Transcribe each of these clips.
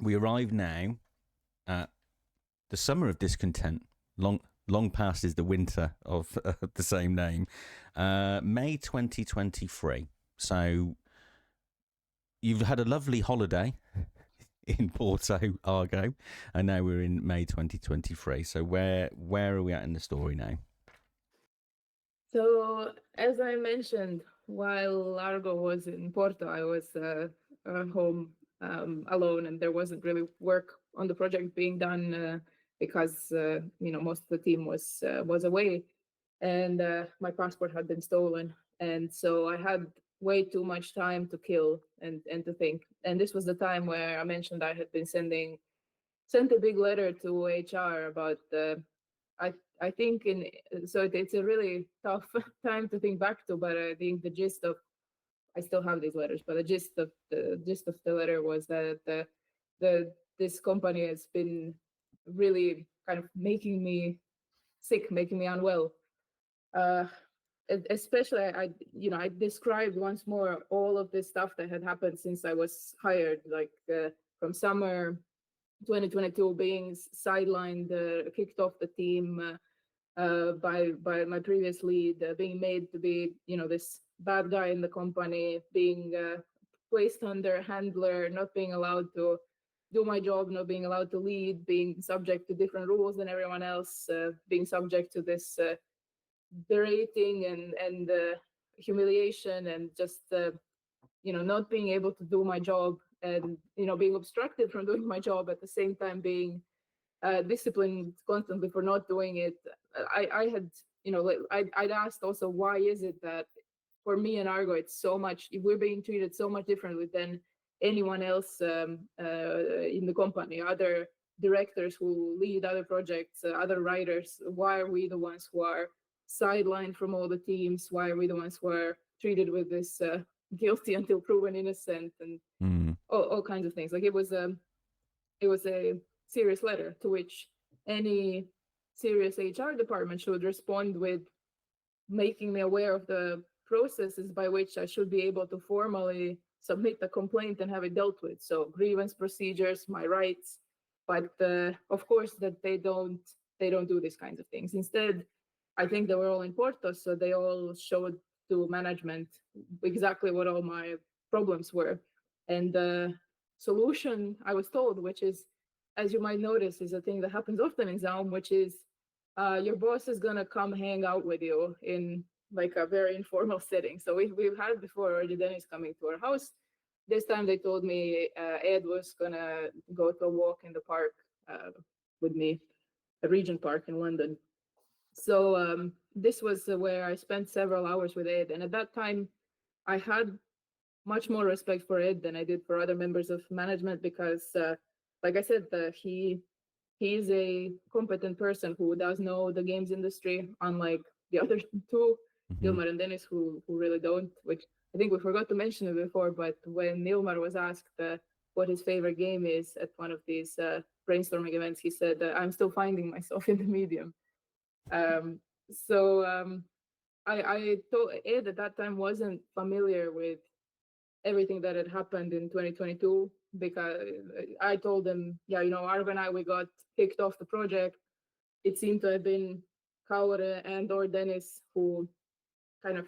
we arrive now at the summer of discontent. Long past is the winter of the same name. May 2023. So you've had a lovely holiday in Porto, Argo, and now we're in May 2023. So where are we at in the story now? So as I mentioned, while Argo was in Porto, I was home alone, and there wasn't really work on the project being done because most of the team was away, and my passport had been stolen, and so I had way too much time to kill and to think. And this was the time where I mentioned I had been sent a big letter to HR about I think it's a really tough time to think back to, but I think the gist of, I still have these letters, but the gist of the letter was that this company has been really kind of making me sick, making me unwell. Especially I described once more all of this stuff that had happened since I was hired, like from summer 2022 being sidelined, kicked off the team by my previous lead, being made to be this bad guy in the company, being placed under handler, not being allowed to do my job, not being allowed to lead, being subject to different rules than everyone else, being subject to this berating and humiliation, and just not being able to do my job, and being obstructed from doing my job, at the same time being disciplined constantly for not doing it. I had I'd asked also, why is it that for me and Argo it's so much, we're being treated so much differently than anyone else in the company, other directors who lead other projects, other writers? Why are we the ones who are sidelined from all the teams? Why are we the ones who are treated with this guilty until proven innocent, and all kinds of things? Like it was a serious letter to which any serious HR department should respond with making me aware of the processes by which I should be able to formally submit a complaint and have it dealt with. So grievance procedures, my rights, but of course that they don't do these kinds of things. Instead, I think they were all in Porto, so they all showed to management exactly what all my problems were. And the solution, I was told, which is, as you might notice, is a thing that happens often in ZAUM, which is your boss is gonna come hang out with you in like a very informal setting. So we've had before already Dennis coming to our house. This time they told me Ed was gonna go to a walk in the park with me, a Regent Park in London. So this was where I spent several hours with Ed, and at that time I had much more respect for Ed than I did for other members of management, because like I said, he's a competent person who does know the games industry, unlike the other two, Ilmar and Dennis, who really don't, which I think we forgot to mention it before, but when Ilmar was asked what his favorite game is at one of these brainstorming events, he said, I'm still finding myself in the medium. I told Ed at that time wasn't familiar with everything that had happened in 2022, because I told him, Argo and I, we got kicked off the project. It seemed to have been Kaure and or Dennis who kind of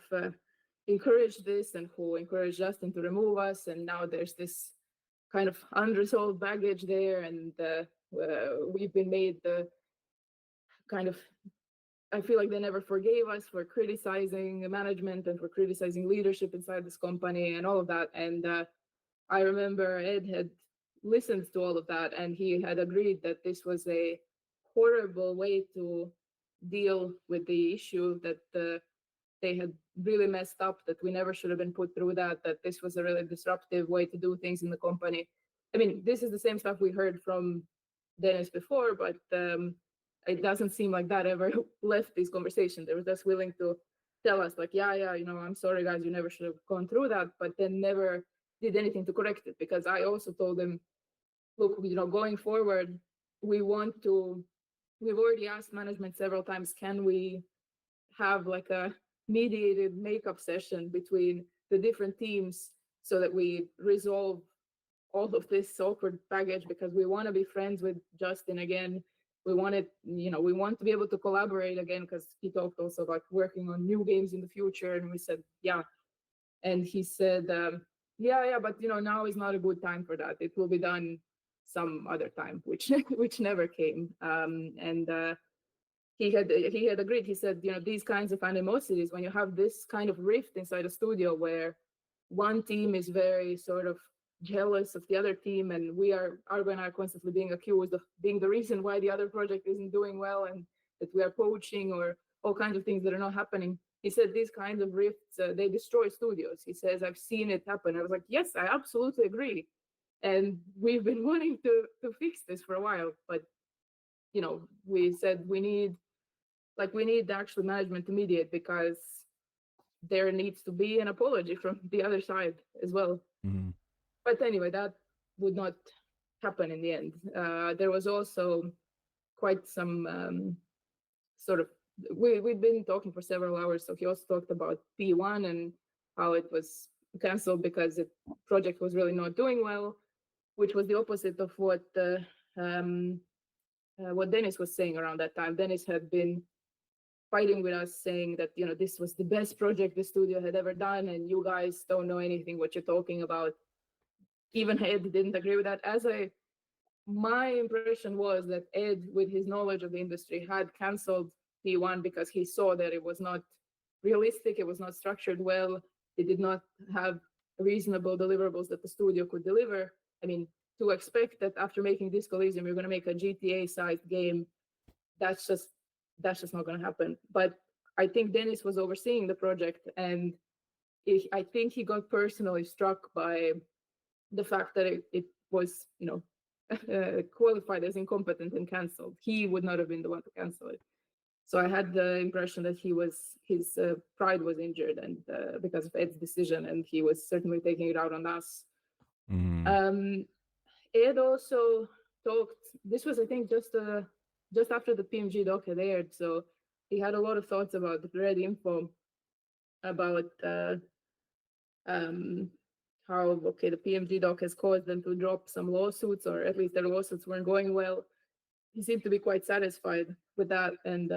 encouraged this, and who encouraged Justin to remove us. And now there's this kind of unresolved baggage there, and we've been made the kind of, I feel like they never forgave us for criticizing management and for criticizing leadership inside this company and all of that. And I remember Ed had listened to all of that, and he had agreed that this was a horrible way to deal with the issue, that they had really messed up, that we never should have been put through that this was a really disruptive way to do things in the company. I mean, this is the same stuff we heard from Dennis before, but it doesn't seem like that ever left this conversation. They were just willing to tell us, like, I'm sorry, guys, you never should have gone through that, but then never did anything to correct it. Because I also told them, look, going forward, we've already asked management several times, can we have like a mediated makeup session between the different teams so that we resolve all of this awkward baggage because we want to be friends with Justin again. We wanted, we want to be able to collaborate again because he talked also about working on new games in the future. And we said, yeah. And he said, yeah, but now is not a good time for that. It will be done some other time, which never came. He had agreed. He said, these kinds of animosities, when you have this kind of rift inside a studio where one team is very sort of jealous of the other team, and Argo and I are constantly being accused of being the reason why the other project isn't doing well, and that we are poaching or all kinds of things that are not happening. He said these kinds of rifts, they destroy studios. He says, I've seen it happen. I was like, yes, I absolutely agree. And we've been wanting to fix this for a while, but we said we need actual management to mediate because there needs to be an apology from the other side as well. Mm-hmm. But anyway, that would not happen in the end. There was also quite some sort of, we'd been talking for several hours. So he also talked about P1 and how it was canceled because the project was really not doing well, which was the opposite of what Dennis was saying around that time. Dennis had been fighting with us saying that, this was the best project the studio had ever done and you guys don't know anything what you're talking about. Even Ed didn't agree with that. My impression was that Ed, with his knowledge of the industry, had canceled P1 because he saw that it was not realistic, it was not structured well, it did not have reasonable deliverables that the studio could deliver. I mean, to expect that after making Disco Elysium, you're going to make a GTA-sized game, that's just not going to happen. But I think Dennis was overseeing the project, and I think he got personally struck by the fact that it was, qualified as incompetent and canceled. He would not have been the one to cancel it. So I had the impression that his pride was injured, and because of Ed's decision, and he was certainly taking it out on us. Mm. Ed also talked. This was, I think, just after the PMG doc had aired, so he had a lot of thoughts about the Red Info, about how the PMG doc has caused them to drop some lawsuits, or at least their lawsuits weren't going well. He seemed to be quite satisfied with that, and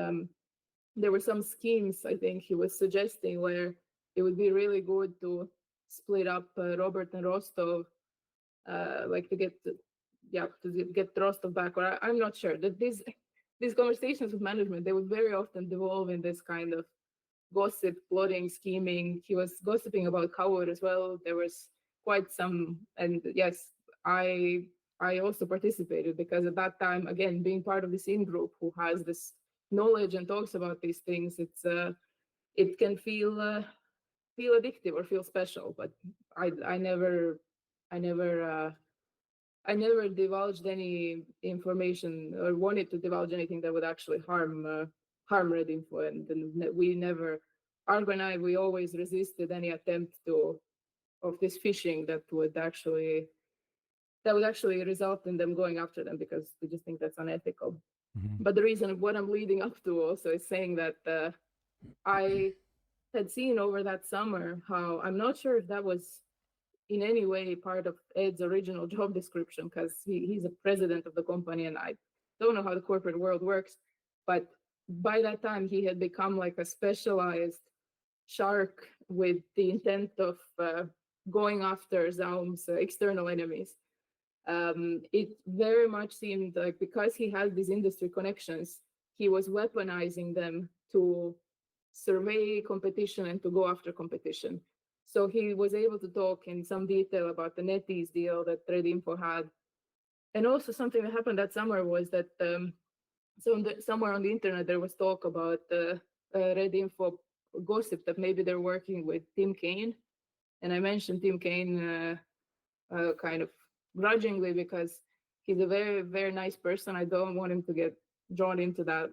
there were some schemes I think he was suggesting where it would be really good to split up Robert and Rostov, like to get Rostov back. Or I'm not sure that these conversations with management, they would very often devolve in this kind of gossip, plotting, scheming. He was gossiping about Coward as well. There was quite some, and yes, I also participated because at that time, again, being part of this in-group who has this knowledge and talks about these things, it can feel addictive or feel special. But I never divulged any information or wanted to divulge anything that would actually harm Red Info, and we never, Argo and I, we always resisted any attempt of this phishing that would actually result in them going after them, because we just think that's unethical. Mm-hmm. But the reason of what I'm leading up to also is saying that I had seen over that summer how, I'm not sure if that was in any way part of Ed's original job description, because he's a president of the company, and I don't know how the corporate world works, but by that time he had become like a specialized shark with the intent of going after ZAUM's external enemies. It very much seemed like, because he has these industry connections, he was weaponizing them to survey competition and to go after competition. So he was able to talk in some detail about the NetEase deal that Red Info had. And also something that happened that summer was that somewhere on the internet there was talk about Red Info gossip that maybe they're working with Tim Kaine. And I mentioned Tim Kaine kind of grudgingly because he's a very, very nice person. I don't want him to get drawn into that.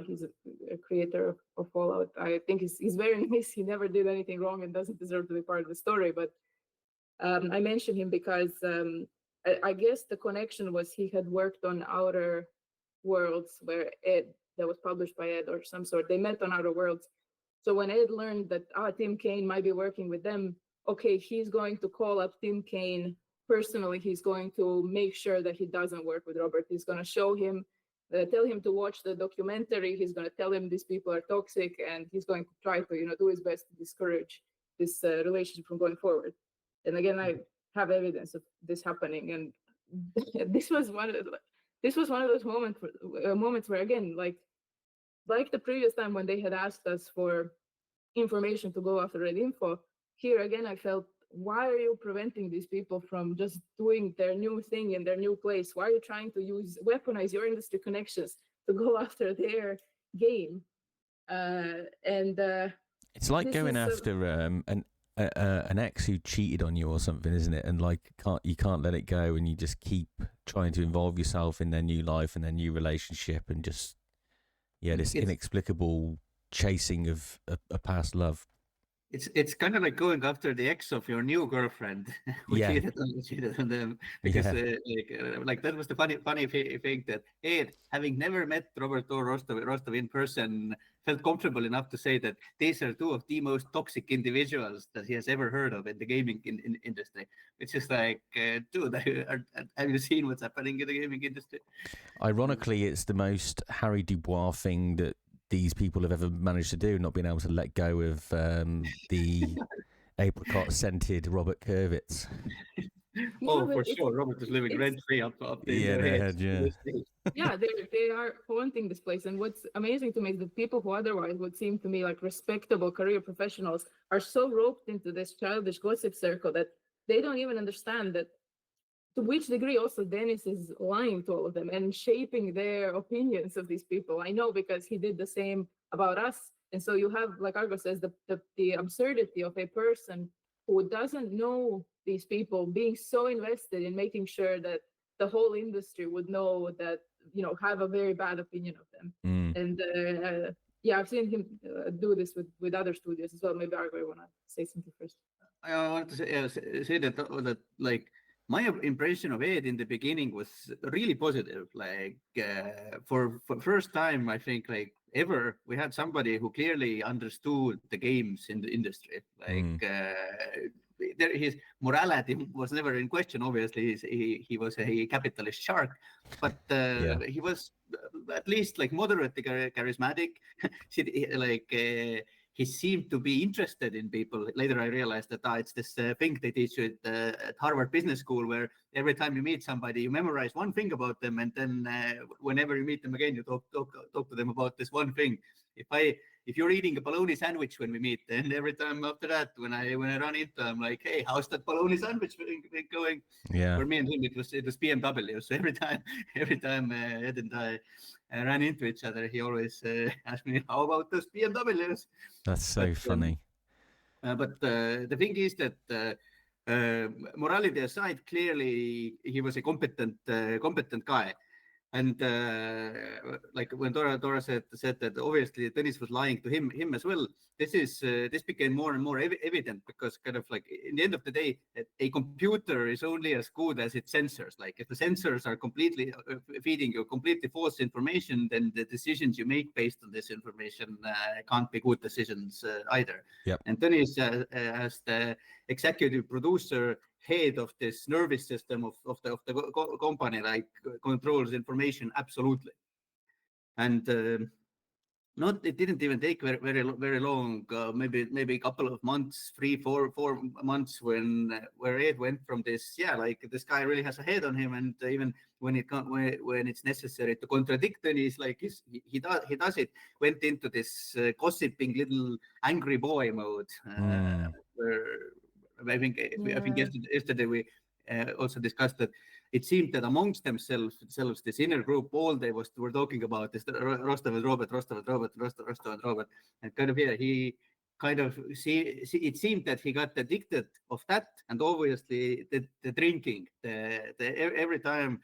He's a creator of Fallout. I think he's very nice. He never did anything wrong and doesn't deserve to be part of the story. But I mentioned him because I guess the connection was he had worked on Outer Worlds, where Ed, that was published by Ed or some sort. They met on Outer Worlds. So when Ed learned that Tim Kaine might be working with them, okay, he's going to call up Tim Kaine personally, he's going to make sure that he doesn't work with Robert. He's going to show him, tell him to watch the documentary. He's going to tell him these people are toxic, and he's going to try to, do his best to discourage this relationship from going forward. And again, I have evidence of this happening, and this was one of those moments where, again, like the previous time when they had asked us for information to go after Red Info, here again I felt, why are you preventing these people from just doing their new thing in their new place? Why are you trying to weaponize your industry connections to go after their game? It's like going after an ex who cheated on you or something, isn't it? And like you can't let it go, and you just keep trying to involve yourself in their new life and their new relationship, and just this inexplicable chasing of a past love. It's kind of like going after the ex of your new girlfriend who cheated on them, because like that was the funny thing, that Ed, having never met Robert or Rostov in person, felt comfortable enough to say that these are two of the most toxic individuals that he has ever heard of in the gaming industry. It's just like, dude, have you seen what's happening in the gaming industry? Ironically, it's the most Harry Dubois thing that these people have ever managed to do, not being able to let go of the apricot-scented Robert Kurvitz. For sure. Robert is living rent-free up there. Yeah, they are haunting this place. And what's amazing to me is that people who otherwise would seem to me like respectable career professionals are so roped into this childish gossip circle that they don't even understand that to which degree also Dennis is lying to all of them and shaping their opinions of these people. I know, because he did the same about us. And so you have, like Argo says, the absurdity of a person who doesn't know these people being so invested in making sure that the whole industry would know that, have a very bad opinion of them. And I've seen him do this with other studios as well. Maybe Argo, you want to say something first? I want to say that like, my impression of Ed in the beginning was really positive. Like for first time, I think, like ever, we had somebody who clearly understood the games in the industry. Like his morality was never in question. Obviously, he was a capitalist shark, but he was at least like moderately charismatic. He seemed to be interested in people. Later, I realized that it's this thing they teach you at Harvard Business School, where every time you meet somebody, you memorize one thing about them, and then whenever you meet them again, you talk to them about this one thing. If you're eating a bologna sandwich when we meet, then every time after that, when I run into him, I'm like, hey, how's that bologna sandwich going? Yeah. For me and him, it was BMW. So every time Ed and I ran into each other, he always asked me, how about those BMWs? That's so funny. But the thing is that morality aside, clearly he was a competent guy. And like when Dora said that obviously Dennis was lying to him as well. This became more and more evident, because kind of like in the end of the day, a computer is only as good as its sensors. Like if the sensors are completely feeding you completely false information, then the decisions you make based on this information can't be good decisions either. Yep. And Dennis, as the executive producer, head of this nervous system of the company, like controls information absolutely. And it didn't even take very long, maybe a couple of months, 4 months, where Ed went from this, like this guy really has a head on him, and even when it's necessary to contradict Dennis, like he does it, went into this gossiping little angry boy mode, where I think yesterday we also discussed that it seemed that amongst themselves, this inner group all they were talking about is Rostov and Robert, and kind of he kind of it seemed that he got addicted of that, and obviously the drinking, every time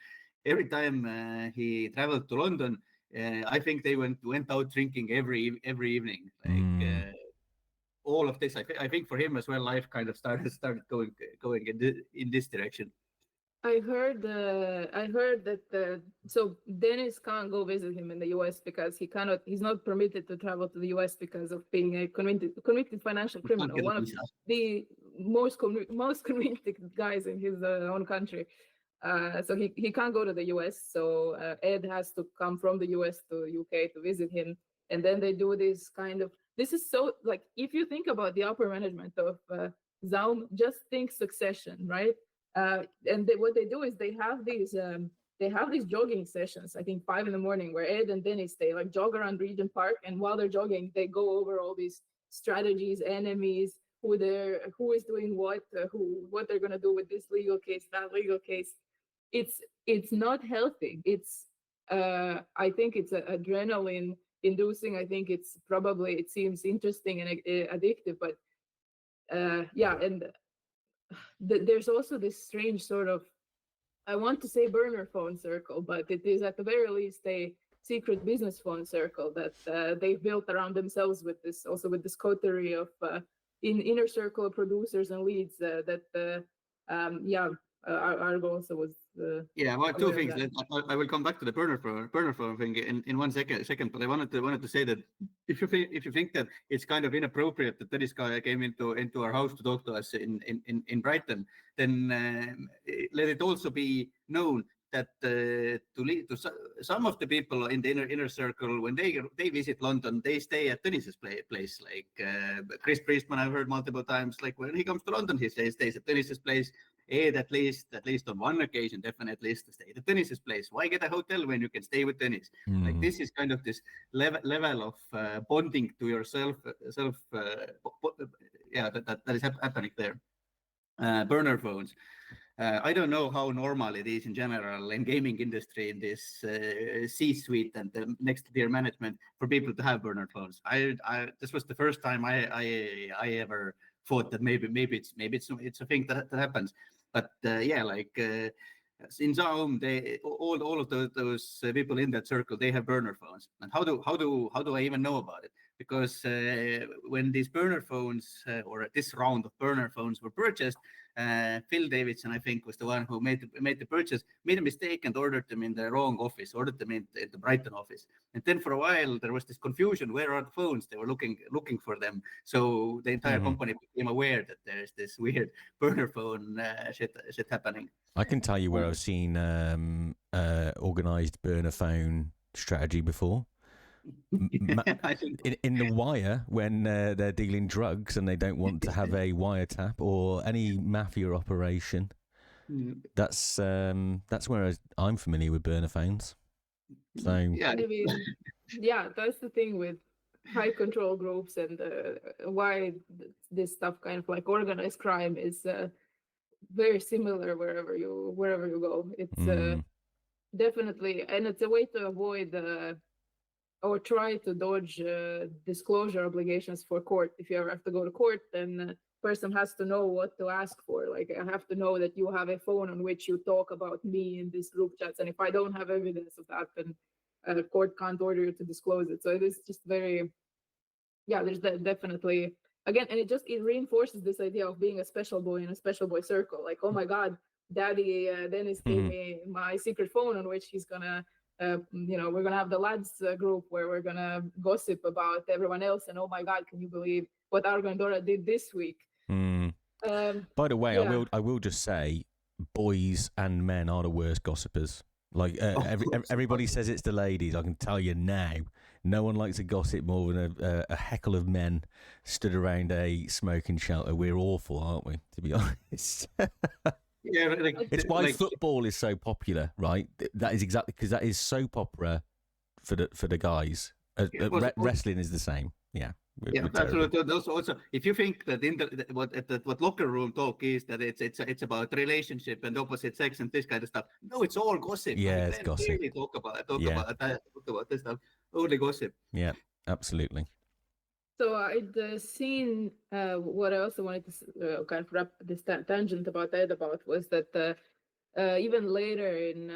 he traveled to London, I think they went out drinking every evening, like. All of this, I think for him as well, life kind of started going in this direction. I heard that so Dennis can't go visit him in the US because he's not permitted to travel to the US because of being a convicted financial criminal. most convicted guys in his own country. So he can't go to the US. So Ed has to come from the US to UK to visit him. And then they do this kind of, this is so, like, if you think about the upper management of ZAUM, just think Succession, right? And what they do is they have these jogging sessions, I think 5 in the morning, where Ed and Dennis, they like jog around Regent Park. And while they're jogging, they go over all these strategies, enemies, who is doing what they're going to do with this legal case, that legal case. It's not healthy. It's I think it's adrenaline inducing. I think it seems interesting and addictive, but yeah. And there's also this strange sort of, I want to say burner phone circle, but it is at the very least a secret business phone circle that they've built around themselves with this coterie of inner circle producers and leads Argo also was. Well, two things. I will come back to the burner phone thing in 1 second. But I wanted to say that if you think that it's kind of inappropriate that this guy came into our house to talk to us in Brighton, then let it also be known that some of the people in the inner circle, when they visit London, they stay at Dennis's place. Like Chris Priestman, I've heard multiple times. Like when he comes to London, he stays at Dennis's place. Ed, at least on one occasion, definitely stayed at Dennis's place. Why get a hotel when you can stay with Dennis? Like this is kind of this level of bonding to yourself. That is happening there. Burner phones. I don't know how normal it is in general in gaming industry, in this C-suite and the next tier management, for people to have burner phones. This was the first time I ever thought that maybe it's a thing that happens. But in ZAUM, all of those people in that circle, they have burner phones. And how do I even know about it? Because when these burner phones or this round of burner phones were purchased, Phil Davidson, I think, was the one who made the purchase, made a mistake and ordered them in the wrong office, ordered them in the Brighton office. And then for a while, there was this confusion. Where are the phones? They were looking for them. So the entire company became aware that there's this weird burner phone shit happening. I can tell you where I've seen organized burner phone strategy before. In the wire, when they're dealing drugs and they don't want to have a wiretap or any mafia operation. That's where I'm familiar with burner phones. So that's the thing with high control groups and why this stuff kind of like organized crime is very similar wherever you go. It's definitely, and it's a way to avoid or try to dodge disclosure obligations for court. If you ever have to go to court, then the person has to know what to ask for. Like, I have to know that you have a phone on which you talk about me in these group chats. And if I don't have evidence of that, then the court can't order you to disclose it. So it is just very, there's definitely, again, and it reinforces this idea of being a special boy in a special boy circle. Like, oh my God, Daddy Dennis gave me my secret phone on which he's gonna, we're gonna have the lads group where we're gonna gossip about everyone else. And oh my God, can you believe what Argo and Dora did this week? By the way, I will just say, boys and men are the worst gossipers. Like everybody says it's the ladies. I can tell you now, no one likes to gossip more than a heckle of men stood around a smoking shelter. We're awful, aren't we? To be honest. Yeah, it's why football is so popular, right? That is exactly because that is soap opera for the guys. Wrestling is the same. Yeah. Absolutely. Also, if you think that what locker room talk is that it's about relationship and opposite sex and this kind of stuff, no, it's all gossip. Yeah, it's gossip. Really talk about this stuff. Only gossip. Yeah, absolutely. So I'd seen what I also wanted to kind of wrap this tangent about was that even later in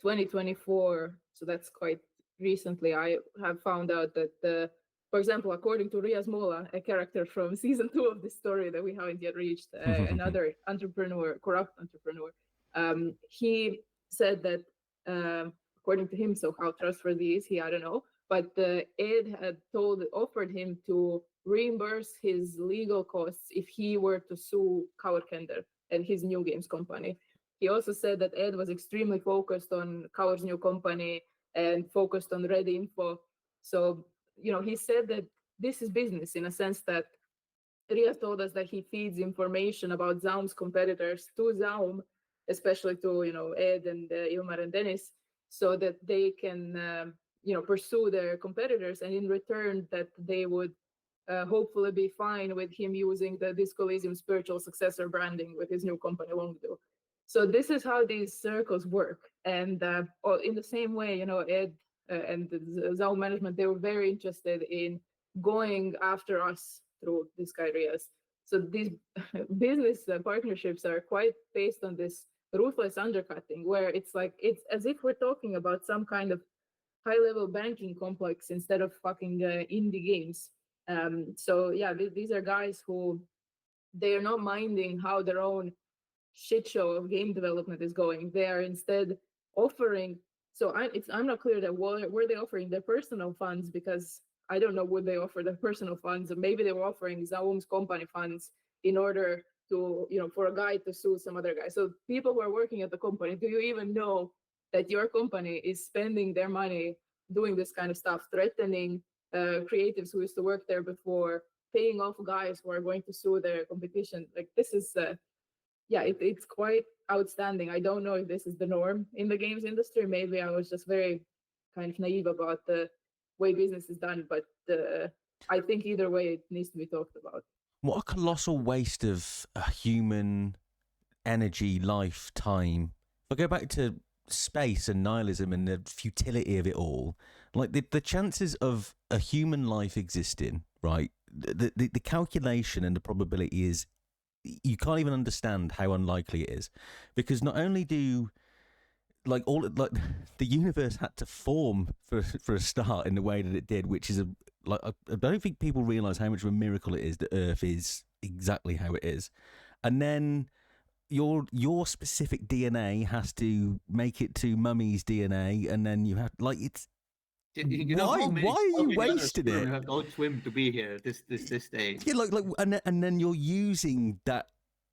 2024, so that's quite recently, I have found out that, for example, according to Me The Moolah, a character from season 2 of this story that we haven't yet reached, another corrupt entrepreneur, he said that, according to him, so how trustworthy is he? I don't know. But Ed had offered him to reimburse his legal costs if he were to sue Kaur-Kender and his new games company. He also said that Ed was extremely focused on Kaur's new company and focused on Red Info. So, he said that this is business in a sense that Rias told us that he feeds information about ZAUM's competitors to ZAUM, especially to, Ed and Ilmar and Dennis, so that they can, pursue their competitors, and in return that they would hopefully be fine with him using the Disco Elysium spiritual successor branding with his new company, Longdo. So this is how these circles work. And in the same way, Ed and the ZAUM management, they were very interested in going after us through this guy Rias. So these business partnerships are quite based on this ruthless undercutting, where it's as if we're talking about some kind of high-level banking complex instead of fucking indie games. So yeah, these are guys who they are not minding how their own shit show of game development is going. They are instead offering. So I'm not clear that were they offering their personal funds, because I don't know, would they offer their personal funds, or maybe they were offering ZAUM's company funds in order to, for a guy to sue some other guy. So people who are working at the company, do you even know that your company is spending their money doing this kind of stuff, threatening creatives who used to work there before, paying off guys who are going to sue their competition? Like, this is, it's quite outstanding. I don't know if this is the norm in the games industry. Maybe I was just very kind of naive about the way business is done, but I think either way it needs to be talked about. What a colossal waste of human energy, lifetime. If I go back to space and nihilism and the futility of it all, like the chances of a human life existing, right? The calculation and the probability is, you can't even understand how unlikely it is, because not only do the universe had to form for a start in the way that it did, which is I don't think people realize how much of a miracle it is that Earth is exactly how it is, and then your specific DNA has to make it to Mummy's DNA, and then you have it's. Why are you wasting it? You have to outswim to be here this day. Yeah, and then you're using that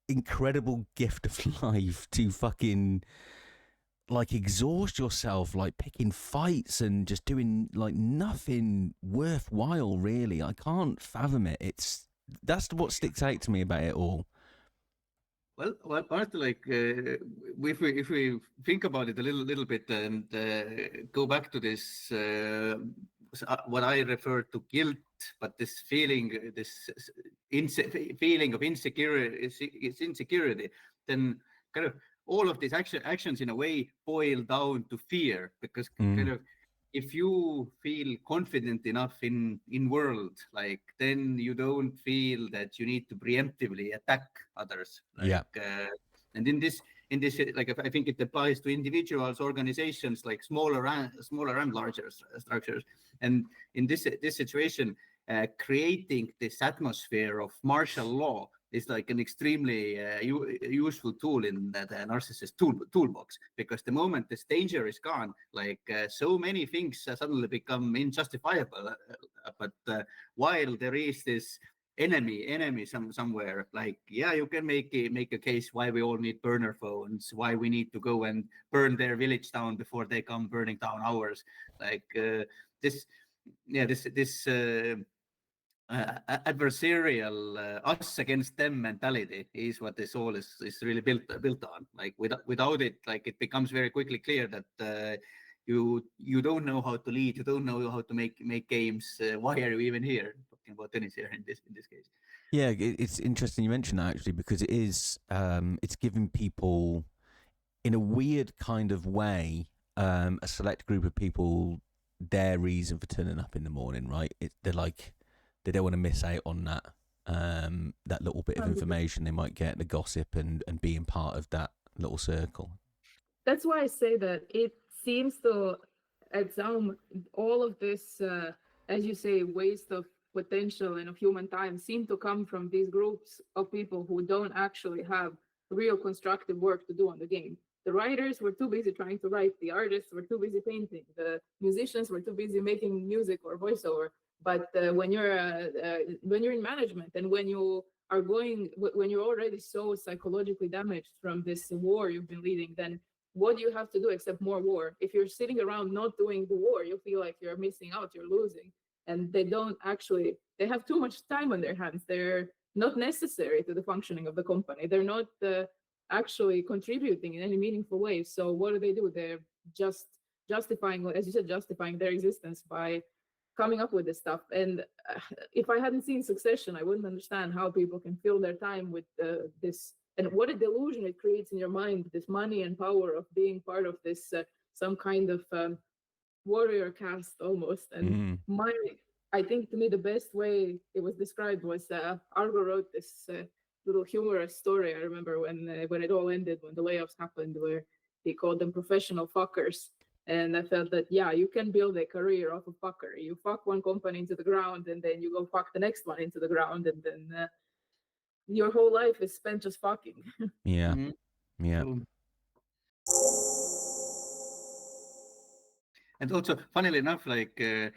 incredible gift of life to fucking exhaust yourself, picking fights and just doing nothing worthwhile, really. I can't fathom it. That's what sticks out to me about it all. Well, honestly, if we think about it a little bit and go back to this, what I refer to guilt, but this feeling, feeling of insecurity, then kind of all of these actions in a way boil down to fear, because kind of if you feel confident enough in world, then you don't feel that you need to preemptively attack others. And in this, I think it applies to individuals, organizations, smaller and larger structures. And in this situation, creating this atmosphere of martial law is an extremely useful tool in that narcissist toolbox, because the moment this danger is gone, so many things suddenly become injustifiable. But while there is this enemy somewhere, you can make a case why we all need burner phones, why we need to go and burn their village down before they come burning down ours. Adversarial us against them mentality is what this all is really built on. Without it, it becomes very quickly clear that you don't know how to lead, you don't know how to make games. Why are you even here? Talking about tennis here in this case. Yeah, it's interesting you mentioned that, actually, because it is it's giving people, in a weird kind of way, a select group of people their reason for turning up in the morning, right? They don't want to miss out on that little bit of information they might get, the gossip, and being part of that little circle. That's why I say that it seems to, at ZAUM, all of this, as you say, waste of potential and of human time seem to come from these groups of people who don't actually have real constructive work to do on the game. The writers were too busy trying to write, the artists were too busy painting, the musicians were too busy making music or voiceover. But when you're in management and when you are when you're already so psychologically damaged from this war you've been leading, then what do you have to do except more war? If you're sitting around not doing the war, you feel like you're missing out, you're losing. And they have too much time on their hands. They're not necessary to the functioning of the company. They're not actually contributing in any meaningful way. So what do? They're just justifying, as you said, justifying their existence by coming up with this stuff. And if I hadn't seen Succession, I wouldn't understand how people can fill their time with this, and what a delusion it creates in your mind, this money and power of being part of this some kind of warrior caste almost. And I think to me the best way it was described was Argo wrote this little humorous story. I remember when it all ended, when the layoffs happened, where he called them professional fuckers. And I felt that, yeah, you can build a career off of fuckery. You fuck one company into the ground, and then you go fuck the next one into the ground, and then your whole life is spent just fucking. Yeah. Yeah. And also, funnily enough, like the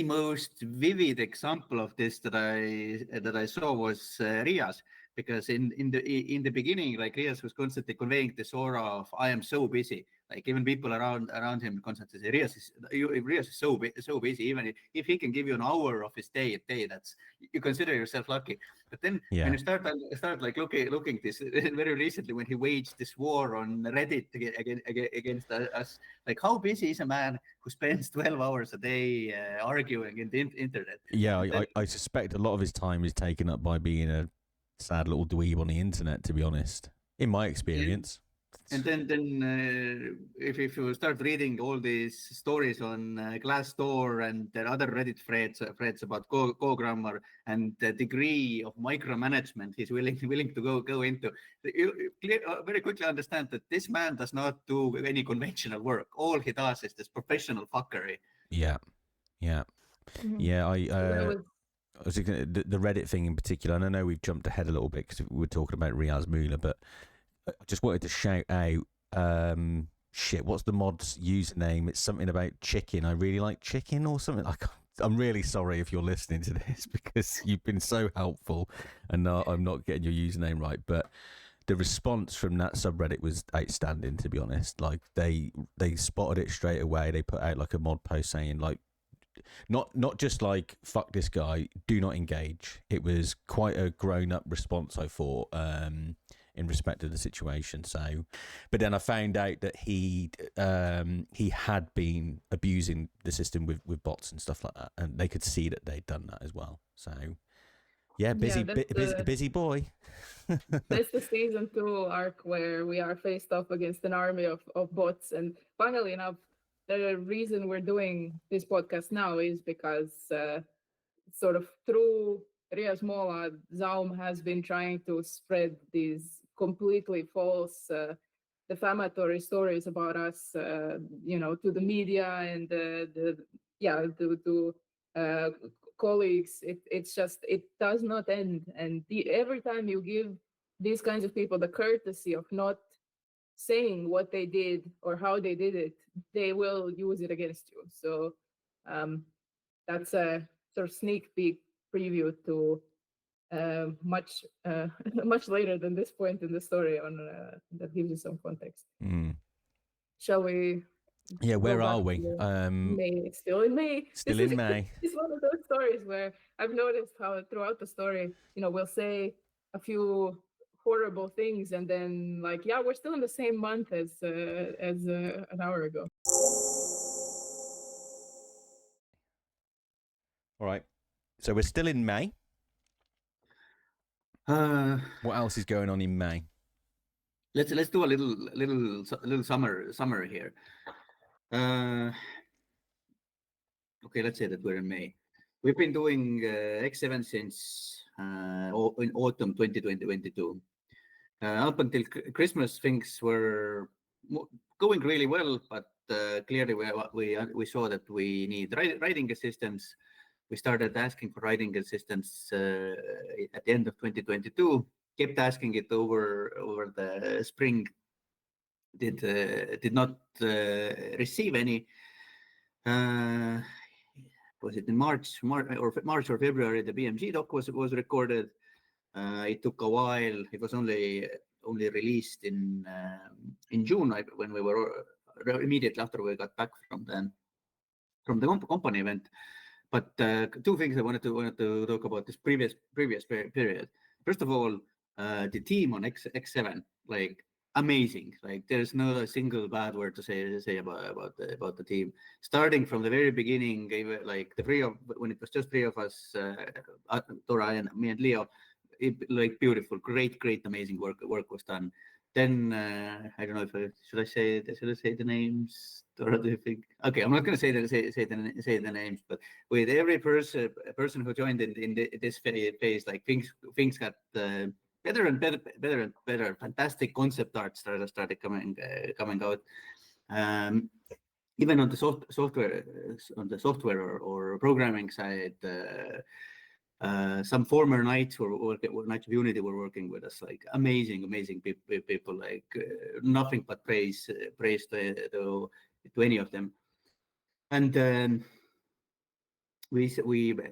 most vivid example of this that I saw was Rias, because in the beginning, like Rias was constantly conveying this aura of "I am so busy." Like even people around him constantly say, Rias is so busy. Even if he can give you an hour of his day a day, that's, you consider yourself lucky. But then when you start like looking this very recently, when he waged this war on Reddit against us, like how busy is a man who spends 12 hours a day arguing in the internet? Yeah, I suspect a lot of his time is taken up by being a sad little dweeb on the internet, to be honest, in my experience. And then if you start reading all these stories on Glassdoor and there are other Reddit threads about Go grammar and the degree of micromanagement he's willing to go into, you very quickly understand that this man does not do any conventional work. All he does is this professional fuckery. Yeah. I was thinking the Reddit thing in particular, and I know we've jumped ahead a little bit because we were talking about Me The Moolah, but I just wanted to shout out, what's the mod's username? It's something about chicken. I really like chicken or something. I'm really sorry if you're listening to this because you've been so helpful and I'm not getting your username right. But the response from that subreddit was outstanding, to be honest. Like they spotted it straight away. They put out like a mod post saying like, not just like fuck this guy, do not engage. It was quite a grown up response, I thought, in respect of the situation. So, but then I found out that he had been abusing the system with bots and stuff like that, and they could see that they'd done that as well. So yeah, busy boy. That's the season 2 arc where we are faced off against an army of bots. And funnily enough, the reason we're doing this podcast now is because sort of through Rias Mola, ZAUM has been trying to spread these completely false defamatory stories about us, to the media and to colleagues. It does not end. And every time you give these kinds of people the courtesy of not saying what they did or how they did it, they will use it against you. So that's a sort of sneak peek preview to much later than this point in the story on that gives you some context. Shall we? Yeah, where are we? May. Still in May. In May. It's one of those stories where I've noticed how throughout the story, we'll say a few horrible things and then like, yeah, we're still in the same month as an hour ago. All right, so we're still in May. What else is going on in May? Let's do a little summary here. Okay, let's say that we're in May. We've been doing X7 since in autumn 2022. Up until Christmas, things were going really well, but clearly we saw that we need writing assistance. We started asking for writing assistance at the end of 2022. Kept asking it over the spring. Did not receive any. was it in March or February, the BMG doc was recorded. It took a while. It was only released in June, when we were immediately after we got back from the company event. But two things I wanted to talk about this previous period. First of all, the team on X7, like, amazing. Like, there's not a single bad word to say about the team. Starting from the very beginning, like when it was just three of us, Dora and me and Leo, like, beautiful, great, amazing work was done. Then I don't know if should I say the names? Dora, do you think? Okay, I'm not going to say the names, but with every person who joined in this phase, like, things got better and better. Fantastic concept art started coming out. Even on the software or programming side. Some former knights were Knights of Unity were working with us, like, amazing people, like, nothing but praise to any of them. And we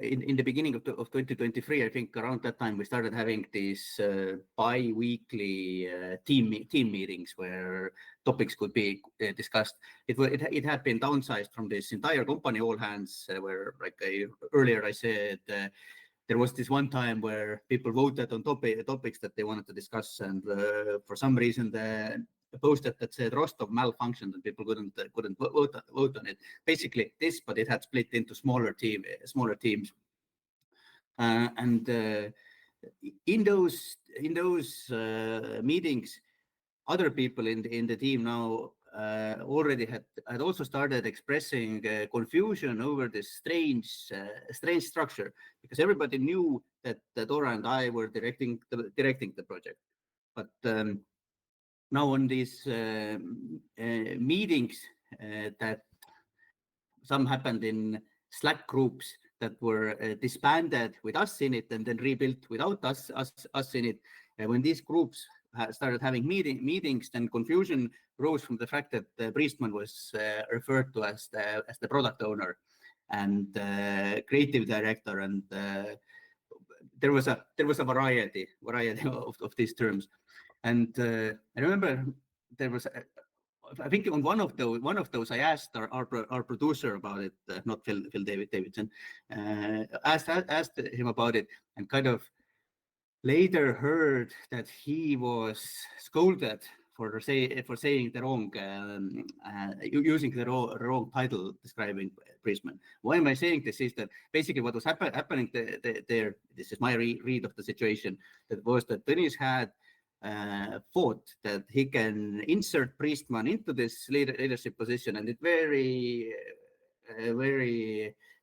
in the beginning of 2023, I think around that time, we started having these bi-weekly team meetings where topics could be discussed. It had been downsized from this entire company all hands, where, like, earlier I said, there was this one time where people voted on topics that they wanted to discuss, and for some reason the post that said Rostov malfunctioned and people couldn't vote on it. Basically this, but it had split into smaller teams. And in those meetings, other people in the team now already had also started expressing confusion over this strange structure, because everybody knew that Dora and I were directing the project. But now on these meetings that some happened in Slack groups that were disbanded with us in it and then rebuilt without us in it, when these groups started having meetings, then confusion rose from the fact that Priestman was referred to as the product owner and creative director, and there was a variety of these terms. And I remember there was I think on one of those I asked our producer about it, not Phil Davidson, asked him about it, and kind of later heard that he was scolded for saying the wrong, using the wrong title describing Priestman. Why am I saying this? Is that basically what was happening there? This is my read of the situation. That was that Tõnis had thought that he can insert Priestman into this leadership position, and it very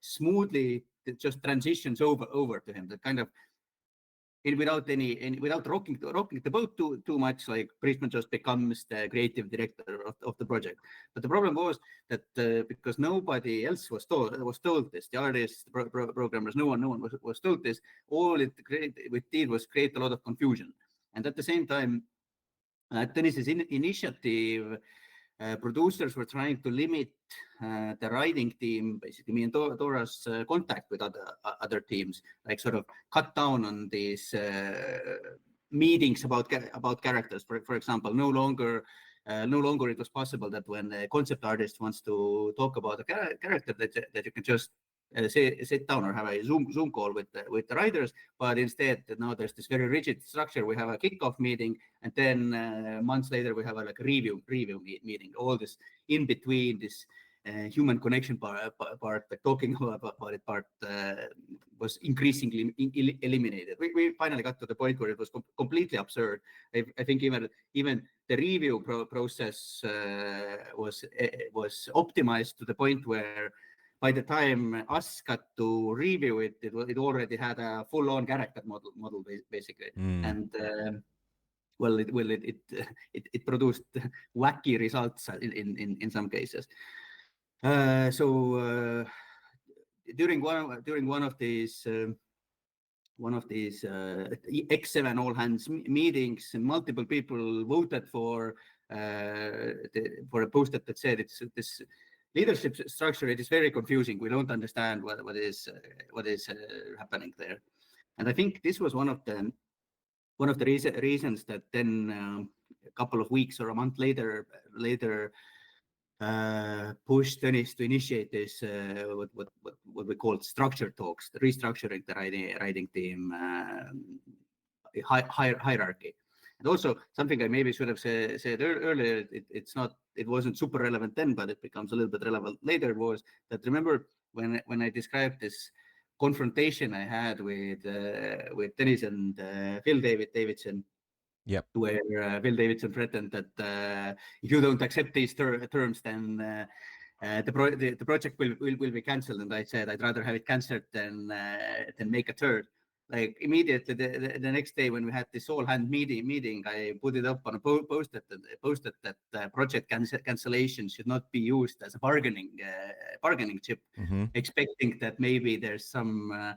smoothly just transitions over to him. That kind of without rocking the boat too much, like, Priestman just becomes the creative director of the project. But the problem was that because nobody else was told this, the artists, the programmers, no one was told this. All it did was create a lot of confusion. And at the same time, Tõnis's initiative, producers were trying to limit the writing team, basically me and Dora's contact with other teams, like sort of cut down on these meetings about characters. For example, no longer it was possible that when a concept artist wants to talk about a character that you can just sit down or have a Zoom call with the writers, but instead now there's this very rigid structure. We have a kickoff meeting, and then months later we have a review meeting. All this in between, this human connection part, the talking about it part, was increasingly eliminated. We finally got to the point where it was completely absurd. I think even the review process was optimized to the point where by the time us got to review it, it already had a full-on character model basically, and it produced wacky results in some cases. So during one of these X7 all hands meetings, multiple people voted for a post that said it's this. leadership structure, it is very confusing. We don't understand what is happening there. And I think this was one of the reasons that then a couple of weeks or a month later pushed Dennis to initiate this what we call structure talks, the restructuring the writing team hierarchy. And also something I maybe should have said earlier, it wasn't super relevant then, but it becomes a little bit relevant later, was that remember when I described this confrontation I had with Dennis and Phil Davidson. Yep. Where Phil Davidson threatened that if you don't accept these terms, then the project will be cancelled. And I said I'd rather have it cancelled than make a third. Like immediately the next day when we had this all hand meeting, I put it up on a post that project cancellation should not be used as a bargaining chip, expecting that maybe there's some.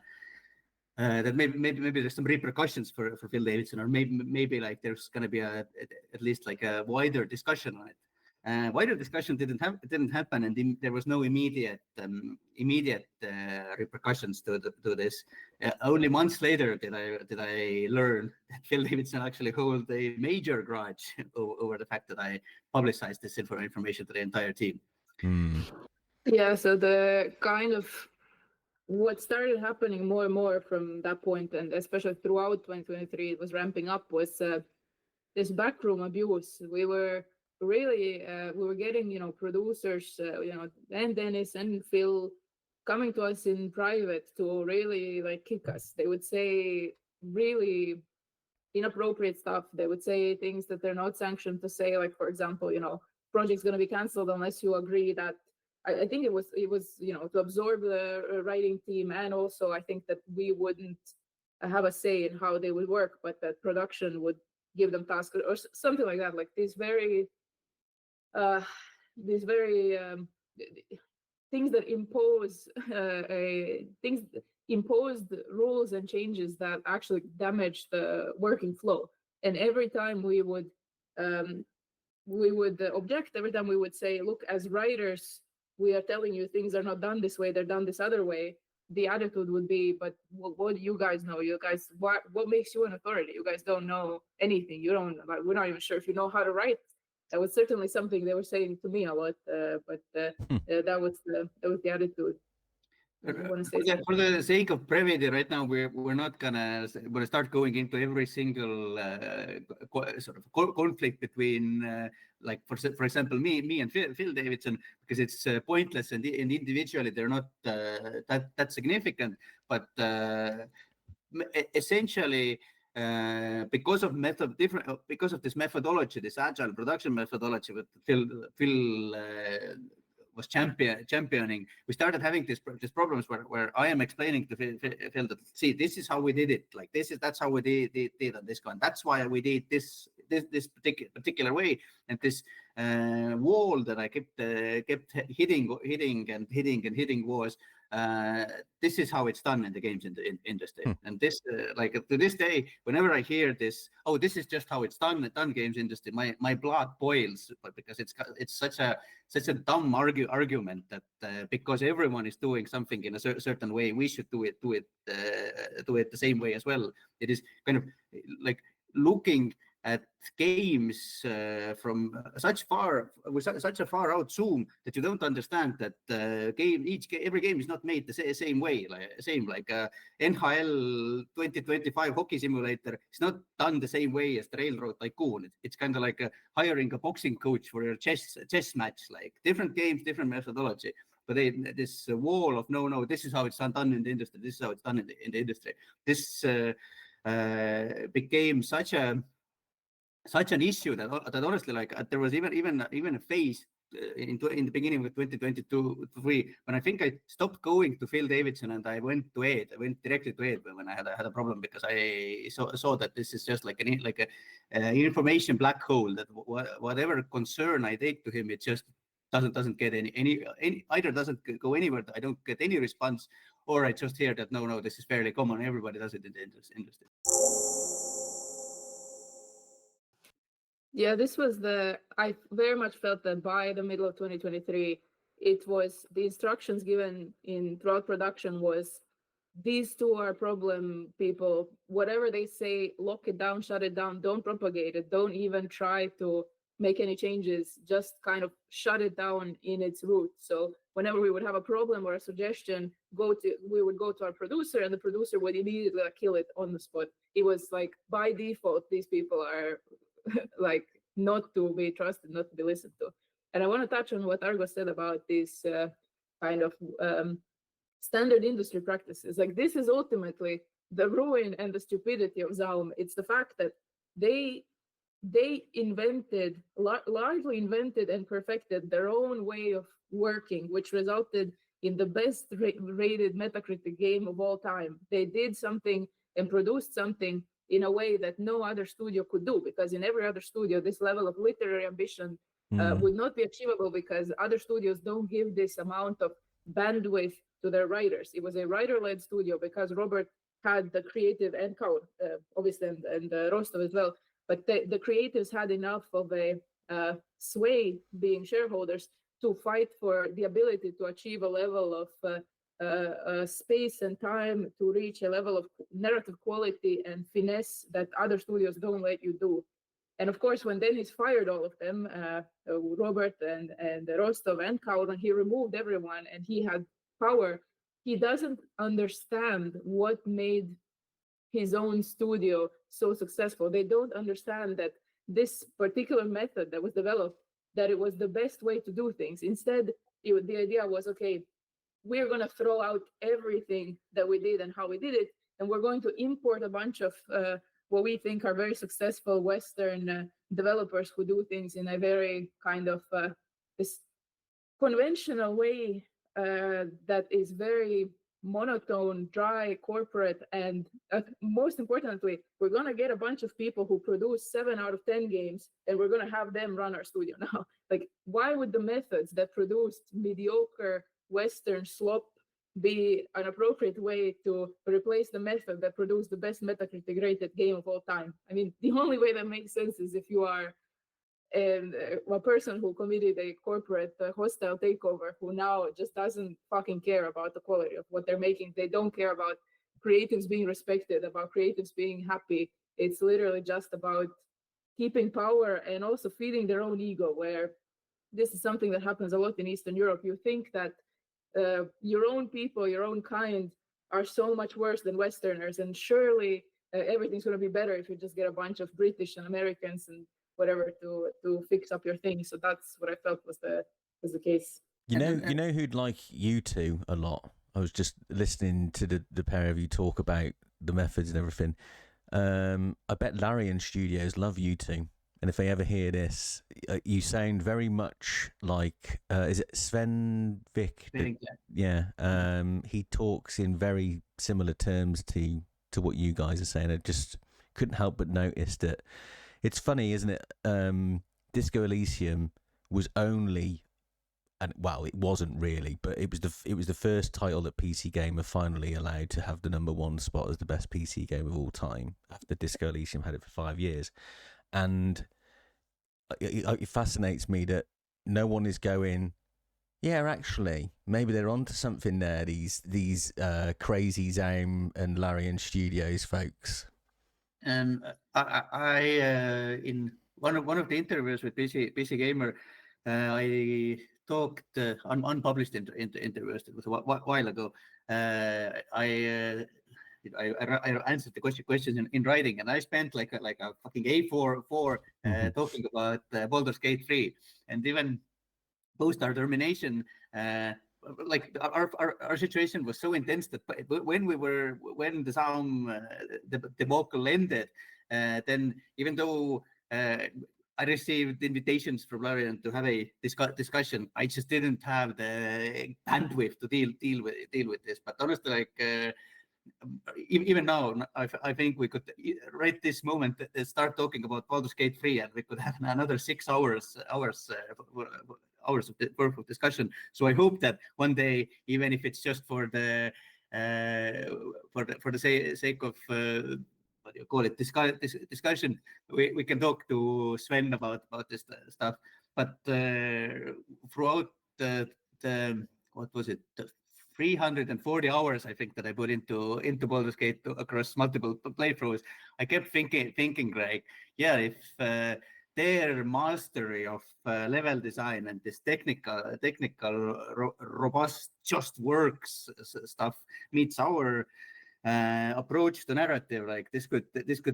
That maybe there's some repercussions for Phil Davidson, or maybe like there's going to be at least like a wider discussion on it. Wider discussion didn't happen, and there was no immediate repercussions to this. Only months later did I learn that Phil Davidson actually holds a major grudge over the fact that I publicized this information to the entire team. Yeah, so the kind of what started happening more and more from that point, and especially throughout 2023, it was ramping up, was this backroom abuse. We were really, we were getting, producers, and Dennis and Phil coming to us in private to really like kick us. They would say really inappropriate stuff. They would say things that they're not sanctioned to say, like, for example, project's going to be canceled unless you agree that. I think it was to absorb the writing team, and also I think that we wouldn't have a say in how they would work, but that production would give them tasks or something like that. Like these very things that imposed rules and changes that actually damage the working flow. And every time we would object. Every time we would say, look, as writers, we are telling you things are not done this way, they're done this other way. The attitude would be, but what do you guys know? You guys, what makes you an authority? You guys don't know anything. You don't, like, we're not even sure if you know how to write. That was certainly something they were saying to me a lot, but that was the attitude. For the sake of brevity, right now we're not gonna start going into every single sort of conflict between like for example me and Phil Davidson, because it's pointless, and individually they're not that significant, but essentially because of this methodology, this agile production methodology that Phil was championing, we started having these problems where I am explaining to Phil that, see, this is how we did it, like that's how we did on this one, that's why we did this particular way, and this wall that I kept hitting was this is how it's done in the games industry. And this like to this day, whenever I hear this, oh, this is just how it's done games industry, my blood boils, but because it's such a dumb argument that because everyone is doing something in a certain way, we should do it the same way as well. It is kind of like looking at games from such a far out zoom that you don't understand that every game is not made the same way. Like NHL 2025 hockey simulator is not done the same way as the Railroad Tycoon. It's kind of like hiring a boxing coach for your chess match. Like different games, different methodology. But this wall of no, this is how it's done in the industry. This is how it's done in the industry. This became such an issue that honestly, like there was even a phase in the beginning of 2022-23 when I think I stopped going to Phil Davidson and I went to Ed. I went directly to Ed when I had a problem, because I saw that this is just like an information black hole, that whatever concern I take to him, it just doesn't get any either doesn't go anywhere. I don't get any response, or I just hear that no, this is fairly common. Everybody does it in the industry. Yeah, I very much felt that by the middle of 2023, it was the instructions given throughout production was, these two are problem people. Whatever they say, lock it down, shut it down, don't propagate it, don't even try to make any changes, just kind of shut it down in its root. So whenever we would have a problem or a suggestion, we would go to our producer, and the producer would immediately kill it on the spot. It was like, by default, these people are like not to be trusted, not to be listened to. And I want to touch on what Argo said about this kind of standard industry practices. Like, this is ultimately the ruin and the stupidity of ZAUM. It's the fact that they largely invented and perfected their own way of working, which resulted in the best rated Metacritic game of all time. They did something and produced something in a way that no other studio could do, because in every other studio, this level of literary ambition would not be achievable, because other studios don't give this amount of bandwidth to their writers. It was a writer-led studio because Robert had the creative, and Kaur, obviously, and Rostov as well. But the creatives had enough of a sway, being shareholders, to fight for the ability to achieve a level of space and time to reach a level of narrative quality and finesse that other studios don't let you do. And of course, when Dennis fired all of them, Robert and Rostov and Kaur, he removed everyone and he had power. He doesn't understand what made his own studio so successful. They don't understand that this particular method that was developed, that it was the best way to do things. Instead, the idea was, okay, we're going to throw out everything that we did and how we did it, and we're going to import a bunch of what we think are very successful Western developers who do things in a very kind of this conventional way that is very monotone, dry, corporate, and most importantly, we're going to get a bunch of people who produce 7 out of 10 games, and we're going to have them run our studio now. Like, why would the methods that produced mediocre Western slop be an appropriate way to replace the method that produced the best Metacritic rated game of all time? I mean, the only way that makes sense is if you are a person who committed a corporate hostile takeover, who now just doesn't fucking care about the quality of what they're making. They don't care about creatives being respected, about creatives being happy. It's literally just about keeping power and also feeding their own ego, where this is something that happens a lot in Eastern Europe. You think that your own people, your own kind, are so much worse than Westerners, and surely everything's going to be better if you just get a bunch of British and Americans and whatever to fix up your thing. So that's what I felt was the case. You know who'd like you two a lot? I was just listening to the pair of you talk about the methods and everything. I bet Larian Studios love you two. And if they ever hear this, you sound very much like, is it Sven Vick? Yeah. He talks in very similar terms to what you guys are saying. I just couldn't help but notice that. It's funny, isn't it? Disco Elysium was only, and well, it wasn't really, but it was the first title that PC Gamer finally allowed to have the #1 spot as the best PC game of all time, after Disco Elysium had it for 5 years. And it fascinates me that no one is going, yeah, actually, maybe they're onto something there, these crazy ZAUM and Larian Studios folks. I in one of the interviews with PC Gamer, I talked unpublished interviews. It was a while ago. I answered the question in writing, and I spent like a fucking A4 talking about Baldur's Gate 3, and even post our termination. Like our situation was so intense that when the ZAUM debacle ended, then even though I received invitations from Larian to have a discussion, I just didn't have the bandwidth to deal with this. But honestly, like even now, I think we could right this moment start talking about Baldur's Gate 3, and we could have another 6 hours of discussion. So I hope that one day, even if it's just for the sake of what do you call it, discussion, we can talk to Sven about this stuff. But throughout the what was it? 340 hours, I think, that I put into Baldur's Gate across multiple playthroughs. I kept thinking like, yeah, if their mastery of level design and this technical robust just works stuff meets our approach to narrative, like this could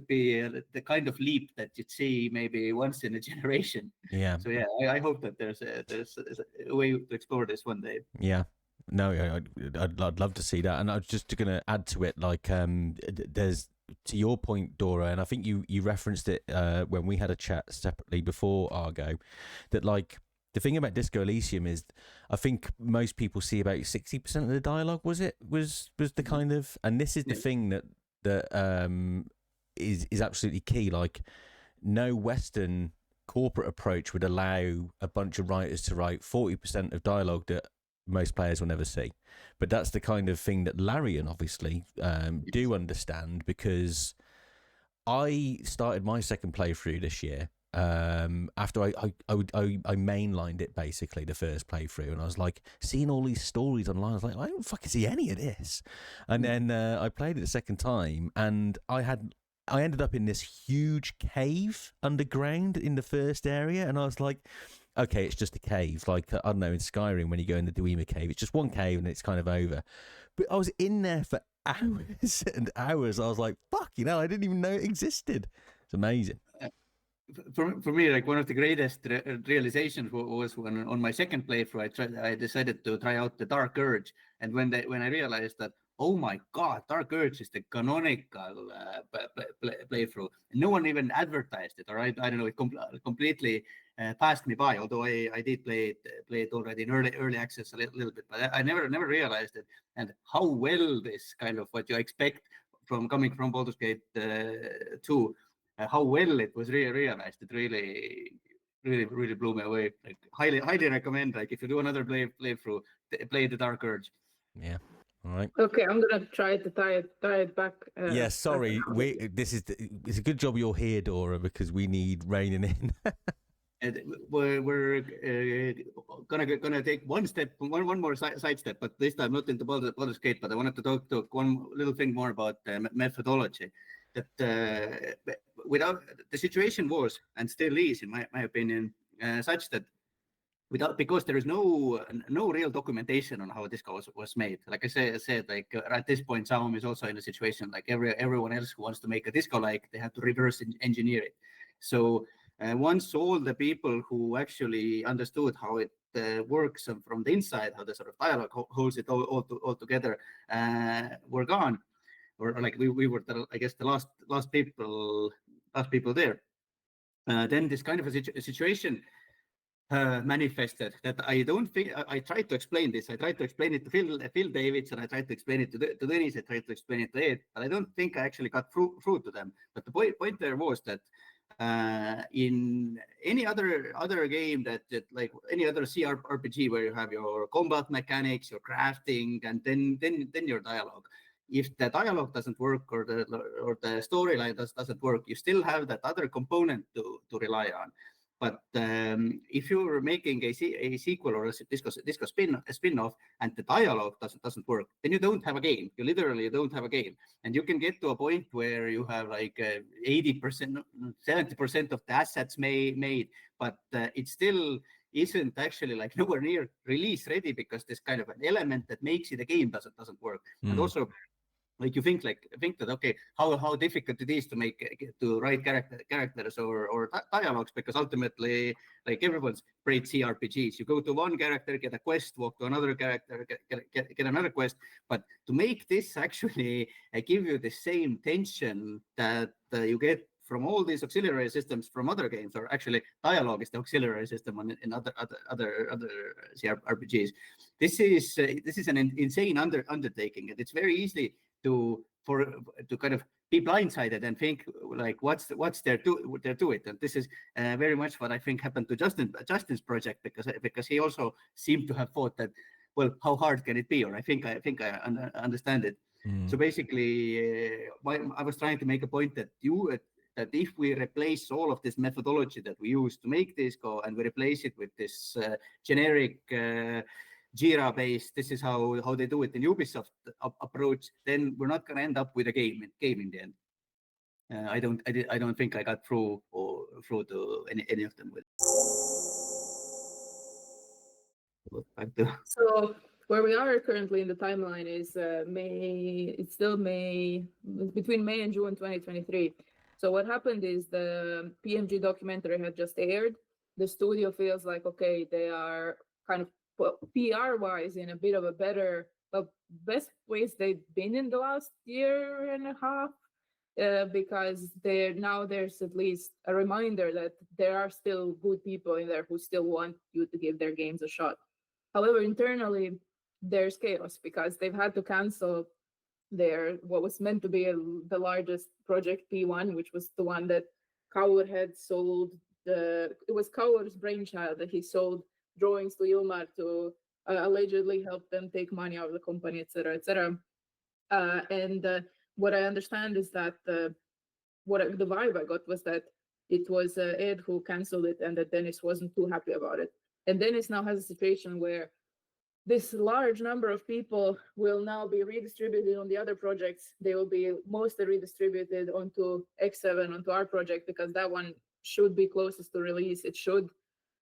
be the kind of leap that you'd see maybe once in a generation. Yeah. So yeah, I hope that there's a way to explore this one day. Yeah. No, I'd love to see that. And I was just going to add to it, like, there's, to your point, Dora, and I think you referenced it when we had a chat separately before Argo, that like the thing about Disco Elysium is, I think most people see about 60% of the dialogue was the kind of, and this is the thing that is absolutely key. Like, no Western corporate approach would allow a bunch of writers to write 40% of dialogue that most players will never see. But that's the kind of thing that Larian obviously do understand, because I started my second playthrough this year after I mainlined it, basically the first playthrough, and I was like seeing all these stories online. I was like, I don't fucking see any of this. And then I played it the second time, and I ended up in this huge cave underground in the first area, and I was like, okay, it's just a cave. Like, I don't know, in Skyrim, when you go in the Duima cave, it's just one cave and it's kind of over. But I was in there for hours and hours. I was like, fuck, I didn't even know it existed. It's amazing. For me, like, one of the greatest realizations was when on my second playthrough, I decided to try out the Dark Urge. And when I realized that, oh my God, Dark Urge is the canonical playthrough. And no one even advertised it, or I don't know, it completely passed me by. Although I did play it already in early access a little bit, but I never realized it, and how well this kind of what you expect from coming from Baldur's Gate 2, how well it was realized. It really blew me away. Like, highly recommend. Like, if you do another playthrough, play the Dark Urge. Yeah. All right. Okay, I'm gonna try to tie it back. Yeah, sorry. It's a good job you're here, Dora, because we need reining in. And we're gonna take one more side step, but this time not into Baldur's Gate. But I wanted to talk one little thing more about methodology. That without the situation was, and still is, in my opinion, such that because there is no real documentation on how this was made. Like I said, like at this point, ZAUM is also in a situation like everyone else who wants to make a disco-like, they have to reverse engineer it. So once all the people who actually understood how it works from the inside, how the sort of dialogue holds it all together, were gone, or like we were, I guess, the last people there. Then this kind of a situation manifested that I don't think I tried to explain this. I tried to explain it to Phil Davids, and I tried to explain it to Dennis. I tried to explain it to Ed, but I don't think I actually got through to them. But the point there was that in any other game that like any other CRPG where you have your combat mechanics, your crafting, and then your dialogue. If the dialogue doesn't work or the storyline doesn't work, you still have that other component to rely on. But if you're making a sequel or a disco spin-off and the dialogue doesn't work, then you don't have a game. You literally don't have a game. And you can get to a point where you have like 80%, 70% of the assets made, but it still isn't actually like nowhere near release ready because this kind of an element that makes it a game doesn't work. And also, like you think that, okay, how difficult it is to write characters or dialogues, because ultimately, like, everyone's played CRPGs. You go to one character, get a quest, walk to another character, get another quest. But to make this actually give you the same tension that you get from all these auxiliary systems from other games, or actually dialogue is the auxiliary system in other CRPGs. This is an insane undertaking, and it's very easy to kind of be blindsided and think like what's there to it. And this is very much what I think happened to Justin's project, because he also seemed to have thought that, well, how hard can it be? Or I think I understand it. So basically, I was trying to make a point that if we replace all of this methodology that we use to make this go, and we replace it with this generic Jira based, this is how they do it in Ubisoft approach, then we're not going to end up with a game in the end. I don't think I got through to any of them with. So where we are currently in the timeline is May. It's still May, between May and June 2023. So what happened is the PMG documentary had just aired. The studio feels like, okay, they are kind of PR-wise in a bit of a better, best place they've been in the last year and a half, because there's at least a reminder that there are still good people in there who still want you to give their games a shot. However, internally, there's chaos because they've had to cancel what was meant to be the largest project, P1, which was the one that Kaur had sold. It was Kaur's brainchild that he sold drawings to Ilmar to allegedly help them take money out of the company, etc., etc. And what I understand is that the vibe I got was that it was Ed who canceled it and that Dennis wasn't too happy about it. And Dennis now has a situation where this large number of people will now be redistributed on the other projects. They will be mostly redistributed onto X7, onto our project, because that one should be closest to release. It should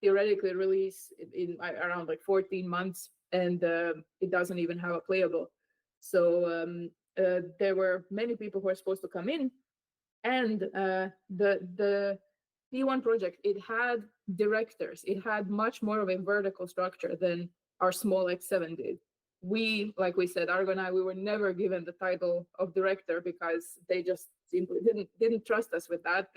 theoretically release in around like 14 months, and it doesn't even have a playable. So there were many people who are supposed to come in, and the P1 project, it had directors. It had much more of a vertical structure than our small X7 did. We, like we said, Argo and I, we were never given the title of director because they just simply didn't trust us with that.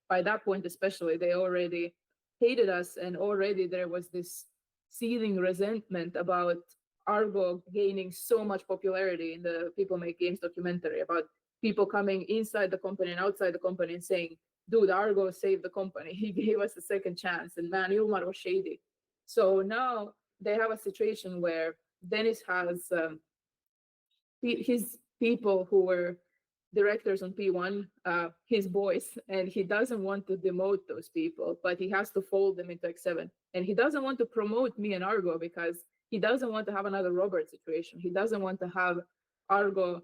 By that point especially, they already hated us, and already there was this seething resentment about Argo gaining so much popularity in the People Make Games documentary, about people coming inside the company and outside the company and saying, dude, Argo saved the company. He gave us a second chance, and man, Ilmar was shady. So now they have a situation where Dennis has his people who were directors on P1, his boys, and he doesn't want to demote those people, but he has to fold them into X7. And he doesn't want to promote me and Argo because he doesn't want to have another Robert situation. He doesn't want to have Argo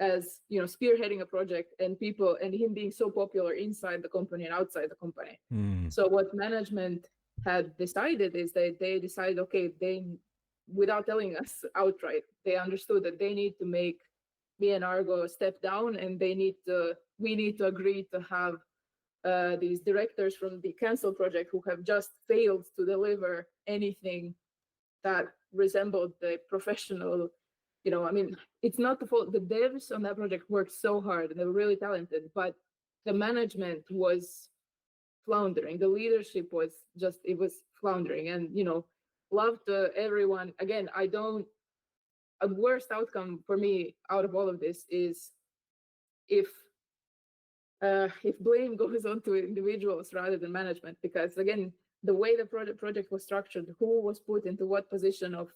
as, spearheading a project and him being so popular inside the company and outside the company. So what management had decided is that they decided, okay, without telling us outright, they understood that they need to make me and Argo step down, and we need to agree to have these directors from the cancel project who have just failed to deliver anything that resembled the professional, it's not the fault. The devs on that project worked so hard and they were really talented, but the management was floundering. The leadership was floundering, and love to everyone. Again, a worst outcome for me out of all of this is if blame goes on to individuals rather than management, because again, the way the project was structured, who was put into what position of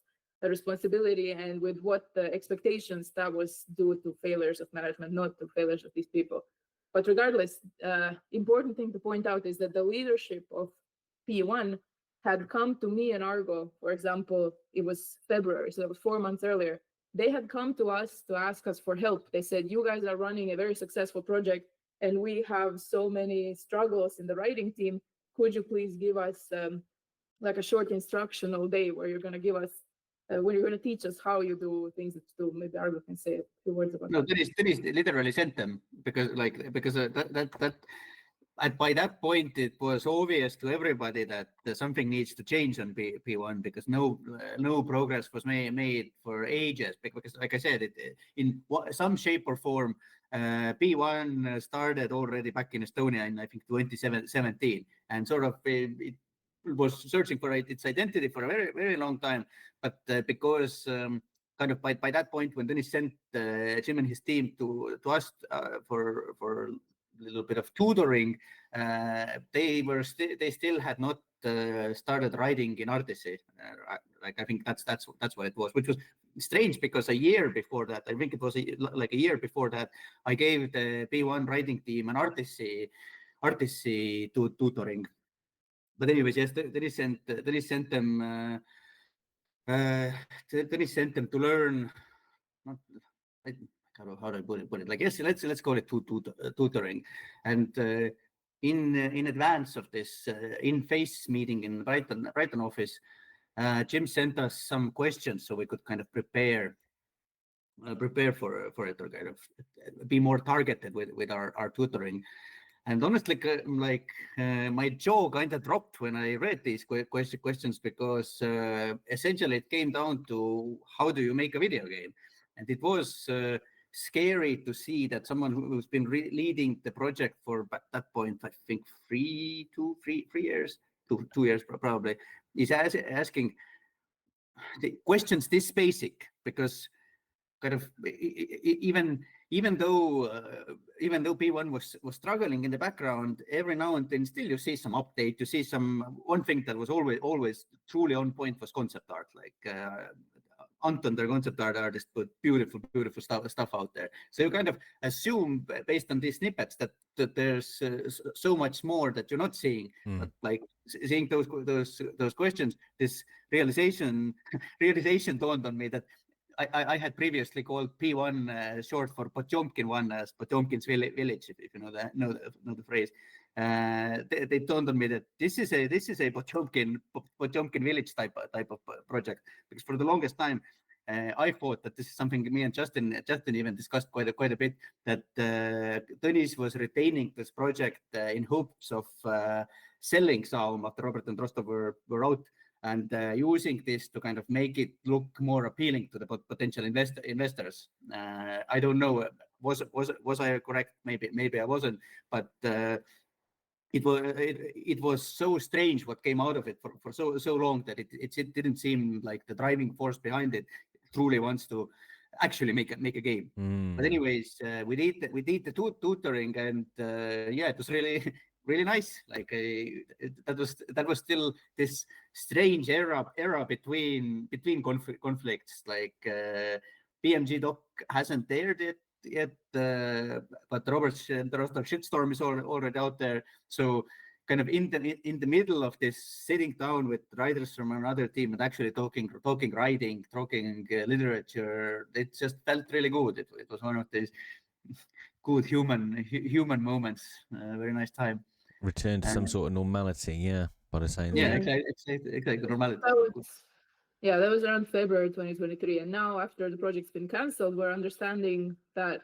responsibility and with what the expectations, that was due to failures of management, not to failures of these people. But regardless, important thing to point out is that the leadership of P1 had come to me and Argo, for example, it was February, so that was 4 months earlier. They had come to us to ask us for help. They said, you guys are running a very successful project and we have so many struggles in the writing team. Could you please give us like a short instructional day where you're going to give us, when you're going to teach us how you do things that you do? Maybe Argo can say a few words about that. No, Dennis literally sent them because that and by that point, it was obvious to everybody that something needs to change on P1 because no progress was made for ages. Because, like I said, in some shape or form, P1 started already back in Estonia in, I think, 2017, and sort of it was searching for its identity for a very, very long time. But because kind of by that point, when Dennis sent Jim and his team to us for little bit of tutoring, they still had not started writing in Artisi. Like I think that's what it was, which was strange because a year before that, I think it was like a year before that, I gave the P1 writing team an Artisi tutoring. But anyways, yes, they sent them Dennis sent them to learn. Not, I don't know how to put it. Like, yes, let's call it tutoring. And in advance of this in-face meeting in Brighton office, Jim sent us some questions so we could kind of prepare for it, or kind of be more targeted with our tutoring. And honestly, my jaw kind of dropped when I read these questions, because essentially it came down to how do you make a video game, and it was scary to see that someone who's been leading the project for at that point, I think 3 years, 2 years probably, is asking the questions this basic, because kind of even though P1 was struggling in the background, every now and then still you see some update, you see one thing that was always truly on point was concept art. Like Anton, their concept art artist, put beautiful stuff out there. So you kind of assume based on these snippets that there's so much more that you're not seeing. But like seeing those questions, this realization dawned on me that I had previously called P1 short for Potemkin 1 as Potemkin's village, if you know the phrase. They told on me that this is a Potemkin village type of project, because for the longest time I thought that this is something me and Justin even discussed quite a bit, that Tõnis was retaining this project in hopes of selling ZAUM after Robert and Rostov were out, and using this to kind of make it look more appealing to the potential investors. I don't know, was I correct? Maybe I wasn't, but it was so strange what came out of it for so long that it didn't seem like the driving force behind it truly wants to actually make a game. But anyways, we did the tutoring, and yeah, it was really nice. Like that was still this strange era between conflicts. Like BMG doc hasn't aired it yet, but Robert's Rostov shitstorm is already out there. So kind of in the middle of this, sitting down with writers from another team and actually talking writing, talking literature, it just felt really good. It was one of these good human moments. Very nice time. Return to some sort of normality, yeah, by the same. Yeah, exactly normality. That was around February 2023, and now after the project's been cancelled, we're understanding that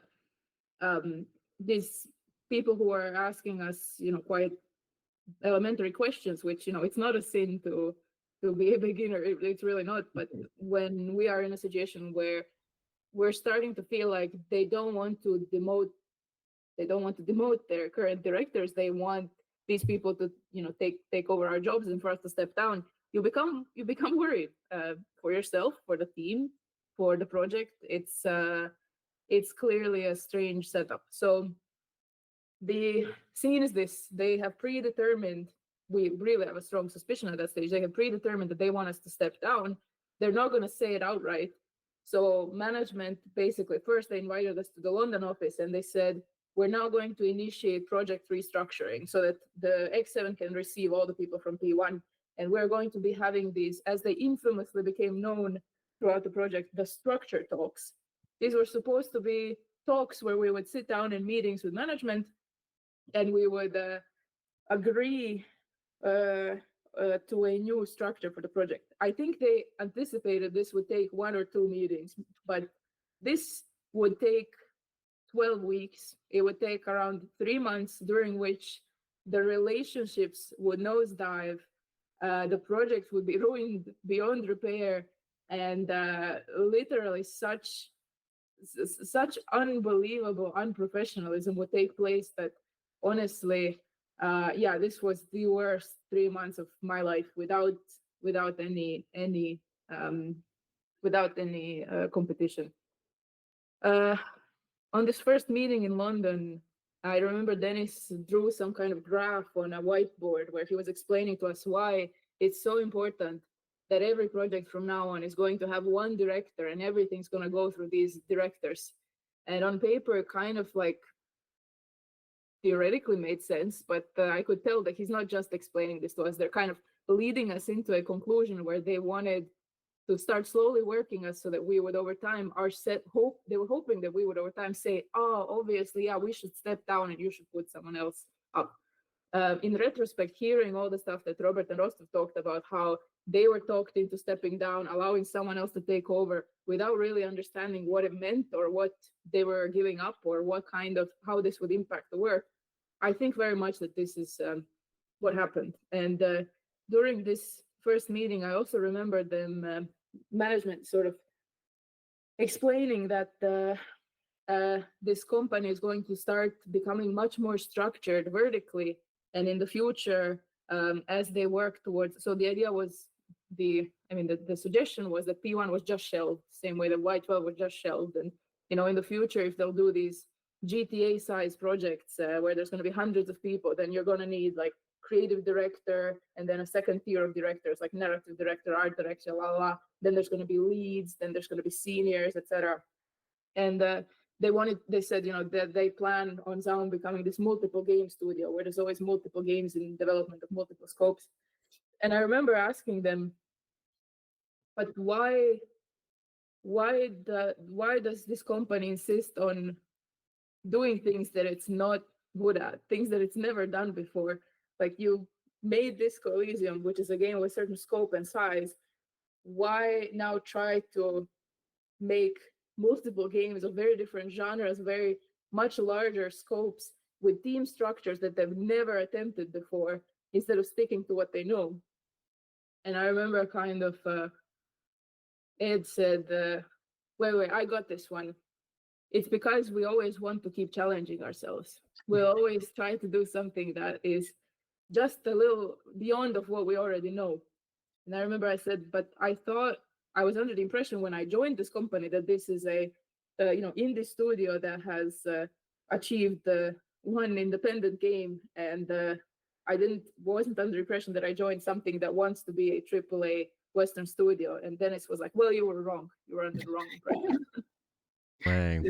these people who are asking us, quite elementary questions, which it's not a sin to be a beginner. It's really not. But when we are in a situation where we're starting to feel like they don't want to demote their current directors, they want these people to take over our jobs and for us to step down, you become worried for yourself, for the team, for the project. It's clearly a strange setup. So the scene is this: they have predetermined, we really have a strong suspicion at that stage, they have predetermined that they want us to step down. They're not going to say it outright. So management basically, first they invited us to the London office and they said, we're now going to initiate project restructuring so that the X7 can receive all the people from P1. And we're going to be having these, as they infamously became known throughout the project, the structure talks. These were supposed to be talks where we would sit down in meetings with management and we would agree to a new structure for the project. I think they anticipated this would take 1 or 2 meetings, but this would take 12 weeks. It would take around 3 months, during which the relationships would nosedive, the project would be ruined beyond repair, and literally such unbelievable unprofessionalism would take place that honestly, this was the worst 3 months of my life without any competition. On this first meeting in London, I remember Dennis drew some kind of graph on a whiteboard where he was explaining to us why it's so important that every project from now on is going to have one director and everything's going to go through these directors. And on paper, kind of like theoretically made sense, but I could tell that he's not just explaining this to us. They're kind of leading us into a conclusion where they wanted to start slowly working us so that we would over time they were hoping that we would over time say, oh, obviously, yeah, we should step down and you should put someone else up. In retrospect, hearing all the stuff that Robert and Rostov talked about, how they were talked into stepping down, allowing someone else to take over without really understanding what it meant or what they were giving up or how this would impact the work. I think very much that this is what happened. And during this first meeting, I also remember them management sort of explaining that this company is going to start becoming much more structured vertically. And in the future, as they work towards, so the idea was the suggestion was that P1 was just shelved, same way that Y12 was just shelved. And, in the future, if they'll do these GTA size projects where there's going to be hundreds of people, then you're going to need like creative director and then a second tier of directors like narrative director, art director, then there's going to be leads, then there's going to be seniors, etc. And they said that they plan on ZAUM becoming this multiple game studio where there's always multiple games in development of multiple scopes. And I remember asking them, but why does this company insist on doing things that it's not good at, things that it's never done before? Like, you made this Elysium, which is a game with certain scope and size. Why now try to make multiple games of very different genres, very much larger scopes with team structures that they've never attempted before, instead of sticking to what they know? And I remember kind of Ed said, wait, I got this one. It's because we always want to keep challenging ourselves. We always try to do something that is just a little beyond of what we already know. And I remember I said, but I thought I was under the impression when I joined this company that this is a indie studio that has achieved one independent game, and I wasn't under the impression that I joined something that wants to be a AAA Western studio. And Dennis was like, well, you were wrong. You were under the wrong impression. Wow.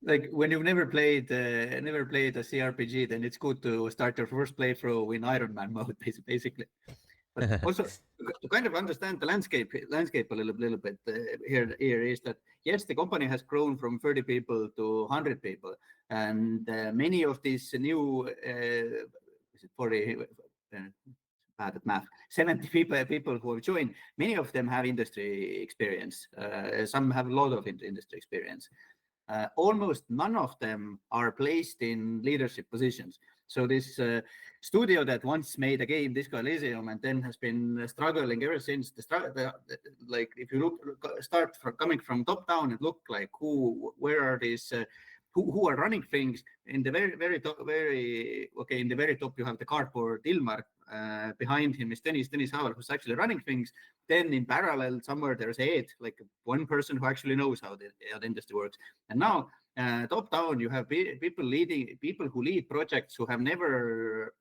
Like, when you've never played a CRPG, then it's good to start your first playthrough in Iron Man mode, basically. But also to kind of understand the landscape a little bit here is that, yes, the company has grown from 30 people to 100 people, and many of these new 70 people who have joined, many of them have industry experience. Some have a lot of industry experience. Almost none of them are placed in leadership positions. So this studio that once made a game, Disco Elysium, and then has been struggling ever since. Like, if you start coming from top down and look like where are these, who are running things. In the very top, in the very top you have the cardboard Ilmar. Behind him is Dennis Havel, who's actually running things. Then in parallel somewhere there's Ed, like one person who actually knows how the industry works. And now top down you have people who lead projects who have never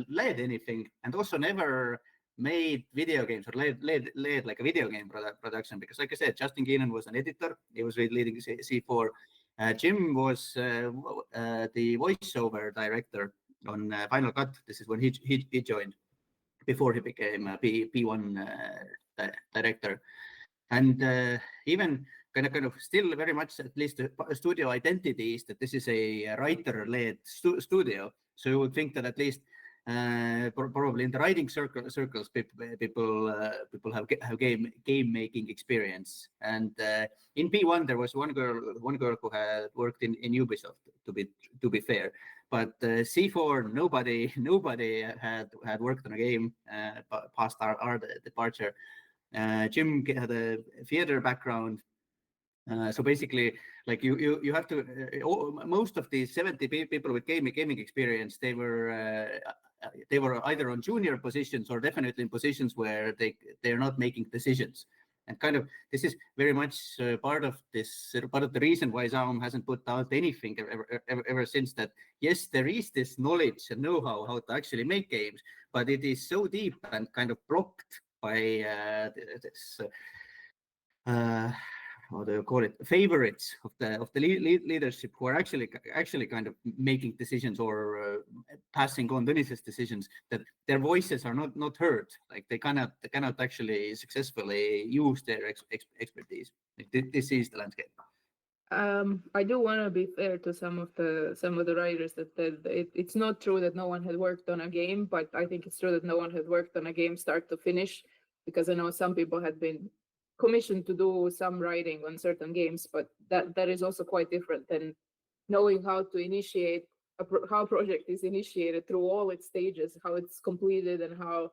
led anything, and also never made video games or led like a video game production. Because, like I said, Justin Keenan was an editor. He was leading C4. Jim was the voiceover director on Final Cut. This is when he joined, before he became a P1 director. And even kind of still very much, at least the studio identity is that this is a writer-led studio. So you would think that at least probably in the writing circles, people have game making experience. And in P1 there was one girl who had worked in Ubisoft, to be fair. But C4, nobody had worked on a game past our departure. Jim had a theater background. So basically, like you have to, most of these 70 people with gaming experience, they were either on junior positions or definitely in positions where they're not making decisions. And kind of this is very much part of the reason why ZAUM hasn't put out anything ever since. That yes, there is this knowledge and know-how how to actually make games, but it is so deep and kind of blocked by this how do you call it, favorites of the leadership who are actually kind of making decisions or passing on Tõnis's decisions, that their voices are not heard. Like they cannot actually successfully use their expertise. Like, this is the landscape. I do want to be fair to some of the writers that it's not true that no one had worked on a game, but I think it's true that no one had worked on a game start to finish, because I know some people had been commissioned to do some writing on certain games, but that is also quite different than knowing how to initiate how a project is initiated through all its stages, how it's completed, and how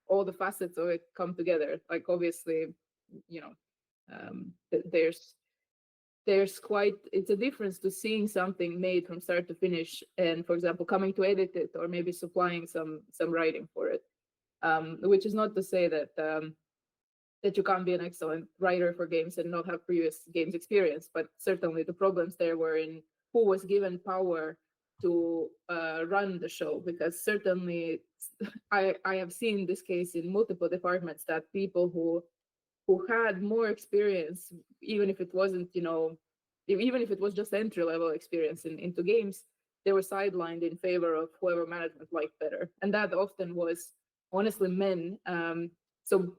all the facets of it come together. Like obviously, it's a difference to seeing something made from start to finish and, for example, coming to edit it or maybe supplying some writing for it, which is not to say that you can't be an excellent writer for games and not have previous games experience, but certainly the problems there were in who was given power to run the show, because certainly I have seen this case in multiple departments that people who had more experience, even if it wasn't, even if it was just entry-level experience into games, they were sidelined in favor of whoever management liked better. And that often was honestly men. So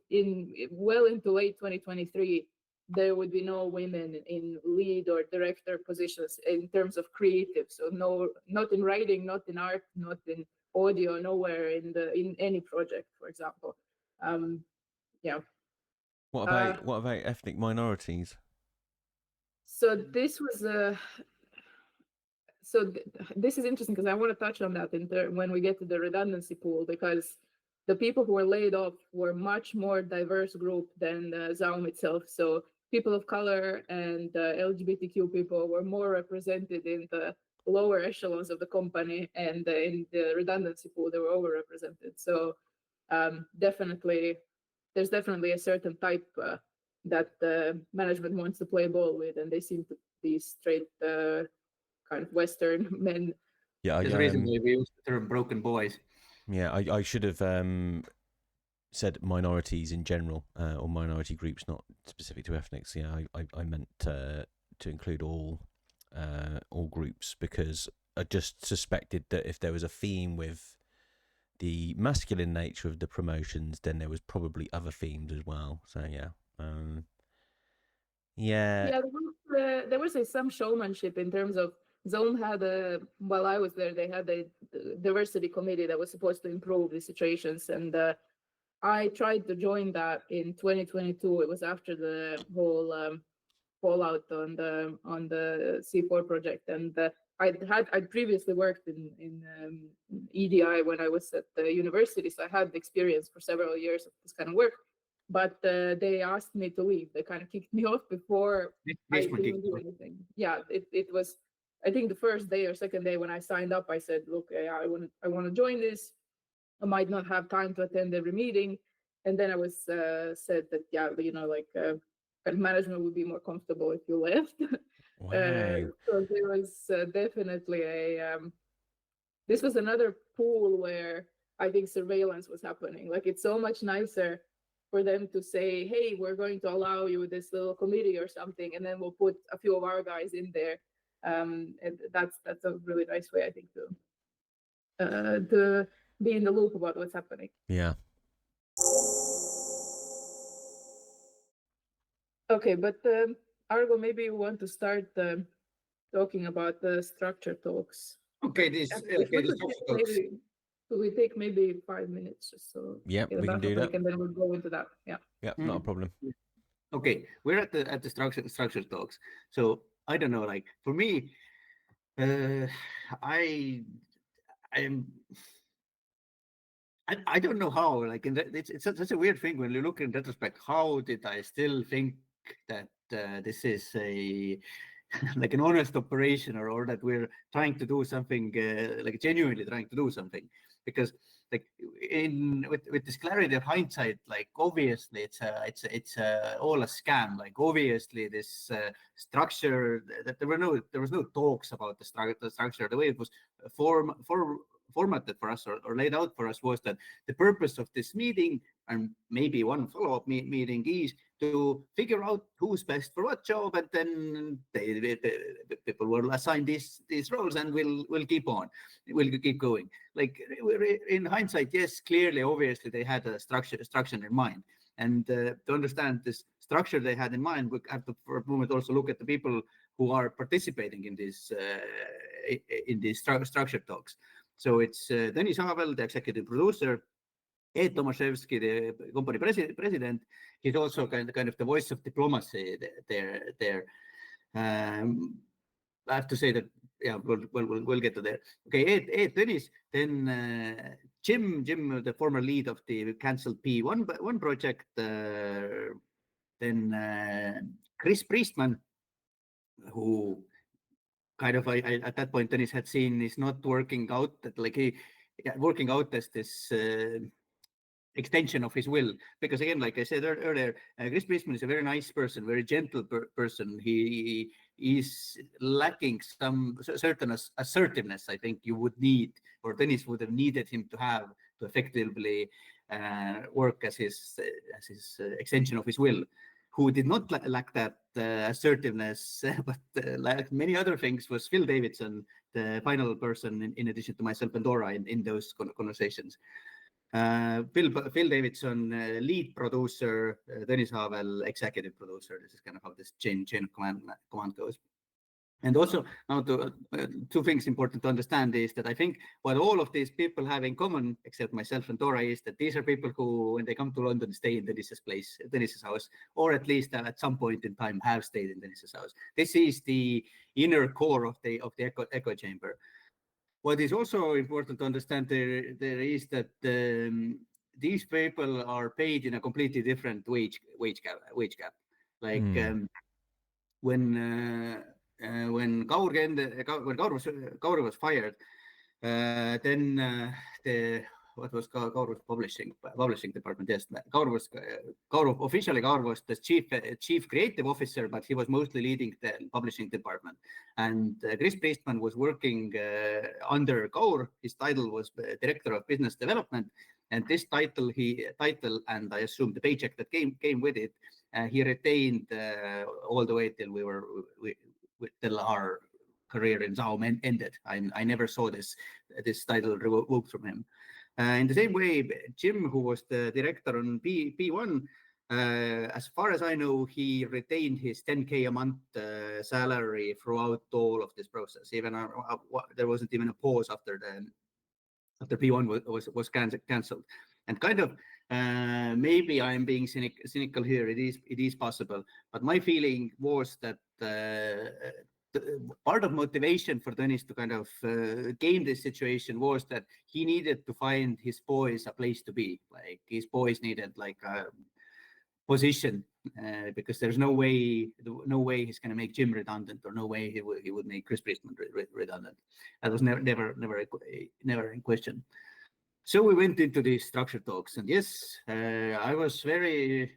well into late 2023, there would be no women in lead or director positions in terms of creative. So no, not in writing, not in art, not in audio, nowhere in any project, for example. Yeah. What about ethnic minorities? So this was this is interesting because I want to touch on that when we get to the redundancy pool, because the people who were laid off were much more diverse group than ZAUM itself. So people of color and LGBTQ people were more represented in the lower echelons of the company, and in the redundancy pool they were overrepresented. So there's definitely a certain type that management wants to play ball with, and they seem to be straight kind of Western men. Yeah, there's a reason we use the term broken boys. Yeah, I should have said minorities in general, or minority groups, not specific to ethnics. Yeah, I meant to include all groups, because I just suspected that if there was a theme with the masculine nature of the promotions, then there was probably other themes as well. So yeah. Yeah, there was some showmanship in terms of ZAUM had while I was there, they had a diversity committee that was supposed to improve the situations, and I tried to join that in 2022. It was after the whole fallout on the C4 project, and I'd previously worked in EDI when I was at the university, so I had experience for several years of this kind of work. But they asked me to leave. They kind of kicked me off before I didn't do anything. Yeah, it was, I think the first day or second day when I signed up, I said, look, I want to join this. I might not have time to attend every meeting. And then I was said that, yeah, kind of management would be more comfortable if you left. Wow. So there was definitely this was another pool where I think surveillance was happening. Like, it's so much nicer for them to say, hey, we're going to allow you this little committee or something, and then we'll put a few of our guys in there. And that's a really nice way, I think, to be in the loop about what's happening. Yeah. Okay, but Argo, maybe you want to start talking about the structure talks. Okay, the structure talks. We take maybe 5 minutes just so yeah, we can do that, and then we'll go into that. Yeah. Yeah, not a problem. Okay, we're at the structure talks. So I don't know, like for me, I don't know how. Like it's such a weird thing when you look in retrospect. How did I still think that this is a like an honest operation, or that we're trying to do something like genuinely trying to do something? Because like with this clarity of hindsight, like obviously it's all a scam. Like obviously this structure, that there was no talks about the structure. The way it was formatted for us or laid out for us was that the purpose of this meeting, and maybe one follow-up meeting, is to figure out who's best for what job, and then people will assign these roles, and we'll keep on, we'll keep going. Like in hindsight, yes, clearly, obviously, they had a structure in mind, and to understand this structure they had in mind, we have to for a moment also look at the people who are participating in these structured talks. So it's Tõnis Aavel, the executive producer, Ed Tomaszewski, the company president. He's also kind of the voice of diplomacy there. I have to say that, yeah, we'll get to there. Okay, Ed, Tõnis, then Jim, the former lead of the cancelled P1 project, then Chris Priestman, who kind of I at that point Tõnis had seen is not working out, that like working out as this extension of his will, because again, like I said earlier, Chris Priestman is a very nice person, very gentle person. He is lacking some certain assertiveness, I think you would need, or Tõnis would have needed him to have, to effectively work as his extension of his will. Who did not lack that assertiveness, but like many other things, was Phil Davidson, the final person, in addition to myself and Dora, in those conversations. Phil Davidson, lead producer, Tõnis Aavel, executive producer. This is kind of how this chain of command goes. And also, now two things important to understand is that I think what all of these people have in common, except myself and Dora, is that these are people who, when they come to London, stay in Tõnis's place, Tõnis's house, or at least at some point in time have stayed in Tõnis's house. This is the inner core of the echo chamber. What is also important to understand there is that these people are paid in a completely different wage gap. Like when Kaur was fired, then what was Kaur's publishing department? Yes, Kaur was the chief creative officer, but he was mostly leading the publishing department. And Chris Priestman was working under Kaur. His title was director of business development, and this title and I assume the paycheck that came with it, he retained all the way till our career in ZAUM ended. I never saw this title revoked from him. In the same way, Jim, who was the director on P1, as far as I know, he retained his 10K a month salary throughout all of this process. Even there wasn't even a pause after P1 was cancelled. And kind of maybe I'm being cynical here. It is possible, but my feeling was that part of motivation for Tõnis to kind of game this situation was that he needed to find his boys a place to be. Like his boys needed like a position, because there's no way he's going to make Jim redundant, or no way he would make Chris Priestman redundant. That was never in question. So we went into these structured talks, and yes, I was very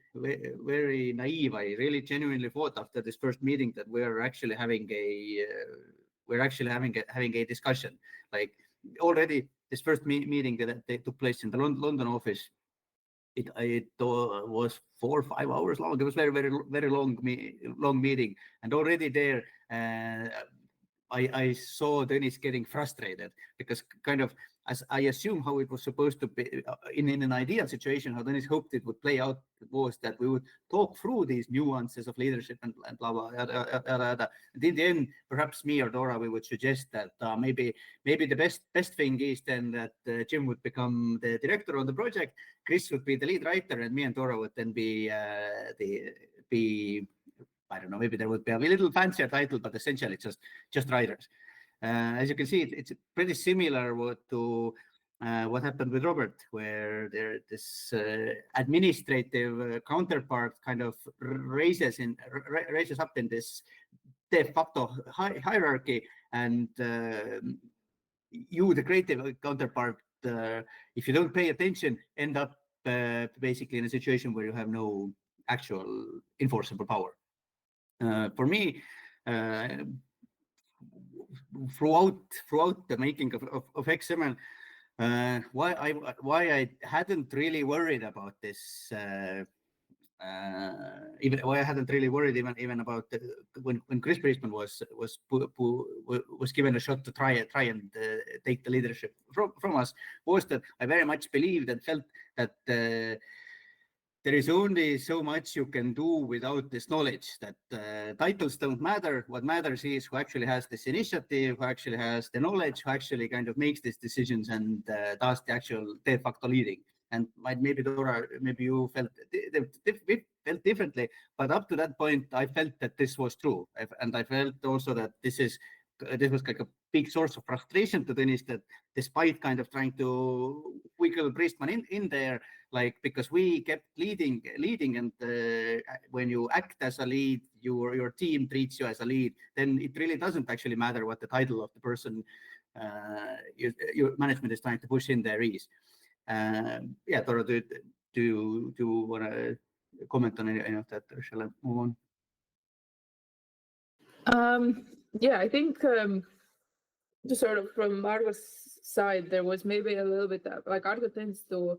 naive. I really genuinely thought after this first meeting that we're actually having a discussion. Like already this first meeting that took place in the London office, it was 4 or 5 hours long. It was very long meeting, and already there I saw Tõnis getting frustrated, because kind of, as I assume how it was supposed to be in an ideal situation, how Tõnis hoped it would play out was that we would talk through these nuances of leadership and blah, blah, yada. And in the end, perhaps me or Dora, we would suggest that maybe the best thing is then that Jim would become the director on the project, Chris would be the lead writer, and me and Dora would then be I don't know, maybe there would be a little fancier title, but essentially just writers. As you can see, it's pretty similar to what happened with Robert, where this administrative counterpart kind of raises up in this de facto hierarchy, and you, the creative counterpart, if you don't pay attention, end up basically in a situation where you have no actual enforceable power. For me, throughout the making of X7, why I hadn't really worried about this Even I hadn't really worried even about when Chris Priestman was given a shot to try and take the leadership from us, was that I very much believed and felt that there is only so much you can do without this knowledge, that titles don't matter. What matters is who actually has this initiative, who actually has the knowledge, who actually kind of makes these decisions and does the actual de facto leading. And maybe Dora, maybe you felt differently, but up to that point, I felt that this was true, and I felt also that this was like a big source of frustration to Dennis, that despite kind of trying to wiggle Priestman in there, like, because we kept leading, and when you act as a lead, your team treats you as a lead, then it really doesn't actually matter what the title of the person your management is trying to push in there is. Yeah, Dora, do you want to comment on any of that, or shall I move on? Yeah, I think just sort of from Argo's side, there was maybe a little bit like Argo tends to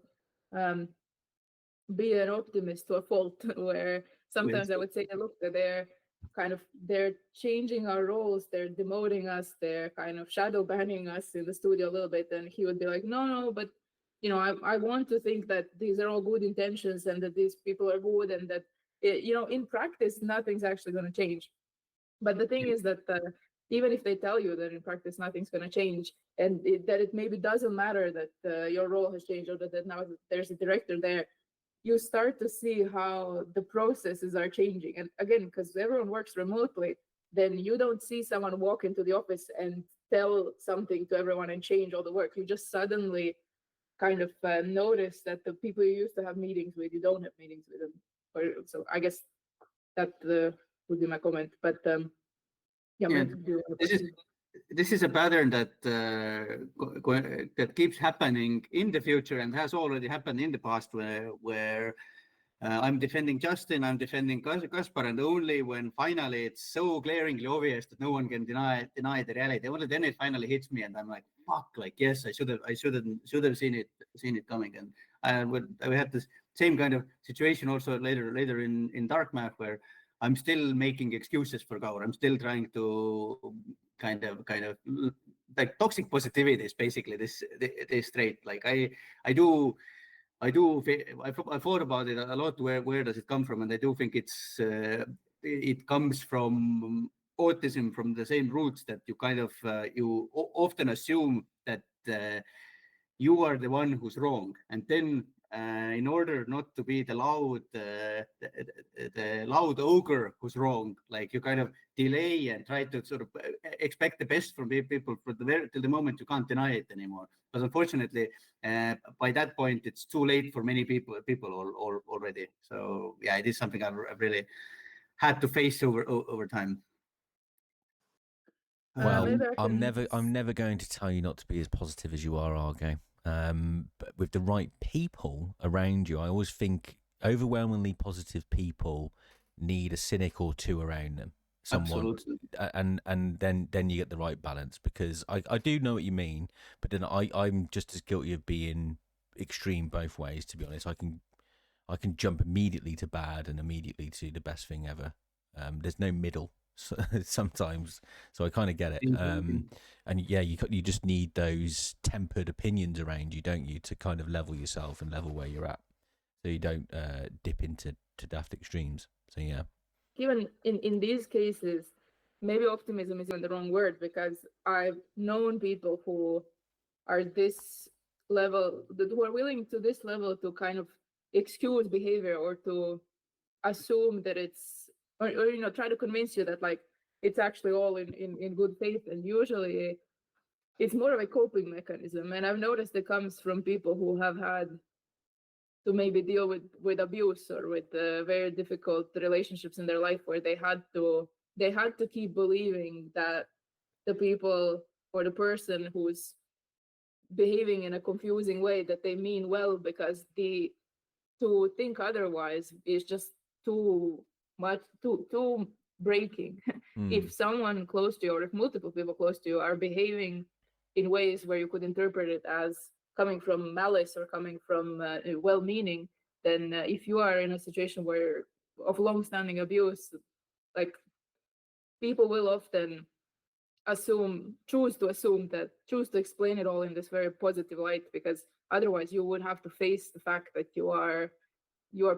be an optimist to a fault, where sometimes I would say, look, they're changing our roles, they're demoting us, they're kind of shadow banning us in the studio a little bit, and he would be like, no, but I want to think that these are all good intentions and that these people are good, and that in practice nothing's actually going to change. But the thing is that even if they tell you that in practice nothing's going to change, and that it maybe doesn't matter that your role has changed, or that now there's a director there, you start to see how the processes are changing. And again, because everyone works remotely, then you don't see someone walk into the office and tell something to everyone and change all the work. You just suddenly kind of notice that the people you used to have meetings with, you don't have meetings with them. So I guess that would be my comment. But yeah, this is a pattern that that keeps happening in the future and has already happened in the past, where I'm defending Justin, I'm defending Kaspar, and only when finally it's so glaringly obvious that no one can deny the reality, only then it finally hits me, and I'm like, fuck, like, yes, I should have seen it coming. And I had this same kind of situation also later in Dark Math, where I'm still making excuses for Gaur. I'm still trying to kind of like toxic positivity is basically this trait. Like I thought about it a lot. Where does it come from? And I do think it comes from autism, from the same roots that you kind of you often assume that you are the one who's wrong, and then in order not to be the loud ogre who's wrong, like, you kind of delay and try to sort of expect the best from people till the moment you can't deny it anymore. But unfortunately, by that point, it's too late for many people already. So yeah, it is something I've really had to face over time. Well, I'm never going to tell you not to be as positive as you are, Argo. But with the right people around you, I always think overwhelmingly positive people need a cynic or two around them. Someone, absolutely. And then you get the right balance, because I do know what you mean, but then I'm just as guilty of being extreme both ways, to be honest. I can jump immediately to bad and immediately to the best thing ever. There's no middle sometimes, so I kind of get it. And yeah, you just need those tempered opinions around you, don't you, to kind of level yourself and level where you're at, so you don't dip into daft extremes. So yeah, even in these cases, maybe optimism is even the wrong word, because I've known people who are this level, who are willing to this level to kind of excuse behavior, or to assume that it's, or try to convince you that, like, it's actually all in good faith. And usually it's more of a coping mechanism. And I've noticed it comes from people who have had to maybe deal with abuse, or with very difficult relationships in their life, where they had to keep believing that the people or the person who's behaving in a confusing way, that they mean well, because to think otherwise is just too much, too breaking. If someone close to you, or if multiple people close to you are behaving in ways where you could interpret it as coming from malice or coming from well-meaning, then if you are in a situation where of long-standing abuse, like people will often choose to explain it all in this very positive light, because otherwise you would have to face the fact that you are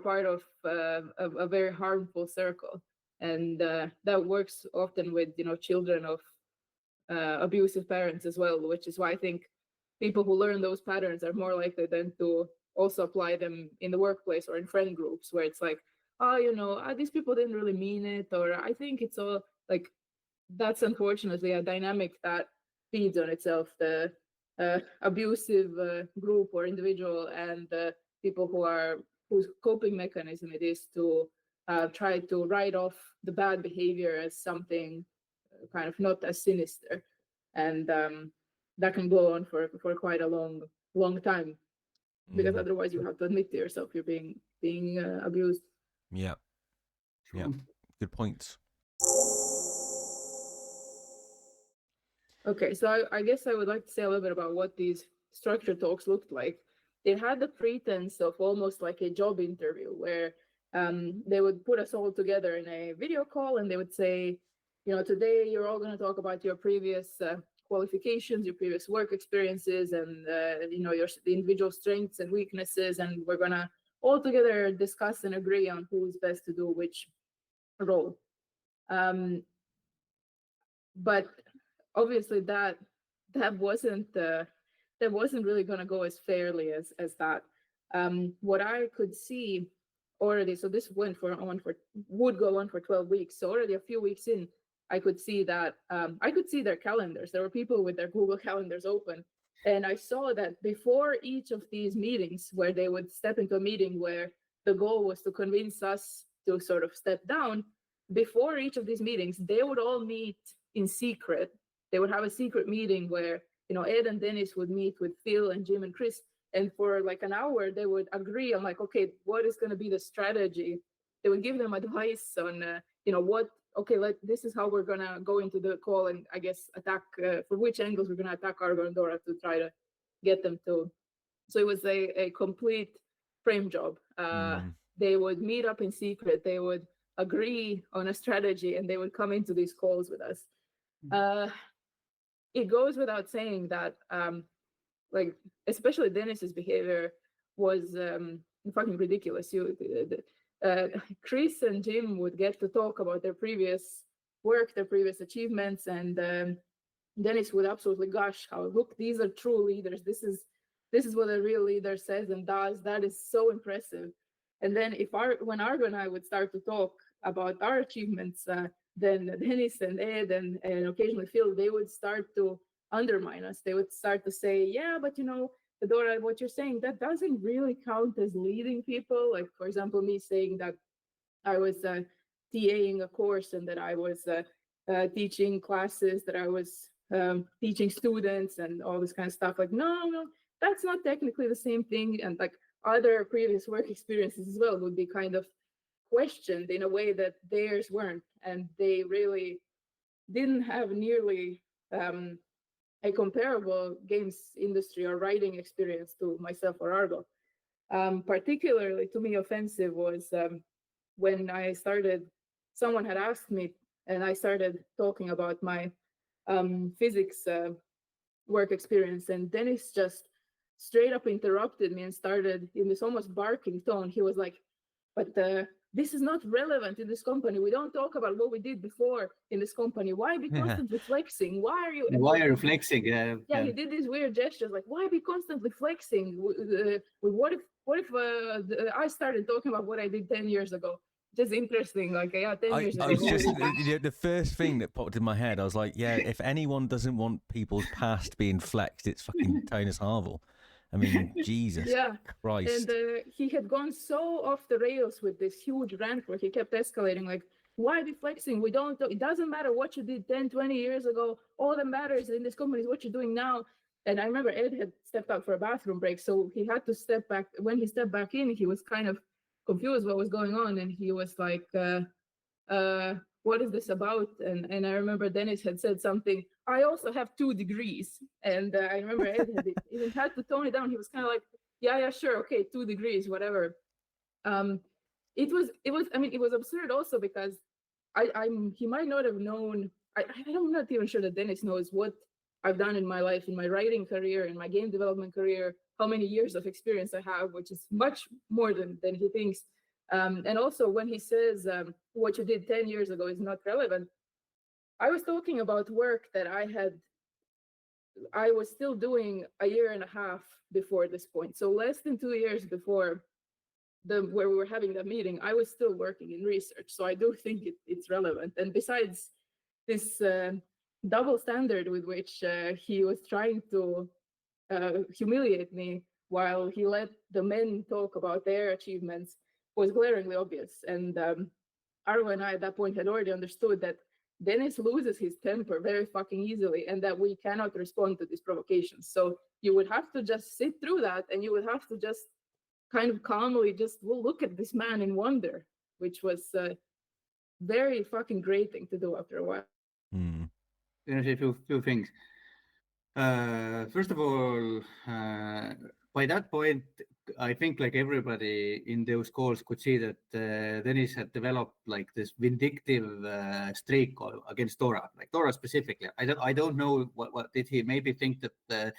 part of a very harmful circle. And that works often with children of abusive parents as well, which is why I think people who learn those patterns are more likely then to also apply them in the workplace or in friend groups, where it's like, these people didn't really mean it, or I think it's all like, that's unfortunately a dynamic that feeds on itself. The abusive group or individual and people whose coping mechanism it is to try to write off the bad behavior as something kind of not as sinister, and that can go on for quite a long time, because otherwise you have to admit to yourself you're being abused. Yeah. Good points. Okay, so I guess I would like to say a little bit about what these structure talks looked like. It had the pretense of almost like a job interview, where they would put us all together in a video call, and they would say, today you're all going to talk about your previous qualifications, your previous work experiences, and the individual strengths and weaknesses, and we're going to all together discuss and agree on who's best to do which role. But obviously that wasn't really going to go as fairly as that. What I could see already, so this would go on for 12 weeks. So already a few weeks in, I could see that I could see their calendars. There were people with their Google calendars open, and I saw that before each of these meetings, where they would step into a meeting where the goal was to convince us to sort of step down, before each of these meetings, they would all meet in secret. They would have a secret meeting where Ed and Dennis would meet with Phil and Jim and Chris, and for like an hour they would agree on like, okay, what is going to be the strategy. They would give them advice on this is how we're going to go into the call, and I guess attack for which angles we're going to attack Argo and Dora to try to get them to. So it was a complete frame job. They would meet up in secret, they would agree on a strategy, and they would come into these calls with us. It goes without saying that especially Dennis's behavior was fucking ridiculous. Chris and Jim would get to talk about their previous work, their previous achievements, and Dennis would absolutely gush how, look, these are true leaders. This is what a real leader says and does. That is so impressive. And then when Argo and I would start to talk about our achievements, then Dennis and Ed and occasionally Phil, they would start to undermine us. They would start to say, yeah, but Dora, what you're saying, that doesn't really count as leading people. Like, for example, me saying that I was TAing a course and that I was teaching classes, that I was teaching students and all this kind of stuff. Like, no, that's not technically the same thing. And like other previous work experiences as well would be kind of questioned in a way that theirs weren't. And they really didn't have nearly a comparable games industry or writing experience to myself or Argo. Particularly to me offensive was when someone had asked me, and I started talking about my physics work experience, and Dennis just straight up interrupted me and started in this almost barking tone. He was like, but this is not relevant in this company. We don't talk about what we did before in this company. Why be constantly flexing? Why are you flexing? Yeah, he did these weird gestures like, why be constantly flexing? What if I started talking about what I did 10 years ago? Just interesting, like 10 years ago. The first thing that popped in my head, I was like, yeah, if anyone doesn't want people's past being flexed, it's fucking Jonas Harville. I mean, Jesus Christ. And he had gone so off the rails with this huge rant where he kept escalating, like, why be flexing? It doesn't matter what you did 10, 20 years ago. All that matters in this company is what you're doing now. And I remember Ed had stepped out for a bathroom break, so he had to step back. When he stepped back in, he was kind of confused what was going on. And he was like, what is this about? And I remember Dennis had said something, I also have 2 degrees. And I remember Ed had to tone it down. He was kind of like, yeah, sure, okay, 2 degrees, whatever. It was. I mean, it was absurd also because he might not have known. I'm not even sure that Dennis knows what I've done in my life, in my writing career, in my game development career, how many years of experience I have, which is much more than he thinks. And also when he says what you did 10 years ago is not relevant, I was talking about work that I was still doing a year and a half before this point. So less than 2 years before where we were having that meeting, I was still working in research. So I do think it's relevant. And besides this double standard with which he was trying to humiliate me while he let the men talk about their achievements was glaringly obvious. And Argo and I at that point had already understood that Dennis loses his temper very fucking easily and that we cannot respond to these provocations. So you would have to just sit through that and you would have to just kind of calmly just look at this man in wonder, which was a very fucking great thing to do after a while. There's a few things. First of all, by that point, I think like everybody in those calls could see that Dennis had developed like this vindictive streak against Dora, like Dora specifically. I don't know what did he maybe think that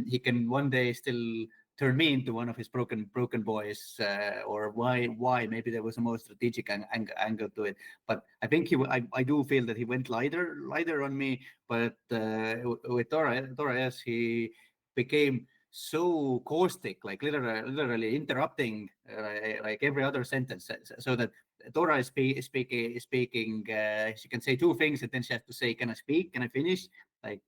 he can one day still turn me into one of his broken boys, or why maybe there was a more strategic angle to it. But I think I do feel that he went lighter on me. But with Dora, yes, he became so caustic, like literally interrupting like every other sentence, so that Dora is speaking. She can say two things, and then she has to say, "Can I speak? Can I finish?" Like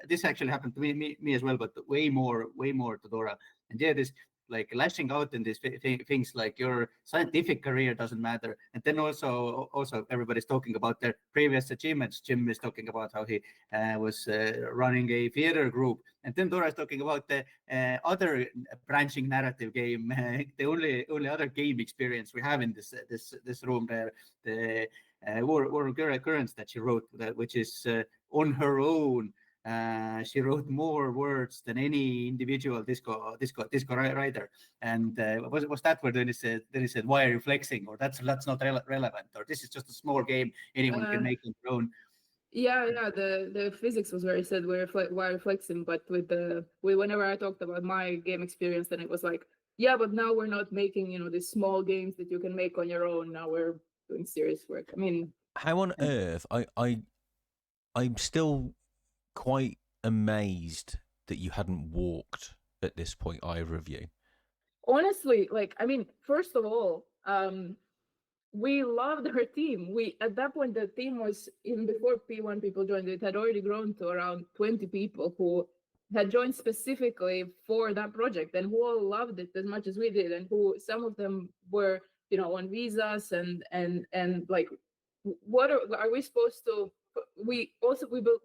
this actually happened to me as well, but way more to Dora. And yeah, this like lashing out in these things like your scientific career doesn't matter. And then also everybody's talking about their previous achievements. Jim is talking about how he was running a theater group. And then Dora is talking about the other branching narrative game, the only other game experience we have in this room there, the War Currents that she wrote, which is on her own. She wrote more words than any individual disco writer. And was that where Dennis said, "Why are you flexing?" Or that's not relevant, or this is just a small game anyone can make on their own. Yeah. The physics was where he said why are you flexing, but whenever I talked about my game experience, then it was like, yeah, but now we're not making these small games that you can make on your own. Now we're doing serious work. I mean, how on earth? I'm still quite amazed that you hadn't walked at this point, either of you. Honestly, like, I mean, first of all, we loved her team. At that point, the team was, even before P1 people joined, it had already grown to around 20 people who had joined specifically for that project and who all loved it as much as we did, and who some of them were on visas and like, what are we supposed to? We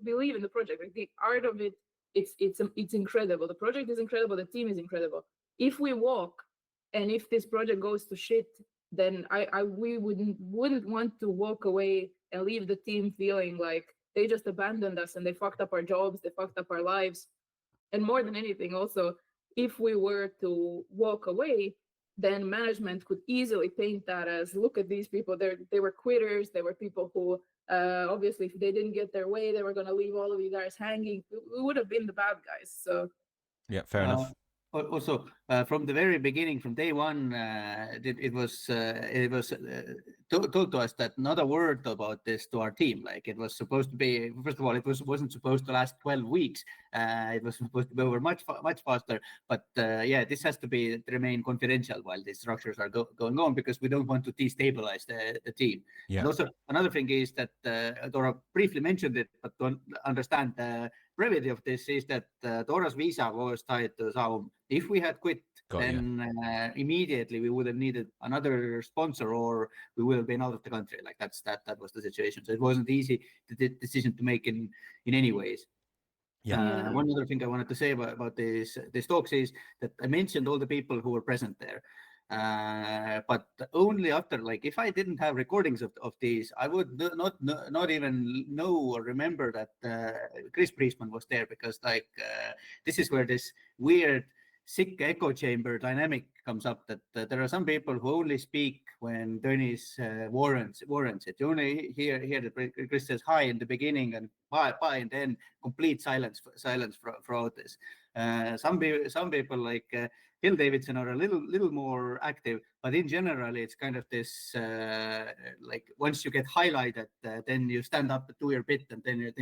believe in the project. Like, the art of it, it's incredible. The project is incredible. The team is incredible. If we walk, and if this project goes to shit, then we wouldn't want to walk away and leave the team feeling like they just abandoned us and they fucked up our jobs, they fucked up our lives. And more than anything, also, if we were to walk away, then management could easily paint that as, look at these people, they were quitters, they were people who obviously if they didn't get their way, they were going to leave all of you guys hanging. We would have been the bad guys. So yeah, fair enough. Also, from the very beginning, from day one, it was told to us that not a word about this to our team. Like, it was supposed to be, first of all, it wasn't supposed to last 12 weeks. It was supposed to be over much faster. But yeah, this has to remain confidential while these structures are going on, because we don't want to destabilize the team. Yeah. And also, another thing is that Dora briefly mentioned it, but to understand the brevity of this is that Dora's visa was tied to ZAUM. If we had quit, then immediately we would have needed another sponsor, or we would have been out of the country. Like, that was the situation. So it wasn't easy decision to make in any ways. Yeah. One other thing I wanted to say about this talks is that I mentioned all the people who were present there. But only after, like, if I didn't have recordings of these, I would not even know or remember that Chris Priestman was there, because like this is where this weird sick echo chamber dynamic comes up, that there are some people who only speak when Tõnis warrants it. You only hear that Chris says hi in the beginning and bye, and then complete silence throughout this. Some people like Phil Davidson are a little more active, but in general, it's kind of this like once you get highlighted, then you stand up, do your bit, and then you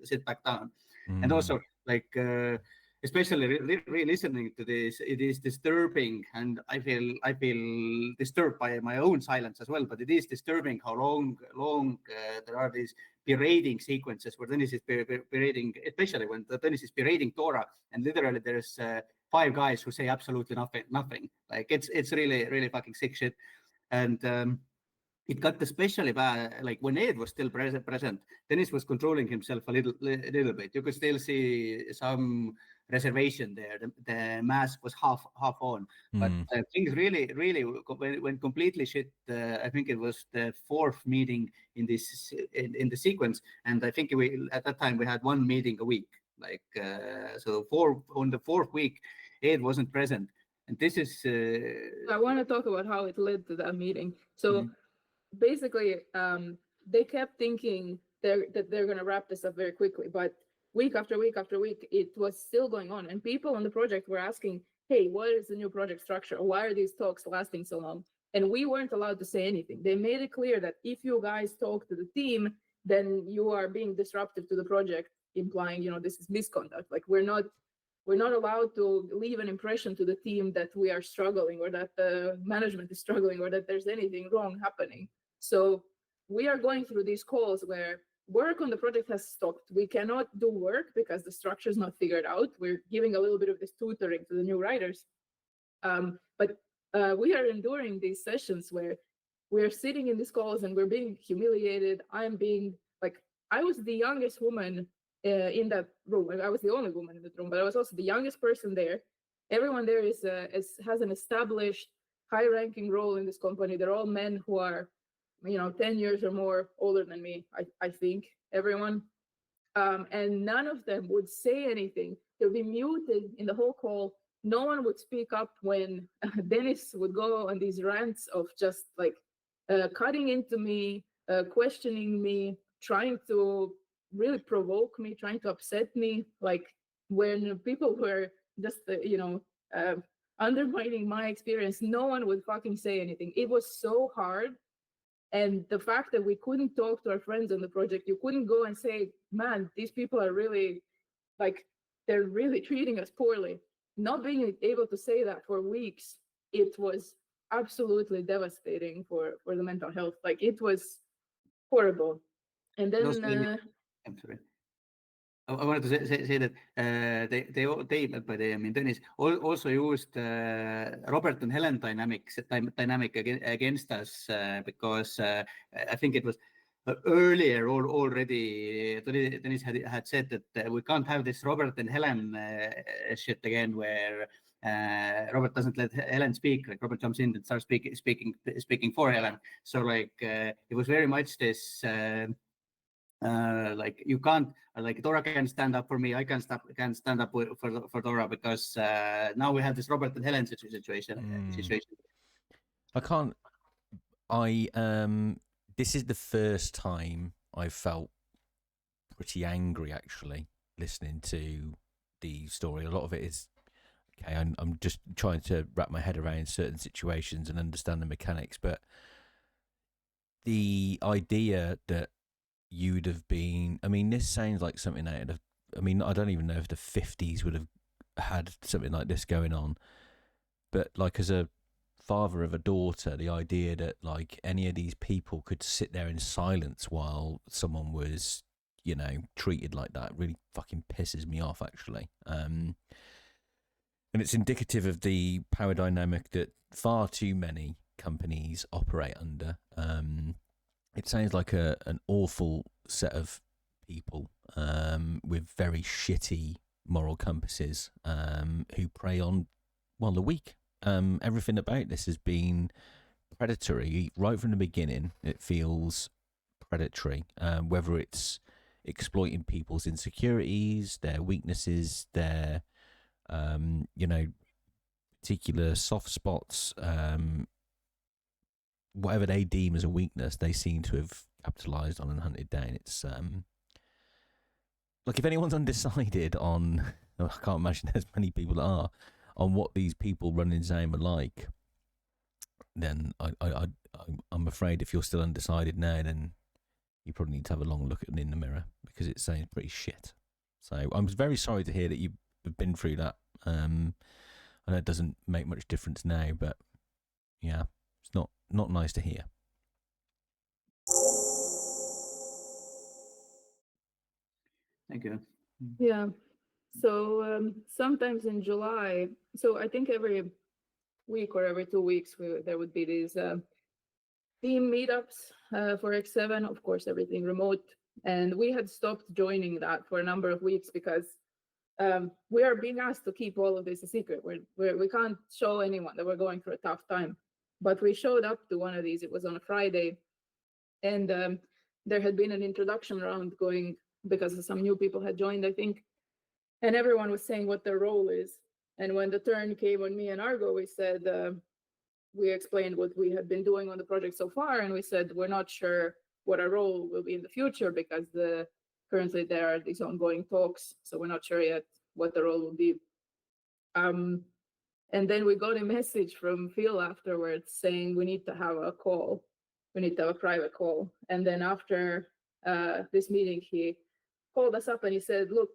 sit back down. And also like especially re-listening to this, it is disturbing, and I feel disturbed by my own silence as well. But it is disturbing how long there are these berating sequences where Tõnis is berating, especially when Tõnis is berating Dora, and literally there's 5 guys who say absolutely nothing. Like it's really fucking sick shit. And it got especially bad, like when Ed was still present, Tõnis was controlling himself a little bit. You could still see some reservation there. The mask was half on, but things really went completely shit. I think it was the 4th meeting in this in the sequence, and I think at that time we had 1 meeting a week. Like so, on the 4th week, Ed wasn't present, and this is. I want to talk about how it led to that meeting. So. Basically, they kept thinking that they're going to wrap this up very quickly, but week after week after week, it was still going on. And people on the project were asking, hey, what is the new project structure? Why are these talks lasting so long? And we weren't allowed to say anything. They made it clear that if you guys talk to the team, then you are being disruptive to the project, implying, this is misconduct. Like we're not allowed to leave an impression to the team that we are struggling or that the management is struggling or that there's anything wrong happening. So we are going through these calls where work on the project has stopped. We cannot do work because the structure is not figured out. We're giving a little bit of this tutoring to the new writers. But we are enduring these sessions where we're sitting in these calls and we're being humiliated. I was the youngest woman in that room. I was the only woman in the room, but I was also the youngest person there. Everyone there has an established high-ranking role in this company. They're all men who are 10 years or more older than me, I think, everyone. And none of them would say anything. They'll be muted in the whole call. No one would speak up when Dennis would go on these rants of just like cutting into me, questioning me, trying to really provoke me, trying to upset me. Like when people were just, undermining my experience, no one would fucking say anything. It was so hard. And the fact that we couldn't talk to our friends on the project, you couldn't go and say, man, these people are really, they're really treating us poorly. Not being able to say that for weeks, it was absolutely devastating for the mental health. Like, it was horrible. And then... I'm sorry. I wanted to say that Tõnis also used Robert and Helen dynamic against us because I think it was earlier already. Tõnis had said that we can't have this Robert and Helen shit again, where Robert doesn't let Helen speak. Like Robert jumps in and starts speaking for Helen. So it was very much this. Like you can't, like Dora can stand up for me, I can stand up for Dora, because now we have this Robert and Helen situation. This is the first time I felt pretty angry actually listening to the story. A lot of it is okay. I'm just trying to wrap my head around certain situations and understand the mechanics, but the idea that you'd have been, this sounds like something out of, I don't even know if the 50s would have had something like this going on, but like as a father of a daughter, the idea that like any of these people could sit there in silence while someone was, treated like that really fucking pisses me off actually. And it's indicative of the power dynamic that far too many companies operate under. It sounds like an awful set of people with very shitty moral compasses who prey on, the weak. Everything about this has been predatory right from the beginning. It feels predatory, whether it's exploiting people's insecurities, their weaknesses, their, particular soft spots, whatever they deem as a weakness, they seem to have capitalized on and hunted down. It's like if anyone's undecided on, I can't imagine there's many people that are, on what these people running ZAUM are like, then I'm afraid if you're still undecided now, then you probably need to have a long look at it in the mirror, because it sounds pretty shit. So I'm very sorry to hear that you've been through that. I know it doesn't make much difference now, but yeah, it's not nice to hear. Thank you. Yeah. So sometimes in July, so I think every week or every 2 weeks, there would be these team meetups for X7, of course, everything remote. And we had stopped joining that for a number of weeks because we are being asked to keep all of this a secret. We can't show anyone that we're going through a tough time. But we showed up to one of these. It was on a Friday. And there had been an introduction round going because some new people had joined, I think. And everyone was saying what their role is. And when the turn came on me and Argo, we said, we explained what we had been doing on the project so far. And we said, we're not sure what our role will be in the future because currently there are these ongoing talks. So we're not sure yet what the role will be. And then we got a message from Phil afterwards saying we need to have a call. We need to have a private call. And then after this meeting, he called us up and he said, look,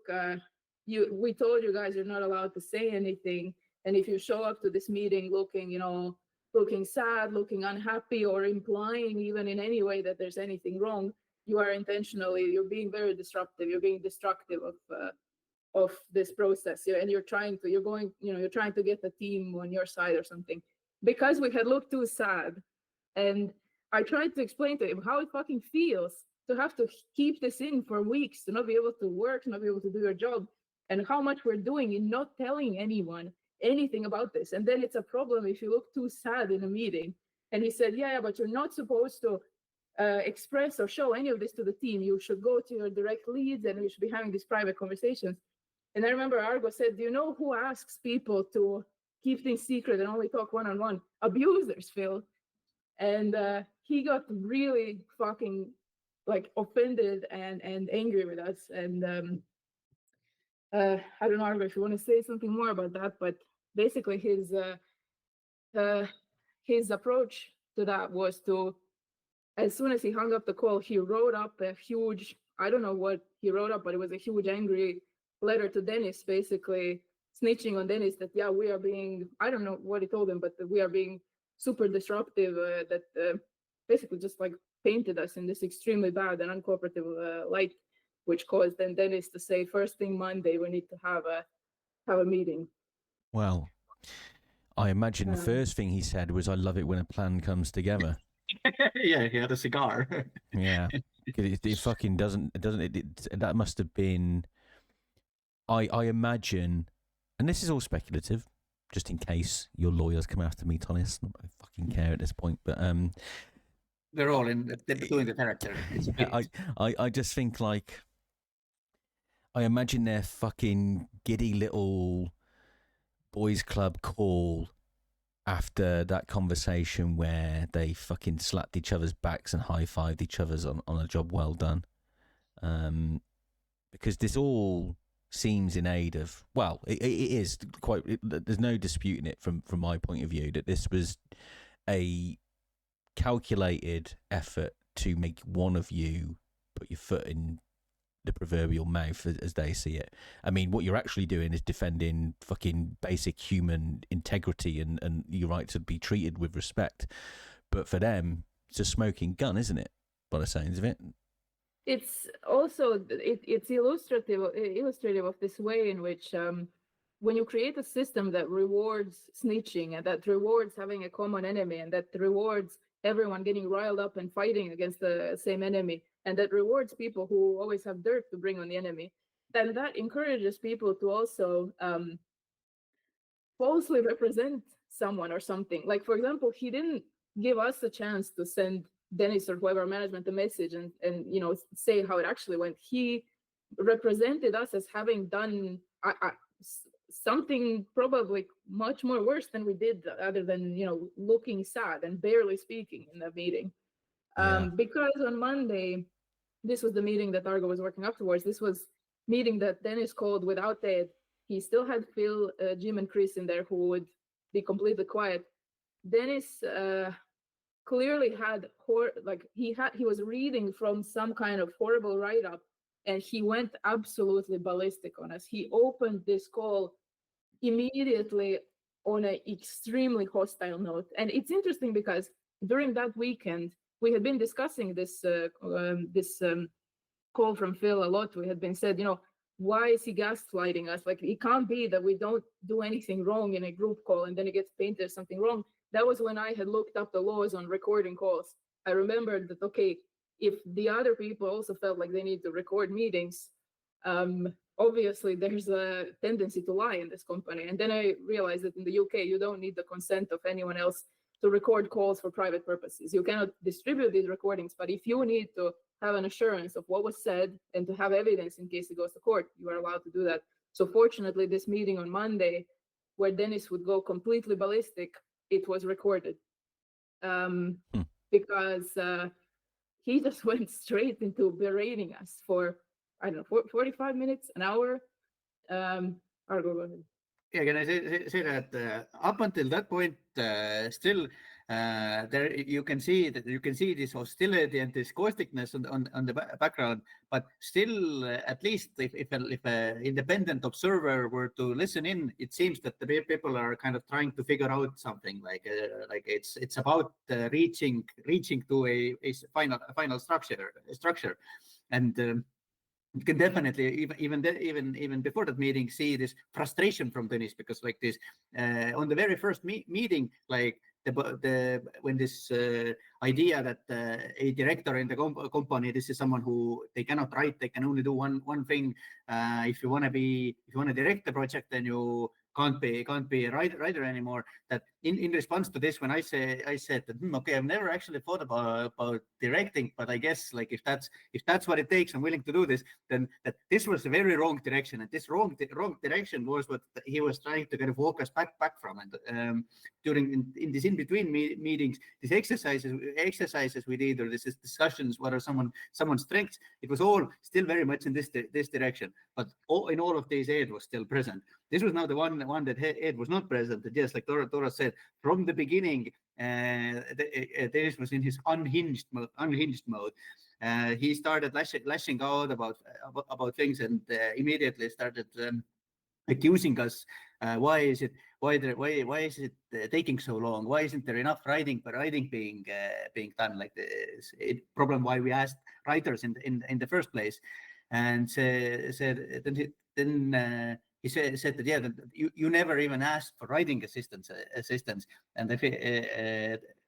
we told you guys you're not allowed to say anything. And if you show up to this meeting looking sad, looking unhappy, or implying even in any way that there's anything wrong, you're being very disruptive. You're being destructive of this process. And you're trying to get the team on your side or something, because we had looked too sad. And I tried to explain to him how it fucking feels to have to keep this in for weeks, to not be able to work, not be able to do your job, and how much we're doing in not telling anyone anything about this. And then it's a problem if you look too sad in a meeting. And he said, yeah, but you're not supposed to express or show any of this to the team. You should go to your direct leads and we should be having these private conversations. And I remember Argo said, do you know who asks people to keep things secret and only talk one-on-one? Abusers, Phil. And he got really fucking offended and angry with us. And I don't know, Argo, if you want to say something more about that, but basically his approach to that was to, as soon as he hung up the call, he wrote up a huge, I don't know what he wrote up, but it was a huge angry letter to Dennis, basically snitching on Dennis that, yeah, we are being, I don't know what he told him, but we are being super disruptive, that basically just painted us in this extremely bad and uncooperative light, which caused then Dennis to say, first thing Monday, we need to have a meeting. Well, I imagine the first thing he said was, I love it when a plan comes together. Yeah, he had a cigar. Yeah, it fucking doesn't, that must have been, I imagine, and this is all speculative, just in case your lawyers come after me, Thomas. I fucking care at this point, but they're all they're doing the character. I just think I imagine their fucking giddy little boys club call after that conversation where they fucking slapped each other's backs and high-fived each other's on a job well done. Because this all seems in aid of, well, it is quite, there's no disputing it from my point of view, that this was a calculated effort to make one of you put your foot in the proverbial mouth, as they see it. I mean, what you're actually doing is defending fucking basic human integrity and your right to be treated with respect. But for them, it's a smoking gun, isn't it? By the sounds of it. It's also, it's illustrative of this way in which when you create a system that rewards snitching and that rewards having a common enemy and that rewards everyone getting riled up and fighting against the same enemy, and that rewards people who always have dirt to bring on the enemy, then that encourages people to also falsely represent someone or something. Like, for example, he didn't give us a chance to send Dennis or whoever management a message and say how it actually went. He represented us as having done something probably much more worse than we did, other than, looking sad and barely speaking in that meeting. Because on Monday, this was the meeting that Argo was working up towards. This was meeting that Dennis called without Ed. He still had Phil, Jim, and Chris in there who would be completely quiet. Dennis clearly had he was reading from some kind of horrible write-up, and he went absolutely ballistic on us. He opened this call immediately on an extremely hostile note. And it's interesting because during that weekend, we had been discussing this call from Phil a lot. We had been said, why is he gaslighting us? Like, it can't be that we don't do anything wrong in a group call and then it gets painted as something wrong. That was when I had looked up the laws on recording calls. I remembered that, okay, if the other people also felt like they need to record meetings, obviously there's a tendency to lie in this company. And then I realized that in the UK, you don't need the consent of anyone else to record calls for private purposes. You cannot distribute these recordings, but if you need to have an assurance of what was said and to have evidence in case it goes to court, you are allowed to do that. So fortunately, this meeting on Monday, where Dennis would go completely ballistic, it was recorded. Because he just went straight into berating us for, I don't know, 45 minutes, an hour. Argo, go ahead. Yeah, can I say that up until that point, still there you can see this hostility and this causticness on the background, but still, at least if an independent observer were to listen in, it seems that the people are kind of trying to figure out something like it's about reaching to a final structure, and. You can definitely even before that meeting see this frustration from Dennis, because like this on the very first meeting, like when this idea that a director in the company, this is someone who they cannot write, they can only do one thing. If you want to direct the project, then you can't be a writer anymore. That in response to this, when I said that okay, I've never actually thought about directing, but I guess like if that's what it takes, I'm willing to do this. Then that this was a very wrong direction, and this wrong direction was what he was trying to kind of walk us back from. And during in this in between meetings, these exercises we did, or this discussions, what are someone's strengths, it was all still very much in this direction. But in all of these, Ed was still present. This was now the one that Ed was not present. And yes, like Dora said, from the beginning, Dennis was in his unhinged mode. He started lashing out about things, and immediately started accusing us. Why is it taking so long? Why isn't there enough writing being done? Like this problem why we asked writers in the first place, and said then. He said that that you never even asked for writing assistance, and I think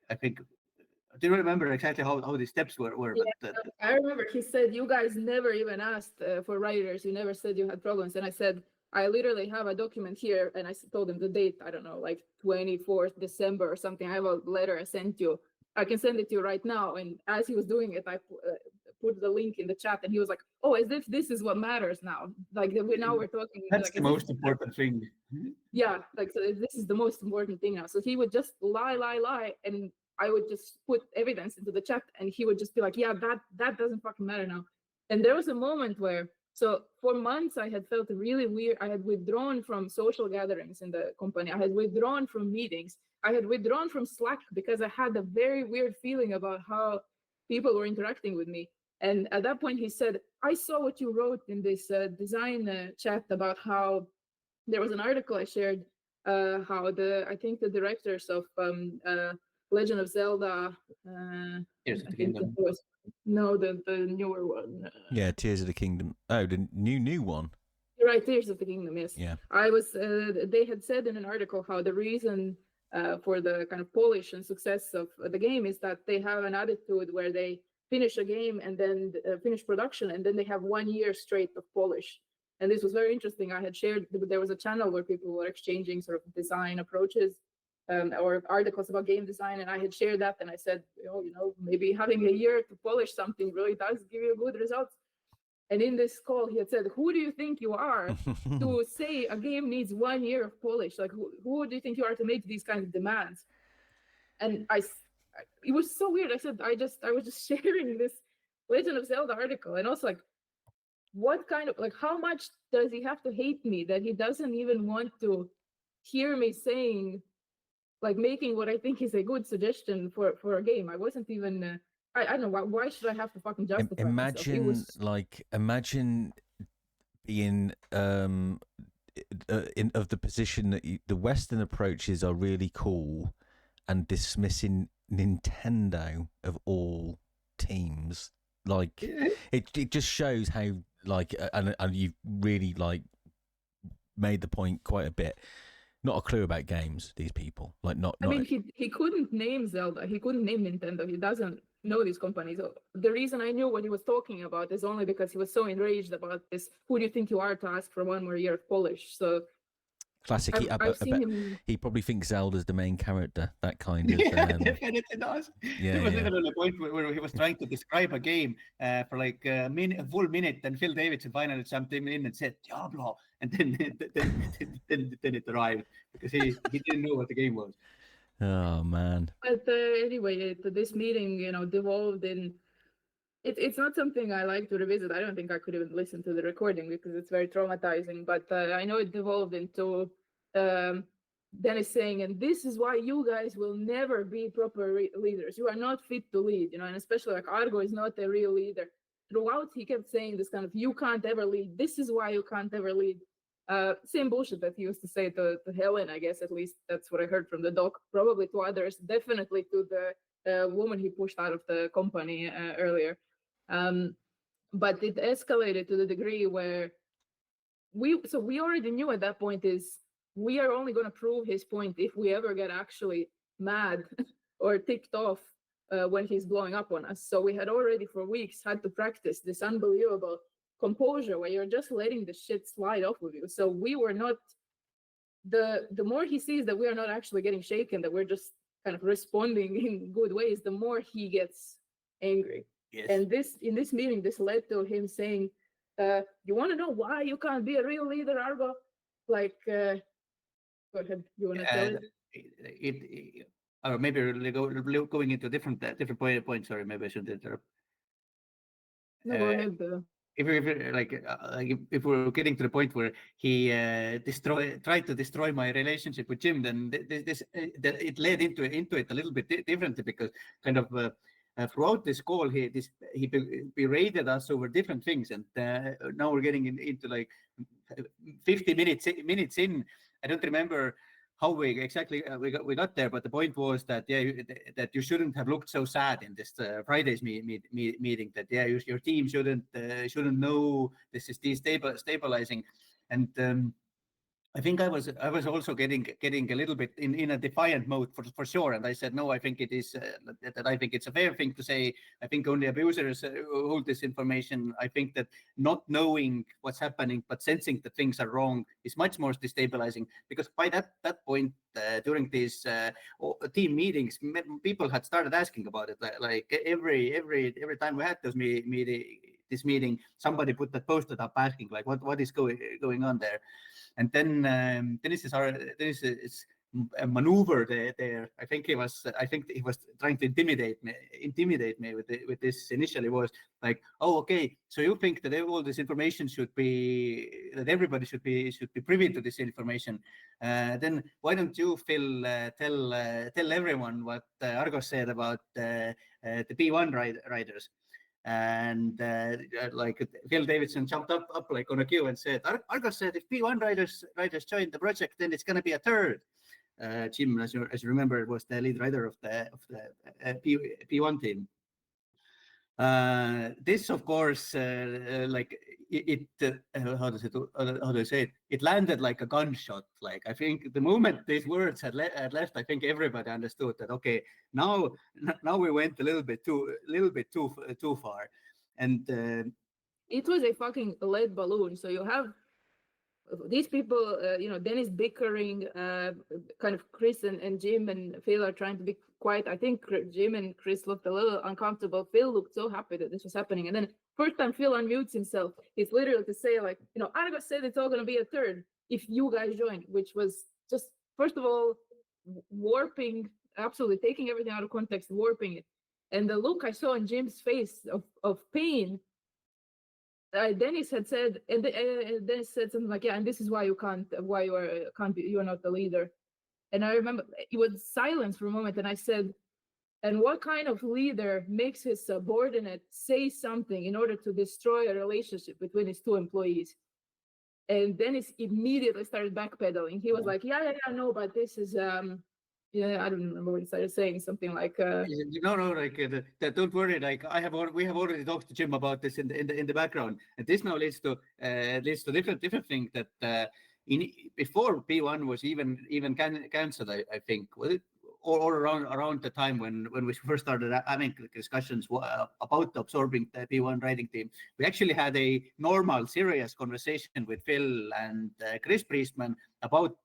I don't remember exactly how the steps were. Yeah, but, I remember he said you guys never even asked for writers. You never said you had problems, and I said I literally have a document here, and I told him the date. I don't know, like 24th December or something. I have a letter I sent you. I can send it to you right now. And as he was doing it, I put the link in the chat, and he was like, "Oh, as if this is what matters now. Like now we're talking." That's like, the most important thing. Yeah, like so this is the most important thing now. So he would just lie, and I would just put evidence into the chat, and he would just be like, "Yeah, that doesn't fucking matter now." And there was a moment where, so for months I had felt really weird. I had withdrawn from social gatherings in the company. I had withdrawn from meetings. I had withdrawn from Slack because I had a very weird feeling about how people were interacting with me. And at that point, he said, I saw what you wrote in this design chat about how there was an article I shared, how I think the directors of Legend of Zelda, Tears of the Kingdom. The newer one. Yeah, Tears of the Kingdom. Oh, the new one. You're right, Tears of the Kingdom, yes. Yeah. They had said in an article how the reason for the kind of polish and success of the game is that they have an attitude where they finish a game and then finish production, and then they have 1 year straight of polish. And this was very interesting. I had shared, there was a channel where people were exchanging sort of design approaches or articles about game design, and I had shared that, and I said, maybe having a year to polish something really does give you good results. And in this call, he had said, "Who do you think you are to say a game needs 1 year of polish? Like, who do you think you are to make these kind of demands?" And it was so weird. I said, I was just sharing this Legend of Zelda article, and also like, what kind of, like, how much does he have to hate me that he doesn't even want to hear me saying, like, making what I think is a good suggestion for a game? I wasn't even. I don't know why should I have to fucking justify myself? It was... imagine being of the position that the Western approaches are really cool, and dismissing Nintendo of all teams. Like, it just shows how, like, and you've really, like, made the point quite a bit. Not a clue about games, these people. Like, not. I mean, he couldn't name Zelda. He couldn't name Nintendo. He doesn't know these companies. So the reason I knew what he was talking about is only because he was so enraged about this. Who do you think you are to ask for 1 more year of polish? So classic. I've seen him... He probably thinks Zelda's the main character. That kind of. Definitely does. Yeah, there was literally a point where he was trying to describe a game for like a full minute, and Phil Davidson finally jumped in and said Diablo, and then it arrived because he didn't know what the game was. Oh man. But anyway, this meeting, devolved in. It's not something I like to revisit. I don't think I could even listen to the recording because it's very traumatizing. But I know it devolved into Dennis saying, "And this is why you guys will never be proper leaders. You are not fit to lead, and especially like Argo is not a real leader." Throughout, he kept saying this kind of, "You can't ever lead. This is why you can't ever lead." Same bullshit that he used to say to Helen, I guess. At least that's what I heard from the doc. Probably to others, definitely to the woman he pushed out of the company earlier. But it escalated to the degree where we already knew at that point is we are only going to prove his point if we ever get actually mad or ticked off when he's blowing up on us. So we had already for weeks had to practice this unbelievable composure where you're just letting the shit slide off of you. So we were not, the more he sees that we are not actually getting shaken, that we're just kind of responding in good ways, the more he gets angry. Yes. And in this meeting, this led to him saying, "You want to know why you can't be a real leader, Argo?" Like, go ahead. You want to tell it? Or maybe going into different points. Sorry, maybe I shouldn't interrupt. No, go ahead. If we're getting to the point where he tried to destroy my relationship with Jim, then it led into it a little bit differently, because kind of throughout this call he berated us over different things, and now we're getting into like 50 minutes in. I don't remember how we exactly we got there, but the point was that that you shouldn't have looked so sad in this Friday's meeting. That your team shouldn't know this is destabilizing, and I think I was also getting a little bit in a defiant mode for sure, and I said no. I think it is that I think it's a fair thing to say. I think only abusers hold this information. I think that not knowing what's happening but sensing that things are wrong is much more destabilizing, because by that point during these team meetings, people had started asking about it. Like every time we had those this meeting, somebody put that post-it up asking like what is going on there. And then Dennis is a maneuver there. I think he was trying to intimidate me with this. Initially was like, oh, okay, so you think that all this information that everybody should be privy to this information? Then why don't you, Phil, tell everyone what Argo said about the P1 riders? And like Phil Davidson jumped up like on a queue and said, Argo said if P1 riders join the project, then it's going to be a third. Jim, as you remember, was the lead rider of the P1 team. This, of course, like how do I say it? It landed like a gunshot. Like, I think the moment these words had left, I think everybody understood that okay, now we went a little bit too far, and it was a fucking lead balloon. So you have these people, Dennis bickering, kind of Chris and Jim and Phil are trying to be quiet. I think Jim and Chris looked a little uncomfortable. Phil looked so happy that this was happening. And then first time Phil unmutes himself, he's literally to say like, Argo said it's all going to be a third if you guys join, which was just, first of all, warping, absolutely taking everything out of context, warping it. And the look I saw in Jim's face of pain, Dennis had said, and Dennis said something like, "Yeah, and this is why you can't be, you are not the leader." And I remember it was silence for a moment, and I said, "And what kind of leader makes his subordinate say something in order to destroy a relationship between his two employees?" And Dennis immediately started backpedaling. He was like, "Yeah, no, but this is I don't remember what he started saying, something like don't worry, like we have already talked to Jim about this in the background, and this now leads to different thing that before P1 was even cancelled, I think, was it, or around the time when we first started having discussions about absorbing the P1 writing team, we actually had a normal, serious conversation with Phil and Chris Priestman about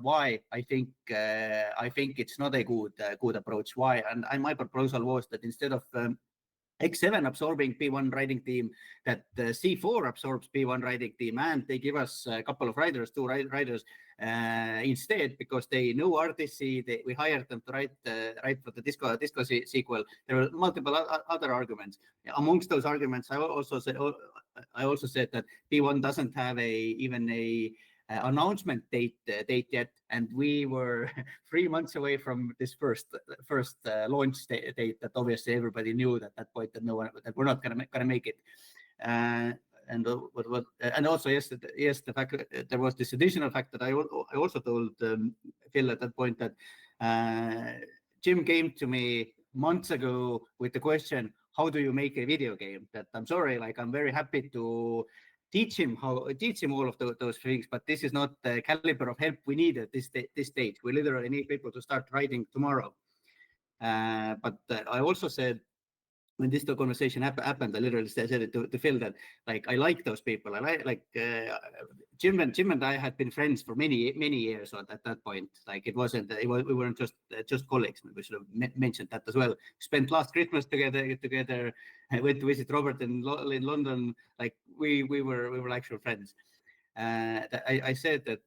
why I think it's not a good approach. Why? And my proposal was that instead of X7 absorbing P1 writing team, that C4 absorbs P1 writing team, and they give us a couple of writers, two writers instead, because they know RTC. We hired them to write for the disco sequel. There were multiple other arguments. Amongst those arguments, I also said that P1 doesn't have even a announcement date yet, and we were 3 months away from this first launch date that obviously everybody knew at that point that we're not gonna make it. And also yes, the fact that there was this additional fact that I also told Phil at that point that Jim came to me months ago with the question, how do you make a video game? That I'm sorry, like I'm very happy to teach him all of those things, but this is not the caliber of help we need at this stage. We literally need people to start writing tomorrow. But I also said, when this conversation happened, I literally said it to Phil that like I like those people. I like Jim and I had been friends for many years at that point. Like we weren't just colleagues. We should have mentioned that as well. Spent last Christmas together. Went to visit Robert in London. Like we were actual friends. I said that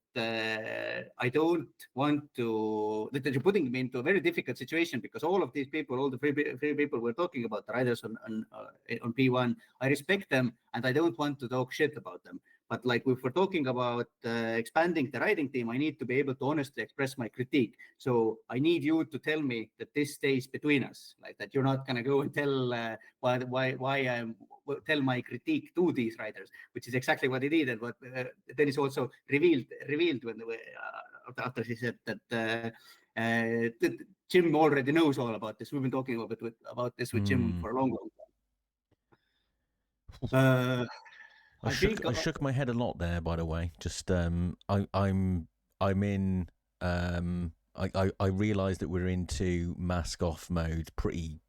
I don't want to, that you're putting me into a very difficult situation, because all of these people, all the three people we're talking about, the writers on P1, I respect them and I don't want to talk shit about them. But like if we're talking about expanding the writing team, I need to be able to honestly express my critique. So I need you to tell me that this stays between us, like that you're not going to go and tell why tell my critique to these writers, which is exactly what he did. And what Dennis also revealed when after he said that Jim already knows all about this. We've been talking about this with Jim for a long time. I shook my head a lot there, by the way. Just I'm in. I realised that we're into mask off mode. Pretty,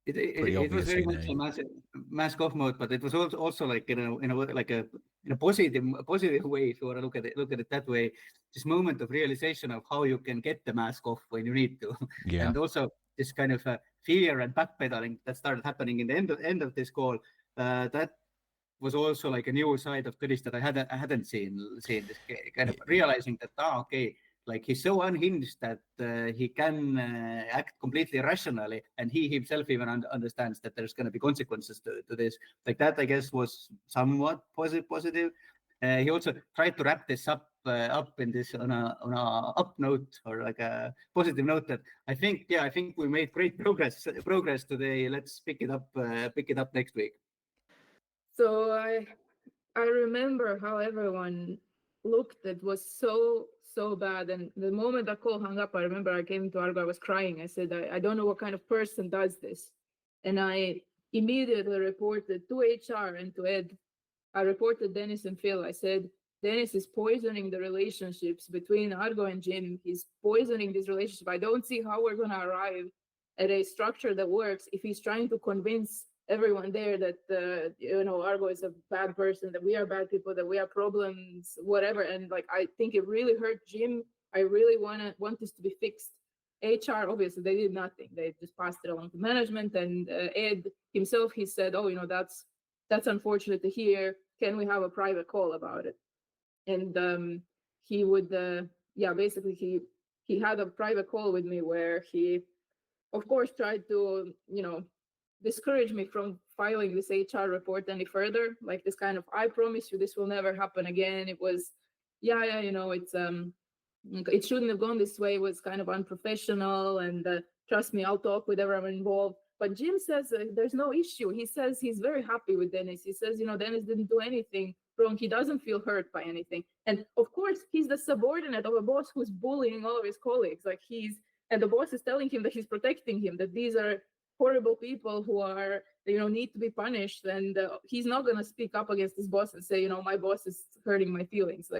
It was very much a mask off mode, but it was also like in a positive way, if you want to look at it that way. This moment of realization of how you can get the mask off when you need to, and also this kind of fear and backpedaling that started happening in the end of this call. That was also like a new side of Tõnis that I hadn't seen this kind of realizing that okay, like he's so unhinged that he can act completely irrationally, and he himself even understands that there's going to be consequences to this. Like that, I guess, was somewhat positive. He also tried to wrap this up in this on a up note, or like a positive note, that I think we made great progress today. Let's pick it up next week. So I remember how everyone looked. It was so bad. And the moment that call hung up, I remember I came to Argo, I was crying. I said, I don't know what kind of person does this. And I immediately reported to HR and to Ed. I reported Dennis and Phil. I said, Dennis is poisoning the relationships between Argo and Jim. He's poisoning this relationship. I don't see how we're going to arrive at a structure that works if he's trying to convince everyone there that Argo is a bad person, that we are bad people, that we have problems, whatever. And like I think it really hurt Jim. I really want this to be fixed. HR, obviously, they did nothing. They just passed it along to management. And Ed himself, he said, "Oh, that's unfortunate to hear. Can we have a private call about it?" And he would, basically he had a private call with me where he, of course, tried to, discourage me from filing this HR report any further. Like this kind of, I promise you, this will never happen again. It was, it's it shouldn't have gone this way. It was kind of unprofessional, and trust me, I'll talk with everyone involved. But Jim says there's no issue. He says he's very happy with Dennis. He says, Dennis didn't do anything wrong. He doesn't feel hurt by anything. And of course, he's the subordinate of a boss who's bullying all of his colleagues. And the boss is telling him that he's protecting him, that these are horrible people who are, need to be punished. And he's not going to speak up against his boss and say, my boss is hurting my feelings.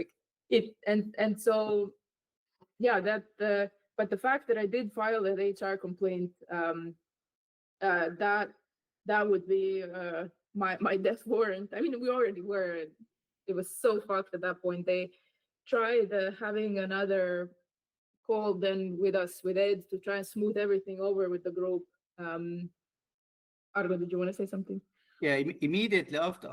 But the fact that I did file an HR complaint, that would be my death warrant. I mean, we already were. It was so fucked at that point. They tried having another call then with Ed, to try and smooth everything over with the group. Argo, did you want to say something? Yeah, immediately after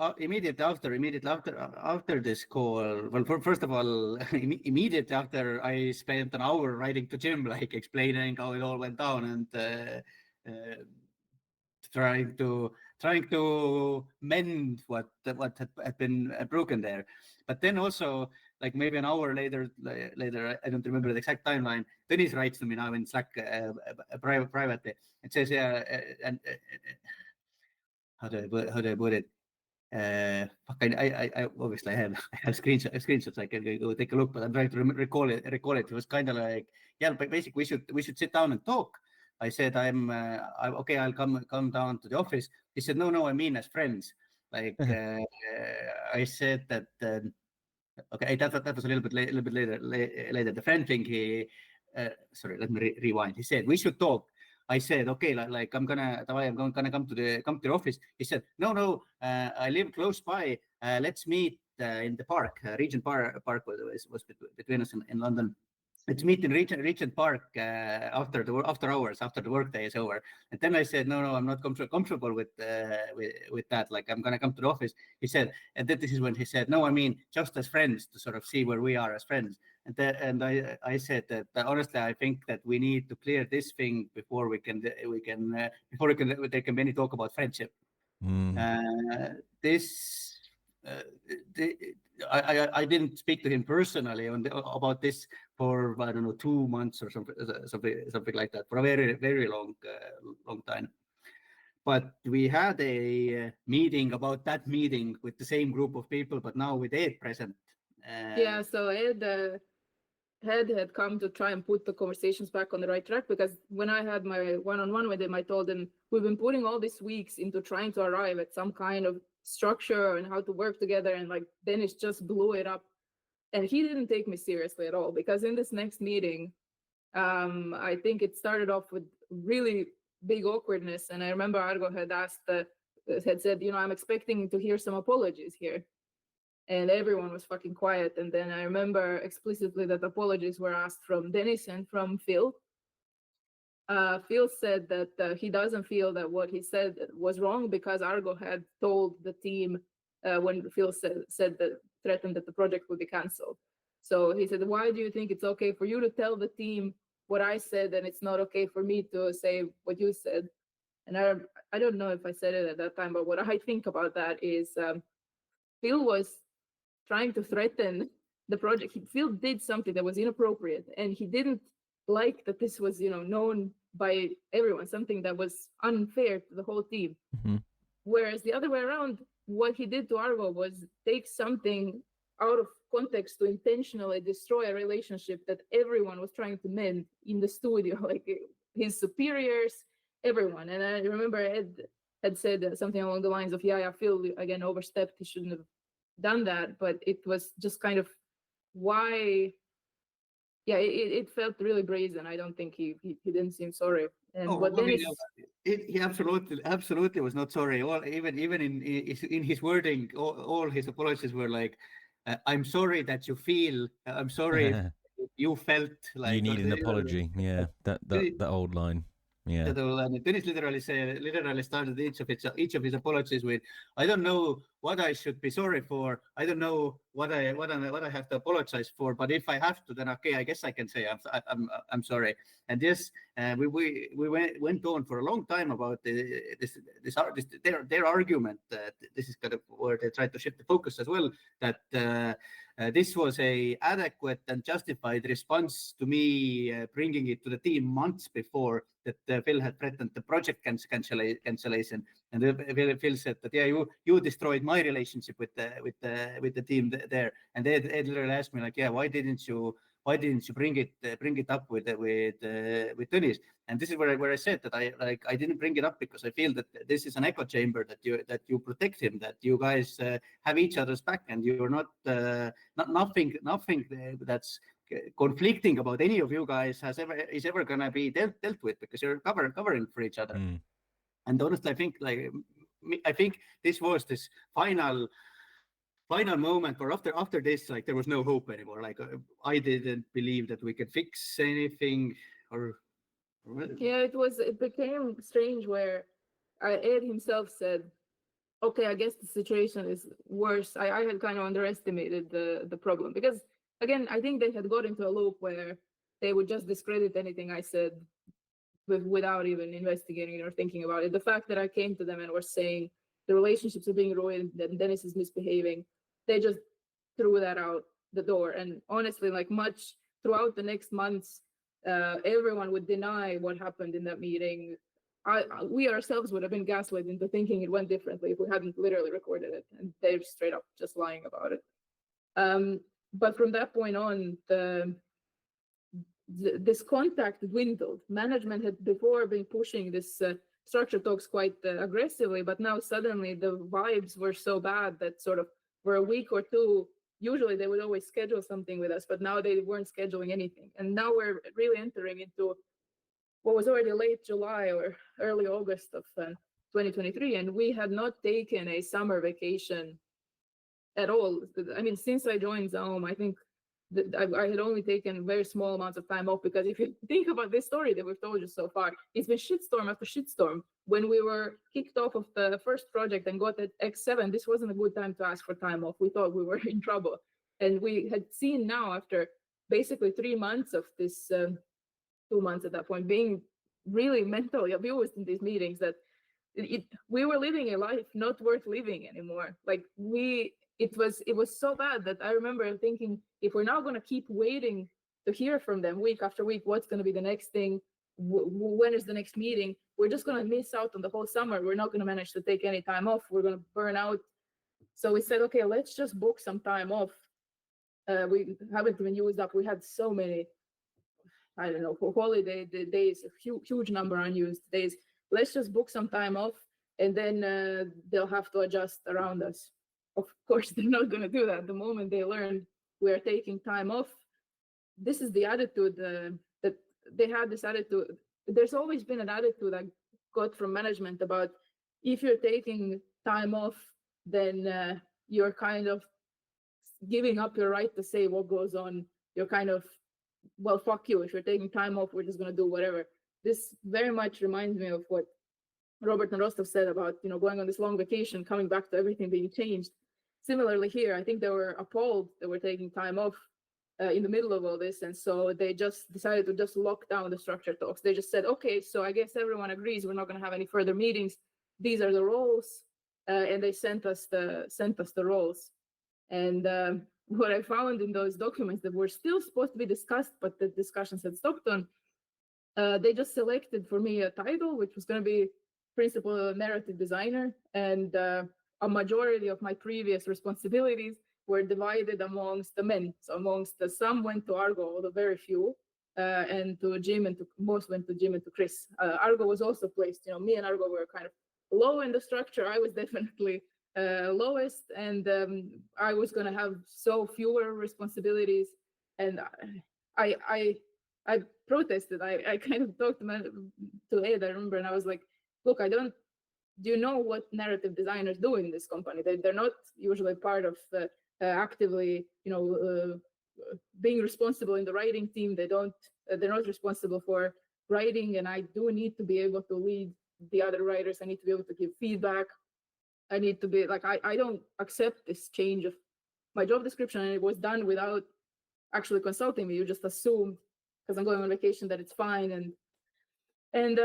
this call. Well, first of all, immediately after, I spent an hour writing to Jim, like explaining how it all went down and trying to mend what had been broken there. But then also, like maybe an hour later, I don't remember the exact timeline, Dennis writes to me now in Slack privately and says, how do I put it? I obviously I have screenshots. I can go take a look, but I'm trying to recall it. It was kind of like, but basically we should sit down and talk. I said, I'm okay. I'll come down to the office. He said, no, I mean as friends. Like I said that. Okay, that was a little bit later. The friend thing. Sorry, let me rewind. He said we should talk. I said, okay, like I'm gonna come to the office. He said, no, I live close by. Let's meet in the park. Regent Park was between us in London. Let's meet in Regent Park after hours, after the workday is over. And then I said, no, I'm not comfortable with that. Like I'm gonna come to the office. He said, and then this is when he said, no, I mean just as friends, to sort of see where we are as friends. And I said that honestly, I think that we need to clear this thing before there can be any talk about friendship. I didn't speak to him personally about this for, I don't know, 2 months or something like that, for a very, very long time. But we had a meeting about that meeting with the same group of people, but now with Ed present. So Ed had come to try and put the conversations back on the right track, because when I had my one-on-one with him, I told him we've been putting all these weeks into trying to arrive at some kind of structure and how to work together, and like Dennis just blew it up. And he didn't take me seriously at all, because in this next meeting, I think it started off with really big awkwardness. And I remember Argo had said, I'm expecting to hear some apologies here. And everyone was fucking quiet. And then I remember explicitly that apologies were asked from Dennis and from Phil. Phil said that he doesn't feel that what he said was wrong, because Argo had told the team when Phil said that, threatened that the project would be canceled. So he said, why do you think it's okay for you to tell the team what I said, and it's not okay for me to say what you said? And I don't know if I said it at that time, but what I think about that is Phil was trying to threaten the project. Phil did something that was inappropriate, and he didn't like that this was, known by everyone, something that was unfair to the whole team. Mm-hmm. Whereas the other way around, what he did to Argo was take something out of context to intentionally destroy a relationship that everyone was trying to mend in the studio, like his superiors, everyone. And I remember Ed had said something along the lines of, Phil again overstepped, he shouldn't have done that. But it was just kind of why yeah, it felt really brazen. I don't think he didn't seem sorry. And what I mean, Dennis, he absolutely was not sorry. Even in his wording, all his apologies were like, "I'm sorry that you feel. I'm sorry if you felt like you need an apology." Yeah, that old line. Yeah. And Dennis literally started each of his apologies with, "I don't know what I should be sorry for. I don't know what I have to apologize for. But if I have to, then okay, I guess I can say I'm sorry." And this, we went on for a long time about their argument. This is kind of where they tried to shift the focus as well. That this was a adequate and justified response to me bringing it to the team months before that Phil had threatened the project cancellation, and Phil said that you destroyed my relationship with the team there, and they literally asked me like, why didn't you bring it up with Dennis? And this is where I said that I didn't bring it up because I feel that this is an echo chamber, that you protect him, that you guys have each other's back, and you're not nothing that's conflicting about any of you guys is ever gonna be dealt with, because you're covering for each other. And honestly, I think this was this final moment, or after this, like, there was no hope anymore. Like, I didn't believe that we could fix anything, or yeah, it became strange where Ed himself said, okay, I guess the situation is worse. I had kind of underestimated the problem, because again, I think they had got into a loop where they would just discredit anything I said without even investigating or thinking about it. The fact that I came to them and was saying the relationships are being ruined, that Dennis is misbehaving, they just threw that out the door. And honestly, like, much throughout the next months, everyone would deny what happened in that meeting. We ourselves would have been gaslit into thinking it went differently if we hadn't literally recorded it, and they're straight up just lying about it. But from that point on, this contact dwindled. Management had before been pushing this structure talks quite aggressively, but now suddenly the vibes were so bad that sort of for a week or two, usually they would always schedule something with us, but now they weren't scheduling anything. And now we're really entering into what was already late July or early August of 2023, and we had not taken a summer vacation at all. I mean, since I joined ZAUM, I think that I had only taken very small amounts of time off, because if you think about this story that we've told you so far, it's been shitstorm after shitstorm. When we were kicked off of the first project and got at X7, this wasn't a good time to ask for time off. We thought we were in trouble. And we had seen now, after basically 3 months of this, 2 months at that point, being really mentally abused in these meetings, that we were living a life not worth living anymore. Like, it was so bad that I remember thinking, if we're now going to keep waiting to hear from them week after week, what's going to be the next thing? When is the next meeting? We're just going to miss out on the whole summer. We're not going to manage to take any time off. We're going to burn out. So we said, okay, let's just book some time off. We haven't even used up. We had so many, I don't know, for holiday days, a huge number of unused days. Let's just book some time off, and then they'll have to adjust around us. Of course, they're not going to do that. The moment they learn we're taking time off, this is the attitude that they had. This attitude, there's always been an attitude I got from management about, if you're taking time off, then you're kind of giving up your right to say what goes on. You're kind of, well, fuck you. If you're taking time off, we're just going to do whatever. This very much reminds me of what Robert and Rostov said about, going on this long vacation, coming back to everything being changed. Similarly here, I think they were appalled that we're taking time off in the middle of all this. And so they just decided to just lock down the structure talks. They just said, okay, so I guess everyone agrees we're not going to have any further meetings. These are the roles. And they sent us the roles. And what I found in those documents that were still supposed to be discussed, but the discussions had stopped on, they just selected for me a title, which was going to be Principal Narrative Designer. And a majority of my previous responsibilities were divided amongst the men. So some went to Argo, although very few, and to Jim, and most went to Jim and to Chris. Argo was also placed, me and Argo were kind of low in the structure. I was definitely lowest, and I was going to have so fewer responsibilities. And I protested. I kind of talked to Ed, I remember, and I was like, look, do you know what narrative designers do in this company? They're not usually part of actively, being responsible in the writing team. They're not responsible for writing, and I do need to be able to lead the other writers. I need to be able to give feedback. I need to be like, I don't accept this change of my job description, and it was done without actually consulting me. You just assumed because I'm going on vacation that it's fine, and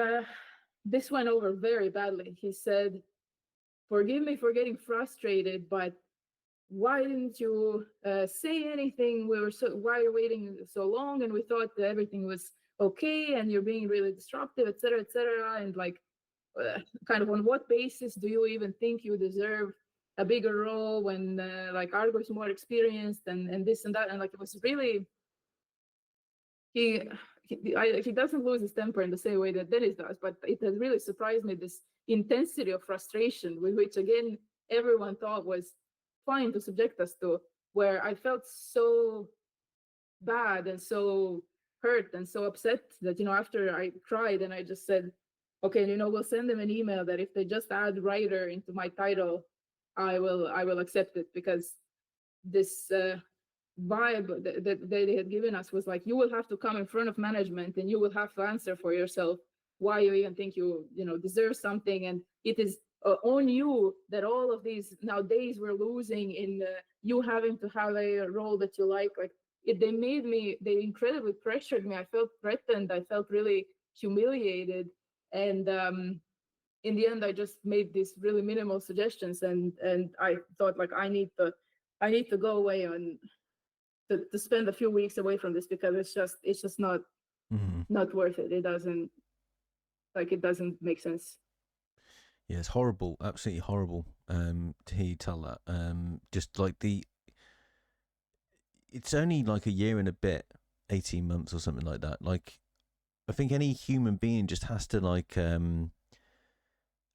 this went over very badly. He said, "Forgive me for getting frustrated, but why didn't you say anything? Why are you waiting so long? And we thought that everything was okay, and you're being really disruptive, etc., etc." And like, kind of on what basis do you even think you deserve a bigger role when like Argo is more experienced and this and that? And like, it was really, he doesn't lose his temper in the same way that Dennis does, but it has really surprised me, this intensity of frustration with which, again, everyone thought was fine to subject us to, where I felt so bad and so hurt and so upset that, after I cried and I just said, okay, we'll send them an email that if they just add writer into my title, I will accept it, because this vibe that they had given us was like, you will have to come in front of management and you will have to answer for yourself why you even think you deserve something, and it is on you that all of these now days we're losing in you having to have a role that you like they incredibly pressured me. I felt threatened. I felt really humiliated, and in the end I just made these really minimal suggestions, and I thought, like, I need to go away and to spend a few weeks away from this, because it's just not not worth it. It doesn't make sense. Yeah, it's horrible, absolutely horrible to hear you tell that. Just like it's only like a year and a bit, 18 months or something like that. Like, I think any human being just has to like, I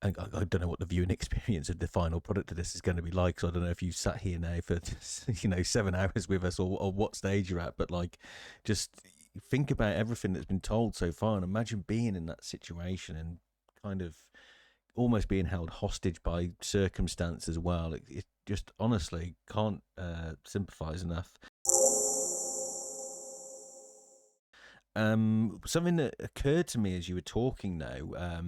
don't know what the viewing experience of the final product of this is going to be like. So I don't know if you sat here now for 7 hours with us, or what stage you're at, but like, just think about everything that's been told so far, and imagine being in that situation and kind of almost being held hostage by circumstance as well. It just honestly can't sympathize enough. Something that occurred to me as you were talking now,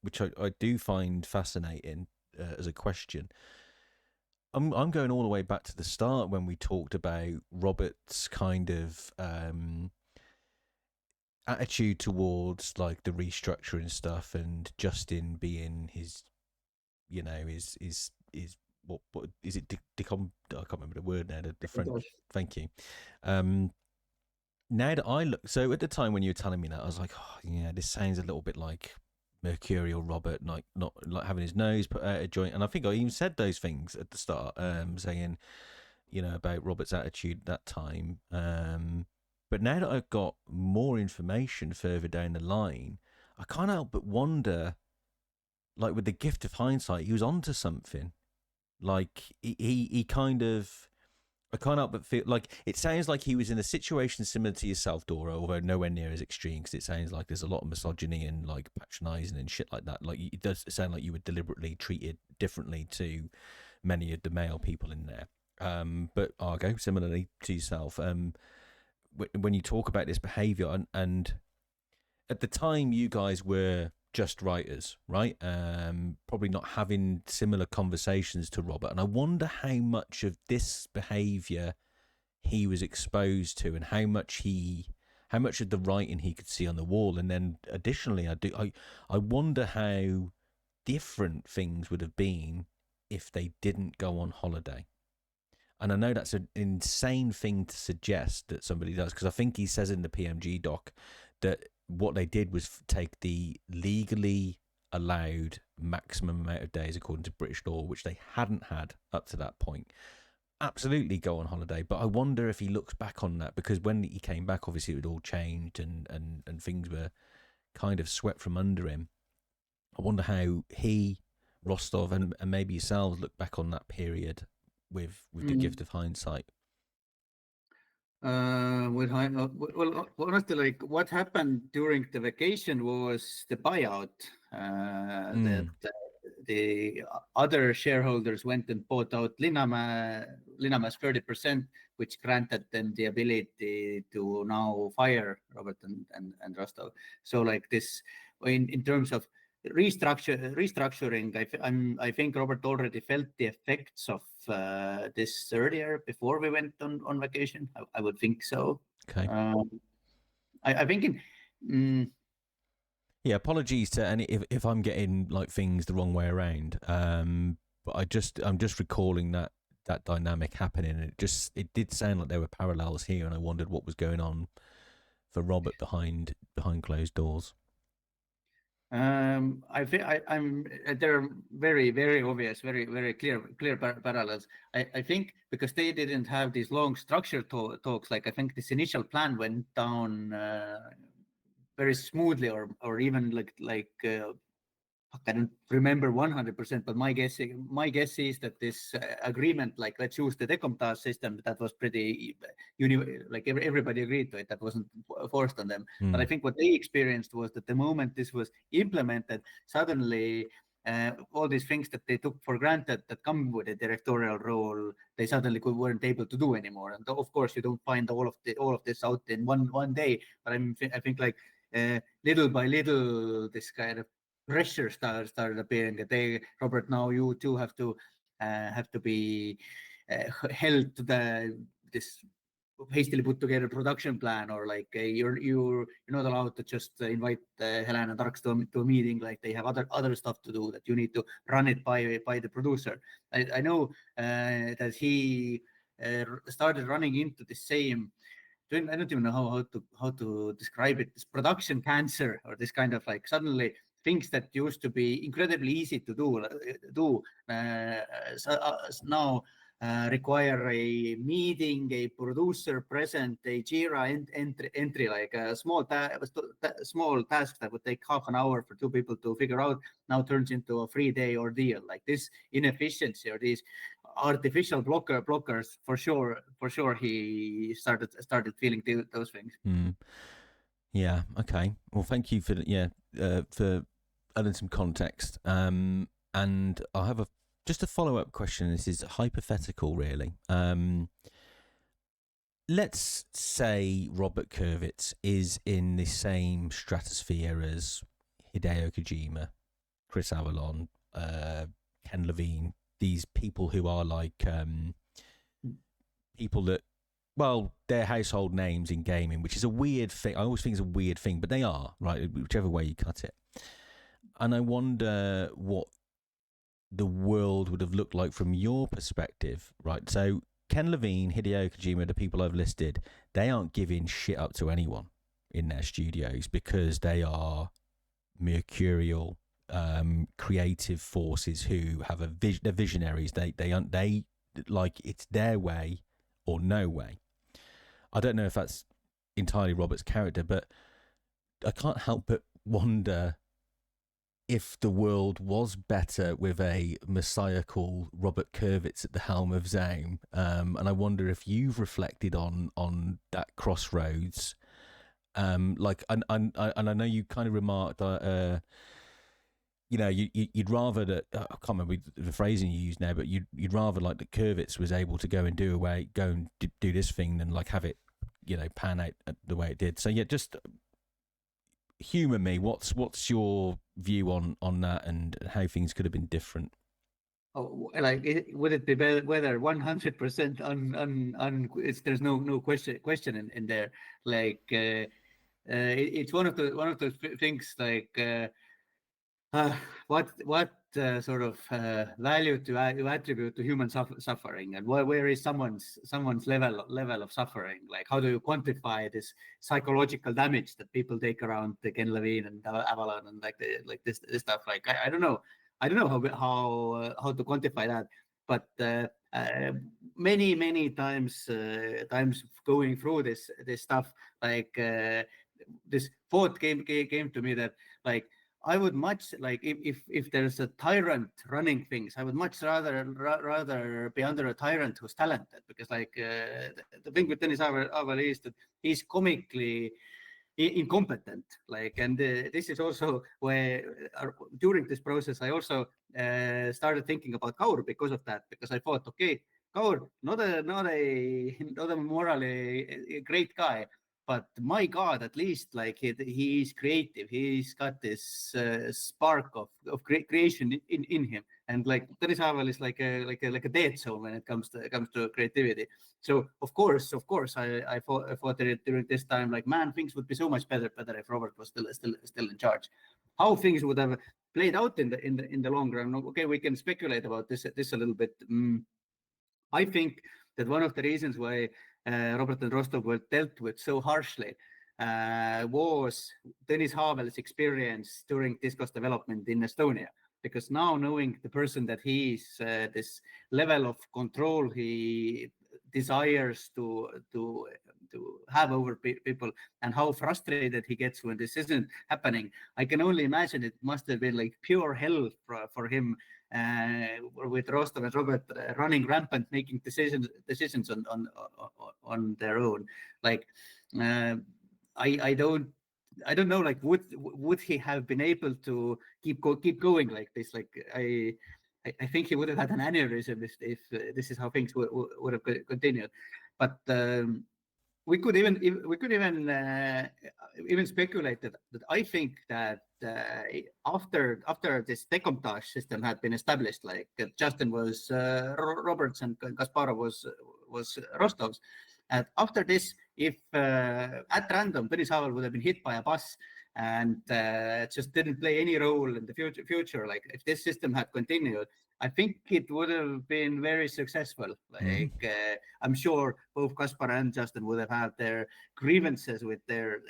which I do find fascinating as a question. I'm going all the way back to the start when we talked about Robert's kind of attitude towards like the restructuring stuff, and Justin being his, his what is it? I can't remember the word now. The French. Thank you. Now that I look, so at the time when you were telling me that, I was like, oh, yeah, this sounds a little bit like Mercurial Robert, like not like having his nose put out a joint. And I think I even said those things at the start, saying, about Robert's attitude that time. But now that I've got more information further down the line, I can't help but wonder, like, with the gift of hindsight, he was onto something. Like, he kind of, I can't help but feel like it sounds like he was in a situation similar to yourself, Dora, although nowhere near as extreme, because it sounds like there's a lot of misogyny and like patronizing and shit like that. Like, it does sound like you were deliberately treated differently to many of the male people in there. But Argo, similarly to yourself, when you talk about this behavior, and at the time you guys were just writers, right? Probably not having similar conversations to Robert, and I wonder how much of this behavior he was exposed to, and how much of the writing he could see on the wall. And then additionally, I wonder how different things would have been if they didn't go on holiday. And I know that's an insane thing to suggest that somebody does, because I think he says in the PMG doc that what they did was take the legally allowed maximum amount of days according to British law, which they hadn't had up to that point. Absolutely go on holiday. But I wonder if he looks back on that, because when he came back, obviously it had all changed and things were kind of swept from under him. I wonder how he, Rostov, and maybe yourselves look back on that period with the gift of hindsight. Well, honestly, like what happened during the vacation was the buyout. That the other shareholders went and bought out Linnamäe's 30%, which granted them the ability to now fire Robert and Rostov. So like this, in terms of restructuring, I think Robert already felt the effects of this earlier before we went on vacation. I would think so. Okay. I think yeah, apologies to any if I'm getting like things the wrong way around. But I'm just recalling that dynamic happening, and it did sound like there were parallels here, and I wondered what was going on for Robert behind closed doors. I think there are very obvious, very clear parallels. I think because they didn't have these long structured talks, like I think this initial plan went down very smoothly, or even like I don't remember 100%, but my guess is that this agreement, like let's use the Decomtas system, that was pretty like everybody agreed to it. That wasn't forced on them. But I think what they experienced was that the moment this was implemented, suddenly all these things that they took for granted that come with a directorial role, they suddenly weren't able to do anymore. And of course, you don't find all of this out in one day. But I think like little by little, this kind of pressure started appearing that Robert, now you too have to be held to this hastily put together production plan, or like you're not allowed to just invite Helena and Darks to a meeting. Like they have other stuff to do, that you need to run it by the producer. I know that he started running into the same. I don't even know how to describe it. This production cancer, or this kind of like suddenly things that used to be incredibly easy to do now require a meeting, a producer present, a Jira entry, like a small task that would take half an hour for two people to figure out, now turns into a 3-day ordeal. Like this inefficiency, or these artificial blockers, for sure he started feeling those things. Yeah. Okay. Well, thank you for for adding some context. And I have just a follow-up question. This is hypothetical, really. Let's say Robert Kurvitz is in the same stratosphere as Hideo Kojima, Chris Avellone, Ken Levine, these people who are like people that, well, they're household names in gaming, which is a weird thing. I always think it's a weird thing, but they are, right? Whichever way you cut it. And I wonder what the world would have looked like from your perspective, right? So Ken Levine, Hideo Kojima, the people I've listed, they aren't giving shit up to anyone in their studios because they are mercurial, creative forces who have they're visionaries. They like it's their way or no way. I don't know if that's entirely Robert's character, but I can't help but wonder if the world was better with a messiah called Robert Kurvitz at the helm of ZAUM. And I wonder if you've reflected on that crossroads. Like, and I know you kind of remarked, you know, you'd rather that, I can't remember the phrasing you use now, but you'd rather like that Kurvitz was able to go and do this thing than like have it, you know, pan out the way it did. So yeah, just humour me. What's your view on that and how things could have been different? Oh, like would it be better whether 100% on there's no question in there. Like it's one of those things like what sort of value to attribute to human suffering, and where is someone's level of suffering? Like how do you quantify this psychological damage that people take around the Ken Levine and Avellone and like this stuff? Like I don't know how to quantify that, but many times going through this stuff, like this thought came to me that like I would much like if there's a tyrant running things, I would much rather be under a tyrant who's talented, because like the thing with Tõnis Avel is that he's comically incompetent. Like, and this is also where during this process I also started thinking about Kaur because of that, because I thought, okay, Kaur, not a morally great guy, but my God, at least like he is creative. He's got this spark of creation in him, and like Tõnis Avel is like a dead soul when it comes to creativity. So of course, I thought that during this time, like, man, things would be so much better if Robert was still in charge. How things would have played out in the long run? Okay, we can speculate about this a little bit. I think that one of the reasons why Robert and Rostov were dealt with so harshly was Tõnis Avel's experience during Disco's development in Estonia. Because now, knowing the person that he is, this level of control he desires to have over people, and how frustrated he gets when this isn't happening, I can only imagine it must have been like pure hell for him, with Rostov and Robert running rampant, making decisions on their own. Like, I don't know, like, would he have been able to keep going like this? Like, I think he would have had an aneurysm if this is how things would have continued. But we could even speculate that I think that after this decomptage system had been established, like Justin was Roberts and Kasparov was Rostov's. After this, if at random Tõnis Avel would have been hit by a bus and just didn't play any role in the future, like if this system had continued, I think it would have been very successful. Like I'm sure both Kaspar and Justin would have had their grievances with their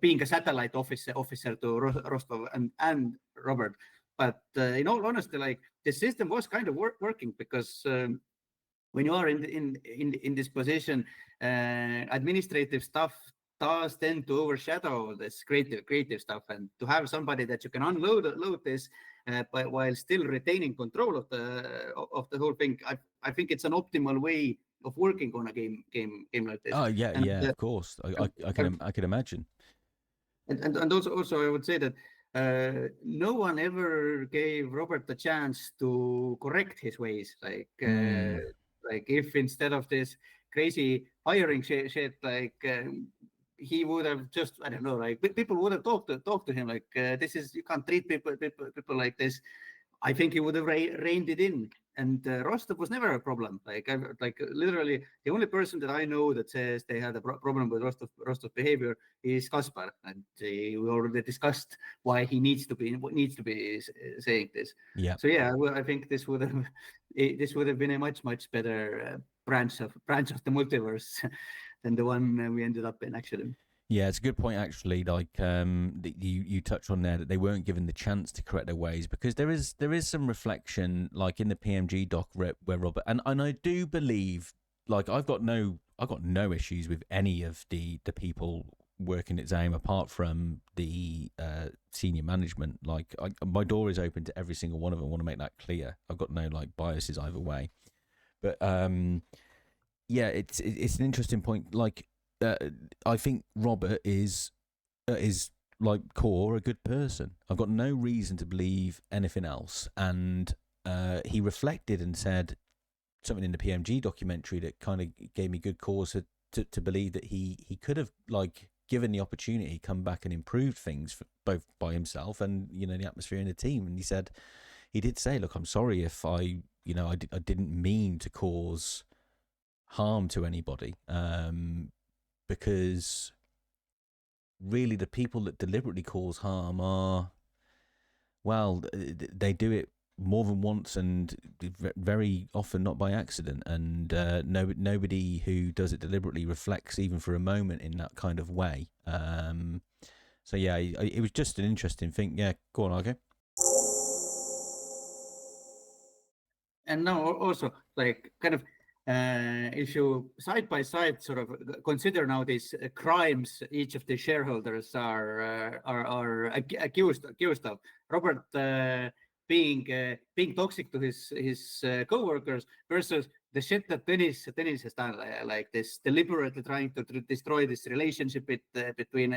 being a satellite officer to Rostov and Robert. But in all honesty, like the system was kind of working, because when you are in this position, administrative stuff does tend to overshadow this creative stuff, and to have somebody that you can unload this but while still retaining control of the whole thing, I think it's an optimal way of working on a game like this. Oh yeah, and, of course. I can imagine. And also I would say that no one ever gave Robert the chance to correct his ways. Like like if instead of this crazy hiring shit, like he would have just, I don't know, like people would have talked to him like this is, you can't treat people like this. I think he would have reined it in. And Rostov was never a problem. Like literally the only person that I know that says they had a problem with Rostov's behavior is Kaspar, and we already discussed why he needs to be saying this. Yeah. So yeah, I think this would have been a much better branch of the multiverse than the one we ended up in, actually. Yeah, it's a good point, actually. Like you touched on there, that they weren't given the chance to correct their ways, because there is some reflection, like in the PMG doc where Robert, and I do believe, like I've got no issues with any of the people working at ZAUM apart from the senior management. Like my door is open to every single one of them. I want to make that clear. I've got no like biases either way. But yeah, it's an interesting point. Like. I think Robert is like core a good person. I've got no reason to believe anything else. And he reflected and said something in the PMG documentary that kind of gave me good cause to believe that he could have, like, given the opportunity, come back and improved things both by himself and, you know, the atmosphere in the team. And he did say, look, I'm sorry if I didn't mean to cause harm to anybody. Because really the people that deliberately cause harm are, well, they do it more than once and very often not by accident. And nobody who does it deliberately reflects even for a moment in that kind of way. So yeah, it was just an interesting thing. Yeah, go on, Argo. And now also, like, kind of, if you side by side sort of consider now these crimes each of the shareholders are accused of, Robert being toxic to his co-workers versus the shit that Dennis has done, like this deliberately trying to destroy this relationship between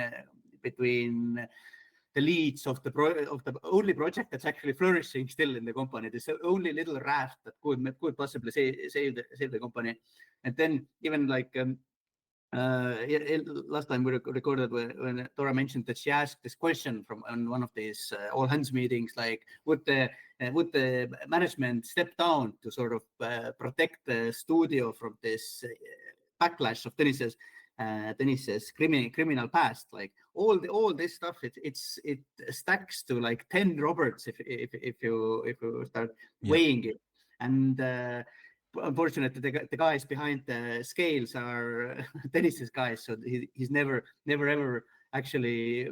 the leads of the only project that's actually flourishing still in the company, this only little raft that could possibly save the company. And then even like last time we recorded when Dora mentioned that she asked this question on one of these all hands meetings, like would the management step down to sort of protect the studio from this backlash of Dennis's criminal past, like all this stuff, it stacks to like 10 Roberts if you start weighing it. And unfortunately, the guys behind the scales are Dennis's guys, so he's never ever actually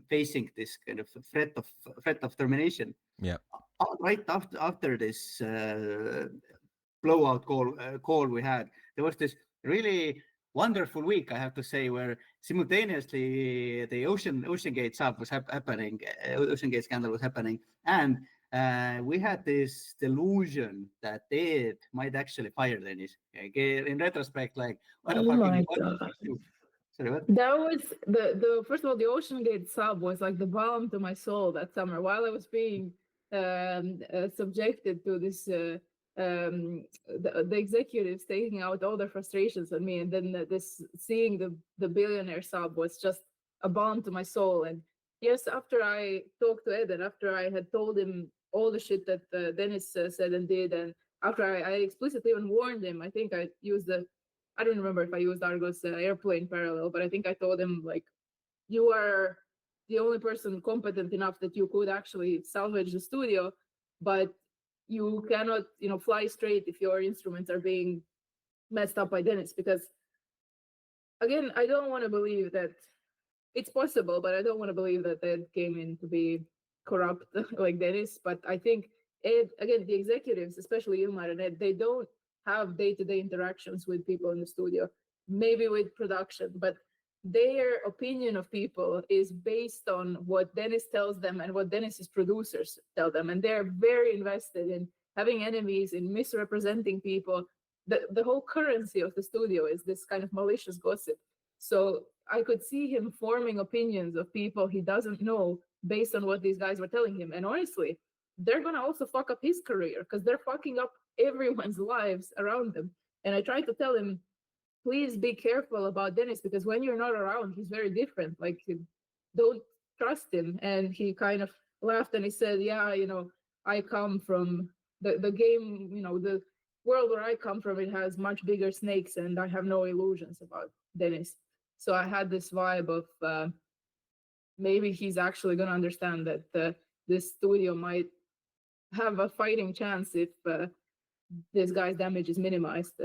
facing this kind of threat of termination. Yeah. Right after this blowout call we had, there was this really wonderful week, I have to say, where simultaneously the OceanGate sub was happening, OceanGate scandal was happening, and we had this delusion that Ed might actually fire Dennis. In retrospect, like, what the fuck? Sorry, what? That was the first of all, the OceanGate sub was like the balm to my soul that summer while I was being subjected to this. The executives taking out all their frustrations on me, and then seeing the billionaire sub was just a balm to my soul. And yes, after I talked to Ed and after I had told him all the shit that Dennis said and did, and after I explicitly even warned him, I think I used I don't remember if I used Argo's airplane parallel, but I think I told him, like, you are the only person competent enough that you could actually salvage the studio, but you cannot, fly straight if your instruments are being messed up by Dennis. Because again, I don't want to believe that it's possible, but I don't want to believe that Ed came in to be corrupt like Dennis. But I think Ed, again, the executives, especially Ilmar and Ed, they don't have day-to-day interactions with people in the studio, maybe with production, but their opinion of people is based on what Dennis tells them and what Dennis's producers tell them. And they're very invested in having enemies, in misrepresenting people. The whole currency of the studio is this kind of malicious gossip. So I could see him forming opinions of people he doesn't know based on what these guys were telling him. And honestly, they're going to also fuck up his career because they're fucking up everyone's lives around them. And I tried to tell him, please be careful about Dennis, because when you're not around, he's very different. Like, don't trust him. And he kind of laughed and he said, yeah, I come from the game, the world where I come from, it has much bigger snakes and I have no illusions about Dennis. So I had this vibe of maybe he's actually going to understand that this studio might have a fighting chance if this guy's damage is minimized.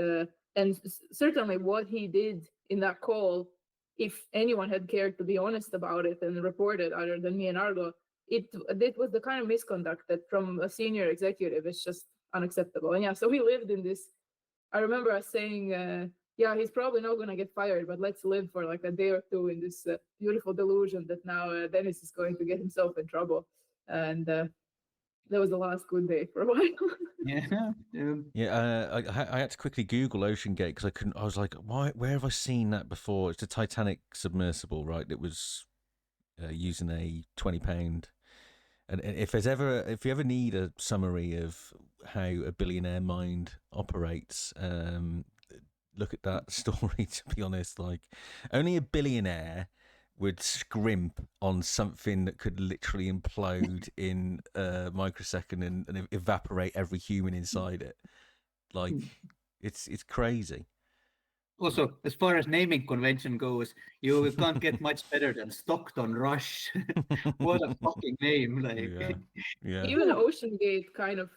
And certainly what he did in that call, if anyone had cared to be honest about it and report it other than me and Argo, it was the kind of misconduct that from a senior executive is just unacceptable. And yeah, so we lived in this. I remember us saying, yeah, he's probably not going to get fired, but let's live for like a day or two in this beautiful delusion that now Dennis is going to get himself in trouble. And that was the last good day for a while. I had to quickly Google OceanGate because I couldn't. I was like, where have I seen that before? It's the Titanic submersible, right? It was using a £20. And if you ever need a summary of how a billionaire mind operates, look at that story. To be honest, like, only a billionaire would scrimp on something that could literally implode in a microsecond and evaporate every human inside it. Like, it's crazy. Also, as far as naming convention goes, you can't get much better than Stockton Rush. What a fucking name! Like, yeah. Even OceanGate kind of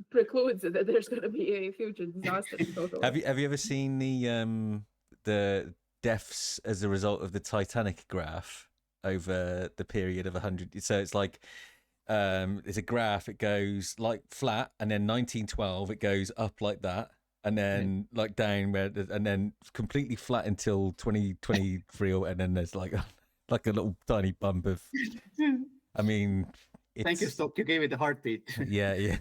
precludes that there's going to be a future disaster. Have you ever seen the deaths as a result of the Titanic graph over the period of 100? So it's like there's a graph, it goes like flat, and then 1912 it goes up like that, and then like down where, and then completely flat until 2023, and then there's like a little tiny bump of. I mean, thank you, Stock. You gave it a heartbeat. Yeah,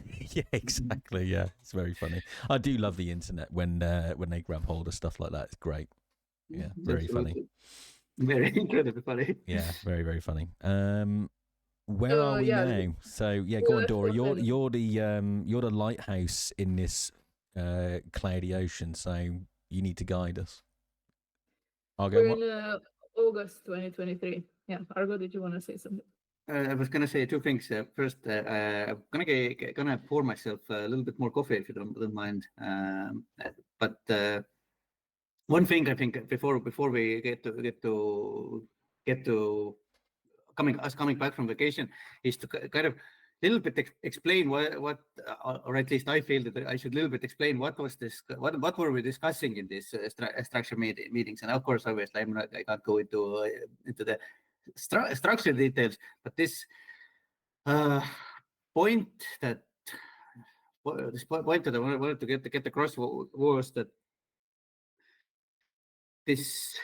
exactly. Yeah, it's very funny. I do love the internet when they grab hold of stuff like that. It's great. Yeah, very funny. Very incredibly funny. Yeah, very, very funny. Where are we now? So yeah, go on, Dora. You're the lighthouse in this cloudy ocean. So you need to guide us. Argo, we're in August 2023. Yeah, Argo, did you want to say something? I was gonna say two things. First, I'm gonna pour myself a little bit more coffee if you don't mind. But one thing I think before we get to coming back from vacation is to kind of little bit explain what or at least I feel that I should a little bit explain what was this, what were we discussing in this structure meetings. And of course, obviously, I can't go into the structure details, but this point that I wanted to get across was that this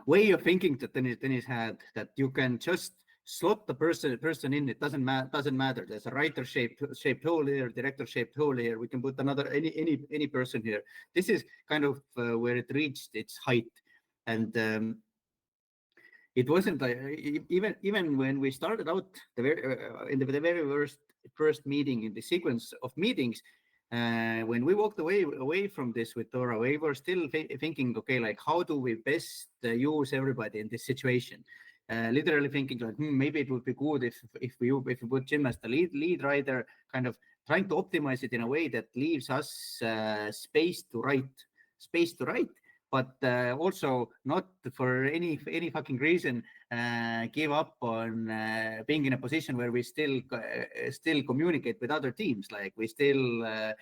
way of thinking that Dennis had, that you can just slot the person in. It doesn't matter. There's a writer shaped hole here, director shaped hole here. We can put another any person here. This is kind of where it reached its height, and it wasn't like even when we started out the very first meeting in the sequence of meetings. When we walked away from this with Dora, we were still thinking, okay, like how do we best use everybody in this situation? Literally thinking like, maybe it would be good if we put Jim as the lead writer, kind of trying to optimize it in a way that leaves us space to write, but also not for any fucking reason give up on being in a position where we still communicate with other teams. Like we still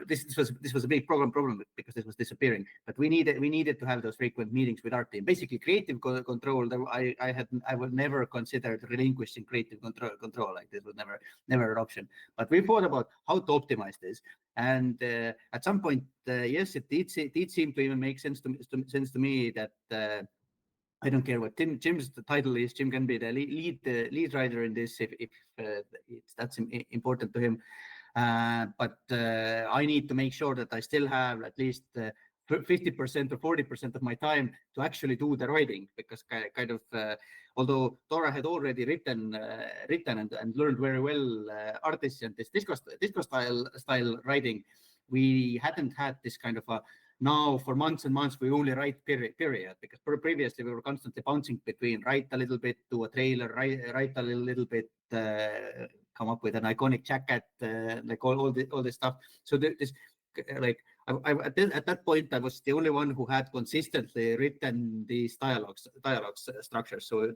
this was a big problem because this was disappearing. But we needed to have those frequent meetings with our team. Basically, creative control. I would never consider relinquishing creative control. Like this was never an option. But we thought about how to optimize this. And at some point, yes, it did seem to even make sense to me that I don't care what Jim's title is. Jim can be the lead writer in this if that's important to him. But I need to make sure that I still have at least 50% or 40% of my time to actually do the writing, because kind of although Dora had already written and learned very well artists and this disco style writing, we hadn't had this kind of a now for months and months we only write period, because previously we were constantly bouncing between write a little bit, do a trailer, write a little bit, come up with an iconic jacket, like all this stuff. So this like at that point I was the only one who had consistently written these dialogues structures. So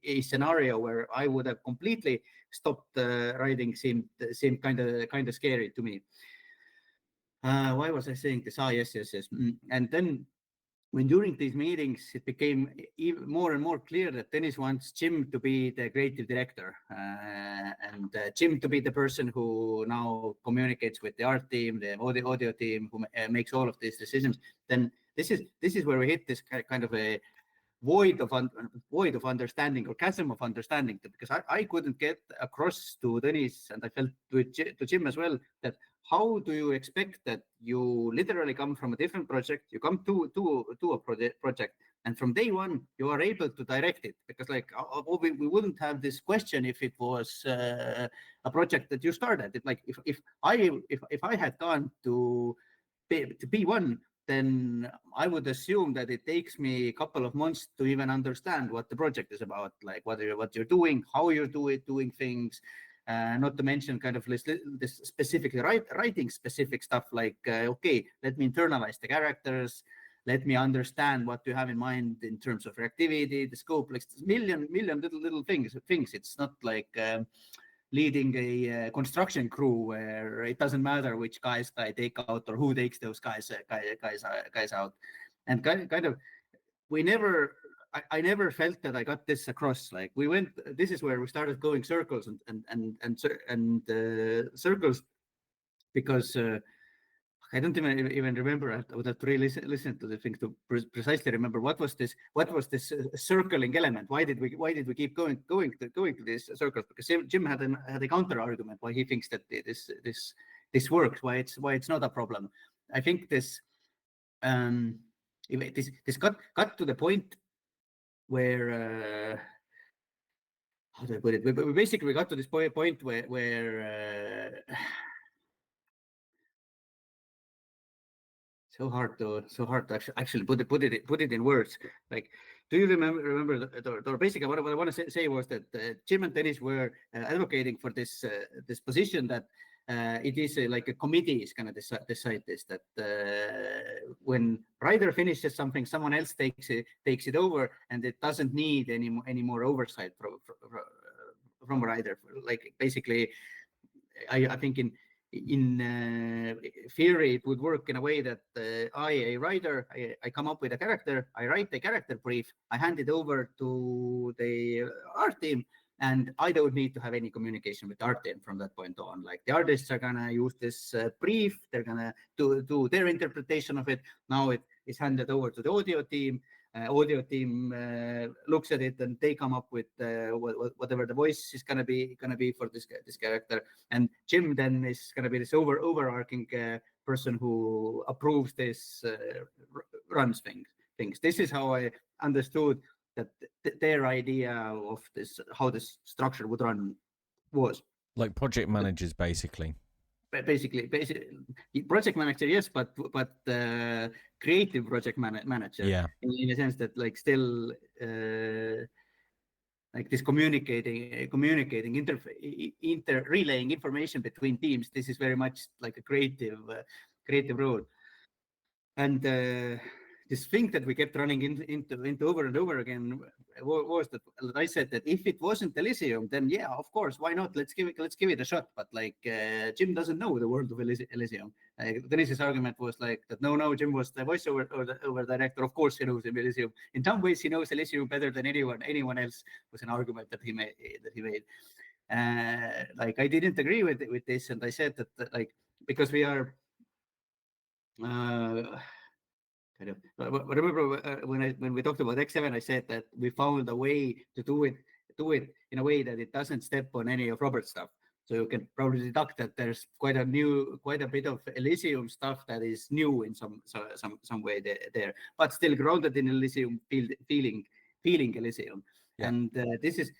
a scenario where I would have completely stopped writing seemed kind of scary to me. Why was I saying this? Yes. And then when during these meetings, it became even more and more clear that Dennis wants Jim to be the creative director and Jim to be the person who now communicates with the art team, the audio team, who makes all of these decisions. Then this is where we hit this kind of a void of understanding, or chasm of understanding, because I couldn't get across to Dennis, and I felt to Jim as well, that how do you expect that you literally come from a different project, you come to a project, and from day one you are able to direct it? Because like we wouldn't have this question if it was a project that you started. It, like if I had gone to B1, then I would assume that it takes me a couple of months to even understand what the project is about, like what you're doing, how you're doing things. Not to mention kind of this specifically writing specific stuff like, okay, let me internalize the characters, let me understand what you have in mind in terms of reactivity, the scope, like million little things. It's not like leading a construction crew where it doesn't matter which guys I take out or who takes those guys out. And kind of I never felt that I got this across. Like this is where we started going circles and circles, because I don't even remember. I would have to really listen to the thing to precisely remember what was this circling element. Why did we keep going to these circles? Because Jim had a counter argument why he thinks that this works, why it's not a problem. I think this got to the point where how do I put it? We basically got to this point where so hard to actually put it in words. Like, do you remember or basically what I want to say was that Jim and Dennis were advocating for this position that it is like a committee is going to decide this, that when writer finishes something, someone else takes it over, and it doesn't need any more oversight from a writer. Like, basically, I think in theory it would work in a way that a writer, I come up with a character, I write the character brief, I hand it over to the art team, and I don't need to have any communication with the art team from that point on. Like, the artists are gonna use this brief, they're gonna do their interpretation of it. Now it is handed over to the audio team. Audio team looks at it, and they come up with whatever the voice is gonna be for this character. And Jim then is gonna be this overarching person who approves this, runs things. This is how I understood that their idea of this, how this structure would run, was like project managers, basically. Basically, project manager, yes, but creative project manager, yeah, in a sense that, like, still like this communicating, relaying information between teams. This is very much like a creative role. And this thing that we kept running into over and over again was that I said that if it wasn't Elysium, then yeah, of course, why not? Let's give it a shot. But like, Jim doesn't know the world of Elysium. Dennis's argument was like that. No, Jim was the voiceover over director. Of course, he knows Elysium. In some ways, he knows Elysium better than anyone else. Was an argument that he made. Like, I didn't agree with this, and I said that like, because we are. I remember when we talked about X7, I said that we found a way to do it in a way that it doesn't step on any of Robert's stuff. So you can probably deduct that there's quite a bit of Elysium stuff that is new in some way there, but still grounded in Elysium, feeling Elysium. Yeah. And this was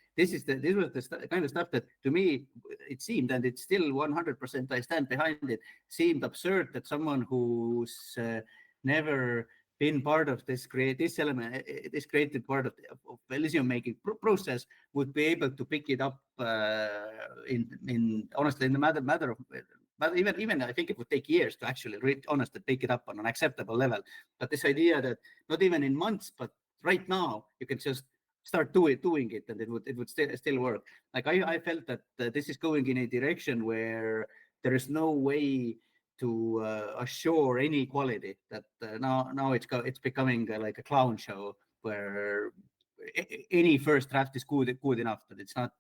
the kind of stuff that, to me, it seemed, and it's still 100%, I stand behind it, seemed absurd that someone who's never been part of this creative part of Elysium making process would be able to pick it up in honestly, in the matter of, but even I think it would take years to actually honestly pick it up on an acceptable level. But this idea that not even in months, but right now, you can just start doing it, and it would still work. Like, I felt that this is going in a direction where there is no way to assure any quality. That now it's becoming like a clown show where any first draft is good enough, but it's not.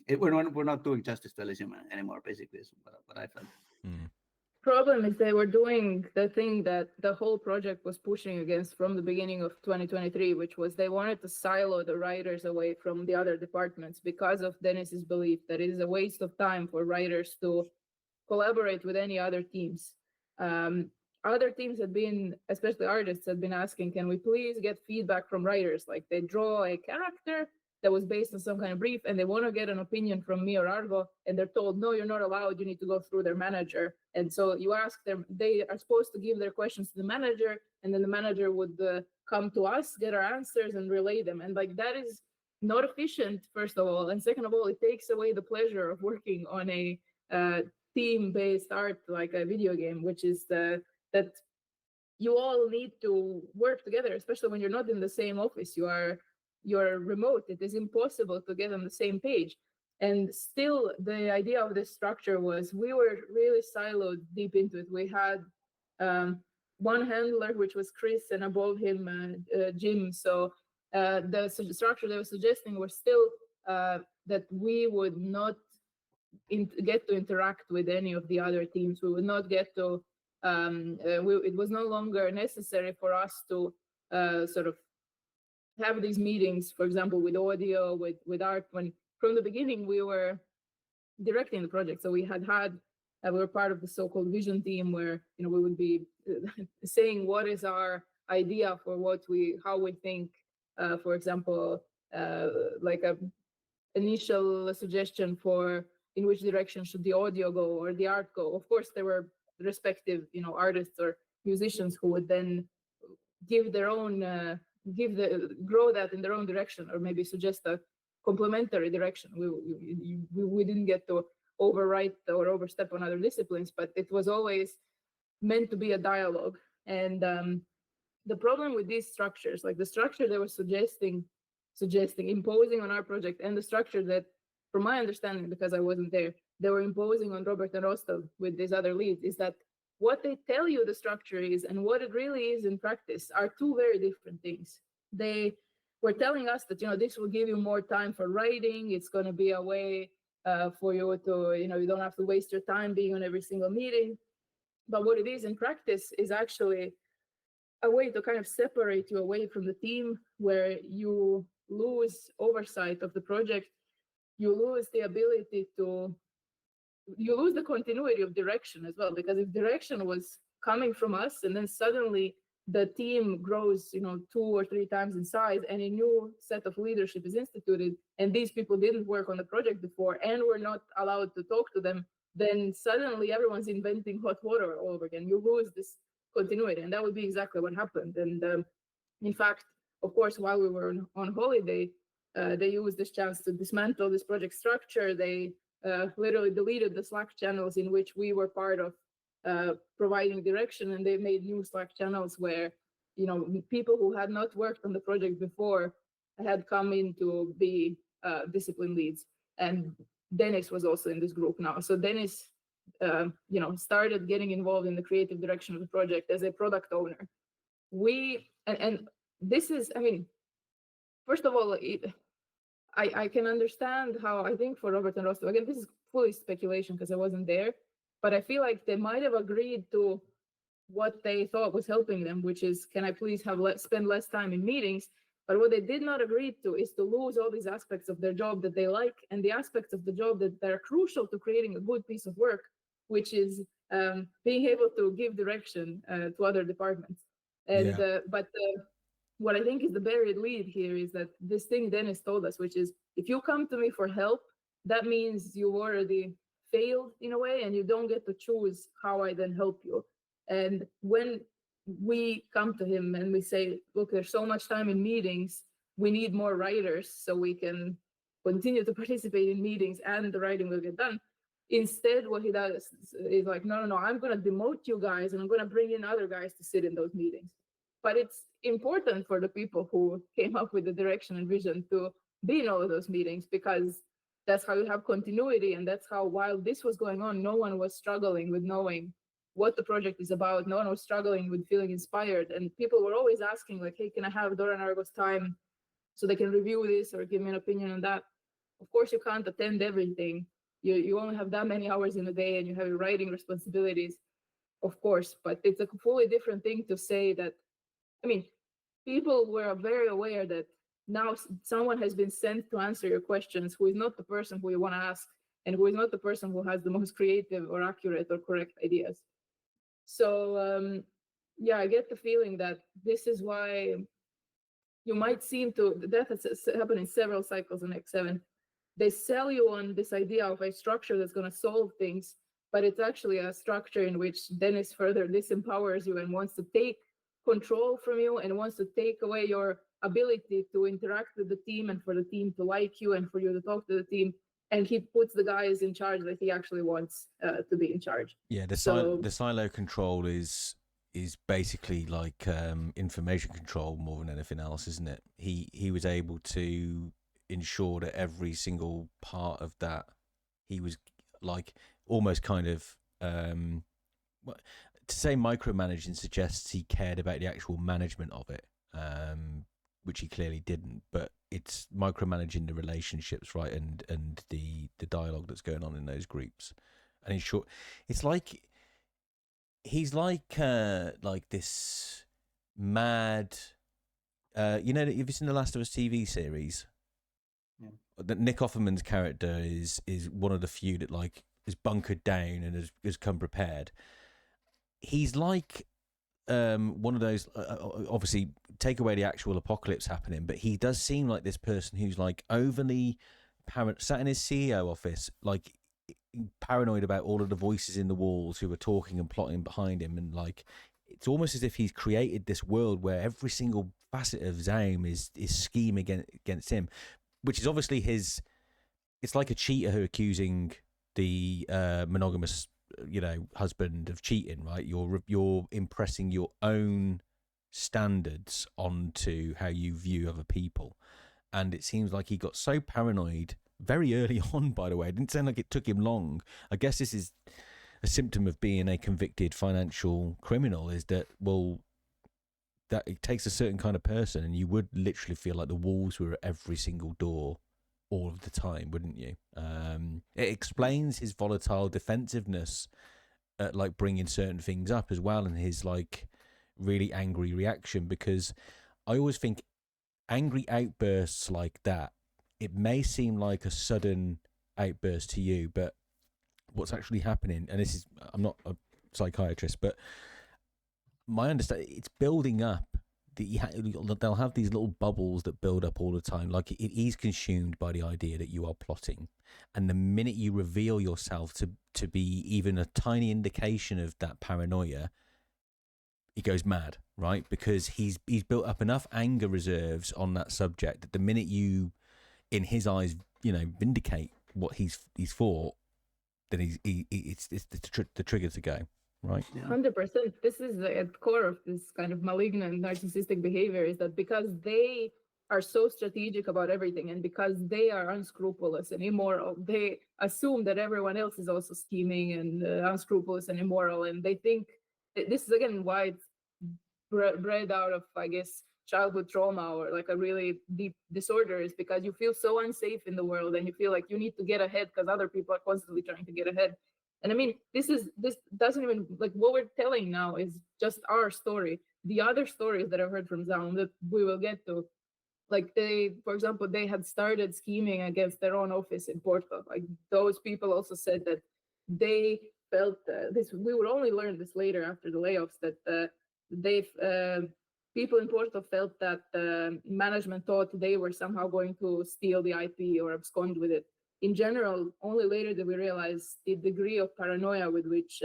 We're not doing justice to Elysium anymore. Basically, is what I felt. Problem is they were doing the thing that the whole project was pushing against from the beginning of 2023, which was they wanted to silo the writers away from the other departments because of Dennis's belief that it is a waste of time for writers to collaborate with any other teams. Other teams had been, especially artists, had been asking, can we please get feedback from writers? Like, they draw a character that was based on some kind of brief, and they want to get an opinion from me or Argo, and they're told, no, you're not allowed, you need to go through their manager. And so you ask them, they are supposed to give their questions to the manager, and then the manager would come to us, get our answers, and relay them. And like, that is not efficient, first of all, and second of all, it takes away the pleasure of working on a team-based art, like a video game, which is that you all need to work together, especially when you're not in the same office. You're remote. It is impossible to get on the same page. And still, the idea of this structure was we were really siloed deep into it. We had one handler, which was Chris, and above him, Jim. So the structure they were suggesting was still that we would not get to interact with any of the other teams. We would not get to it was no longer necessary for us to sort of have these meetings, for example, with audio, with art. When from the beginning we were directing the project, so we were part of the so-called vision team, where we would be saying what is our idea for how we think. For example, like a initial suggestion for in which direction should the audio go or the art go. Of course, there were respective artists or musicians who would then give their own grow that in their own direction, or maybe suggest a complementary direction. We didn't get to overwrite or overstep on other disciplines, but it was always meant to be a dialogue. And the problem with these structures, like the structure they were suggesting, imposing on our project, and the structure that, from my understanding, because I wasn't there, they were imposing on Robert and Rostov with these other leads, is that what they tell you the structure is and what it really is in practice are two very different things. They were telling us that this will give you more time for writing. It's going to be a way for you to you don't have to waste your time being on every single meeting. But what it is in practice is actually a way to kind of separate you away from the team, where you lose oversight of the project. You lose the ability you lose the continuity of direction as well, because if direction was coming from us and then suddenly the team grows 2 or 3 times in size and a new set of leadership is instituted, and these people didn't work on the project before and were not allowed to talk to them, then suddenly everyone's inventing hot water all over again. You lose this continuity, and that would be exactly what happened. And in fact, of course, while we were on holiday, they used this chance to dismantle this project structure. They literally deleted the Slack channels in which we were part of providing direction, and they made new Slack channels where people who had not worked on the project before had come in to be discipline leads. And Dennis was also in this group now. So Dennis started getting involved in the creative direction of the project as a product owner. And this is, first of all, I can understand how, I think for Robert and Rostov, again, this is fully speculation because I wasn't there, but I feel like they might have agreed to what they thought was helping them, which is, can I please spend less time in meetings? But what they did not agree to is to lose all these aspects of their job that they like, and the aspects of the job that are crucial to creating a good piece of work, which is being able to give direction to other departments. And but what I think is the buried lead here is that this thing Dennis told us, which is, if you come to me for help, that means you've already failed in a way, and you don't get to choose how I then help you. And when we come to him and we say, look, there's so much time in meetings, we need more writers so we can continue to participate in meetings and the writing will get done. Instead, what he does is like, no, I'm going to demote you guys and I'm going to bring in other guys to sit in those meetings. But it's important for the people who came up with the direction and vision to be in all of those meetings, because that's how you have continuity. And that's how, while this was going on, no one was struggling with knowing what the project is about. No one was struggling with feeling inspired. And people were always asking, like, hey, can I have Dora and Argo's time so they can review this or give me an opinion on that? Of course, you can't attend everything. You only have that many hours in a day and you have your writing responsibilities, of course. But it's a fully different thing to say that, people were very aware that now someone has been sent to answer your questions who is not the person who you want to ask and who is not the person who has the most creative or accurate or correct ideas. So, I get the feeling that this is why you might seem to, that has happened in several cycles in X7. They sell you on this idea of a structure that's going to solve things, but it's actually a structure in which Dennis further disempowers you and wants to take control from you and wants to take away your ability to interact with the team and for the team to like you and for you to talk to the team. And he puts the guys in charge that he actually wants to be in charge. Yeah, the silo control is basically like information control more than anything else, isn't it? He was able to ensure that every single part of that, he was like almost kind of to say micromanaging suggests he cared about the actual management of it, which he clearly didn't, but it's micromanaging the relationships, right, and the dialogue that's going on in those groups. And in short, it's like he's like this mad. You know, have you seen the Last of Us TV series? Yeah. That Nick Offerman's character is one of the few that like is bunkered down and has come prepared. He's like one of those. Obviously, take away the actual apocalypse happening, but he does seem like this person who's like overly sat in his CEO office, like paranoid about all of the voices in the walls who are talking and plotting behind him, and like it's almost as if he's created this world where every single facet of ZAUM is scheming against him, which is obviously his. It's like a cheater who accusing the monogamous, husband of cheating, right? You're impressing your own standards onto how you view other people, and it seems like he got so paranoid very early on. By the way, it didn't sound like it took him long. I guess this is a symptom of being a convicted financial criminal, is that that it takes a certain kind of person, and you would literally feel like the walls were at every single door all of the time, wouldn't you? It explains his volatile defensiveness at like bringing certain things up as well, and his like really angry reaction, because I always think angry outbursts like that, it may seem like a sudden outburst to you, but what's actually happening, and this is, I'm not a psychiatrist, but my understanding, it's building up. They'll have these little bubbles that build up all the time. Like it is consumed by the idea that you are plotting, and the minute you reveal yourself to be even a tiny indication of that paranoia, he goes mad, right? Because he's built up enough anger reserves on that subject that the minute you, in his eyes, vindicate what he's for, then it's the trigger to go. Right. 100%. This is at the core of this kind of malignant narcissistic behavior, is that because they are so strategic about everything, and because they are unscrupulous and immoral, they assume that everyone else is also scheming and unscrupulous and immoral. And they think this is again why it's bred out of, I guess, childhood trauma or like a really deep disorder, is because you feel so unsafe in the world and you feel like you need to get ahead because other people are constantly trying to get ahead. And I mean, this doesn't even, like, what we're telling now is just our story. The other stories that I've heard from ZAUM that we will get to, like for example, they had started scheming against their own office in Porto. Like those people also said that they felt this. We will only learn this later after the layoffs, that people in Porto felt that management thought they were somehow going to steal the IP or abscond with it. In general, only later did we realize the degree of paranoia with which,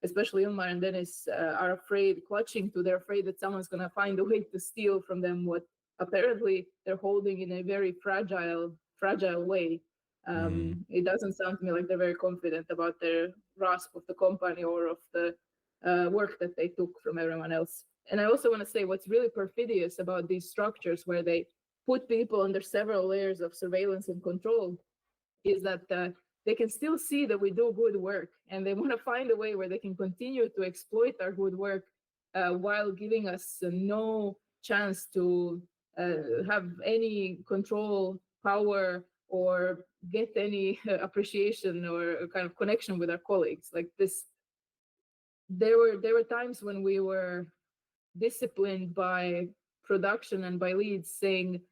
especially Ilmar and Dennis, are clutching to. They're afraid that someone's going to find a way to steal from them what apparently they're holding in a very fragile way. It doesn't sound to me like they're very confident about their grasp of the company or of the work that they took from everyone else. And I also want to say what's really perfidious about these structures where they put people under several layers of surveillance and control is that they can still see that we do good work, and they want to find a way where they can continue to exploit our good work while giving us no chance to have any control, power, or get any appreciation or kind of connection with our colleagues. Like this, there were times when we were disciplined by production and by leads saying,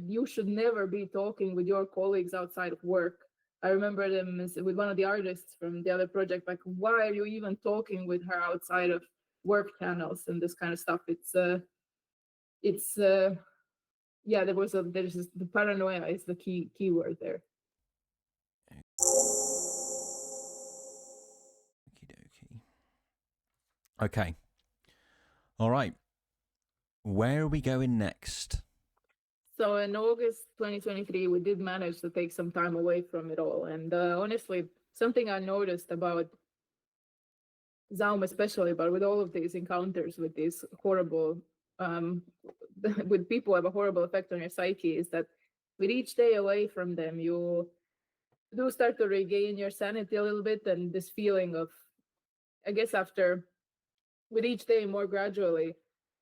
you should never be talking with your colleagues outside of work. I remember them with one of the artists from the other project, like, why are you even talking with her outside of work channels and this kind of stuff? The paranoia is the key word there. Okay. All right. Where are we going next? So in August 2023, we did manage to take some time away from it all. And honestly, something I noticed about ZAUM especially, but with all of these encounters with these horrible, with people who have a horrible effect on your psyche, is that with each day away from them, you do start to regain your sanity a little bit, and this feeling of, I guess with each day more gradually,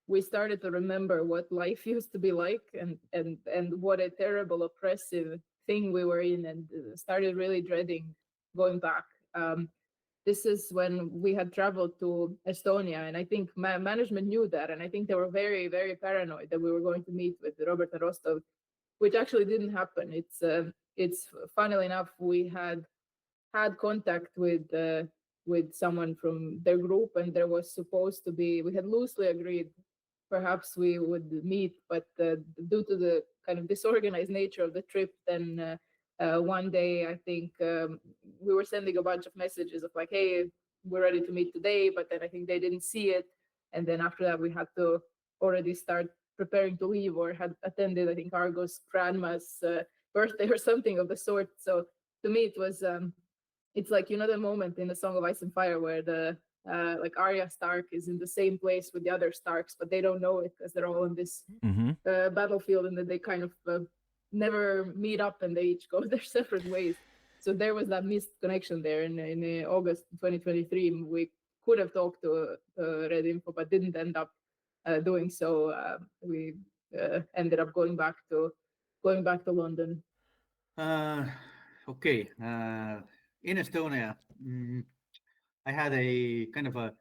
we started to remember what life used to be like and what a terrible, oppressive thing we were in, and started really dreading going back. this is when we had traveled to Estonia, and I think management knew that, and I think they were very, very paranoid that we were going to meet with Robert and Rostov, which actually didn't happen. It's funnily enough, we had contact with someone from their group, and there was supposed to be, we had loosely agreed perhaps we would meet, but due to the kind of disorganized nature of the trip, then one day I think we were sending a bunch of messages of like, hey, we're ready to meet today, but then I think they didn't see it, and then after that we had to already start preparing to leave, or had attended, I think, Argo's grandma's birthday or something of the sort. So to me it was it's like, you know, the moment in the Song of Ice and Fire where the like Arya Stark is in the same place with the other Starks, but they don't know it because they're all on this battlefield, and then they kind of never meet up and they each go their separate ways. So there was that missed connection there. In August 2023, we could have talked to Red Info, but didn't end up doing so. We ended up going back to London. Okay. In Estonia, I had a kind of a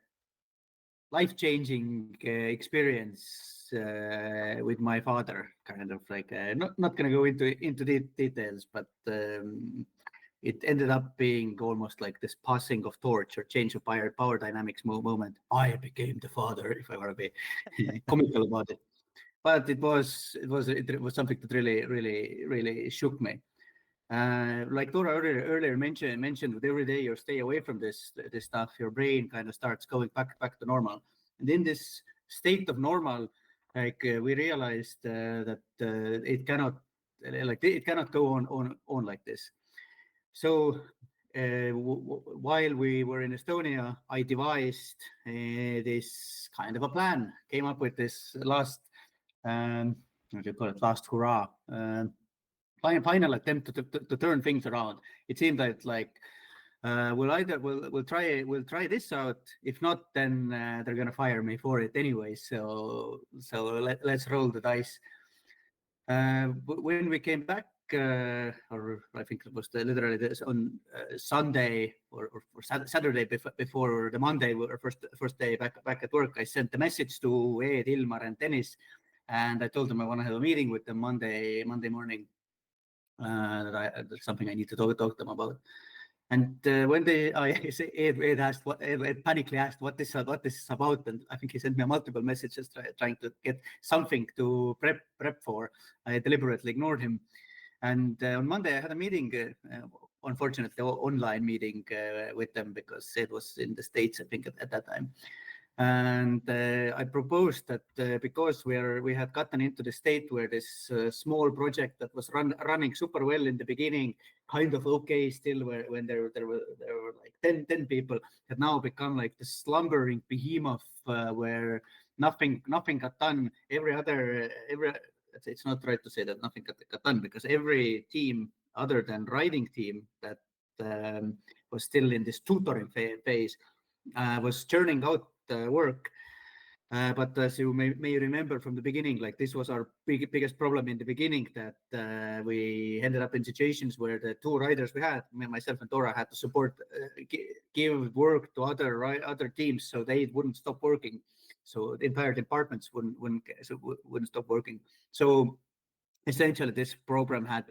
life-changing experience with my father. Kind of like not going to go into details, but it ended up being almost like this passing of torch or change of power dynamics moment. I became the father, if I want to be comical about it. But it was something that really shook me. Like Dora earlier mentioned, with every day you stay away from this stuff, your brain kind of starts going back to normal. And in this state of normal, like we realized that it cannot go on like this. So while we were in Estonia, I devised this kind of a plan. Came up with this last what do you call it? Last hurrah. Final attempt to turn things around. It seemed that like we'll try this out. If not, then they're gonna fire me for it anyway. So let's roll the dice. When we came back, or I think it was literally this on Sunday or Saturday before the Monday, or first day back at work, I sent a message to Ed, Ilmar, and Dennis, and I told them I want to have a meeting with them Monday morning. That's something I need to talk to them about. And when Ed asked Ed panically asked what this is about, and I think he sent me multiple messages trying to get something to prep for. I deliberately ignored him. And on Monday I had a meeting, unfortunately online meeting with them, because Ed was in the States, I think, at that time. And I proposed that because we had gotten into the state where this small project that was running super well in the beginning, kind of okay still, when there were like 10 people, had now become like the slumbering behemoth where nothing got done. It's not right to say that nothing got done, because every team other than writing team that was still in this tutoring phase was churning out work. But as you may remember from the beginning, like this was our biggest problem in the beginning, that we ended up in situations where the two writers we had, myself and Dora, had to support, give work to other teams so they wouldn't stop working. So the entire departments wouldn't stop working. So essentially this program had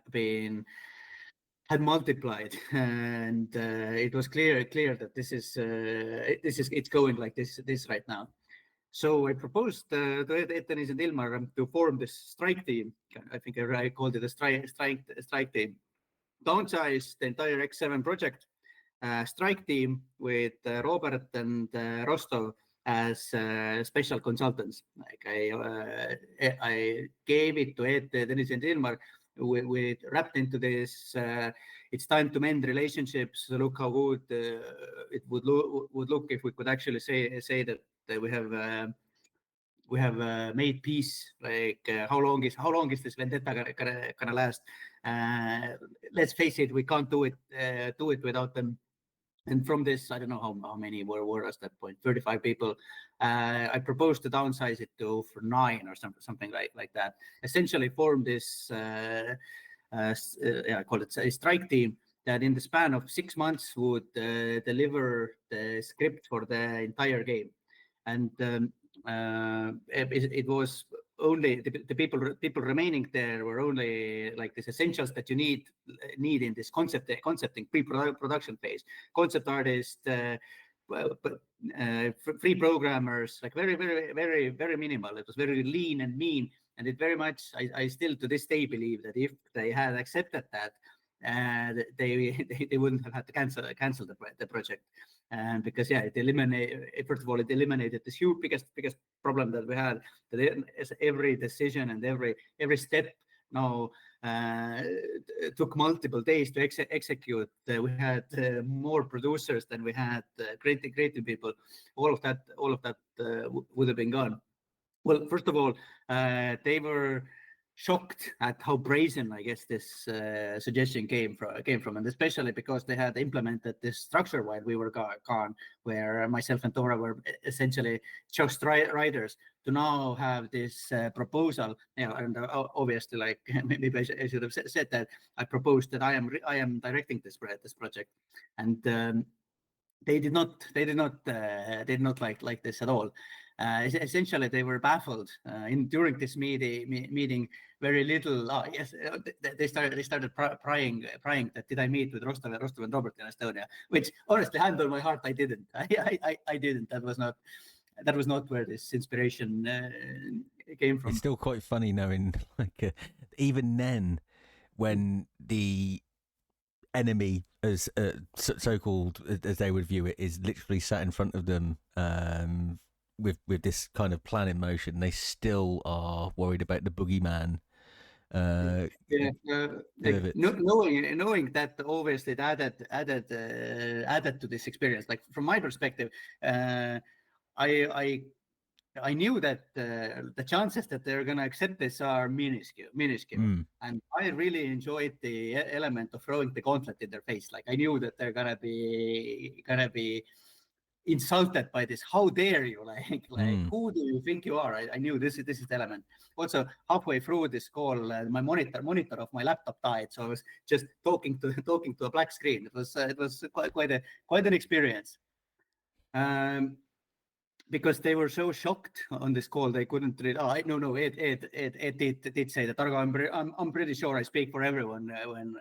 multiplied, and it was clear that it's going like this right now. So I proposed to Dennis and Ilmar to form this strike team. I think I called it a strike team. Downsize the entire X7 project. Strike team with Robert and Rostov as special consultants. Like I gave it to Ed, Dennis and Ilmar. We wrapped into this. It's time to mend relationships. Look how good it would look if we could actually say that we have made peace. Like how long is this vendetta gonna last? Let's face it, we can't do it without them. And from this, I don't know how many were at that point, 35 people. I proposed to downsize it to 9 or something like that. Essentially form this, I call it a strike team, that in the span of 6 months would deliver the script for the entire game. And it was only the people remaining there were only like these essentials that you need in this concepting pre-production phase. Concept artists, free programmers, like very minimal. It was very lean and mean, and it very much I still to this day believe that if they had accepted that, they wouldn't have had to cancel the project. And because it first of all, it eliminated this huge biggest problem that we had, that every decision and every step now took multiple days to execute. We had more producers than we had creative people. All of that would have been gone. Well, first of all, they were shocked at how brazen, I guess, this suggestion came from, and especially because they had implemented this structure while we were gone, where myself and Dora were essentially just writers, to now have this proposal. And obviously, like maybe I should have said that I proposed that I am directing this project, and they did not like this at all. Essentially, they were baffled during this meeting. Very little. They started prying that did I meet with Rostov and Robert in Estonia? Which honestly, hand on my heart, I didn't. I didn't. That was not where this inspiration came from. It's still quite funny knowing, like, even then, when the enemy, as so-called as they would view it, is literally sat in front of them. With this kind of plan in motion, they still are worried about the boogeyman. Knowing that, obviously, it added to this experience. Like from my perspective, I knew that the chances that they're gonna accept this are minuscule, and I really enjoyed the element of throwing the gauntlet in their face. Like I knew that they're gonna be insulted by this. How dare you? Like who do you think you are? I knew this is the element. Also, halfway through this call, my monitor of my laptop died, so I was just talking to a black screen. It was quite an experience. Because they were so shocked on this call, they couldn't read. It did say that, Argo, I'm pretty sure I speak for everyone when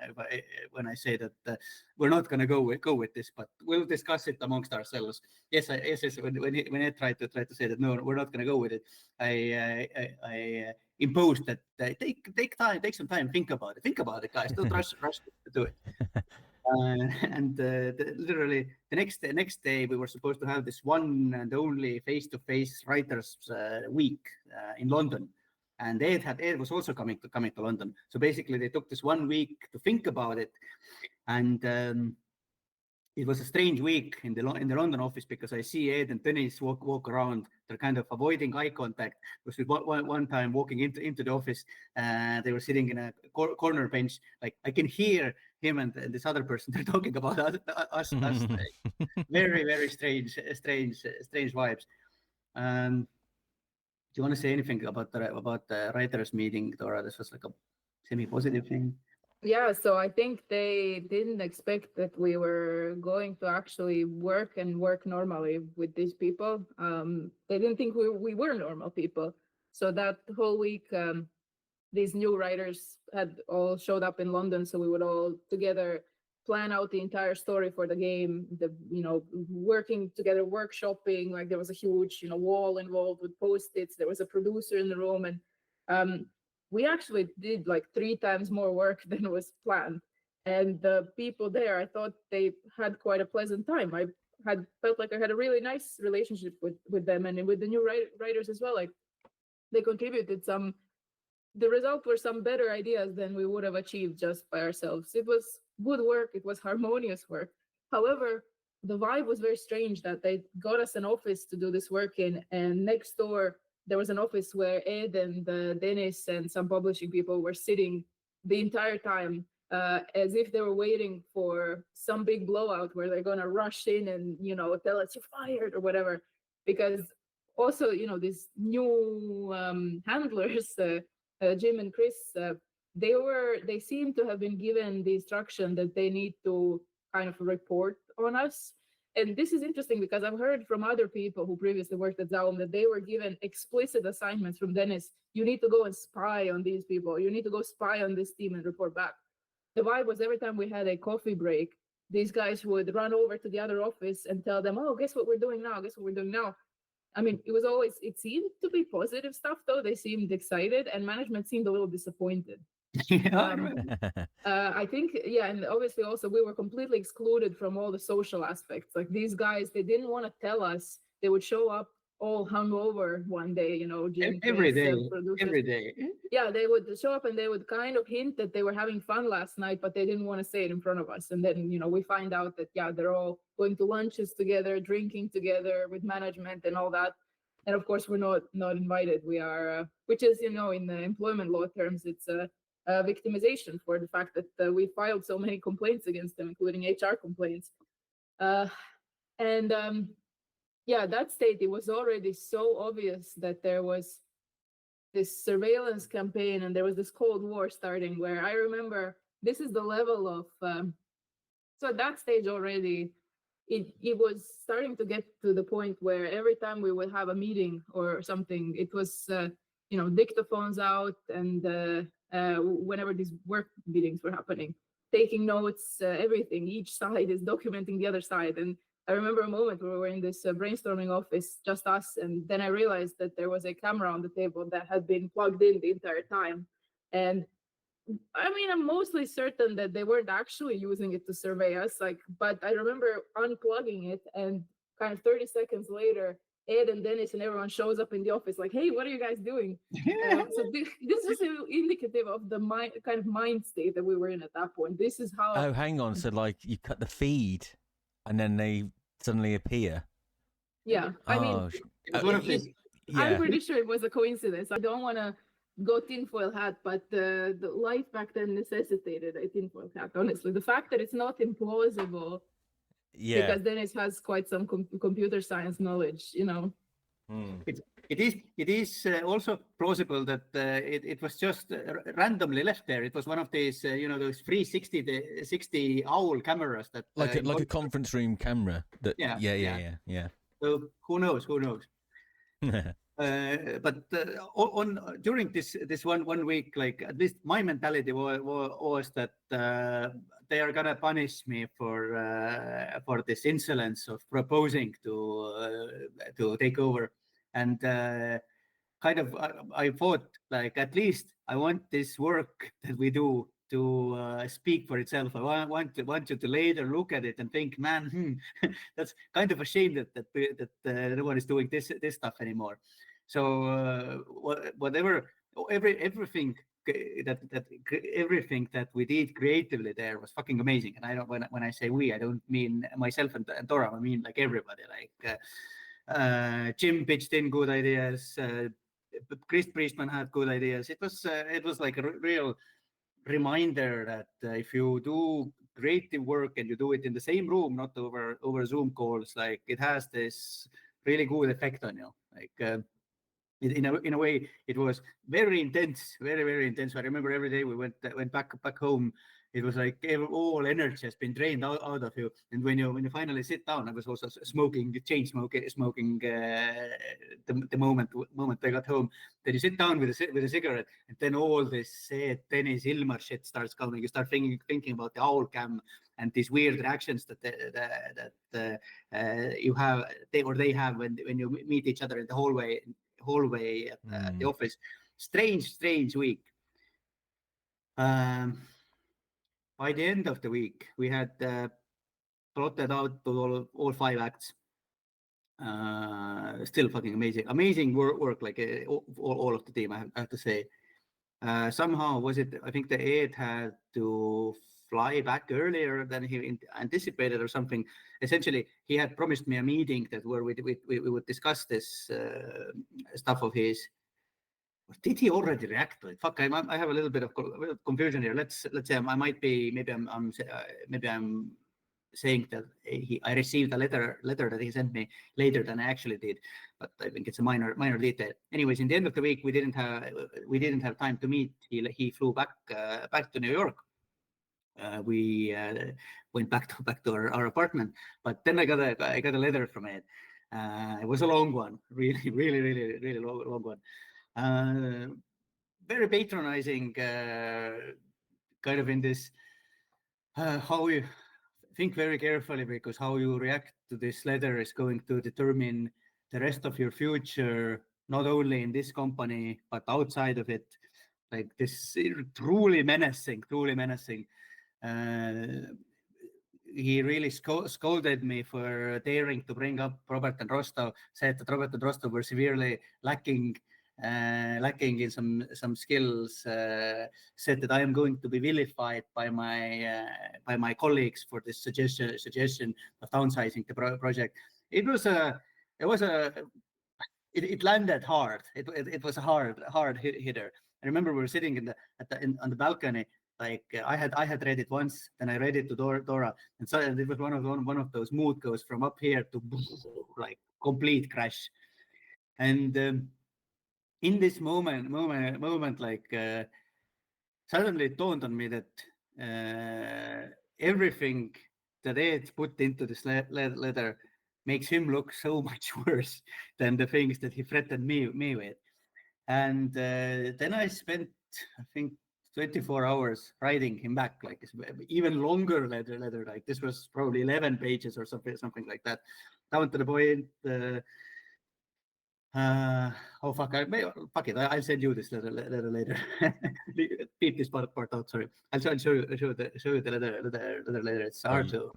I say that we're not going to go with this, but we'll discuss it amongst ourselves. Yes. When I tried to say that no, we're not going to go with it, I imposed that take some time, think about it, guys. Don't rush to do it. Literally the next day we were supposed to have this one and only face-to-face writers week in London, and Ed was also coming to London. So basically they took this 1 week to think about it, and it was a strange week in the London office, because I see Ed and Dennis walk around. They're kind of avoiding eye contact. Because one time walking into the office, they were sitting in a corner bench. Like I can hear him and this other person. They're talking about us. Very strange vibes. Do you want to say anything about the writers' meeting, Dora? This was like a semi-positive thing. Yeah, so I think they didn't expect that we were going to actually work normally with these people. They didn't think we were normal people. So that whole week, these new writers had all showed up in London, so we would all together plan out the entire story for the game. Working together, workshopping. Like there was a huge, wall involved with post-its. There was a producer in the room, and we actually did like 3 times more work than was planned. And the people there, I thought they had quite a pleasant time. I felt like I had a really nice relationship with them, and with the new writers as well. Like they contributed the result were some better ideas than we would have achieved just by ourselves. It was good work. It was harmonious work. However, the vibe was very strange that they got us an office to do this work in, and next door, there was an office where Ed and Dennis and some publishing people were sitting the entire time, as if they were waiting for some big blowout where they're going to rush in and, tell us you're fired or whatever. Because also, these new handlers, Jim and Chris, they seem to have been given the instruction that they need to kind of report on us. And this is interesting because I've heard from other people who previously worked at ZAUM that they were given explicit assignments from Dennis. You need to go and spy on these people. You need to go spy on this team and report back. The vibe was every time we had a coffee break, these guys would run over to the other office and tell them, oh, guess what we're doing now? Guess what we're doing now? I mean, it seemed to be positive stuff, though. They seemed excited, and management seemed a little disappointed. I think, yeah, and obviously also we were completely excluded from all the social aspects. Like these guys, they didn't want to tell us. They would show up all hungover one day, you know, every day. Yeah, they would show up and they would kind of hint that they were having fun last night, but they didn't want to say it in front of us. And then, you know, we find out that, yeah, they're all going to lunches together, drinking together with management and all that. And of course, we're not invited. We are, which is, you know, in the employment law terms, it's a victimization for the fact that we filed so many complaints against them, including HR complaints. Yeah, that state, it was already so obvious that there was this surveillance campaign and there was this Cold War starting, where I remember this is the level of, so at that stage already, it was starting to get to the point where every time we would have a meeting or something, it was, you know, dictaphones out and whenever these work meetings were happening, taking notes, everything, each side is documenting the other side. And I remember a moment where we were in this brainstorming office, just us, and then I realized that there was a camera on the table that had been plugged in the entire time. And I mean, I'm mostly certain that they weren't actually using it to survey us, like, but I remember unplugging it and kind of 30 seconds later, Ed and Dennis and everyone shows up in the office like, hey, what are you guys doing? So this is indicative of the kind of mind state that we were in at that point. This is how... Oh, hang on. So like you cut the feed and then they suddenly appear. Yeah. I mean, I'm pretty sure it was a coincidence. I don't want to go tinfoil hat, but the life back then necessitated a tinfoil hat, honestly. The fact that it's not implausible, because Dennis has quite some computer science knowledge, you know. It is also plausible that it was just randomly left there. It was one of these, you know, those free 60 owl cameras that like a conference room camera. That yeah. So who knows? But during this one week, like at least my mentality was that they are gonna punish me for this insolence of proposing to take over, and kind of I thought like at least I want this work that we do to speak for itself. I want you to later look at it and think, man, that's kind of a shame that no one is doing this stuff anymore. So everything that we did creatively there was fucking amazing. And I don't, when I say we, I don't mean myself and Dora. I mean like everybody. Like Jim pitched in good ideas. Chris Priestman had good ideas. It was like a real reminder that if you do creative work and you do it in the same room, not over Zoom calls, like it has this really good effect on you. Like in a way, it was very intense, very intense. I remember every day we went back home. It was like all energy has been drained out of you. And when you finally sit down, I was also smoking the moment I got home. Then you sit down with a cigarette, and then all this Dennis Ilmar shit starts coming. You start thinking about the owl cam and these weird reactions that you have, they have when you meet each other in the hallway at the office. Strange week. By the end of the week, we had plotted out all 5 acts. Still fucking amazing work. Like all of the team, I have to say. Somehow was it? I think the Ed had to fly back earlier than he anticipated or something. Essentially, he had promised me a meeting where we would discuss this stuff of his. Did he already react to it? Fuck, I have a little bit of confusion here. Let's say I might be, maybe I'm saying that I received a letter that he sent me later than I actually did, but I think it's a minor detail. Anyways, in the end of the week, we didn't have time to meet. He flew back to New York. We went back to our apartment, but then I got a letter from it. It was a long one, really long one. Very patronizing, kind of in this how you think very carefully, because how you react to this letter is going to determine the rest of your future, not only in this company but outside of it. Like this, truly menacing. He really scolded me for daring to bring up Robert and Rostov, said that Robert and Rostov were severely lacking in some skills, said that I am going to be vilified by my colleagues for this suggestion of downsizing the project. It landed hard. It was a hard hitter. I remember we were sitting on the balcony. Like I had read it once, then I read it to Dora, and so it was one of those mood goes from up here to like complete crash. And in this moment, like suddenly it dawned on me that everything that Ed put into this letter makes him look so much worse than the things that he threatened me with. And then I spent, I think, 24 hours writing him back, like even longer letter. Like this was probably 11 pages or something like that. Down to the point. Oh fuck! Fuck it. I'll send you this letter later. Beat this part out. Sorry. I'll show you the letter later. It's hard to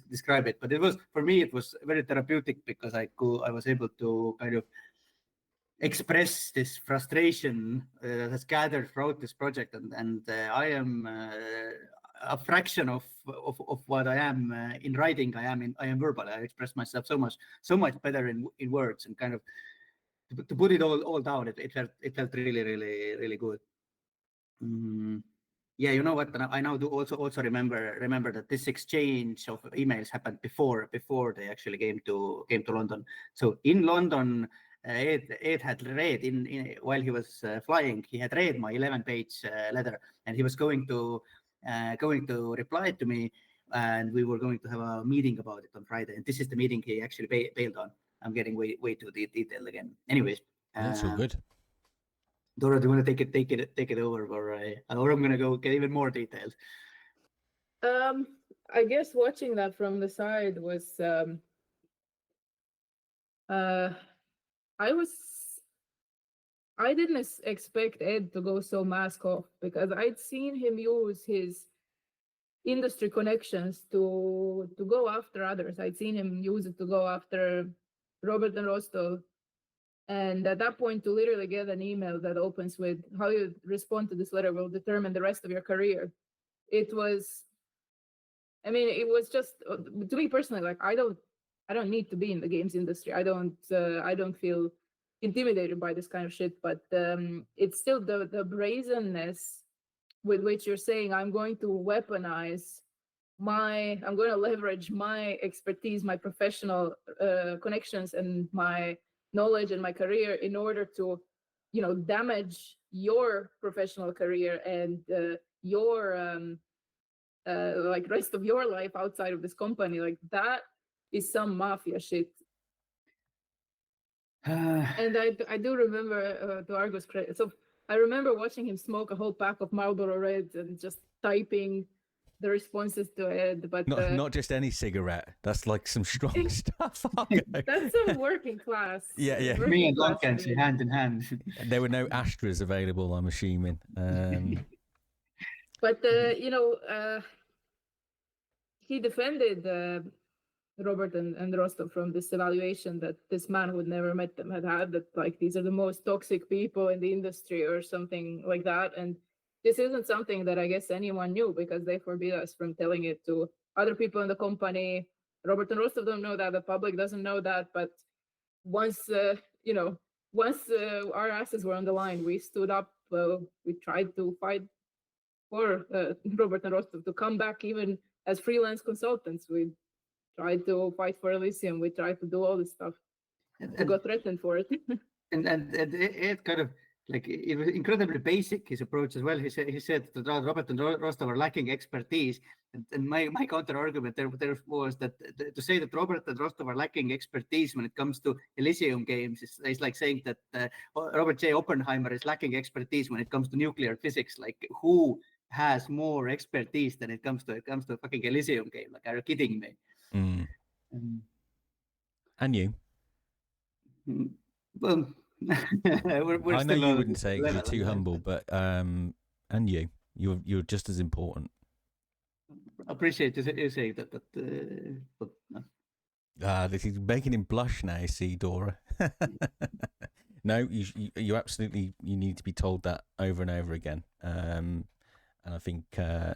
describe it, but it was, for me, it was very therapeutic because I was able to kind of express this frustration that has gathered throughout this project, and I am a fraction of what I am in writing. I am verbal. I express myself so much better in words, and kind of to put it all down. It felt really good. Yeah, you know what? I now do also remember that this exchange of emails happened before they actually came to London. So in London, Ed had read while he was flying. He had read my 11-page letter, and he was going to reply to me, and we were going to have a meeting about it on Friday. And this is the meeting he actually bailed on. I'm getting way too detailed again. Anyways, that's all good. Dora, do you want to take it over, or I'm gonna go get even more detailed? I guess watching that from the side was I didn't expect Ed to go so mask off, because I'd seen him use his industry connections to go after others. I'd seen him use it to go after Robert and Rostov. And at that point, to literally get an email that opens with how you respond to this letter will determine the rest of your career. It was just, to me personally, like I don't need to be in the games industry. I don't feel intimidated by this kind of shit, but it's still the brazenness with which you're saying, I'm going to weaponize I'm going to leverage my expertise, my professional connections, and my knowledge and my career in order to, damage your professional career and your like rest of your life outside of this company. Like that is some mafia shit. And I do remember, to Argo's credit, so I remember watching him smoke a whole pack of Marlboro Reds and just typing the responses to it. But not just any cigarette. That's like some strong stuff. That's some working class. Yeah. Me and Locken's hand in hand. There were no Astras available, I'm assuming. But he defended Robert and Rostov from this evaluation that this man who'd never met them had, that like these are the most toxic people in the industry or something like that. And this isn't something that I guess anyone knew, because they forbid us from telling it to other people in the company. Robert and Rostov don't know that, the public doesn't know that, but once our asses were on the line, we stood up, we tried to fight for Robert and Rostov to come back even as freelance consultants, we tried to fight for Elysium. We tried to do all this stuff. We got threatened for it. and it kind of like it was incredibly basic, his approach as well. He said that Robert and Rostov are lacking expertise, and my counter argument there was that to say that Robert and Rostov are lacking expertise when it comes to Elysium games is like saying that Robert J. Oppenheimer is lacking expertise when it comes to nuclear physics. Like, who has more expertise than it comes to a fucking Elysium game? Like, are you kidding me? And you? Well, we're I know still you wouldn't say it 'cause you're too humble, but and you're just as important. Appreciate you saying that, but no. This is making him blush now. See, Dora. No, you absolutely you need to be told that over and over again. And I think I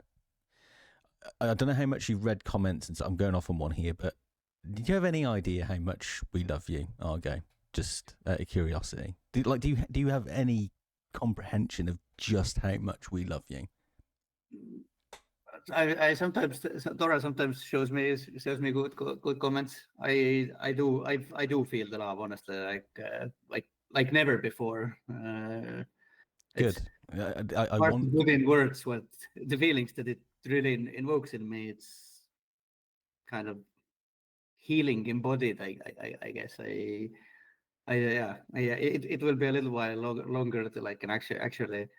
don't know how much you've read comments, and so I'm going off on one here, but did you have any idea how much we love you, Argo? Just out of curiosity, do you have any comprehension of just how much we love you? I sometimes, Dora sometimes shows me good comments. I do feel the love, honestly, like never before. Good. I hard want to put in words what the feelings that it really invokes in me. It's kind of healing embodied. I guess it will be a little while longer till I can actually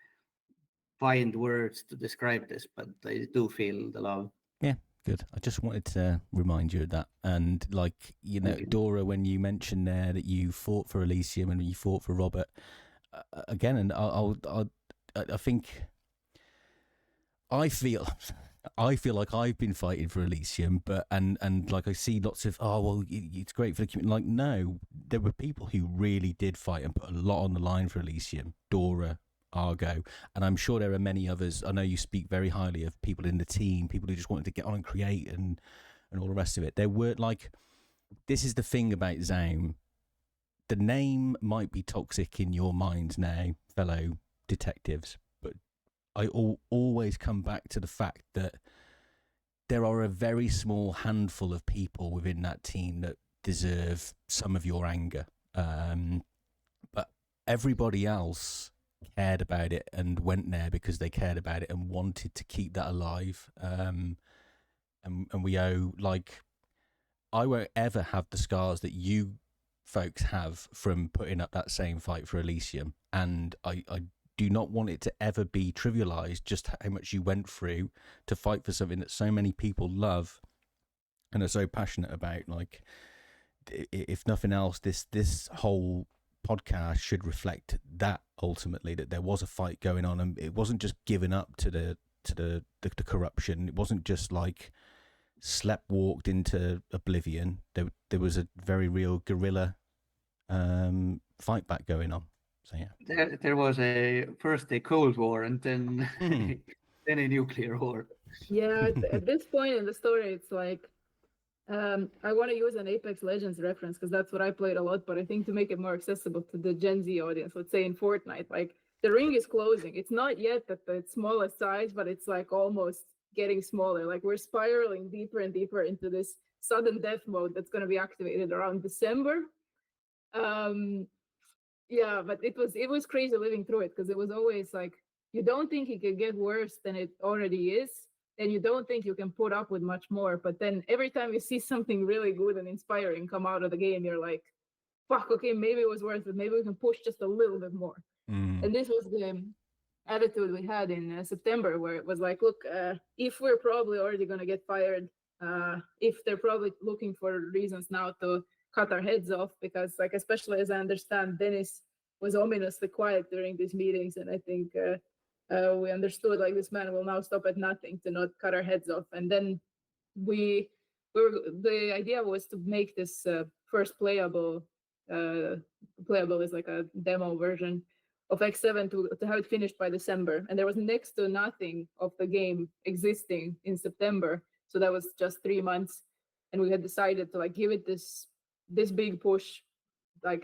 find words to describe this, but I do feel the love. Yeah, good. I just wanted to remind you of that. And like, you know, Dora, when you mentioned there that you fought for Elysium and you fought for Robert, again, and I think I feel like I've been fighting for Elysium, but and like I see lots of it's great for the community. Like, no, there were people who really did fight and put a lot on the line for Elysium. Dora, Argo, and I'm sure there are many others. I know you speak very highly of people in the team, people who just wanted to get on and create and all the rest of it. There were like, this is the thing about ZAUM. The name might be toxic in your minds now, fellow detectives, but I always come back to the fact that there are a very small handful of people within that team that deserve some of your anger. But everybody else cared about it and went there because they cared about it and wanted to keep that alive. And we owe, like, I won't ever have the scars that you folks have from putting up that same fight for Elysium. And I do not want it to ever be trivialized just how much you went through to fight for something that so many people love and are so passionate about. Like, if nothing else, this whole podcast should reflect that ultimately, that there was a fight going on, and it wasn't just giving up to the corruption. It wasn't just like sleptwalked into oblivion. There was a very real guerrilla fight back going on. So yeah, there was first a Cold War and then then a nuclear war. Yeah, at this point in the story, it's like I want to use an Apex Legends reference because that's what I played a lot, but I think to make it more accessible to the Gen Z audience, let's say in Fortnite, like the ring is closing. It's not yet at the smallest size, but it's like almost getting smaller. Like we're spiraling deeper and deeper into this sudden death mode that's going to be activated around December. Yeah, but it was crazy living through it because it was always like, you don't think it could get worse than it already is, and you don't think you can put up with much more. But then every time you see something really good and inspiring come out of the game, you're like, fuck, okay, maybe it was worth it. Maybe we can push just a little bit more. And this was the attitude we had in September, where it was like, look, if we're probably already going to get fired, if they're probably looking for reasons now to cut our heads off, because like, especially as I understand, Dennis was ominously quiet during these meetings, and I think we understood like this man will now stop at nothing to not cut our heads off. And then the idea was to make this first playable is like a demo version of X7 to have it finished by December. And there was next to nothing of the game existing in September, so that was just 3 months. And we had decided to like give it this big push, like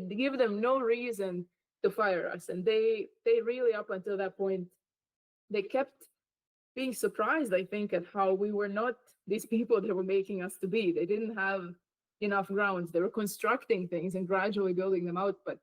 give them no reason to fire us. And they really, up until that point, they kept being surprised, I think, at how we were not these people they were making us to be. They didn't have enough grounds. They were constructing things and gradually building them out. But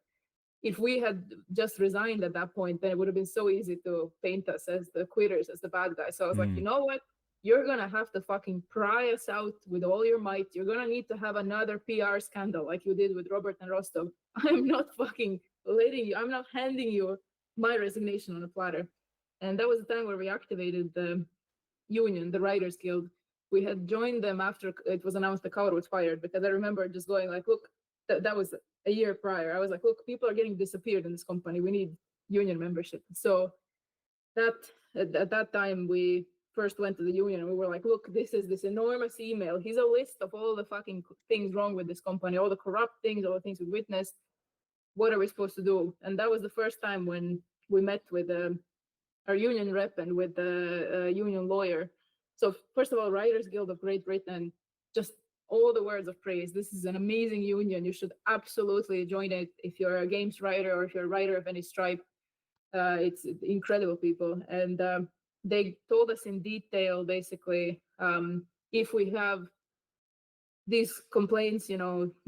if we had just resigned at that point, then it would have been so easy to paint us as the quitters, as the bad guys. So I was like, you know what? You're going to have to fucking pry us out with all your might. You're going to need to have another PR scandal like you did with Robert and Rostov. I'm not fucking letting you, I'm not handing you my resignation on a platter. And that was the time where we activated the union, the Writers Guild. We had joined them after it was announced the cover was fired, because I remember just going like, look, that was a year prior. I was like, look, people are getting disappeared in this company. We need union membership. So that at that time, we first went to the union and we were like, look, this is this enormous email. Here's a list of all the fucking things wrong with this company, all the corrupt things, all the things we witnessed. What are we supposed to do? And that was the first time when we met with our union rep and with the union lawyer. So first of all, Writers Guild of Great Britain, just all the words of praise. This is an amazing union. You should absolutely join it if you're a games writer or if you're a writer of any stripe. It's incredible people. And they told us in detail, basically, if we have these complaints,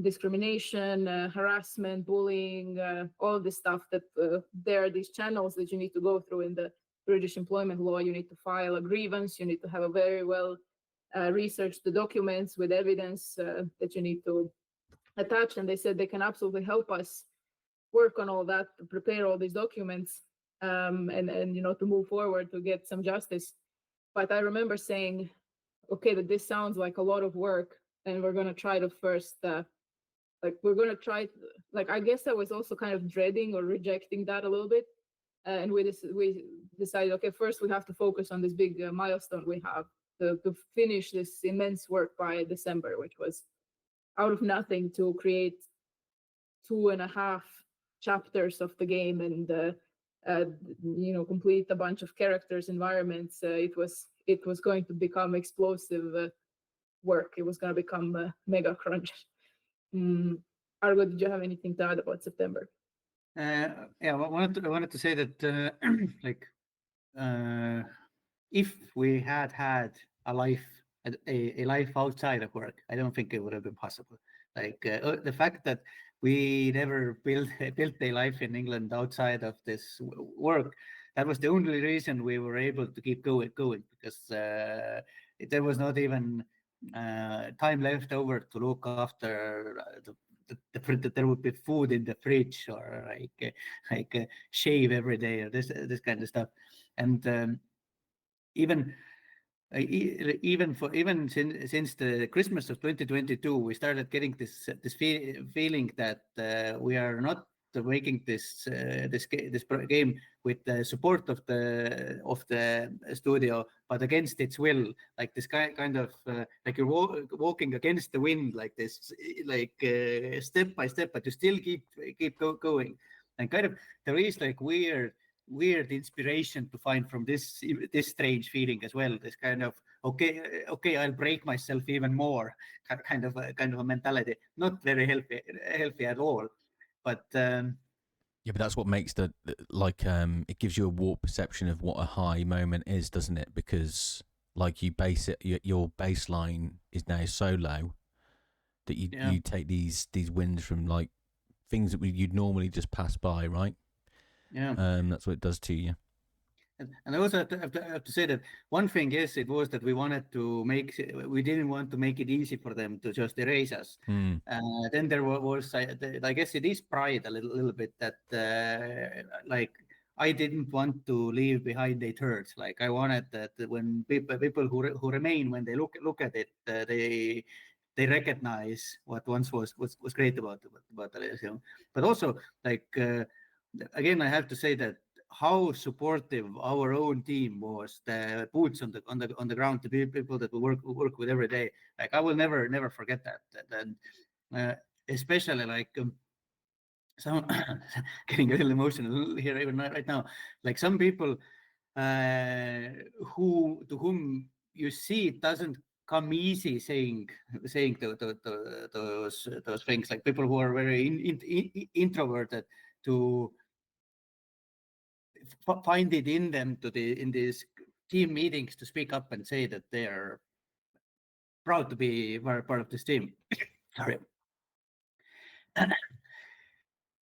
discrimination, harassment, bullying, all of this stuff, that there are these channels that you need to go through in the British employment law. You need to file a grievance. You need to have a very well researched documents with evidence that you need to attach. And they said they can absolutely help us work on all that, to prepare all these documents, and to move forward to get some justice. But I remember saying, okay, that this sounds like a lot of work, and we're going to try to first, I guess I was also kind of dreading or rejecting that a little bit. And we decided, okay, first we have to focus on this big milestone we have to finish this immense work by December, which was out of nothing to create 2.5 chapters of the game and complete a bunch of characters, environments. It was going to become explosive work. It was going to become a mega crunch. Argo, did you have anything to add about September? I wanted to say that if we had a life outside of work, I don't think it would have been possible. The fact that we never built a life in England outside of this work, that was the only reason we were able to keep going, because there was not even time left over to look after that there would be food in the fridge, or like shave every day, or this kind of stuff. And even since the Christmas of 2022, we started getting this feeling that we are not making this game with the support of the studio, but against its will, like this kind of like you're walking against the wind, like this, step by step, but you still keep going. And kind of there is like weird inspiration to find from this strange feeling as well. This kind of okay, I'll break myself even more kind of a mentality. Not very healthy at all. But yeah, but that's what makes it gives you a warped perception of what a high moment is, doesn't it? Because like you base it, your baseline is now so low that you take these wins from like things that you'd normally just pass by, right? Yeah. That's what it does to you. And I also have to say that one thing it was that we didn't want to make it easy for them to just erase us. Then there was, I guess it is pride a little bit that I didn't want to leave behind a turd. Like I wanted that when people who remain, when they look at it, they recognize what once was great about Elysium. But also again, I have to say that how supportive our own team was, the boots on the ground, the people that we work with every day. Like I will never forget that. And especially some getting a little emotional here even right now. Like some people to whom you see it doesn't come easy saying those things. Like people who are very introverted, to find it in them in this team meetings to speak up and say that they are proud to be part of this team. Sorry.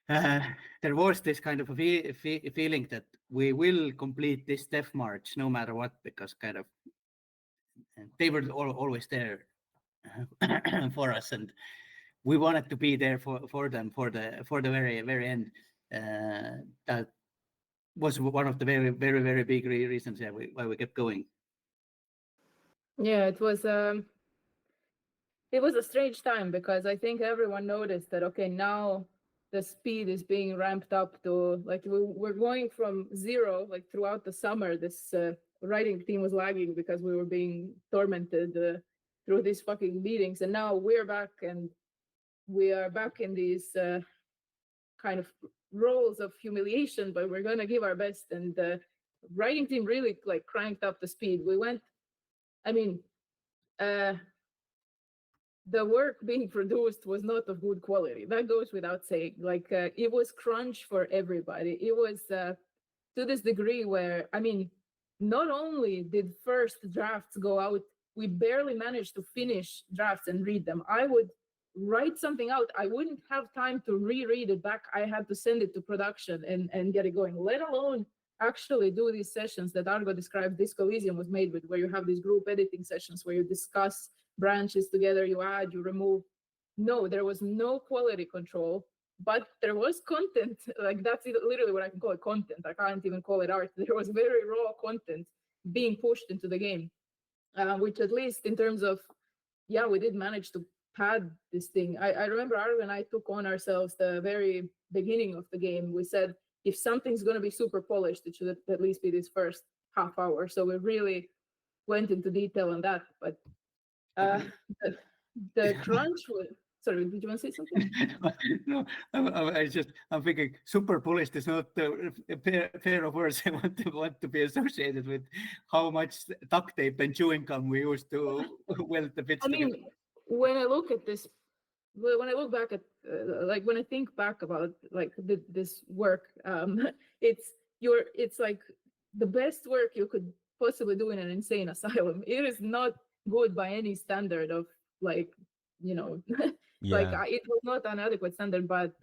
There was this kind of a feeling that we will complete this death march no matter what, because kind of they were always there for us, and we wanted to be there for them for the very end. That was one of the very big reasons why we kept going. Yeah, it was a strange time, because I think everyone noticed that, okay, now the speed is being ramped up to, like, we're going from zero. Like throughout the summer, this writing team was lagging because we were being tormented through these fucking meetings, and now we're back, and we are back in these kind of roles of humiliation, but we're gonna give our best. And the writing team really like cranked up the speed. We went, I mean, the work being produced was not of good quality. That goes without saying. Like it was crunch for everybody. It was to this degree where, I mean, not only did first drafts go out, we barely managed to finish drafts and read them. I would write something out. I wouldn't have time to reread it back. I had to send it to production and get it going, let alone actually do these sessions that Argo described. This Elysium was made with, where you have these group editing sessions where you discuss branches together, you add, you remove. No, there was no quality control, but there was content. Like that's literally what I can call it, content. I can't even call it art. There was very raw content being pushed into the game, which at least in terms of, yeah, we did manage to pad this thing. I remember Argo and I took on ourselves the very beginning of the game. We said, if something's going to be super polished, it should at least be this first half hour. So we really went into detail on that. But the crunch was, sorry, did you want to say something? No, I'm thinking super polished is not a pair of words I want to be associated with. How much duct tape and chewing gum we used to weld the bits. I mean, when I look at this, when I look back at, like when I think back about like this work, it's like the best work you could possibly do in an insane asylum. It is not good by any standard of like, you know, like it was not an adequate standard, but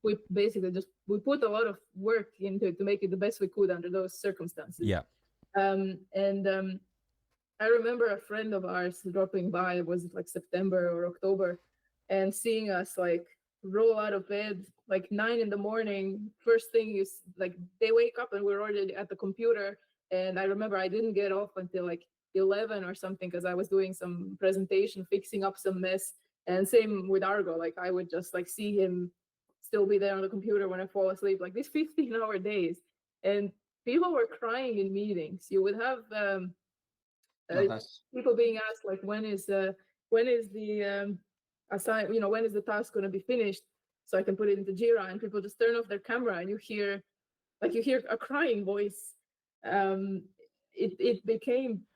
we basically we put a lot of work into it to make it the best we could under those circumstances. Yeah. I remember a friend of ours dropping by, it was like September or October, and seeing us like roll out of bed like 9 a.m. First thing is like they wake up and we're already at the computer. And I remember I didn't get off until like 11 or something, because I was doing some presentation, fixing up some mess. And same with Argo, like I would just like see him still be there on the computer when I fall asleep, like these 15-hour days. And people were crying in meetings. You would have people being asked like, when is the when is the task going to be finished, so I can put it into Jira, and people just turn off their camera and you hear a crying voice. It became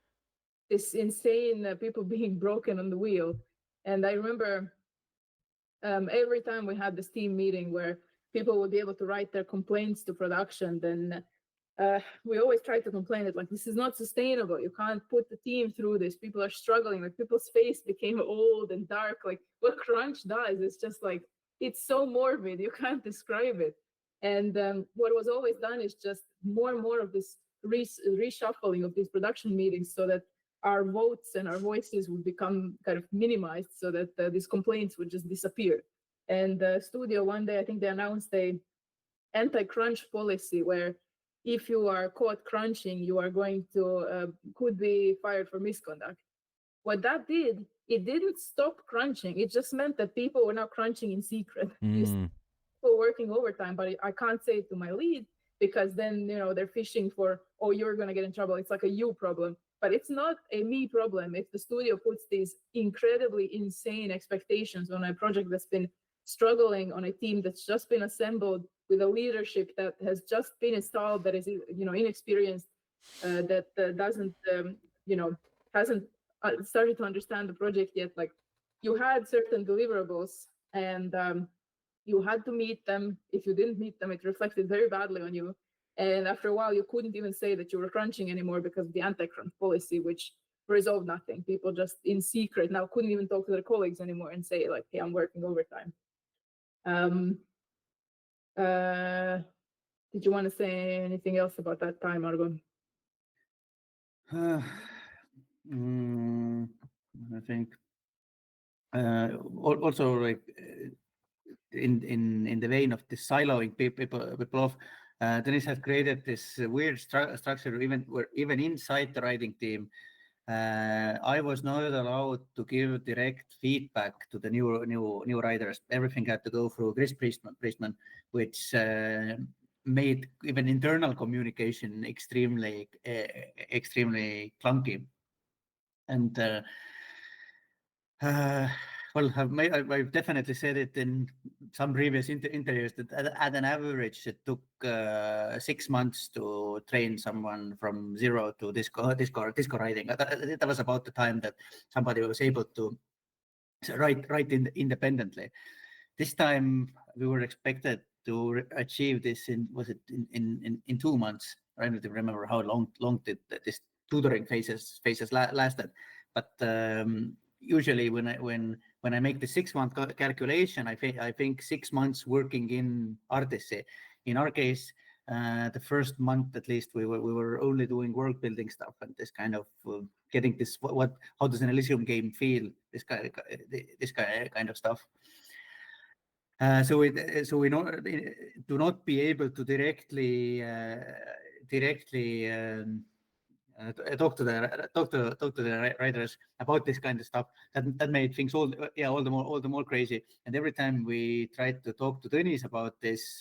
this insane people being broken on the wheel. And I remember every time we had this team meeting where people would be able to write their complaints to production, then we always try to complain that like, this is not sustainable. You can't put the team through this. People are struggling. Like people's face became old and dark. Like what crunch does, it's just like, it's so morbid. You can't describe it. And what was always done is just more and more of this reshuffling of these production meetings, so that our votes and our voices would become kind of minimized, so that these complaints would just disappear. And the studio one day, I think they announced a anti-crunch policy where if you are caught crunching, you are going to could be fired for misconduct. What that did, it didn't stop crunching. It just meant that people were now crunching in secret. People working overtime, but I can't say it to my lead, because then they're fishing for, oh, you're going to get in trouble. It's like a you problem. But it's not a me problem if the studio puts these incredibly insane expectations on a project that's been struggling, on a team that's just been assembled, with a leadership that has just been installed, that is inexperienced, that doesn't hasn't started to understand the project yet. Like you had certain deliverables, and you had to meet them. If you didn't meet them, it reflected very badly on you. And after a while, you couldn't even say that you were crunching anymore because of the anti-crunch policy, which resolved nothing. People just in secret now couldn't even talk to their colleagues anymore and say like, hey, I'm working overtime. Did you want to say anything else about that time, Argo? I think also like in the vein of this siloing people off, Dennis has created this weird structure even inside the writing team. I was not allowed to give direct feedback to the new writers. Everything had to go through Chris Priestman, which made even internal communication extremely clunky. And well, I've definitely said it in some previous interviews that at an average, it took 6 months to train someone from zero to disco writing. That was about the time that somebody was able to write independently. This time, we were expected to achieve this in 2 months. I don't remember how long this tutoring phases lasted, but usually when I make the 6-month calculation, I think 6 months working in Artisi. In our case, the first month at least we were only doing world building stuff and this kind of getting this how does an Elysium game feel, this kind of stuff. So we do not be able to directly talk to the writers about this kind of stuff. That made things all the more crazy. And every time we tried to talk to Dennis about this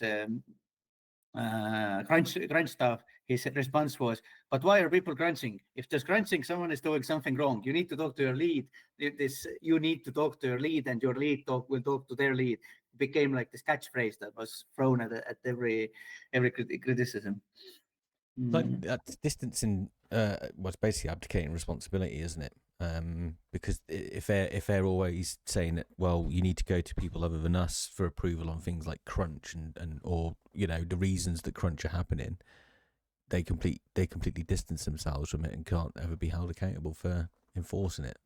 crunch stuff, his response was, "But why are people crunching? If there's crunching, someone is doing something wrong. You need to talk to your lead. You need to talk to your lead, and your lead will talk to their lead." It became like this catchphrase that was thrown at every criticism. Like that distancing was basically abdicating responsibility, isn't it? Because if they're always saying that, well, you need to go to people other than us for approval on things like crunch and or the reasons that crunch are happening, they completely distance themselves from it and can't ever be held accountable for enforcing it.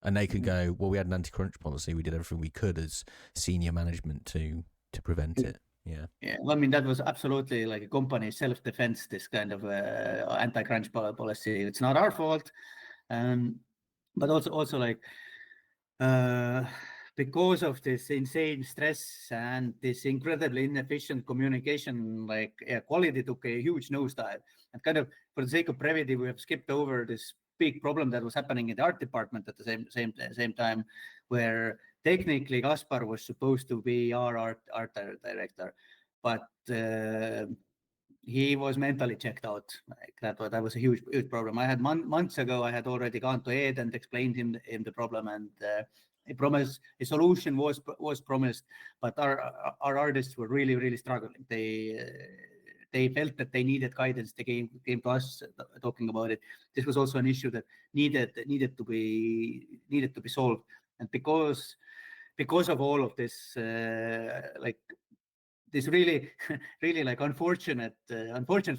And they can go, well, we had an anti-crunch policy, we did everything we could as senior management to prevent it. Yeah. Well, I mean, that was absolutely like a company self-defense, this kind of anti-crunch policy. It's not our fault. But also like because of this insane stress and this incredibly inefficient communication, like quality took a huge nosedive. And kind of for the sake of brevity, we have skipped over this big problem that was happening in the art department at the same time, where technically Kaspar was supposed to be our art director, but he was mentally checked out. Like that was a huge problem. I had months ago, I had already gone to Ed and explained him the problem, and a solution was promised, but our artists were really struggling. They felt that they needed guidance. They came to us talking about it. This was also an issue that needed to be solved, and because of all of this, like this really like unfortunate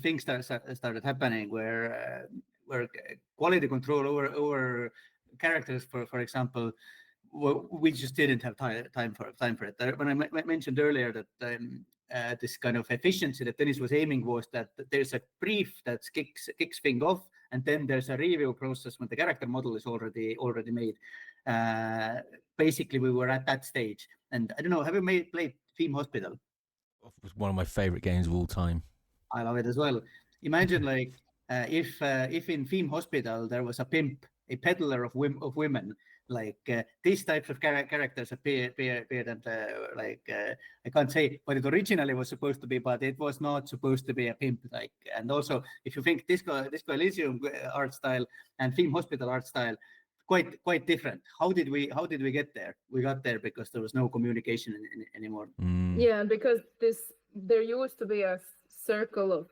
things started happening where quality control over characters, for example, we just didn't have time for it. When I mentioned earlier that this kind of efficiency that Dennis was aiming was that there's a brief that kicks things off, and then there's a review process when the character model is already made. Basically, we were at that stage, and I don't know. Have you played Theme Hospital? It was one of my favorite games of all time. I love it as well. Imagine like if in Theme Hospital there was a pimp, a peddler of women, like these types of characters appeared and like I can't say what it originally was supposed to be, but it was not supposed to be a pimp. Like, and also if you think Disco Elysium art style and Theme Hospital art style, quite different. How did we get there? We got there because there was no communication anymore. Yeah, because there used to be a circle of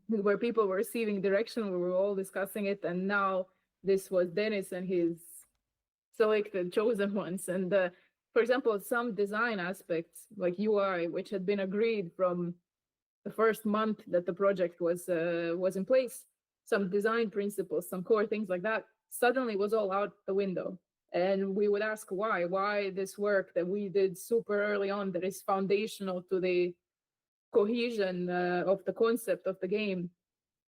where people were receiving direction, we were all discussing it, and now this was Dennis and his selected chosen ones. And for example, some design aspects like UI, which had been agreed from the first month that the project was in place, some design principles, some core things like that, suddenly was all out the window. And we would ask why this work that we did super early on, that is foundational to the cohesion of the concept of the game,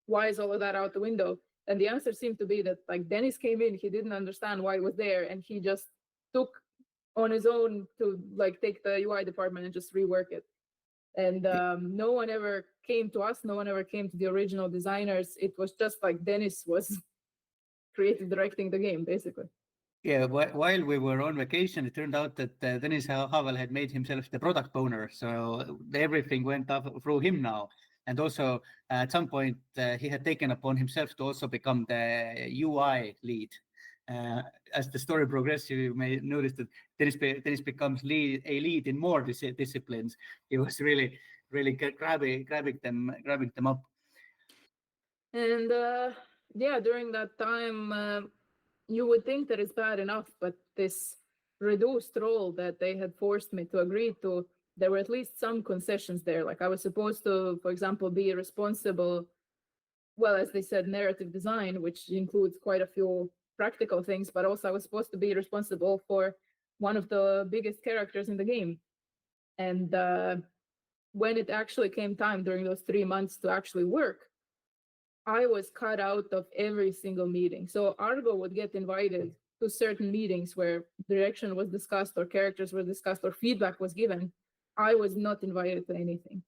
why is all of that out the window? And the answer seemed to be that, like, Dennis came in, he didn't understand why it was there, and he just took on his own to like take the UI department and just rework it. And no one ever came to us, no one ever came to the original designers. It was just like Dennis was creative directing the game, basically. Yeah, while we were on vacation, it turned out that Dennis Havel had made himself the product owner, so everything went up through him now. And also, at some point, he had taken upon himself to also become the UI lead. As the story progresses, you may notice that Dennis becomes a lead in more disciplines. He was really grabbing them up. And yeah, during that time, you would think that it's bad enough, but this reduced role that they had forced me to agree to, there were at least some concessions there. Like, I was supposed to, for example, be responsible, well, as they said, narrative design, which includes quite a few practical things, but also I was supposed to be responsible for one of the biggest characters in the game. And when it actually came time during those 3 months to actually work, I was cut out of every single meeting. So Argo would get invited to certain meetings where direction was discussed or characters were discussed or feedback was given. I was not invited to anything.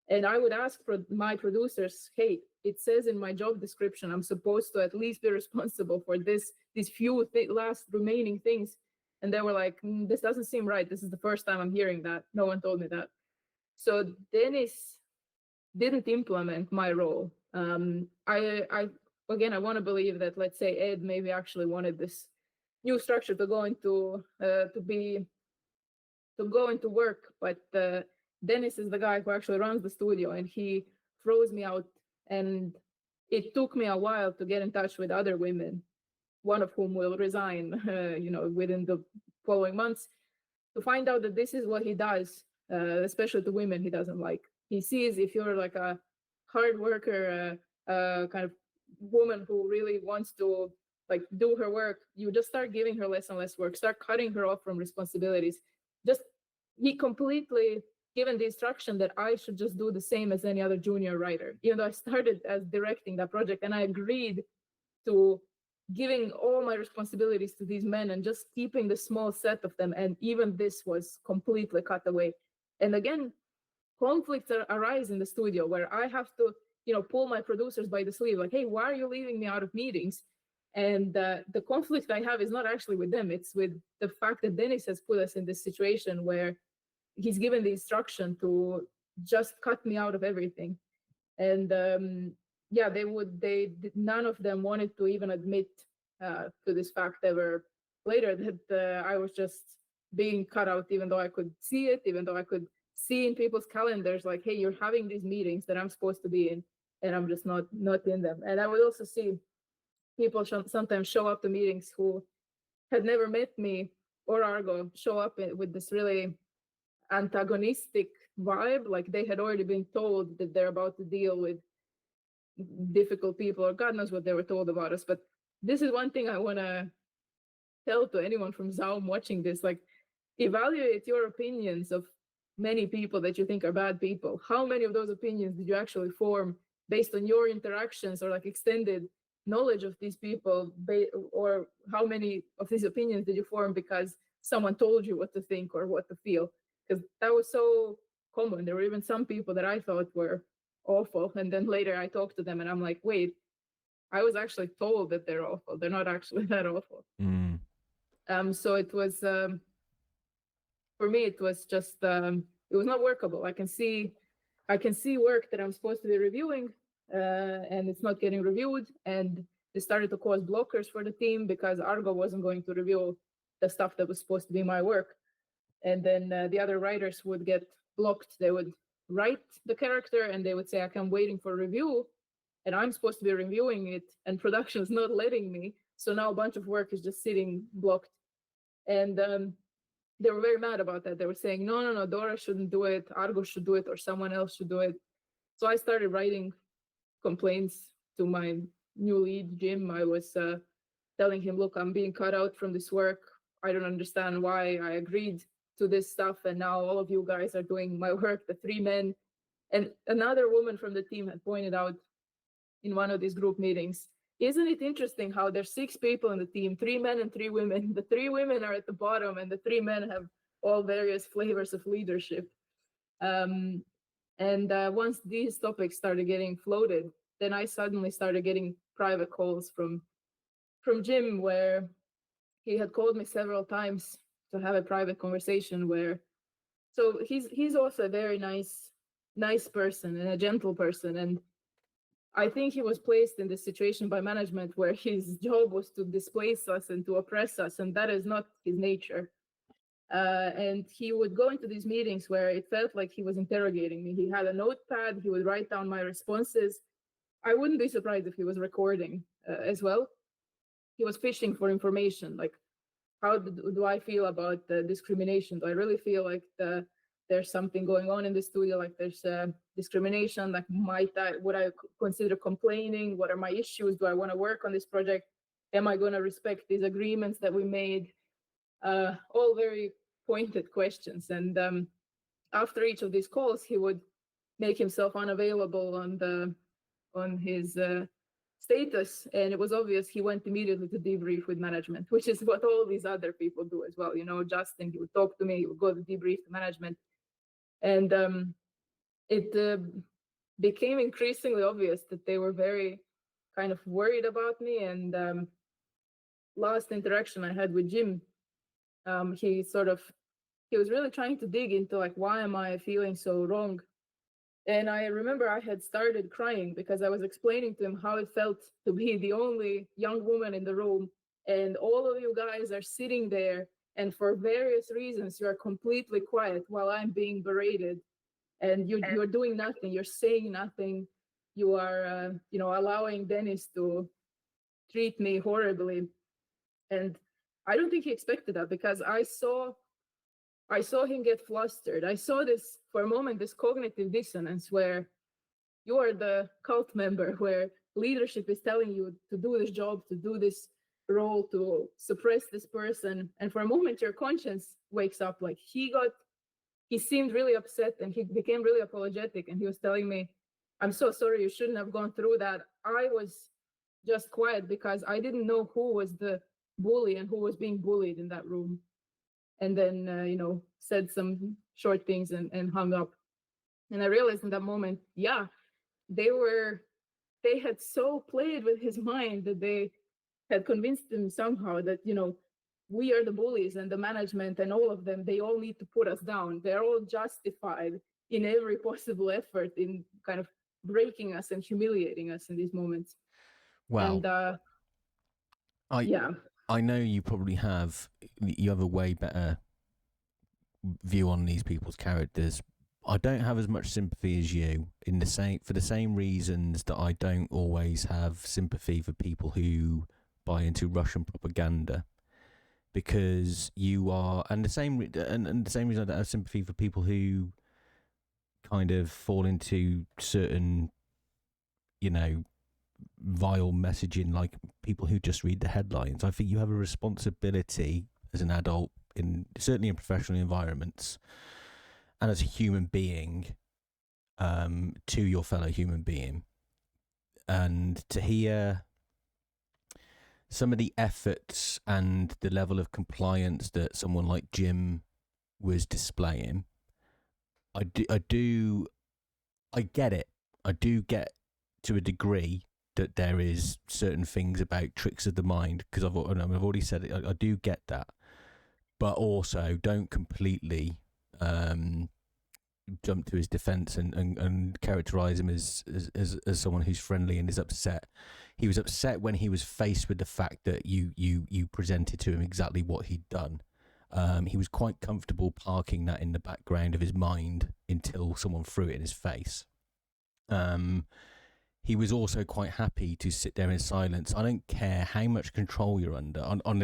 And I would ask my producers, hey, it says in my job description, I'm supposed to at least be responsible for these few last remaining things. And they were like, this doesn't seem right. This is the first time I'm hearing that. No one told me that. So Dennis didn't implement my role. I want to believe that, let's say, Ed maybe actually wanted this new structure to go into work, but Dennis is the guy who actually runs the studio, and he froze me out. And it took me a while to get in touch with other women, one of whom will resign, within the following months, to find out that this is what he does, especially to women he doesn't like. He sees if you're like a hard worker, kind of woman who really wants to like do her work, you just start giving her less and less work, start cutting her off from responsibilities. He completely given the instruction that I should just do the same as any other junior writer. Even though I started as directing that project, and I agreed to giving all my responsibilities to these men and just keeping the small set of them. And even this was completely cut away. And again, conflicts arise in the studio where I have to, pull my producers by the sleeve, like, hey, why are you leaving me out of meetings? And the conflict I have is not actually with them. It's with the fact that Dennis has put us in this situation where he's given the instruction to just cut me out of everything. And none of them wanted to even admit to this fact ever later that I was just being cut out, even though I could see it, even though I could see in people's calendars, like, hey, you're having these meetings that I'm supposed to be in, and I'm just not in them. And I would also see people sometimes show up to meetings who had never met me or Argo, show up with this really antagonistic vibe, like they had already been told that they're about to deal with difficult people, or God knows what they were told about us. But this is one thing I want to tell to anyone from ZAUM watching this, like, evaluate your opinions of many people that you think are bad people. How many of those opinions did you actually form based on your interactions or like extended knowledge of these people, or how many of these opinions did you form because someone told you what to think or what to feel? Because that was so common. There were even some people that I thought were awful, and then later I talked to them and I'm like, wait, I was actually told that they're awful. They're not actually that awful. So it was, for me, it was just, it was not workable. I can see work that I'm supposed to be reviewing, and it's not getting reviewed. And it started to cause blockers for the team because Argo wasn't going to review the stuff that was supposed to be my work. And then the other writers would get blocked. They would write the character and they would say, I'm waiting for review, and I'm supposed to be reviewing it, and production's not letting me. So now a bunch of work is just sitting blocked. And they were very mad about that. They were saying, no, Dora shouldn't do it, Argo should do it, or someone else should do it. So I started writing complaints to my new lead, Jim. I was telling him, look, I'm being cut out from this work. I don't understand why I agreed to this stuff. And now all of you guys are doing my work, the 3 men. And another woman from the team had pointed out in one of these group meetings, isn't it interesting how there's 6 people in the team, 3 men and 3 women. The 3 women are at the bottom and the 3 men have all various flavors of leadership. Once these topics started getting floated, then I suddenly started getting private calls from Jim, where he had called me several times to have a private conversation so he's also a very nice person and a gentle person. And I think he was placed in this situation by management where his job was to displace us and to oppress us, and that is not his nature. And he would go into these meetings where it felt like he was interrogating me. He had a notepad, he would write down my responses. I wouldn't be surprised if he was recording as well. He was fishing for information, like, how do I feel about the discrimination? Do I really feel like there's something going on in the studio, like there's discrimination, like would I consider complaining? What are my issues? Do I want to work on this project? Am I going to respect these agreements that we made? All very pointed questions. And after each of these calls, he would make himself unavailable on his status, and it was obvious he went immediately to debrief with management, which is what all these other people do as well. You know, Justin, he would talk to me, he would go to debrief to management. And it became increasingly obvious that they were very kind of worried about me. And last interaction I had with Jim, he was really trying to dig into, like, why am I feeling so wrong? And I remember I had started crying because I was explaining to him how it felt to be the only young woman in the room, and all of you guys are sitting there, and for various reasons you are completely quiet while I'm being berated, and you're doing nothing, you're saying nothing, you are allowing Dennis to treat me horribly. And I don't think he expected that, because I saw him get flustered. I saw this, for a moment, this cognitive dissonance where you are the cult member, where leadership is telling you to do this job, to do this role, to suppress this person. And for a moment, your conscience wakes up. Like, he seemed really upset, and he became really apologetic. And he was telling me, I'm so sorry, you shouldn't have gone through that. I was just quiet because I didn't know who was the bully and who was being bullied in that room. And then, said some short things and hung up. And I realized in that moment, they had so played with his mind that they had convinced him somehow that, we are the bullies, and the management and all of them, they all need to put us down. They're all justified in every possible effort in kind of breaking us and humiliating us in these moments. Wow. And I know you have a way better view on these people's characters. I don't have as much sympathy as you for the same reasons that I don't always have sympathy for people who buy into Russian propaganda, because you are, and the same reason I don't have sympathy for people who kind of fall into certain, vile messaging, like people who just read the headlines. I think you have a responsibility as an adult, certainly in professional environments, and as a human being, to your fellow human being. And to hear some of the efforts and the level of compliance that someone like Jim was displaying, I get it. I do get, to a degree, that there is certain things about tricks of the mind, because I've already said it. I do get that, but also don't completely jump to his defense and characterize him as someone who's friendly and is upset. He was upset when he was faced with the fact that you presented to him exactly what he'd done. He was quite comfortable parking that in the background of his mind until someone threw it in his face. He was also quite happy to sit there in silence. I don't care how much control you're under. I'm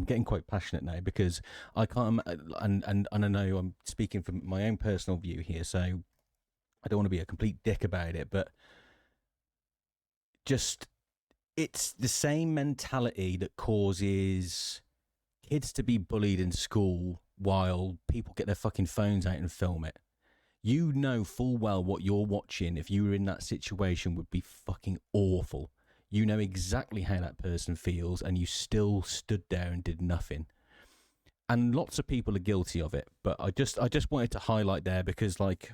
getting quite passionate now, because I can't, and I know I'm speaking from my own personal view here. So I don't want to be a complete dick about it, but just it's the same mentality that causes kids to be bullied in school while people get their fucking phones out and film it. You know full well what you're watching, if you were in that situation, would be fucking awful. You know exactly how that person feels, and you still stood there and did nothing. And lots of people are guilty of it, but I just wanted to highlight there because, like,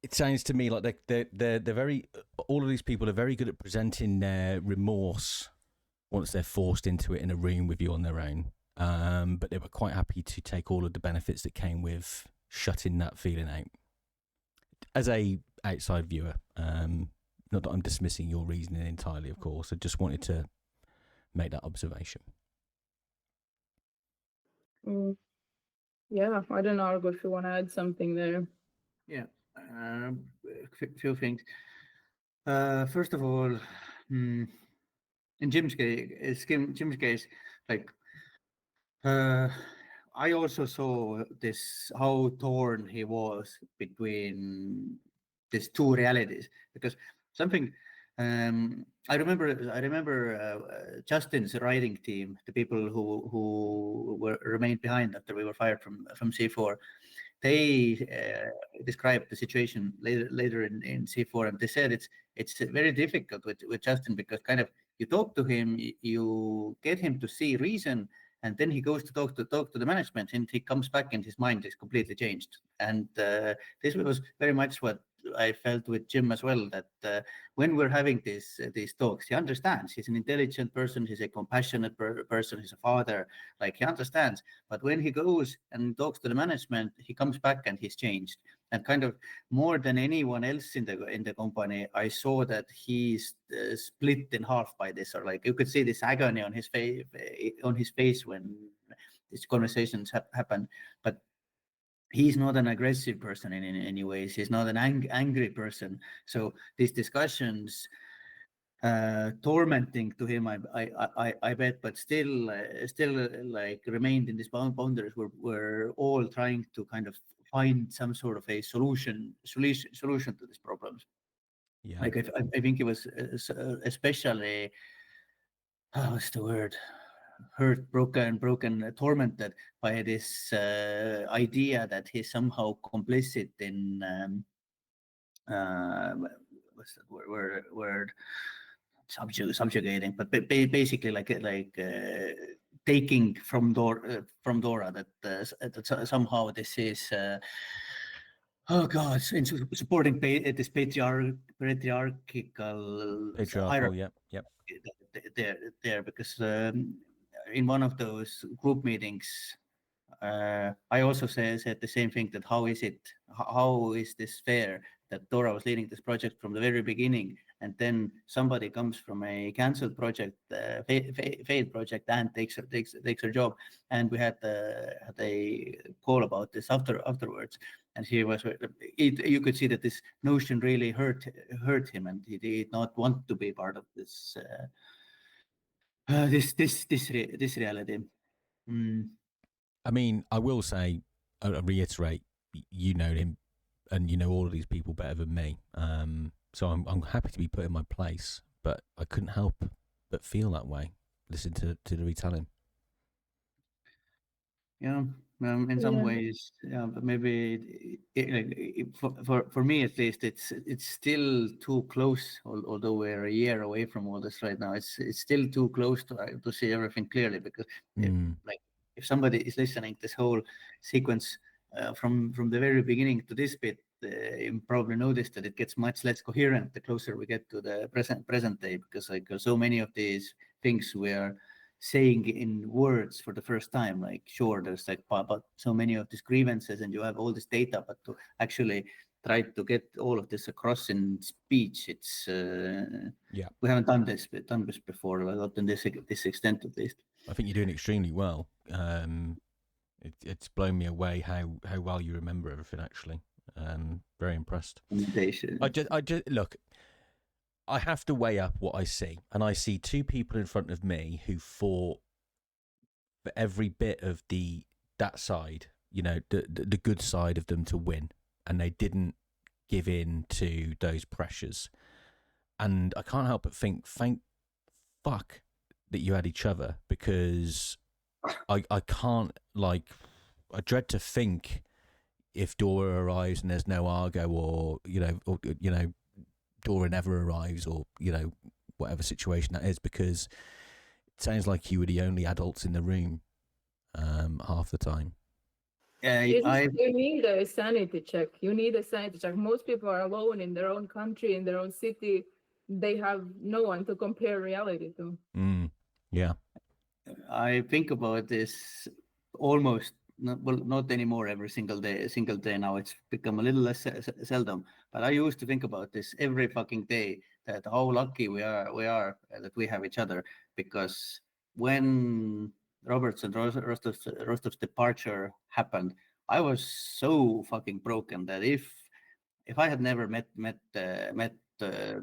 it sounds to me like they're very, all of these people are very good at presenting their remorse once they're forced into it in a room with you on their own. But they were quite happy to take all of the benefits that came with shutting that feeling out. As a outside viewer, not that I'm dismissing your reasoning entirely, of course. I just wanted to make that observation. Yeah, I don't know, Argo, if you want to add something there. Yeah, few things. First of all, in Jim's case, like, I also saw this, how torn he was between these two realities, because something I remember Justin's writing team, the people who remained behind after we were fired from C4. They described the situation later in C4, and they said it's very difficult with Justin, because kind of you talk to him, you get him to see reason, and then he goes to talk to the management, and he comes back and his mind is completely changed. And this was very much what I felt with Jim as well, that when we're having these talks, he understands. He's an intelligent person. He's a compassionate person. He's a father. Like, he understands. But when he goes and talks to the management, he comes back and he's changed. And kind of more than anyone else in the company, I saw that he's split in half by this, or like you could see this agony on his face when these conversations happened. But he's not an aggressive person in any ways. He's not an angry person. So these discussions, tormenting to him, I bet, but still like remained in these boundaries. We're all trying to kind of find some sort of a solution to these problems. Yeah. Like I think it was especially, what's the word? Hurt, broken, tormented by this idea that he's somehow complicit in what's the word? Subjugating, but basically like taking from Dora that somehow this is oh god, supporting this patriarchal hierarchy. Yep. There because in one of those group meetings, I also said the same thing, that how is this fair that Dora was leading this project from the very beginning, and then somebody comes from a cancelled project, failed project, and takes her job. And we had a call about this afterwards, and he was, you could see that this notion really hurt him, and he did not want to be part of this this reality. I mean, I will say, I reiterate, you know him, and you know all of these people better than me. So I'm happy to be put in my place, but I couldn't help but feel that way. Listen to the retelling. Yeah, in some ways, yeah, but maybe for me at least, it's still too close. Although we're a year away from all this right now, it's still too close to see everything clearly. Because if somebody is listening this whole sequence from the very beginning to this bit, you probably noticed that it gets much less coherent the closer we get to the present day, because like so many of these things we are saying in words for the first time. Like, sure, there's like but so many of these grievances, and you have all this data, but to actually try to get all of this across in speech, it's we haven't done this before, not in this extent at least. I think you're doing extremely well. It's blown me away how well you remember everything. Actually, very impressed. I just look. I have to weigh up what I see, and I see two people in front of me who fought for every bit of that side, you know, the good side of them to win, and they didn't give in to those pressures. And I can't help but think, thank fuck that you had each other, because I can't, like, I dread to think if Dora arrives and there's no Argo, or Dora never arrives, or whatever situation that is, because it sounds like you were the only adults in the room half the time. You need a sanity check. You need a sanity check. Most people are alone in their own country, in their own city. They have no one to compare reality to. Yeah. I think about this almost not anymore every single day now. It's become a little less seldom, but I used to think about this every fucking day, that how lucky we are that we have each other. Because when Roberts and Rostov's departure happened, I was so fucking broken that if I had never met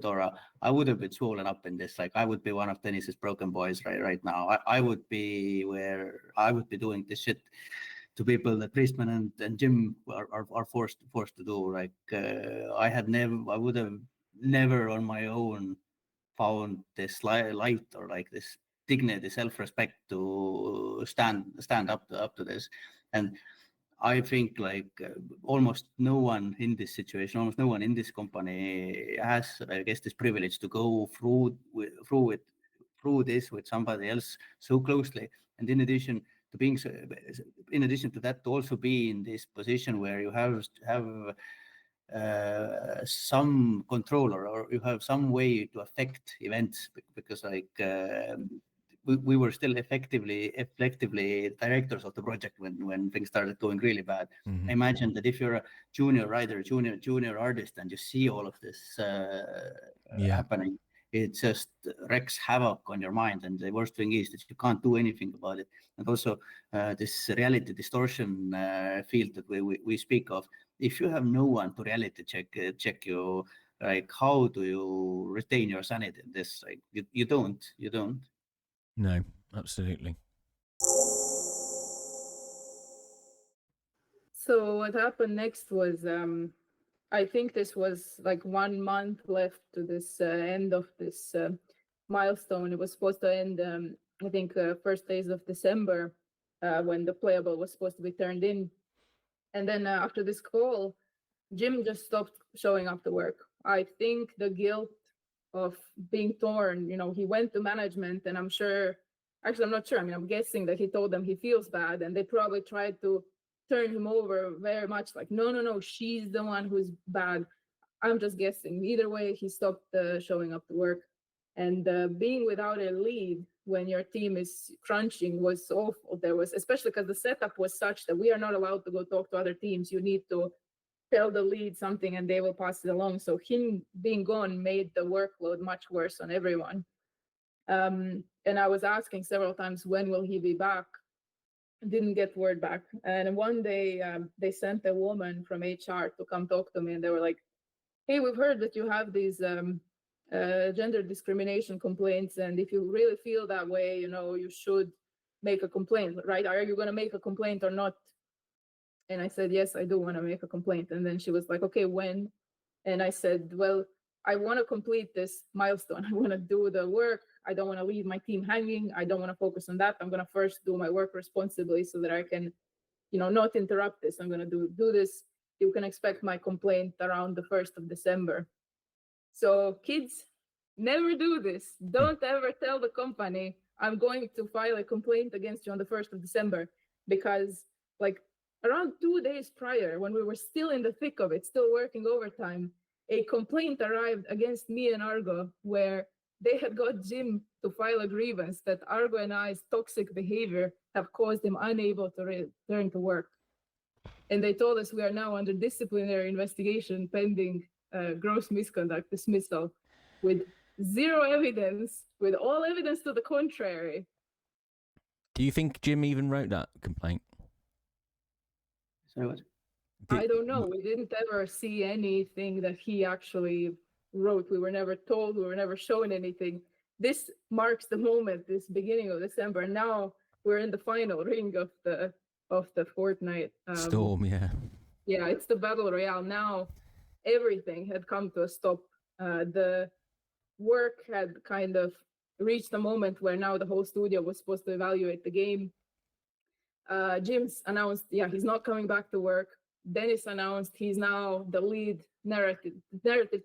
Dora, I would have been swollen up in this. Like, I would be one of Dennis's broken boys right now. I would be where I would be doing this shit to people that Priestman and Jim are forced to do. Like, I would have never on my own found this light or like this dignity, self-respect to stand up to this. And I think like almost no one in this situation, almost no one in this company has, I guess, this privilege to go through this with somebody else so closely. And in addition to that, to also be in this position where you have some control, or you have some way to affect events, because like we were still effectively directors of the project when things started going really bad. Mm-hmm. I imagine that if you're a junior writer, junior artist, and you see all of this happening, it just wreaks havoc on your mind. And the worst thing is that you can't do anything about it. And also this reality distortion field that we speak of, if you have no one to reality check you, like, how do you retain your sanity in this? Like, you don't. No, absolutely. So what happened next was, I think this was like 1 month left to this end of this milestone. It was supposed to end, I think, first days of December, when the playable was supposed to be turned in. And then after this call, Jim just stopped showing up to work. I think the guilt of being torn, he went to management, and I'm not sure. I mean, I'm guessing that he told them he feels bad, and they probably tried to turn him over very much like, no, she's the one who's bad. I'm just guessing. Either way, he stopped showing up to work. And being without a lead when your team is crunching was awful. Especially because the setup was such that we are not allowed to go talk to other teams. You need to tell the lead something and they will pass it along. So him being gone made the workload much worse on everyone. And I was asking several times, when will he be back? Didn't get word back. And one day they sent a woman from HR to come talk to me, and they were like, hey, we've heard that you have these gender discrimination complaints, and if you really feel that way, you should make a complaint, right? Are you going to make a complaint or not? And I said, yes, I do want to make a complaint. And then she was like, okay, when? And I said, well, I want to complete this milestone. I want to do the work. I don't want to leave my team hanging. I don't want to focus on that. I'm going to first do my work responsibly so that I can, not interrupt this. I'm going to do this. You can expect my complaint around the 1st of December. So kids, never do this. Don't ever tell the company, I'm going to file a complaint against you on the 1st of December, because like around 2 days prior, when we were still in the thick of it, still working overtime, a complaint arrived against me and Argo, where they had got Jim to file a grievance that Argo and I's toxic behavior have caused him unable to return to work. And they told us we are now under disciplinary investigation pending gross misconduct dismissal, with zero evidence, with all evidence to the contrary. Do you think Jim even wrote that complaint? Sorry, what? I don't know. We didn't ever see anything that he actually wrote. We were never told. We were never shown anything. This marks the moment, this beginning of December. And now we're in the final ring of the fortnight. Storm, yeah. Yeah, it's the battle royale. Now everything had come to a stop. The work had kind of reached a moment where now the whole studio was supposed to evaluate the game. Jim's announced, yeah, he's not coming back to work. Dennis announced he's now the lead narrative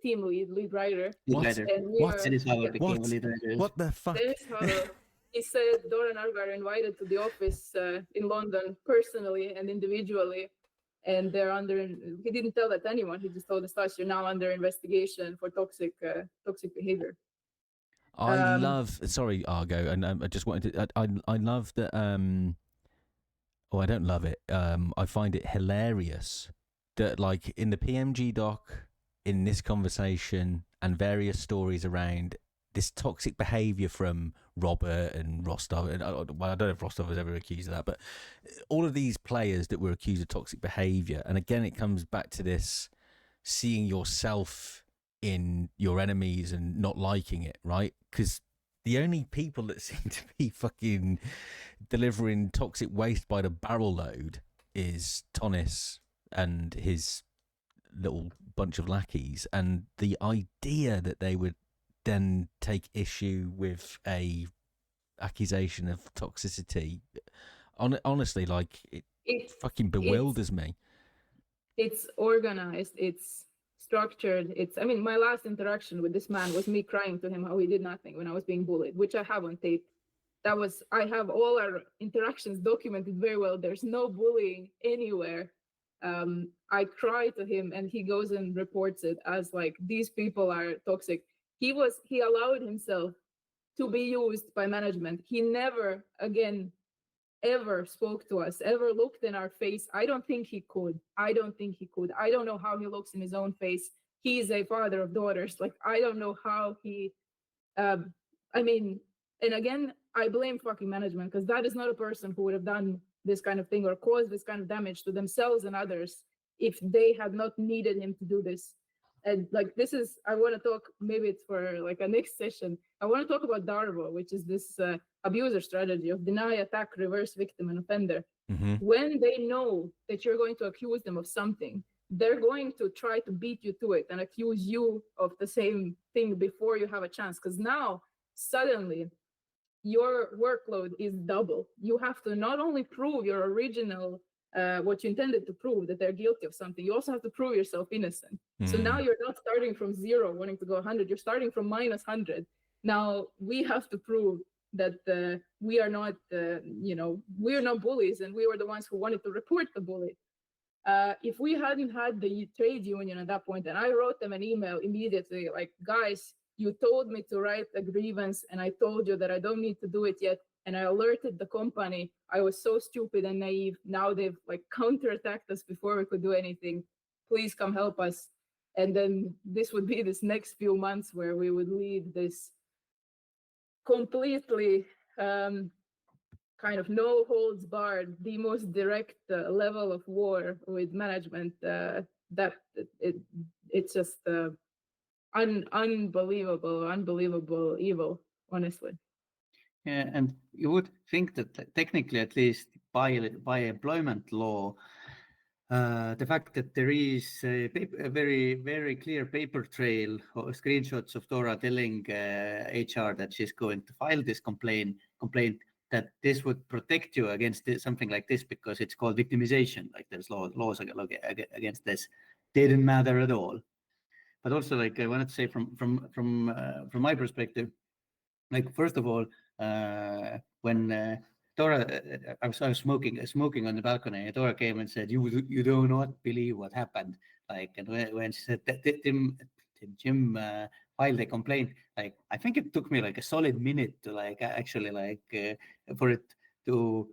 team lead writer. What? And we What? are, That is how yeah, it became a leader. What the fuck? Dennis Harlow, he said Dora and Argo are invited to the office in London personally and individually. And they're under, he didn't tell that to anyone. He just told us, you're now under investigation for toxic behavior. I love, sorry, Argo, and I just wanted to, I love that, oh, I don't love it. I find it hilarious that, like, in the PMG doc, in this conversation, and various stories around this toxic behavior from Robert and Rostov, and well, I don't know if Rostov was ever accused of that, but all of these players that were accused of toxic behavior, and again, it comes back to this seeing yourself in your enemies and not liking it, right? Because the only people that seem to be fucking delivering toxic waste by the barrel load is Tonis and his little bunch of lackeys, and the idea that they would then take issue with a accusation of toxicity, honestly, like, it fucking bewilders me. It's organized, it's structured. I mean, my last interaction with this man was me crying to him how he did nothing when I was being bullied, which I have on tape. I have all our interactions documented very well. There's no bullying anywhere. I cry to him and he goes and reports it as like, these people are toxic. He allowed himself to be used by management. He never again ever spoke to us, ever looked in our face. I don't think he could. I don't know how he looks in his own face. He's a father of daughters. Like, I don't know how he, I mean, and again, I blame fucking management, because that is not a person who would have done this kind of thing or caused this kind of damage to themselves and others if they had not needed him to do this. And like, I want to talk, maybe it's for like a next session. I want to talk about Darvo, which is this abuser strategy of deny, attack, reverse, victim, and offender. Mm-hmm. When they know that you're going to accuse them of something, they're going to try to beat you to it and accuse you of the same thing before you have a chance. Because now, suddenly, your workload is double. You have to not only prove your original what you intended to prove, that they're guilty of something, you also have to prove yourself innocent. So now you're not starting from 0 wanting to go 100, you're starting from minus 100. Now we have to prove that we are not we're not bullies, and we were the ones who wanted to report the bully. If we hadn't had the trade union at that point, and I wrote them an email immediately like, guys, you told me to write a grievance and I told you that I don't need to do it yet, and I alerted the company. I was so stupid and naive. Now they've like counterattacked us before we could do anything. Please come help us. And then this would be this next few months where we would lead this completely kind of no holds barred, the most direct level of war with management. It's just unbelievable evil, honestly. Yeah, and you would think that technically, at least by employment law, the fact that there is a very, very clear paper trail or screenshots of Dora telling HR that she's going to file this complaint, that this would protect you against something like this, because it's called victimization. Like, there's laws against this. Didn't matter at all. But also, like, I wanted to say from my perspective, like, first of all, when Dora, I was smoking on the balcony, and Dora came and said, "You do not believe what happened." Like, and when she said that Jim filed a complaint, like, I think it took me like a solid minute to like actually like for it to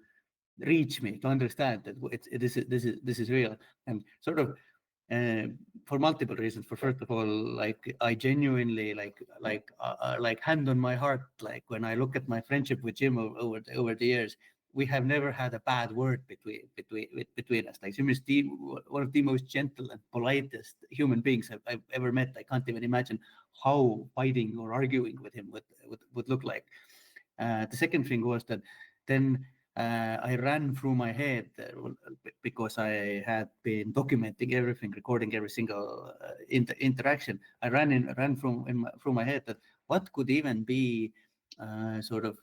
reach me, to understand that this is real, and sort of for multiple reasons. For first of all, like, I genuinely like hand on my heart, like, when I look at my friendship with Jim over the years, we have never had a bad word between us. Like, Jim is one of the most gentle and politest human beings I've ever met. I can't even imagine how fighting or arguing with him would look like. The second thing was that then I ran through my head because I had been documenting everything, recording every single interaction. I ran through my head that what could even be sort of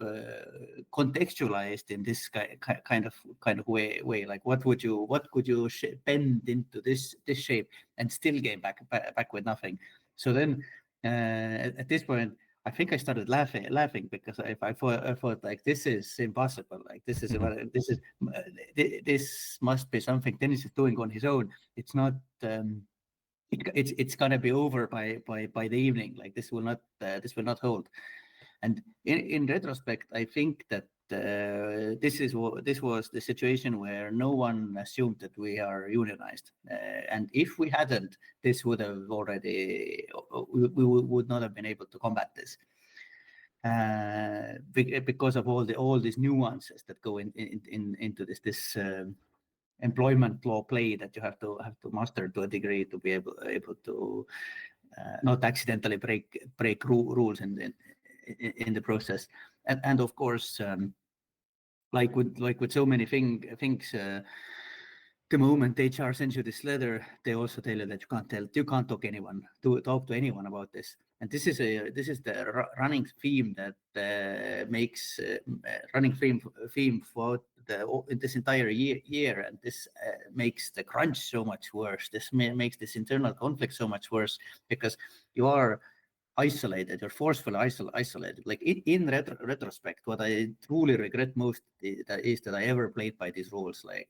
contextualized in this kind of way. Like what could you bend into this shape and still get back with nothing? So then at this point, I think I started laughing because I thought like this is impossible. Like this must be something Dennis is doing on his own. It's not. It's gonna be over by the evening. Like this will not hold. And in retrospect, I think that this was the situation where no one assumed that we are unionized, and if we hadn't, this would have already we would not have been able to combat this because of all these nuances that go into this employment law play that you have to master to a degree to be able to not accidentally break rules in the process, and of course, like with so many things, the moment HR sends you this letter, they also tell you that you can't talk to anyone about this. And this is the running theme that makes running theme for this entire year, and this makes the crunch so much worse. This makes this internal conflict so much worse because you are isolated, you're forcefully isolated. Like in retrospect, what I truly regret most is that I ever played by these rules. Like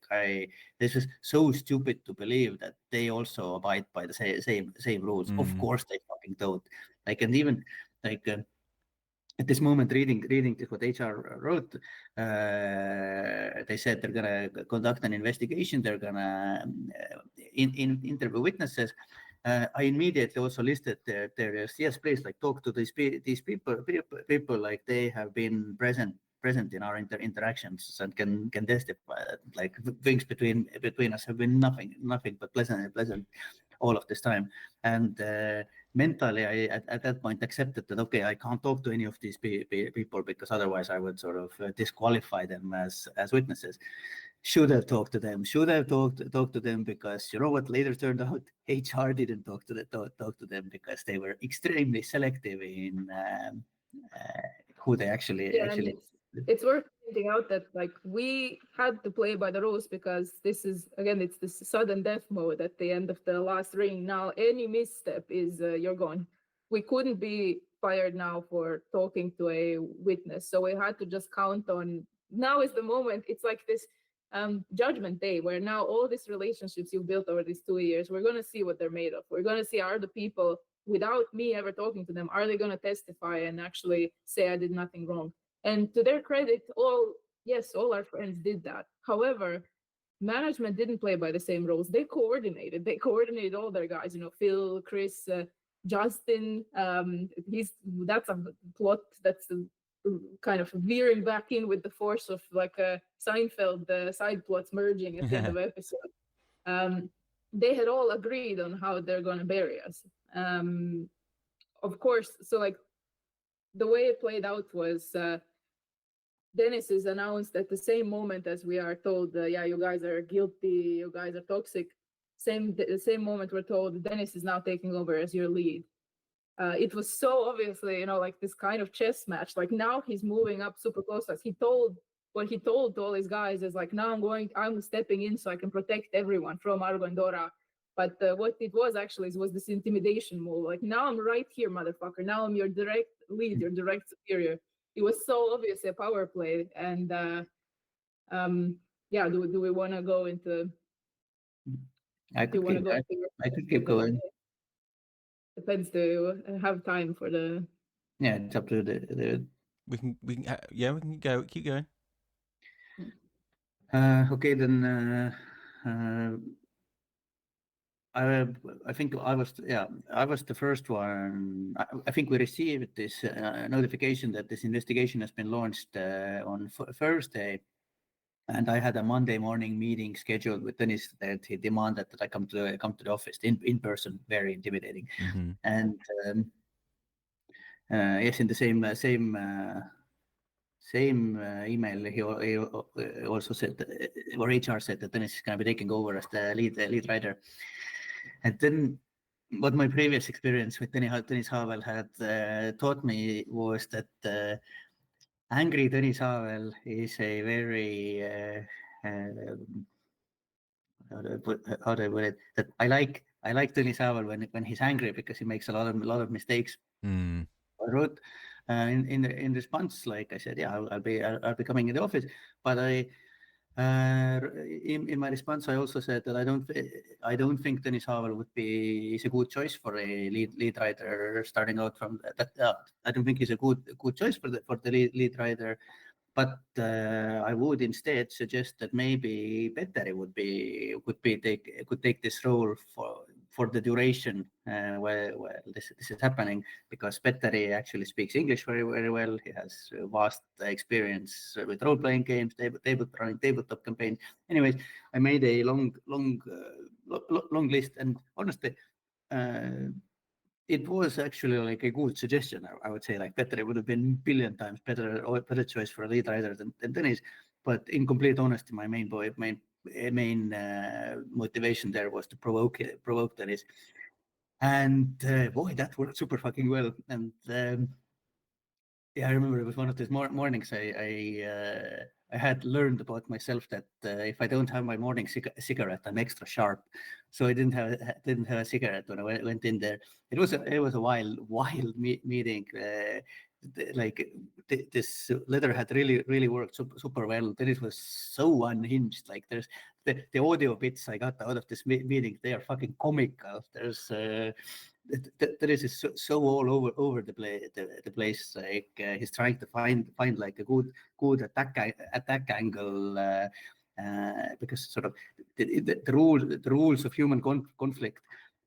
this is so stupid to believe that they also abide by the same rules. Of course they fucking don't. Like, and even like at this moment, reading what HR wrote, they said they're gonna conduct an investigation. They're gonna interview witnesses. I immediately also listed there. Yes, please, like talk to these people, like they have been present in our interactions and can testify that like things between us have been nothing but pleasant all of this time. And mentally, I at that point accepted that okay, I can't talk to any of these people because otherwise I would sort of disqualify them as witnesses. Should have talked to them. Because you know what later turned out, HR didn't talk to them because they were extremely selective in who they actually. It's worth pointing out that like we had to play by the rules because this is again it's this sudden death mode at the end of the last ring. Now any misstep is you're gone. We couldn't be fired now for talking to a witness, so we had to just count on now is the moment. It's like this judgment day where now all these relationships you've built over these 2 years, we're going to see what they're made of. We're going to see, are the people without me ever talking to them, are they going to testify and actually say I did nothing wrong? And to their credit, all our friends did that. However, management didn't play by the same rules. They coordinated all their guys, Phil, Chris, Justin. That's a plot that's kind of veering back in with the force of like a Seinfeld, the side plots merging at the end of the episode. They had all agreed on how they're going to bury us. Of course, so like the way it played out was Dennis is announced at the same moment as we are told, you guys are guilty, you guys are toxic. The same moment we're told Dennis is now taking over as your lead. It was so obviously, like this kind of chess match. Like now he's moving up super close to us. What he told to all his guys is like, now I'm stepping in so I can protect everyone from Argo and Dora. But what it was actually was this intimidation move. Like now I'm right here, motherfucker. Now I'm your direct lead, your direct superior. It was so obviously a power play. And do we want to go into? I could keep going. Depends to have time for the. Yeah, it's up to the. We can keep going. Okay, then I think I was the first one. I think we received this notification that this investigation has been launched on Thursday, and I had a Monday morning meeting scheduled with Dennis that he demanded that I come to the office in person. Very intimidating. Mm-hmm. And yes, in the same email, he also said, or HR said that Dennis is going to be taking over as the lead writer. And then what my previous experience with Dennis Havel had taught me was that angry Dennis Havel is a very how do I put it? That I like Dennis Havel when he's angry, because he makes a lot of mistakes. Mm. I wrote in response, like I said, yeah, I'll be coming in the office, but in my response, I also said that I don't think Dennis Havel is a good choice for a lead writer starting out from that. I don't think he's a good choice for the lead writer, but I would instead suggest that maybe Petteri could take this role for the duration where this is happening, because Petteri actually speaks English very, very well. He has vast experience with role-playing games, running tabletop campaigns. Anyways, I made a long list, and honestly, it was actually like a good suggestion. I would say like Petteri would have been a billion times better choice for a lead writer than Dennis. But in complete honesty, my main motivation there was to provoke Dennis, and boy, that worked super fucking well. And yeah, I remember it was one of those mornings I had learned about myself that if I don't have my morning cigarette, I'm extra sharp. So I didn't have a cigarette when I went in there. It was a wild meeting. This letter had really worked super well. Dennis was so unhinged. Like there's the audio bits I got out of this meeting, they are fucking comical. There's there is so all over the place. Like he's trying to find like a good attack angle, because sort of the rules of human conflict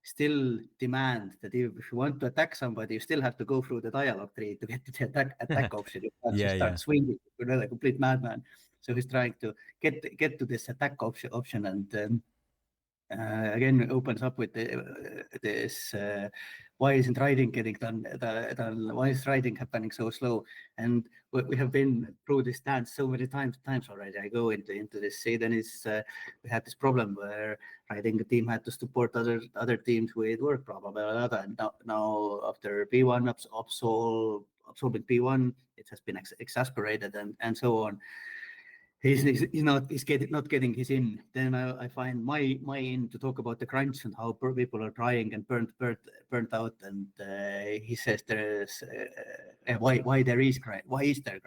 still demand that if you want to attack somebody, you still have to go through the dialogue tree to get to the attack option. You can't just start swinging. You're not a complete madman. So he's trying to get to this attack option, and again opens up with this why isn't writing getting done, why is writing happening so slow? And we have been through this dance so many times already. I go into this, say then we had this problem where writing team had to support other teams with work, blah blah blah, and now after P1 absorbing P1, it has been exasperated and so on. He's not getting his in. Then I find my in to talk about the crunch and how people are trying and burnt out. And he says there's why there is crunch. Why is there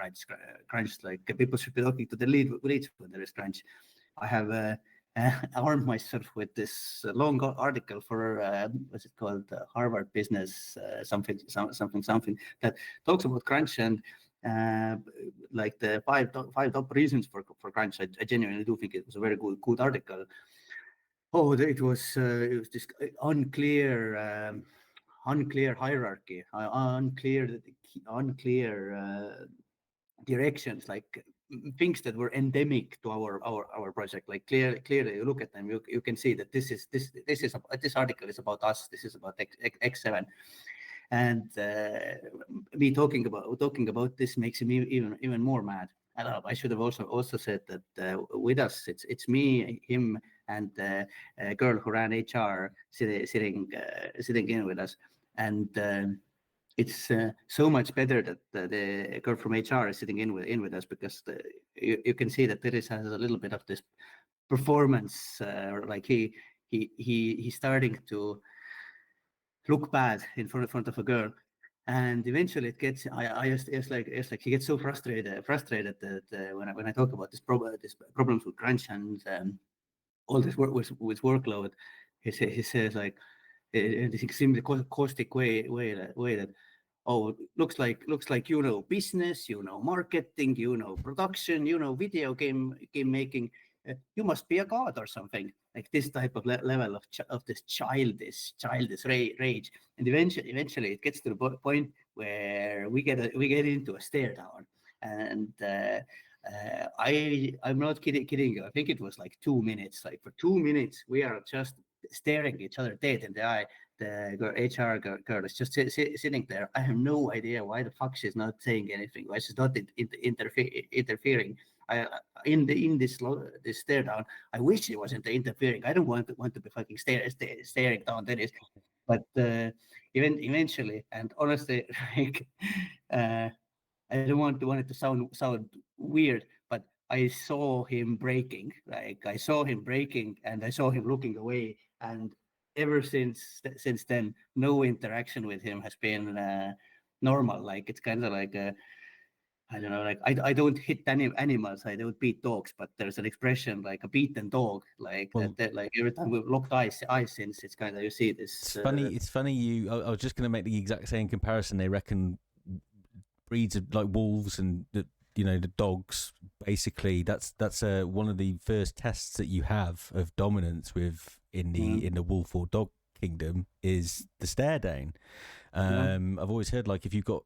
crunch? Like people should be talking to the leads when there is crunch. I have armed myself with this long article for what's it called, Harvard Business something that talks about crunch and like the five top reasons for crunch. I genuinely do think it was a very good article. Oh, it was this unclear hierarchy, unclear directions, like things that endemic to our project. Like clearly, you look at them, you can see that this article is about us. This is about X7. And me talking about this makes me even more mad. I should have also said that with us, it's me, him, and a girl who ran HR sitting in with us, and it's so much better that the girl from HR is sitting in with us, because you can see that Teresa has a little bit of this performance, like he's starting to look bad in front of a girl, and eventually it gets. It's like he gets so frustrated that when I talk about this problems with crunch and all this work with workload, he says like in this extremely caustic way that, oh, looks like business, marketing, production, video game making. You must be a god or something, like this type of level of this childish rage. And eventually it gets to the point where we get into a stare down, and I'm not kidding you. I think it was like 2 minutes. Like for 2 minutes we are just staring each other dead in the eye. The HR girl is just sitting there. I have no idea why the fuck she's not saying anything. Why she's not interfering. In this stare down. I wish she wasn't interfering. I don't want to be fucking staring down Dennis. But eventually, and honestly, like, I don't want it to sound weird, but I saw him breaking. Like I saw him breaking, and I saw him looking away, and ever since then, no interaction with him has been normal. Like it's kind of like I don't know, like I don't hit animals, I don't beat dogs, but there's an expression like a beaten dog, like that like every time we've locked eyes since it's kind of, you see this. It's funny. I was just going to make the exact same comparison. They reckon breeds of like wolves and the dogs. Basically, that's one of the first tests that you have of dominance in the wolf or dog kingdom is the stare down. I've always heard, like, if you've got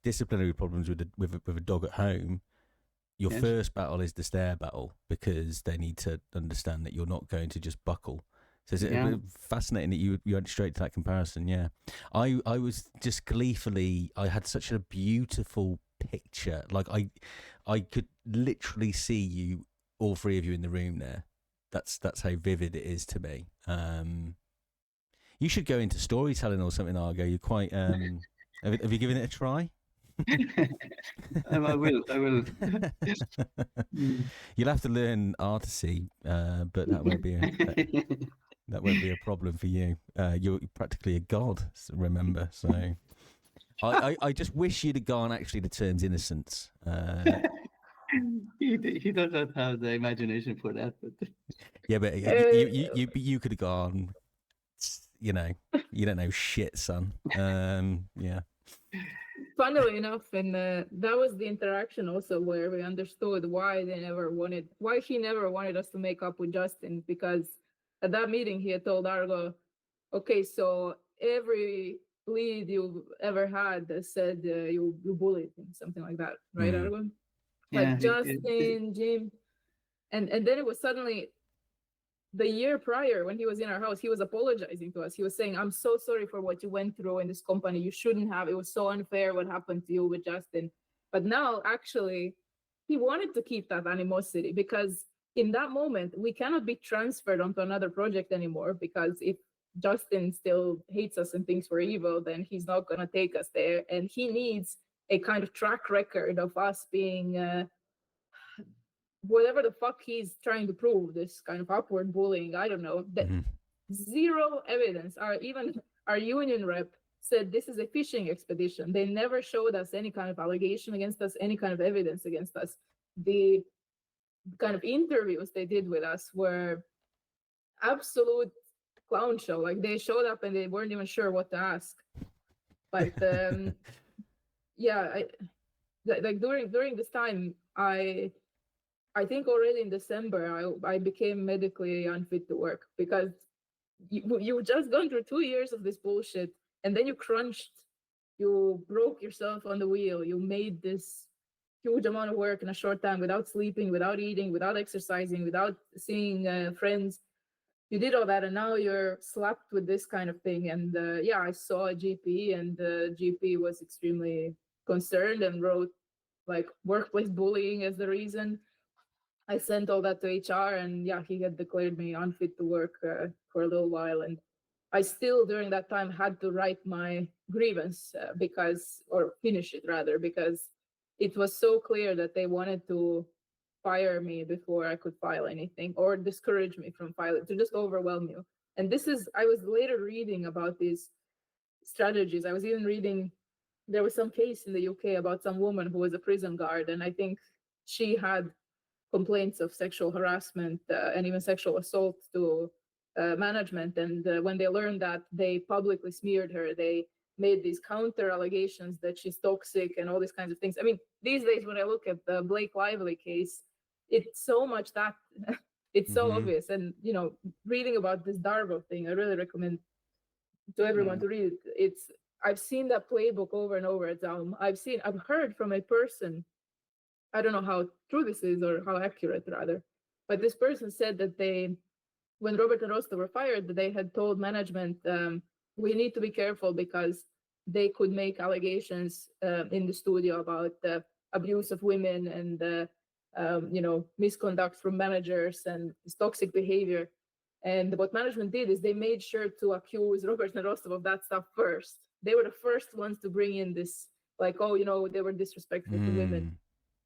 disciplinary problems with a dog at home, your first battle is the stare battle, because they need to understand that you're not going to just buckle. So it's fascinating that you went straight to that comparison. Yeah, I was just gleefully, I had such a beautiful picture. Like I could literally see you, all three of you in the room there. That's how vivid it is to me. You should go into storytelling or something, Argo. You're quite. Have you given it a try? I will. You'll have to learn artisy, but that won't be a problem for you. You're practically a god, remember? So I just wish you'd have gone actually to Turns Innocence. He doesn't have the imagination for that. But yeah, but you could have gone. You don't know shit, son. Yeah. Funnily enough, and that was the interaction also where we understood why he never wanted us to make up with Justin, because at that meeting he had told Argo, okay, so every lead you've ever had said you bullied him, something like that, right, Argo? Like Justin, Jim, and then it was suddenly the year prior when he was in our house, he was apologizing to us. He was saying, I'm so sorry for what you went through in this company. You shouldn't have. It was so unfair what happened to you with Justin. But now, actually, he wanted to keep that animosity, because in that moment, we cannot be transferred onto another project anymore, because if Justin still hates us and thinks we're evil, then he's not going to take us there. And he needs a kind of track record of us being... whatever the fuck he's trying to prove, this kind of upward bullying, I don't know, that zero evidence. Even our union rep said this is a fishing expedition. They never showed us any kind of allegation against us, any kind of evidence against us. The kind of interviews they did with us were absolute clown show. Like, they showed up and they weren't even sure what to ask. But during this time, I think already in December, I became medically unfit to work, because you just gone through 2 years of this bullshit, and then you crunched, you broke yourself on the wheel, you made this huge amount of work in a short time without sleeping, without eating, without exercising, without seeing friends. You did all that, and now you're slapped with this kind of thing. And I saw a GP, and the GP was extremely concerned and wrote like workplace bullying as the reason. I sent all that to HR, and he had declared me unfit to work for a little while. And I still, during that time, had to write my grievance or finish it rather, because it was so clear that they wanted to fire me before I could file anything, or discourage me from filing, to just overwhelm you. And I was later reading about these strategies. I was even reading, there was some case in the UK about some woman who was a prison guard, and I think she had complaints of sexual harassment and even sexual assault to management. And when they learned that, they publicly smeared her. They made these counter allegations that she's toxic and all these kinds of things. I mean, these days, when I look at the Blake Lively case, it's so much that it's so obvious. And, reading about this Darbo thing, I really recommend to everyone to read it. I've seen that playbook over and over at ZAUM. I've heard from a person, I don't know how true this is or how accurate rather, but this person said that they when Robert and Rostov were fired, they had told management, we need to be careful because they could make allegations in the studio about abuse of women and misconduct from managers and toxic behavior. And what management did is they made sure to accuse Robert and Rostov of that stuff first. They were the first ones to bring in this, like, they were disrespectful to women.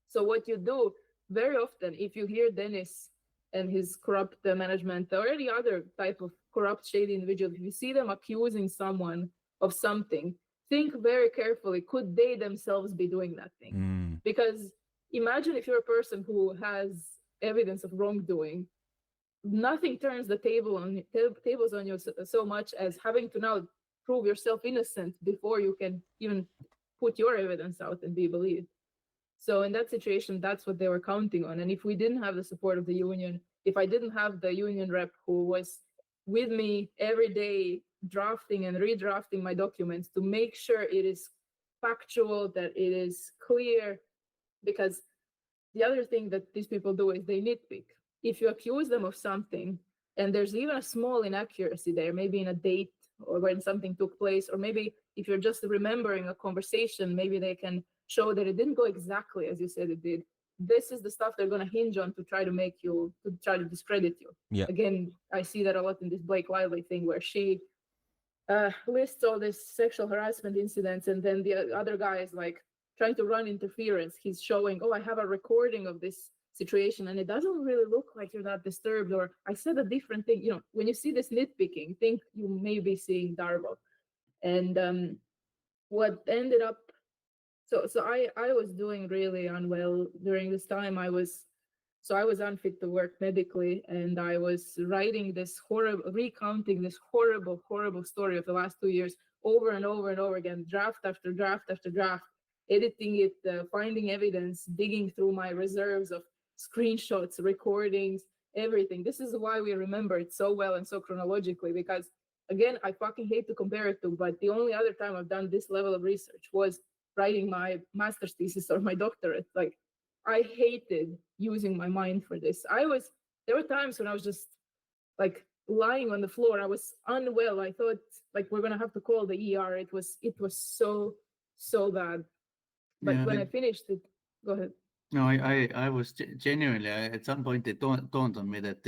So what you do very often, if you hear Dennis and his corrupt management or any other type of corrupt, shady individual, if you see them accusing someone of something, think very carefully, could they themselves be doing that thing? Because imagine if you're a person who has evidence of wrongdoing, nothing turns the tables on you so much as having to now prove yourself innocent before you can even put your evidence out and be believed. So in that situation, that's what they were counting on. And if we didn't have the support of the union, if I didn't have the union rep who was with me every day drafting and redrafting my documents to make sure it is factual, that it is clear, because the other thing that these people do is they nitpick. If you accuse them of something and there's even a small inaccuracy there, maybe in a date or when something took place, or maybe if you're just remembering a conversation, maybe they can show that it didn't go exactly as you said it did. This is the stuff they're going to hinge on to try to make you, to try to discredit you. Yeah. Again, I see that a lot in this Blake Lively thing where she lists all these sexual harassment incidents, and then the other guy is like trying to run interference. He's showing, I have a recording of this situation and it doesn't really look like you're that disturbed, or I said a different thing. When you see this nitpicking, think you may be seeing Darvo. And what ended up, so I was doing really unwell during this time. I was unfit to work medically, and I was writing this recounting this horrible story of the last 2 years over and over and over again, draft after draft after draft, editing it, finding evidence, digging through my reserves of screenshots, recordings, everything. This is why we remember it so well and so chronologically, because again, I fucking hate to compare it to, but the only other time I've done this level of research was writing my master's thesis or my doctorate. Like, I hated using my mind for this. There were times when I was just like lying on the floor. I was unwell. I thought like we're gonna have to call the ER. It was so bad. But when I finished it, go ahead. No, I was genuinely, at some point it dawned on me that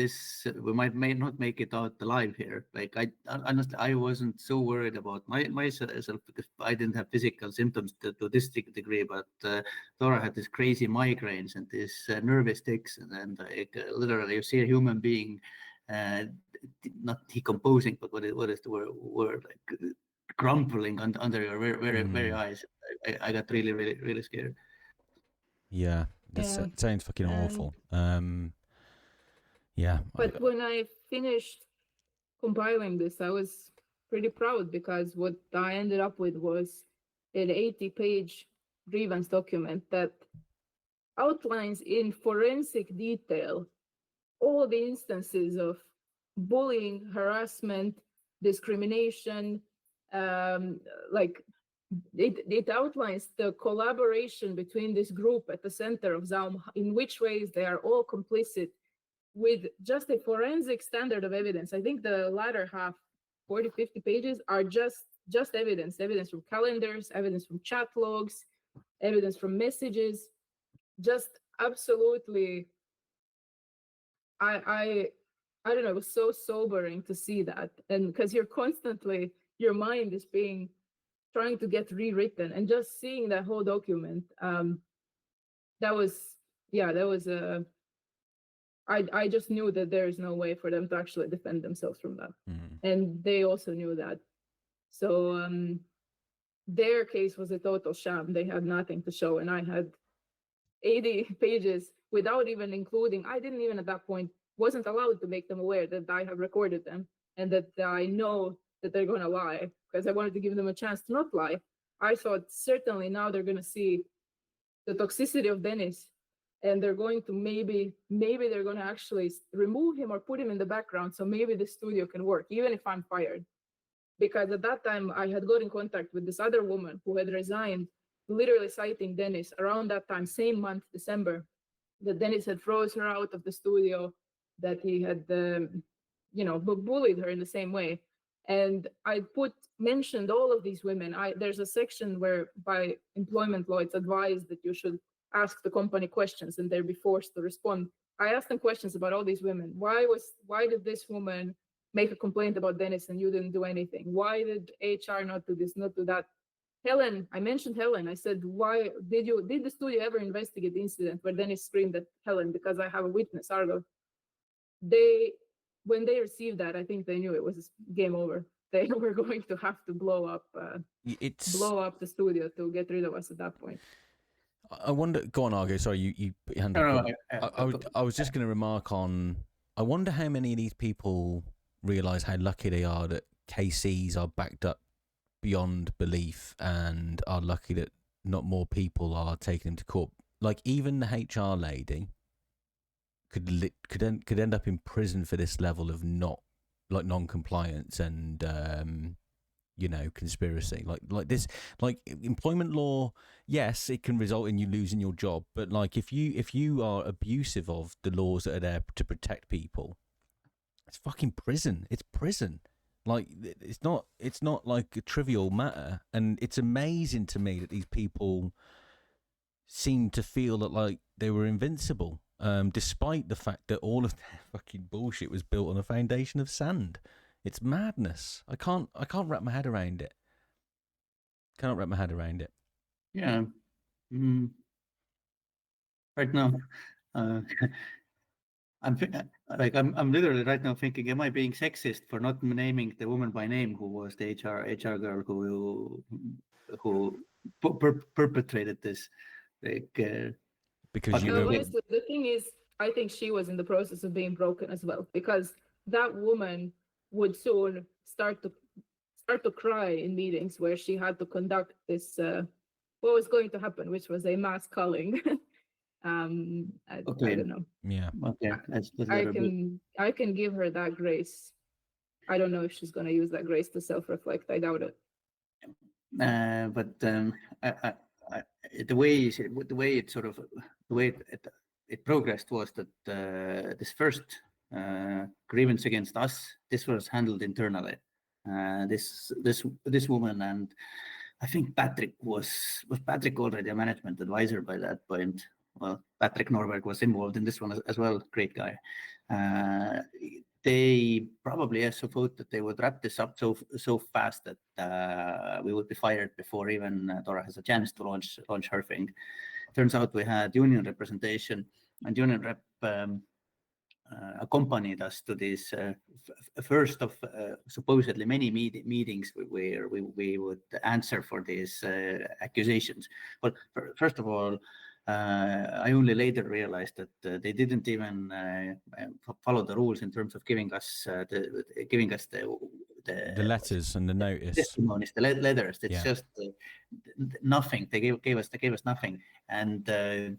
we may not make it out alive here. Like honestly, I wasn't so worried about myself because I didn't have physical symptoms to this degree, but Dora had this crazy migraines and this nervous tics, and literally you see a human being not decomposing, but what is the word, like crumpling under your very eyes. I got really scared. Yeah, that sounds fucking awful. Yeah. But when I finished compiling this, I was pretty proud, because what I ended up with was an 80-page grievance document that outlines in forensic detail all the instances of bullying, harassment, discrimination, it outlines the collaboration between this group at the center of ZAUM, in which ways they are all complicit, with just a forensic standard of evidence. I think the latter half, 40, 50 pages, are just evidence from calendars, evidence from chat logs, evidence from messages, just absolutely, I don't know, it was so sobering to see that. And because you're constantly, your mind is trying to get rewritten, and just seeing that whole document, I just knew that there is no way for them to actually defend themselves from that. And they also knew that. So their case was a total sham. They had nothing to show, and I had 80 pages without even including, I didn't even at that point, wasn't allowed to make them aware that I have recorded them and that I know that they're going to lie, because I wanted to give them a chance to not lie. I thought certainly now they're going to see the toxicity of Dennis, and they're going to maybe they're going to actually remove him or put him in the background, so maybe the studio can work, even if I'm fired. Because at that time, I had got in contact with this other woman who had resigned, literally citing Dennis around that time, same month, December, that Dennis had froze her out of the studio, that he had bullied her in the same way. And I mentioned all of these women. There's a section where by employment law, it's advised that you should ask the company questions and they'll be forced to respond. I asked them questions about all these women. Why did this woman make a complaint about Dennis and you didn't do anything? Why did HR not do this, not do that? Helen, I mentioned Helen. I said, why did the studio ever investigate the incident where Dennis screamed at Helen because I have a witness, Argo? When they received that, I think they knew it was game over. They were going to have to blow up the studio to get rid of us at that point. I wonder. Go on, Argo. Sorry, you handed. I was just going to remark on. I wonder how many of these people realize how lucky they are that KCs are backed up beyond belief and are lucky that not more people are taken into court. Like even the HR lady could end up in prison for this level of non-compliance and conspiracy. Like this, like employment law. Yes, it can result in you losing your job, but like if you are abusive of the laws that are there to protect people, it's fucking prison. It's prison. Like it's not like a trivial matter, and it's amazing to me that these people seem to feel that like they were invincible, despite the fact that all of their fucking bullshit was built on a foundation of sand. It's madness. I can't wrap my head around it. Cannot wrap my head around it. Yeah. Right now, I'm literally right now thinking, am I being sexist for not naming the woman by name who was the HR girl who perpetrated this? Because honestly, the thing is, I think she was in the process of being broken as well, because that woman would soon start to cry in meetings where she had to conduct this what was going to happen, which was a mass culling. I don't know. Yeah. Okay. I can give her that grace. I don't know if she's going to use that grace to self-reflect. I doubt it. But the way it progressed was that this first grievance against us, this was handled internally. This woman, and I think Patrick was Patrick already a management advisor by that point. Well, Patrick Norberg was involved in this one as well. Great guy. They probably thought that they would wrap this up so fast that we would be fired before even Dora has a chance to launch her thing. Turns out we had union representation, and union rep accompanied us to this first of supposedly many meetings where we would answer for these accusations. But first of all, I only later realized that they didn't even follow the rules in terms of giving us the letters and the notice, testimonies, the letters. It's just nothing. They gave us nothing, and the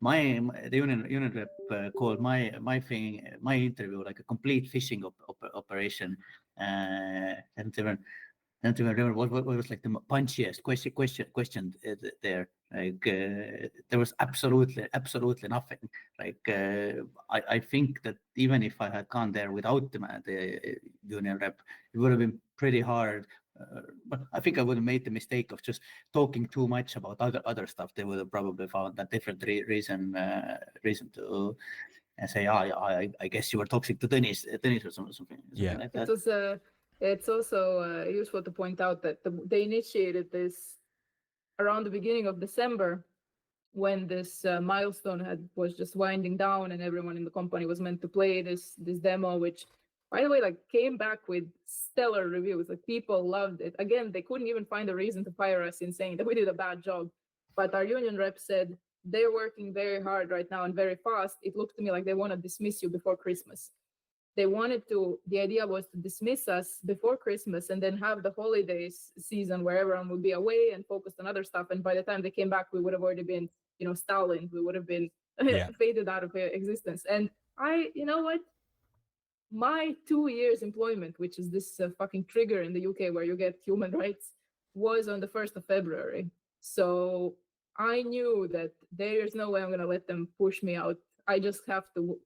union rep called my interview like a complete phishing operation, and they were what was like the punchiest question there. Like there was absolutely nothing. Like I think that even if I had gone there without the union rep, it would have been pretty hard. But I think I would have made the mistake of just talking too much about other stuff. They would have probably found a different reason to say, I guess you were toxic to Dennis or something like that. It's also useful to point out that they initiated this around the beginning of December, when this milestone was just winding down and everyone in the company was meant to play this demo, which, by the way, like came back with stellar reviews. Like people loved it. Again, they couldn't even find a reason to fire us in saying that we did a bad job. But our union rep said they're working very hard right now and very fast. It looked to me like they want to dismiss you before Christmas. The idea was to dismiss us before Christmas and then have the holidays season where everyone would be away and focused on other stuff. And by the time they came back, we would have already been, Stalin. We would have been faded out of existence. And you know what? My 2 years employment, which is this fucking trigger in the UK where you get human rights, was on the 1st of February. So I knew that there's no way I'm going to let them push me out. I just have to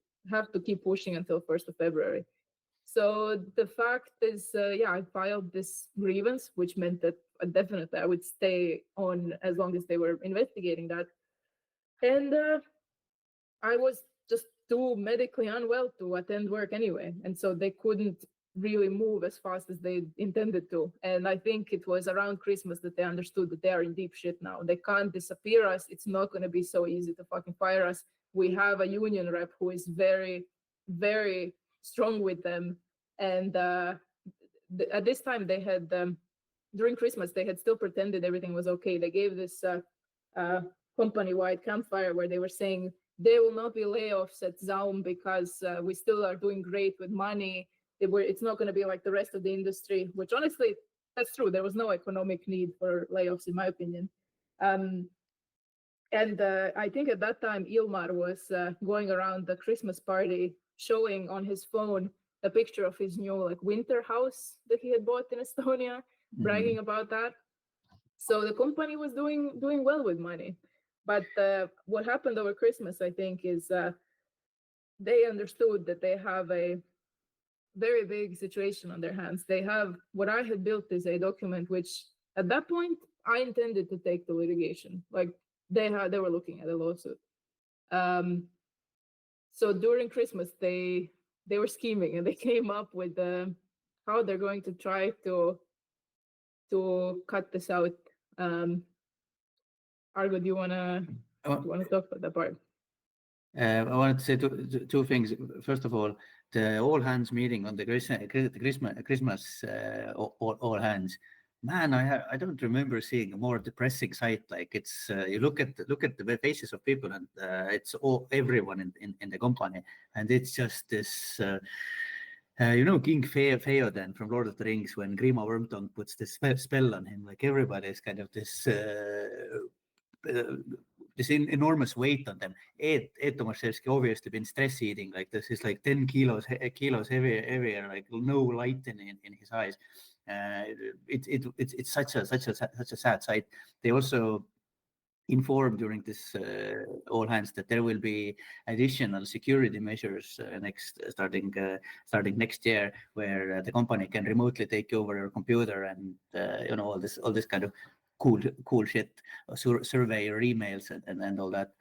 keep pushing until 1st of February. So the fact is, I filed this grievance, which meant that definitely I would stay on as long as they were investigating that. And I was just too medically unwell to attend work anyway. And so they couldn't really move as fast as they intended to. And I think it was around Christmas that they understood that they are in deep shit now. They can't disappear us. It's not going to be so easy to fucking fire us. We have a union rep who is very, very strong with them. And at this time, they had, during Christmas, they had still pretended everything was okay. They gave this company-wide campfire where they were saying there will not be layoffs at ZAUM because we still are doing great with money. It's not going to be like the rest of the industry, which honestly, that's true. There was no economic need for layoffs, in my opinion. And I think at that time, Ilmar was going around the Christmas party, showing on his phone a picture of his new like winter house that he had bought in Estonia, bragging about that. So the company was doing well with money. But what happened over Christmas, I think, is they understood that they have a very big situation on their hands. They have what I had built is a document which at that point I intended to take to litigation. Like they were looking at a lawsuit. So during Christmas they were scheming and they came up with how they're going to try to cut this out. Argo, do you wanna talk about that part? I wanted to say two things. First of all, the all hands meeting on the Christmas all hands. Man, I don't remember seeing a more depressing sight. Like it's you look at the faces of people and it's everyone in the company, and it's just this. King Theoden from Lord of the Rings, when Grima Wormtongue puts this spell on him, like everybody is kind of this enormous weight on them. Ed Tomaszewski obviously been stress eating, like this is like 10 kilos heavier, like no light in his eyes. It's such a sad sight. They also informed during this all hands that there will be additional security measures starting next year, where the company can remotely take over your computer and all this kind of cool shit, survey your emails and all that.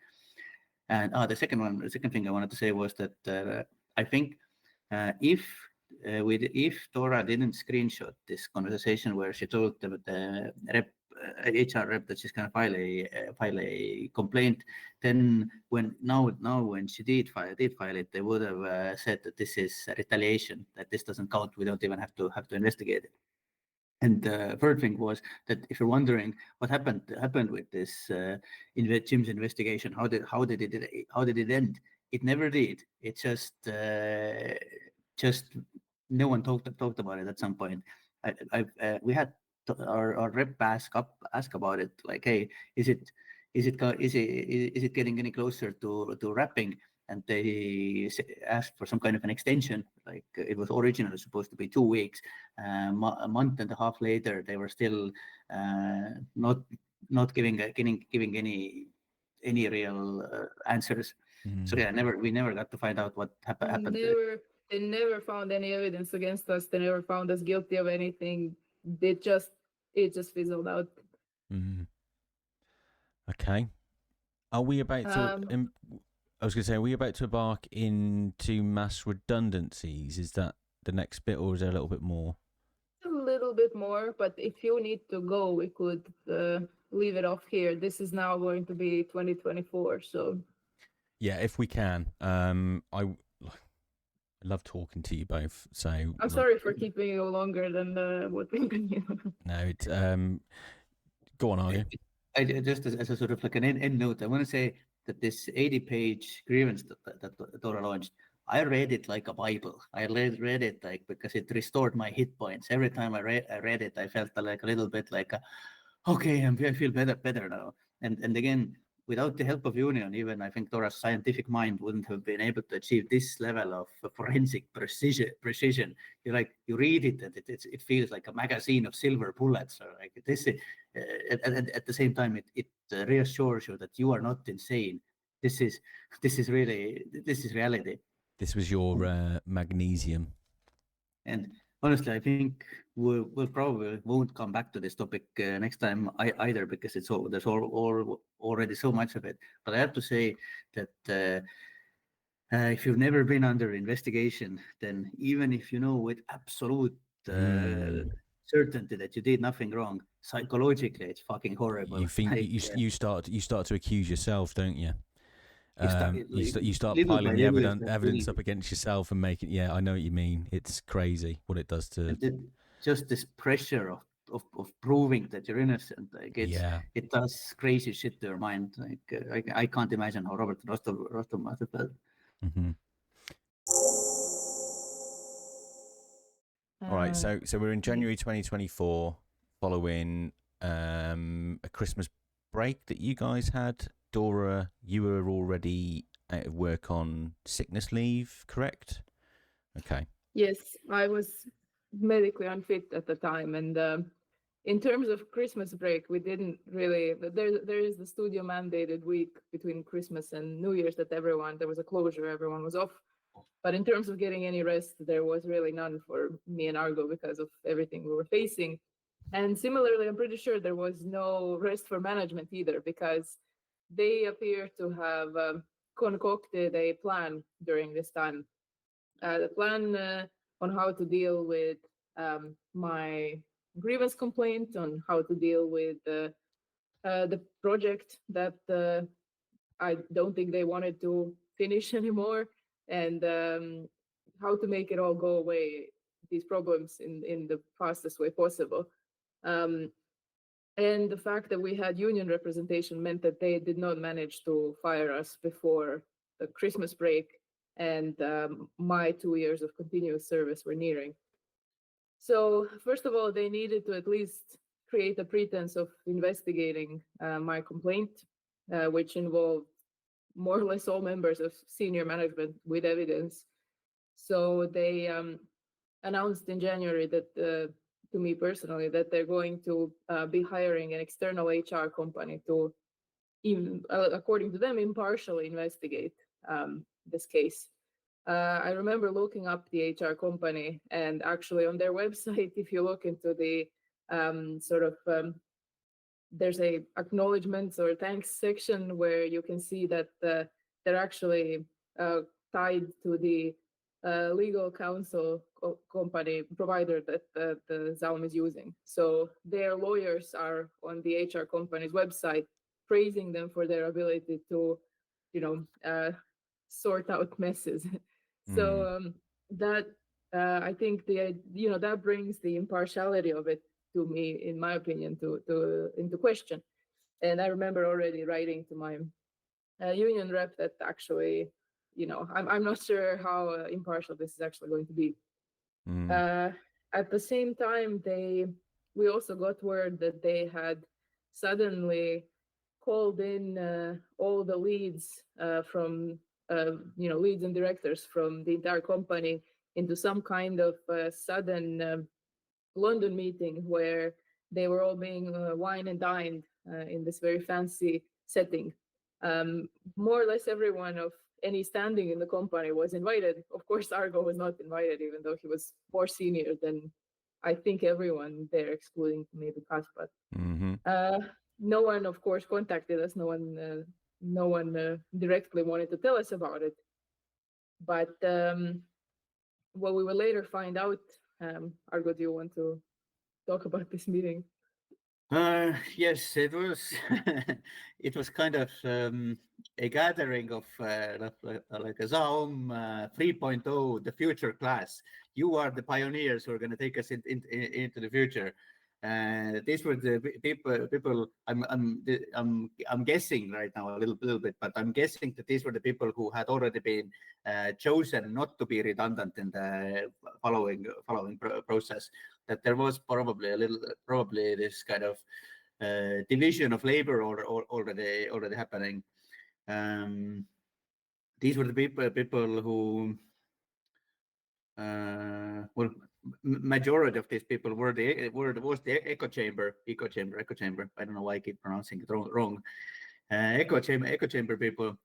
And the second thing I wanted to say was that I think if Dora didn't screenshot this conversation where she told the HR rep that she's going to file a complaint, then when she did file it, they would have said that this is retaliation, that this doesn't count. We don't even have to investigate it. And the third thing was that if you're wondering what happened with this Jim's investigation, how did it end? It never did. It just no one talked about it at some point. We had our rep ask about it, like, hey, is it getting any closer to wrapping? And they asked for some kind of an extension. Like it was originally supposed to be 2 weeks. A month and a half later, they were still not giving any real answers. So yeah, we never got to find out what happened. They never found any evidence against us. They never found us guilty of anything. It just fizzled out. Okay. Are we about to? I was going to say, are we about to embark into mass redundancies? Is that the next bit, or is there a little bit more? A little bit more, but if you need to go, we could leave it off here. This is now going to be 2024, so. Yeah, if we can. I love talking to you both. So I'm sorry for keeping you longer than what we can. No, it's go on, Argo. I just as a sort of like an end note, I want to say that this 80-page grievance that Dora launched, I read it like a Bible. I read it like because it restored my hit points. Every time I read it, I felt like a little bit like, okay, I feel better now. And again, without the help of Union, even I think Dora's scientific mind wouldn't have been able to achieve this level of forensic precision. You read it and it feels like a magazine of silver bullets. Or like this, at the same time, it reassures you that you are not insane. This is reality. This was your magnesium. And honestly, I think we'll probably won't come back to this topic next time either, because there's already so much of it. But I have to say that if you've never been under investigation, then even if you know with absolute certainty that you did nothing wrong, psychologically it's fucking horrible. You think you start to accuse yourself, don't you? You start piling the evidence up against yourself and making. Yeah, I know what you mean. It's crazy what it does to just this pressure of proving that you're innocent. Like it does crazy shit to your mind. Like I can't imagine how Robert Rostov must have felt. Mm-hmm. All right, so we're in January 2024, following a Christmas break that you guys had. Dora, you were already out of work on sickness leave, correct? Okay. Yes, I was medically unfit at the time, and in terms of Christmas break, we didn't really. There is the studio mandated week between Christmas and New Year's that there was a closure, everyone was off. But in terms of getting any rest, there was really none for me and Argo because of everything we were facing. And similarly, I'm pretty sure there was no rest for management either, because they appear to have concocted a plan during this time. The plan on how to deal with my grievance complaint, on how to deal with the project that I don't think they wanted to finish anymore, and how to make it all go away, these problems in the fastest way possible. And the fact that we had union representation meant that they did not manage to fire us before the Christmas break, and my 2 years of continuous service were nearing. So first of all, they needed to at least create a pretense of investigating my complaint, which involved more or less all members of senior management with evidence. So they announced in January that to me personally, that they're going to be hiring an external HR company to, according to them, impartially investigate this case. I remember looking up the HR company, and actually on their website, if you look into the there's a acknowledgements or thanks section where you can see that they're actually tied to the legal counsel company provider that the ZAUM is using. So their lawyers are on the HR company's website praising them for their ability to, sort out messes. So that I think that brings the impartiality of it to me, in my opinion, into question. And I remember already writing to my union rep that actually, I'm not sure how impartial this is actually going to be. At the same time, we also got word that they had suddenly called in all the leads from leads and directors from the entire company into some kind of sudden London meeting where they were all being wine and dined in this very fancy setting. More or less everyone of any standing in the company was invited. Of course, Argo was not invited, even though he was more senior than I think everyone there, excluding maybe Kaspar. No one, of course, contacted us. No one directly wanted to tell us about it. But what we will later find out, Argo, do you want to talk about this meeting? Yes, it was. It was kind of a gathering of like a ZAUM 3.0, the future class. You are the pioneers who are going to take us into the future. These were the people. I'm guessing right now a little bit, but I'm guessing that these were the people who had already been chosen not to be redundant in the following process. That there was probably this kind of division of labor already happening. These were the people who, majority of these people was the echo chamber. I don't know why I keep pronouncing it wrong. Echo chamber people,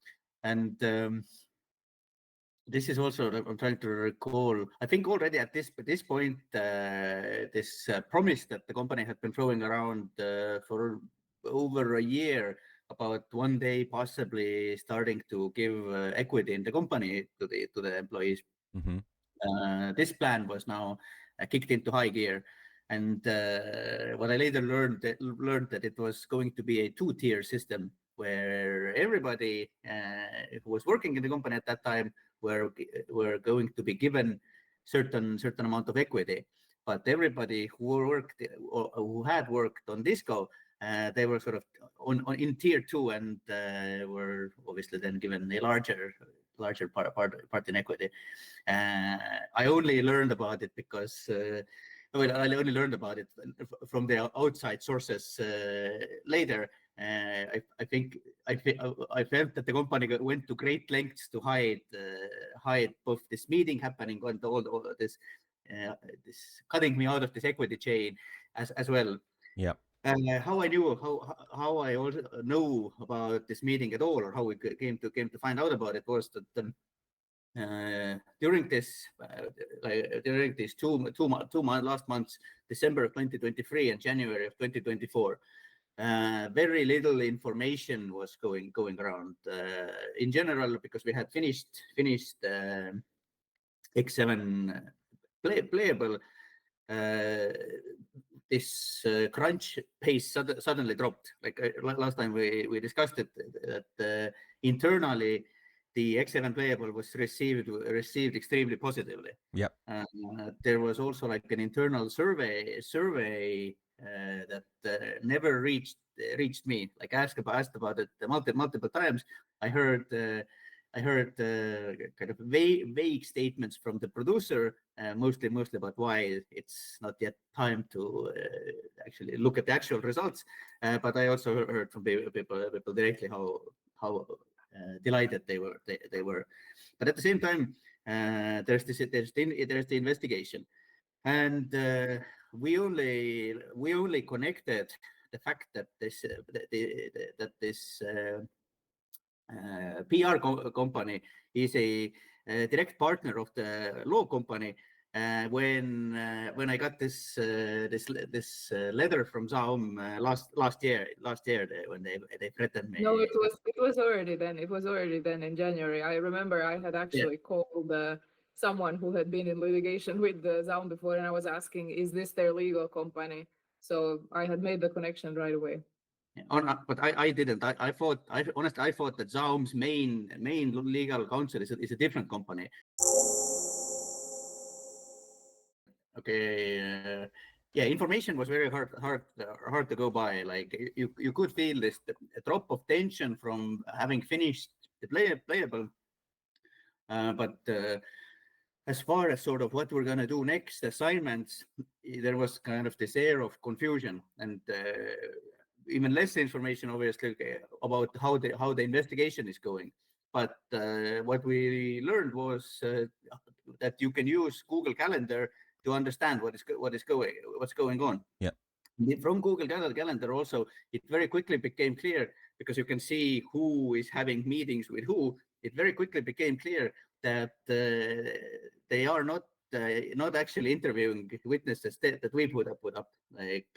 and this is also, I'm trying to recall, I think already at this point, this promise that the company had been throwing around for over a year about one day possibly starting to give equity in the company to the employees. This plan was now kicked into high gear. And what I later learned that it was going to be a two-tier system where everybody who was working in the company at that time were going to be given certain amount of equity, but everybody who worked or who had worked on Disco, they were sort of in tier 2 and were obviously then given a larger part in equity. I only learned about it because well, I only learned about it from the outside sources later. I think I felt that the company went to great lengths to hide both this meeting happening and all this cutting me out of this equity chain as well. Yeah. And how I knew how I also know about this meeting at all, or how we came to find out about it, was that during these two last months, December of 2023 and January of 2024. Very little information was going around in general, because we had finished X7 playable. This crunch pace suddenly dropped. Like last time we discussed it, that internally the X7 playable was received extremely positively. Yep. There was also like an internal survey that never reached me. Like asked about it multiple times. I heard kind of vague statements from the producer, mostly about why it's not yet time to actually look at the actual results. But I also heard from people directly how delighted they were. But at the same time, there's the investigation, and we only connected the fact that this PR company is a direct partner of the law company. When I got this letter from ZAUM last year, when they threatened me. No, it was already then. It was already then in January. I remember I had actually called someone who had been in litigation with the ZAUM before, and I was asking, is this their legal company? So I had made the connection right away. But I didn't. I thought that ZAUM's main legal counsel is a different company. Okay. Yeah, information was very hard to go by. Like you could feel this drop of tension from having finished the playable. But as far as sort of what we're gonna do next, assignments, there was kind of this air of confusion and even less information, obviously, about how the investigation is going. But what we learned was that you can use Google Calendar to understand what's going on. Yeah. From Google Calendar also, it very quickly became clear, because you can see who is having meetings with who. It very quickly became clear that they are not actually interviewing witnesses that we put up. Like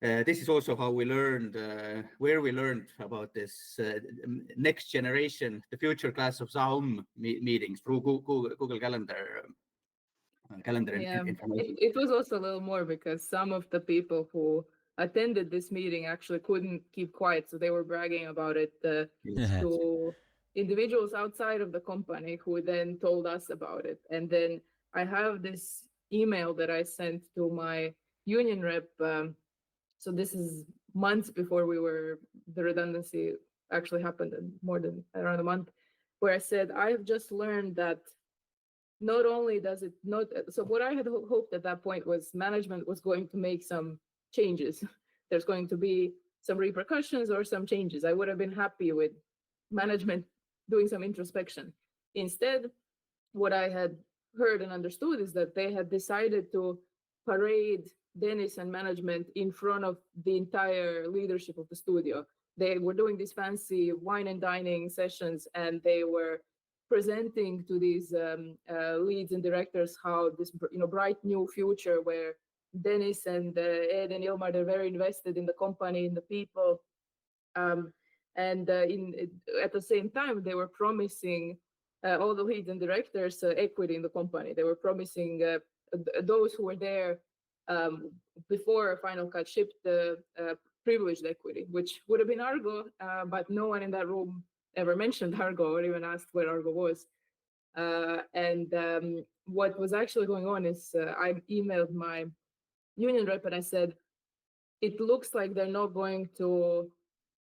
this is also how we learned where we learned about this next generation, the future class of ZAUM meetings through Google Calendar. Information. It was also a little more because some of the people who attended this meeting actually couldn't keep quiet, so they were bragging about it to individuals outside of the company, who then told us about it. And then I have this email that I sent to my union rep. So this is months before the redundancy actually happened, and more than around a month, where I said, I have just learned that not only does it not, so what I had hoped at that point was management was going to make some changes. There's going to be some repercussions or some changes. I would have been happy with management doing some introspection. Instead, what I had heard and understood is that they had decided to parade Dennis and management in front of the entire leadership of the studio. They were doing these fancy wine and dining sessions, and they were presenting to these leads and directors how this bright new future where Dennis and Ed and Ilmar, they're very invested in the company, in the people. And at the same time, they were promising all the leads and directors equity in the company. They were promising those who were there before Final Cut shipped the privileged equity, which would have been Argo, but no one in that room ever mentioned Argo or even asked where Argo was. And what was actually going on is I emailed my union rep and I said, it looks like they're not going to,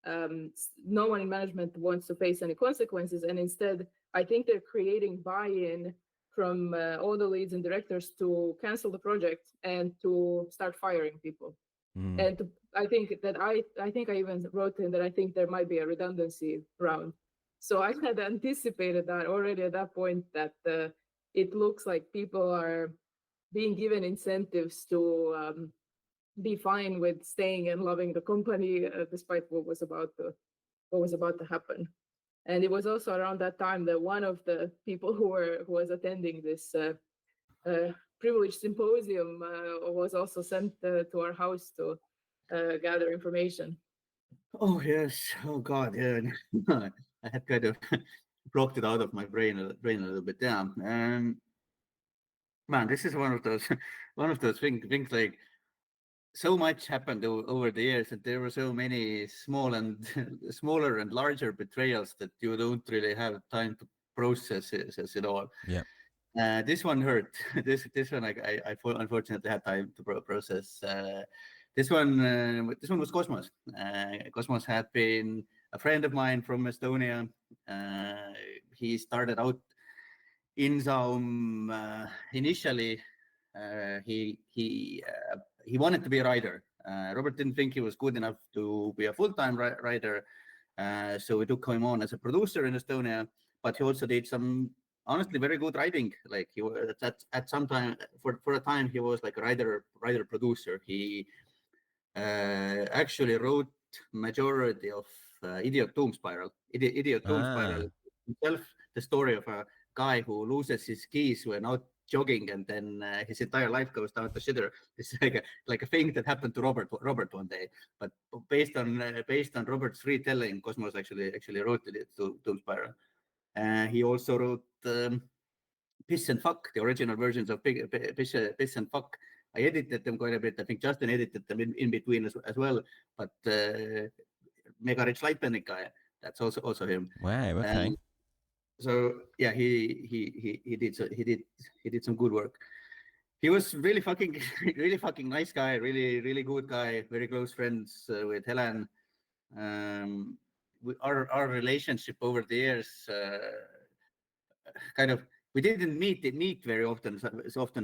no one in management wants to face any consequences. And instead, I think they're creating buy-in from all the leads and directors to cancel the project and to start firing people. And I think that I think I even wrote in that I think there might be a redundancy round. So I had anticipated that already at that point, that it looks like people are being given incentives to be fine with staying and loving the company despite what was about to happen. And it was also around that time that one of the people who was attending this privileged symposium was also sent to our house to gather information. Oh yes. Oh God. Yeah. I had kind of blocked it out of my brain a little bit. Yeah. Man, this is one of those things like so much happened over the years, and there were so many smaller and larger betrayals that you don't really have time to process it all. Yeah. This one hurt. This one I unfortunately had time to process. This one was Cosmos. Cosmos had been a friend of mine from Estonia. He started out in ZAUM initially. He wanted to be a writer. Robert didn't think he was good enough to be a full-time writer, so we took him on as a producer in Estonia. But he also did some honestly very good writing. Like he was at some time for a time he was like a writer producer. He actually wrote majority of Idiot Doom Spiral. Idiot Doom Spiral itself, the story of a guy who loses his keys when out jogging, and then his entire life goes down the shitter. It's like a thing that happened to Robert one day. But based on Robert's retelling, Cosmos actually wrote it to Doom Spiral. He also wrote Piss and Fuck, the original versions of Piss and Fuck. I edited them quite a bit. I think Justin edited them in between as well. But Mega Rich Lightbending guy, that's also him. Wow. Okay. So yeah, he did some good work. He was really fucking nice guy, really good guy, very close friends with Helen. Our relationship over the years kind of, we didn't meet very often,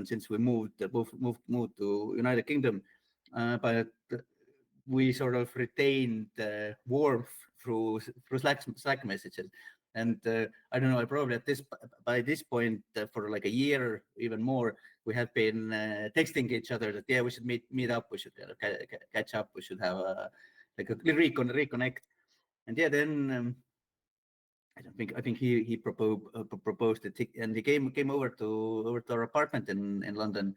since we moved to United Kingdom, but we sort of retained warmth through Slack messages. And I don't know, I probably by this point for like a year, even more, we have been texting each other that yeah, we should meet up, we should catch up, we should have like a reconnect. And yeah, then I think he proposed it, and he came over to our apartment in London.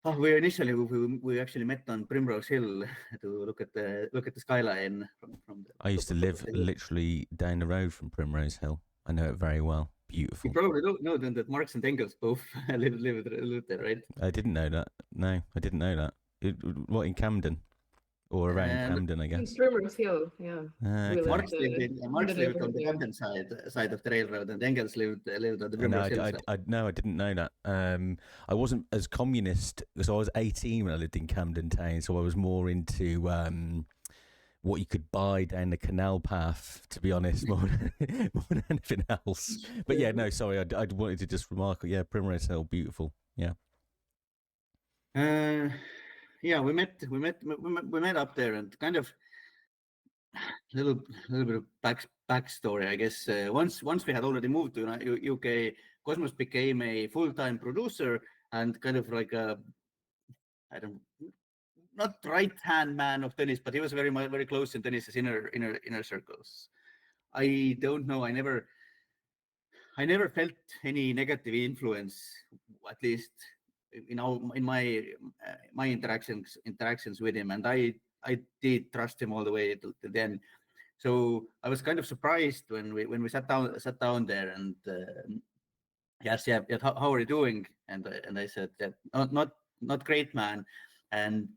Oh, we actually met on Primrose Hill to look at the skyline from the. I used to live literally down the road from Primrose Hill. I know it very well. Beautiful. You probably don't know then that Marx and Engels both live there, right? I didn't know that. No, I didn't know that. What, in Camden? Or around Camden, I guess. Primrose Hill, yeah. Okay. Marx lived on the Camden side of the railroad, and Engels lived on the Primrose Hill side. I didn't know that. I wasn't as communist because I was 18 when I lived in Camden Town, so I was more into what you could buy down the canal path, to be honest, more than anything else. But yeah, no, sorry, I wanted to just remark, yeah, Primrose Hill, beautiful, yeah. Yeah, we met up there, and kind of a little bit of backstory, I guess. Once we had already moved to UK, Cosmos became a full-time producer and kind of like a, not right-hand man of Dennis, but he was very close in Dennis's inner circles. I don't know. I never felt any negative influence, at least in my interactions with him, and I did trust him all the way to the end. So I was kind of surprised when we sat down there, and he asked, yeah, how are you doing? And I said, that not great, man. And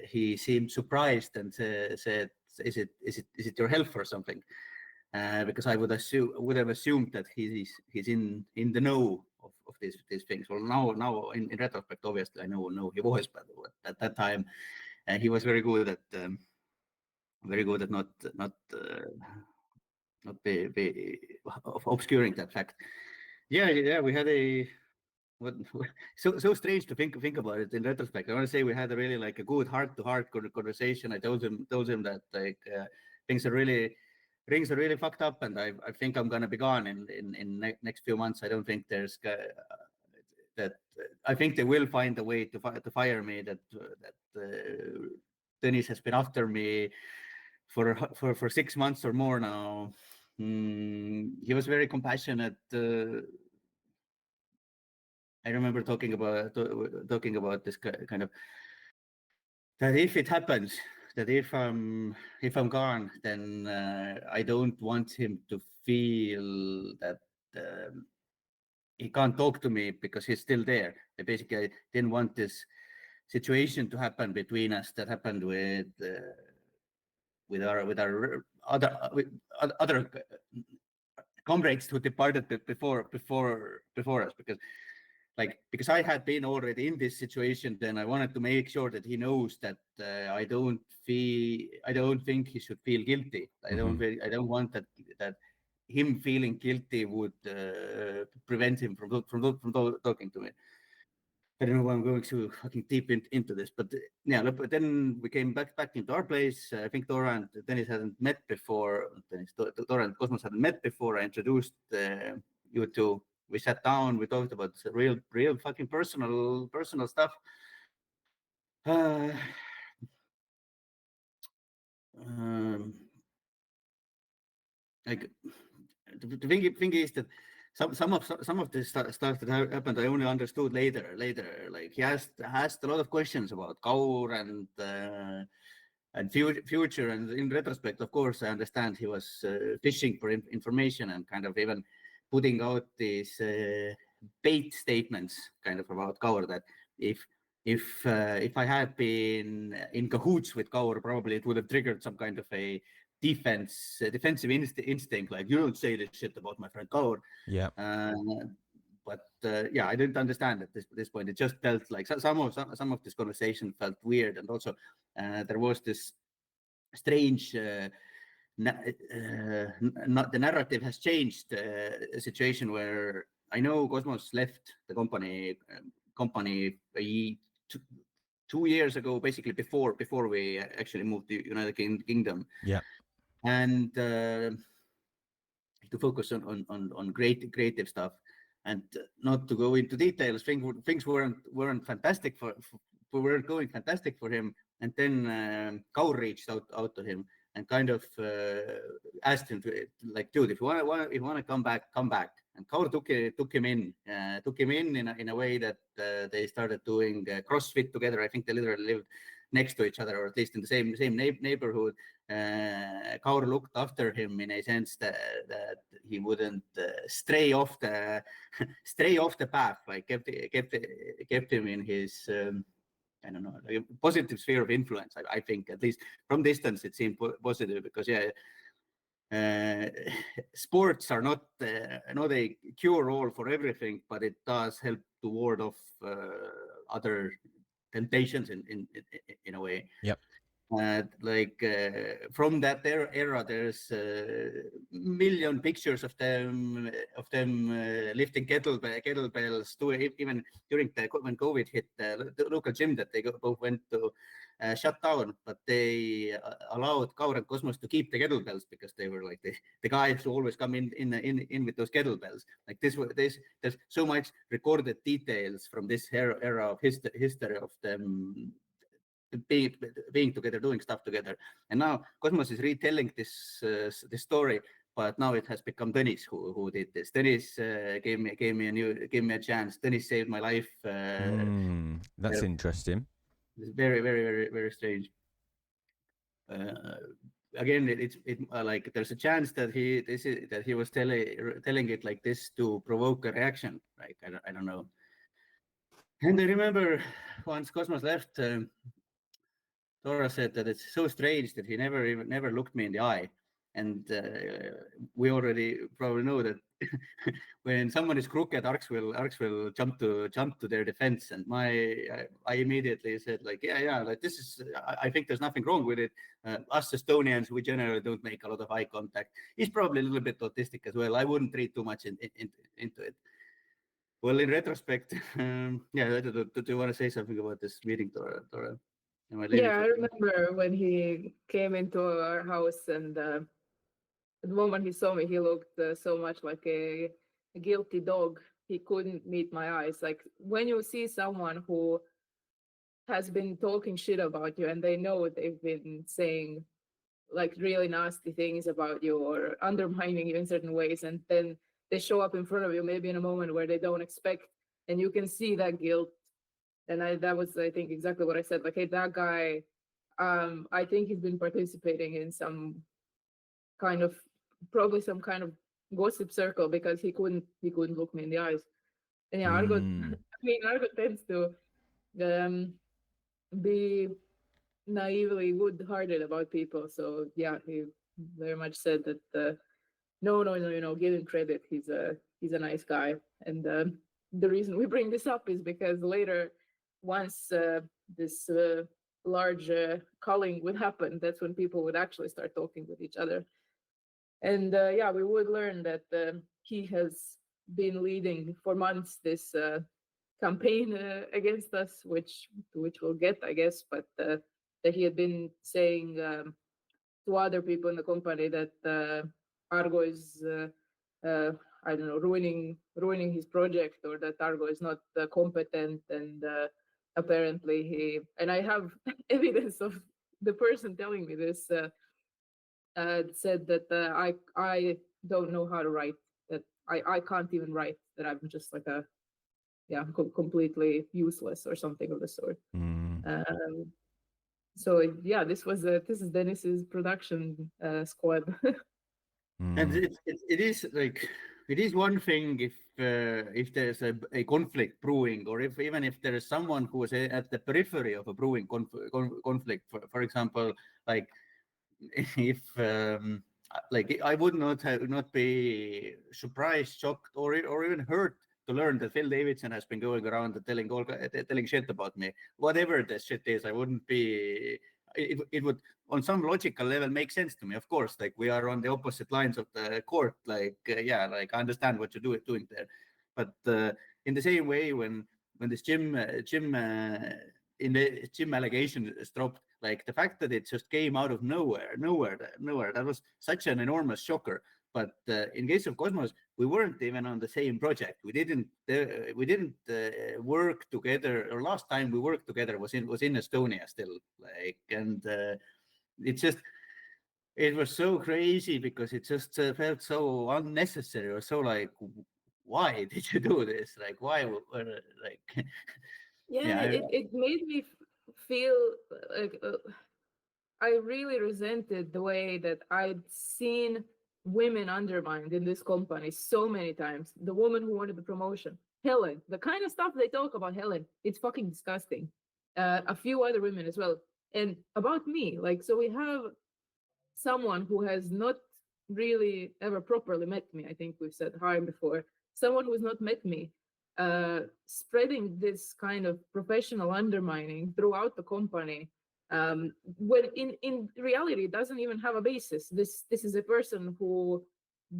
he seemed surprised and said, is it your health or something? Because I would have assumed that he's in the know of these things. Well, now in retrospect, obviously I know he was, but at that time he was very good at not be obscuring that fact. Yeah, we had a so strange to think about it in retrospect. I want to say we had a really like a good heart-to-heart conversation. I told him that like things are really fucked up, and I think I'm gonna be gone in next few months. I don't think there's that. I think they will find a way to fire me. That Dennis has been after me for 6 months or more now. He was very compassionate. I remember talking about this kind of, that if it happens, that if I'm gone, then I don't want him to feel that he can't talk to me because he's still there. I basically didn't want this situation to happen between us that happened with our other comrades who departed before us, because I had been already in this situation. Then I wanted to make sure that he knows that I don't think he should feel guilty. I don't want that him feeling guilty would prevent him from talking to me. I don't know why I'm going so fucking deep into this, but yeah. But then we came back into our place. I think Dora and Dennis hadn't met before. Dora and Cosmos hadn't met before. I introduced you two. We sat down. We talked about real fucking personal stuff. Like the thing is that some of this stuff that happened, I only understood later. Like he asked a lot of questions about Kaur and future, and in retrospect, of course, I understand he was fishing for information and kind of even putting out these bait statements kind of about Kaur, that if I had been in cahoots with Kaur, probably it would have triggered some kind of a defensive instinct, like, you don't say this shit about my friend Kaur. Yeah. But yeah, I didn't understand at this point. It just felt like some of this conversation felt weird, and also there was this strange. The narrative has changed. A situation where I know Cosmos left the company 2 years ago, basically before we actually moved to United Kingdom. Yeah. And to focus on creative stuff, and not to go into details. Things weren't fantastic weren't going fantastic for him. And then Kaur reached out to him and kind of asked him to, like, dude, if you want to come back. And Kaur took him in in a way that they started doing CrossFit together. I think they literally lived next to each other, or at least in the same neighborhood. Kaur looked after him in a sense that he wouldn't stray off the path, like kept him in his I don't know, like a positive sphere of influence. I think, at least from distance, it seemed positive, because sports are not a cure-all for everything, but it does help to ward off other temptations in a way. Yep. From that era, there's million pictures of them lifting kettlebells. Even during when COVID hit, the local gym that they both went to shut down, but they allowed Kaur and Cosmos to keep the kettlebells, because they were like the guys who always come in with those kettlebells. Like there's so much recorded details from this era of history of them being together, doing stuff together. And now Cosmos is retelling this story, but now it has become Tõnis who did this. Tõnis gave me a chance. Tõnis saved my life. That's interesting. It's very, very, very, very strange. Again, it's like there's a chance that he was telling it like this to provoke a reaction. Like I don't know. And I remember once Cosmos left, Dora said that it's so strange that he never looked me in the eye. And we already probably know that when someone is crooked, ARCs will jump to their defense. And I immediately said like, yeah, like this is. I think there's nothing wrong with it. Us Estonians, we generally don't make a lot of eye contact. He's probably a little bit autistic as well. I wouldn't read too much into it. Well, in retrospect, yeah. Do you want to say something about this meeting, Dora? Yeah, I remember when he came into our house, and the moment he saw me, he looked so much like a guilty dog. He couldn't meet my eyes. Like when you see someone who has been talking shit about you and they know they've been saying like really nasty things about you or undermining you in certain ways, and then they show up in front of you maybe in a moment where they don't expect, and you can see that guilt. And that was, I think, exactly what I said. Like, hey, that guy, I think he's been participating in probably some kind of gossip circle, because he couldn't look me in the eyes. And yeah, Argo tends to be naively good-hearted about people. So yeah, he very much said that no, give him credit. He's a nice guy. And the reason we bring this up is because later, once this large culling would happen, that's when people would actually start talking with each other. And yeah, we would learn that he has been leading for months this campaign against us, which we'll get, I guess, but that he had been saying to other people in the company that Argo is, I don't know, ruining his project, or that Argo is not competent. And apparently and I have evidence of the person telling me this, said that I don't know how to write, that I can't even write, that I'm just like completely useless or something of the sort. So yeah, this is Dennis's production squad. And it is one thing if there's a conflict brewing, or even if there is someone who is at the periphery of a brewing conflict. For example, like if like I would not be surprised, shocked, or even hurt to learn that Phil Davidson has been going around and telling shit about me. Whatever the shit is, I wouldn't be. It would, on some logical level, make sense to me. Of course, like we are on the opposite lines of the court. Like like I understand what you're doing there, but in the same way, when this gym allegation is dropped, like the fact that it just came out of nowhere, that was such an enormous shocker. But in case of Cosmos, we weren't even on the same project. We didn't work together. Or last time we worked together was in Estonia still. Like, and it was so crazy, because it just felt so unnecessary, or so like, why did you do this? Like, why? Like, yeah, it made me feel like I really resented the way that I'd seen women undermined in this company so many times. The woman who wanted the promotion, Helen, the kind of stuff they talk about Helen, it's fucking disgusting. A few other women as well. And about me, like, so we have someone who has not really ever properly met me. I think we've said hi before. Someone who has not met me, spreading this kind of professional undermining throughout the company, when in reality it doesn't even have a basis. This is a person who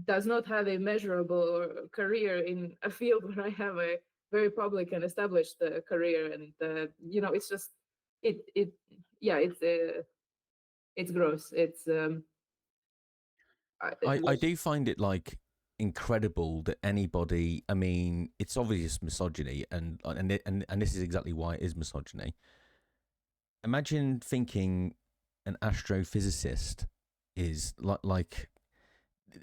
does not have a measurable career in a field where I have a very public and established career, and it's just it's gross. It's I do find it like incredible that anybody, I mean, it's obvious misogyny, and this is exactly why it is misogyny. Imagine thinking an astrophysicist is like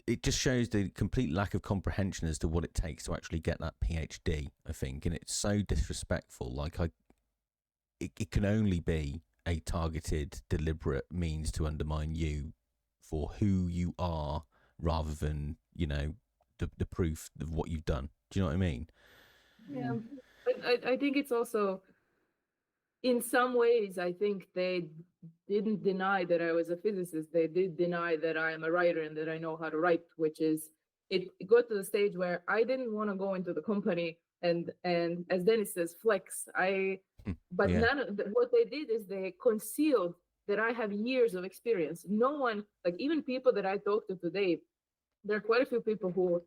it just shows the complete lack of comprehension as to what it takes to actually get that PhD, I think. And it's so disrespectful. Like, it can only be a targeted, deliberate means to undermine you for who you are rather than, you know, the proof of what you've done. Do you know what I mean? Yeah, but I think it's also, in some ways, I think they didn't deny that I was a physicist. They did deny that I am a writer and that I know how to write, which is, it got to the stage where I didn't want to go into the company and as Dennis says, flex. But Yeah. what they did is they concealed that I have years of experience. No one, like even people that I talk to today, there are quite a few people who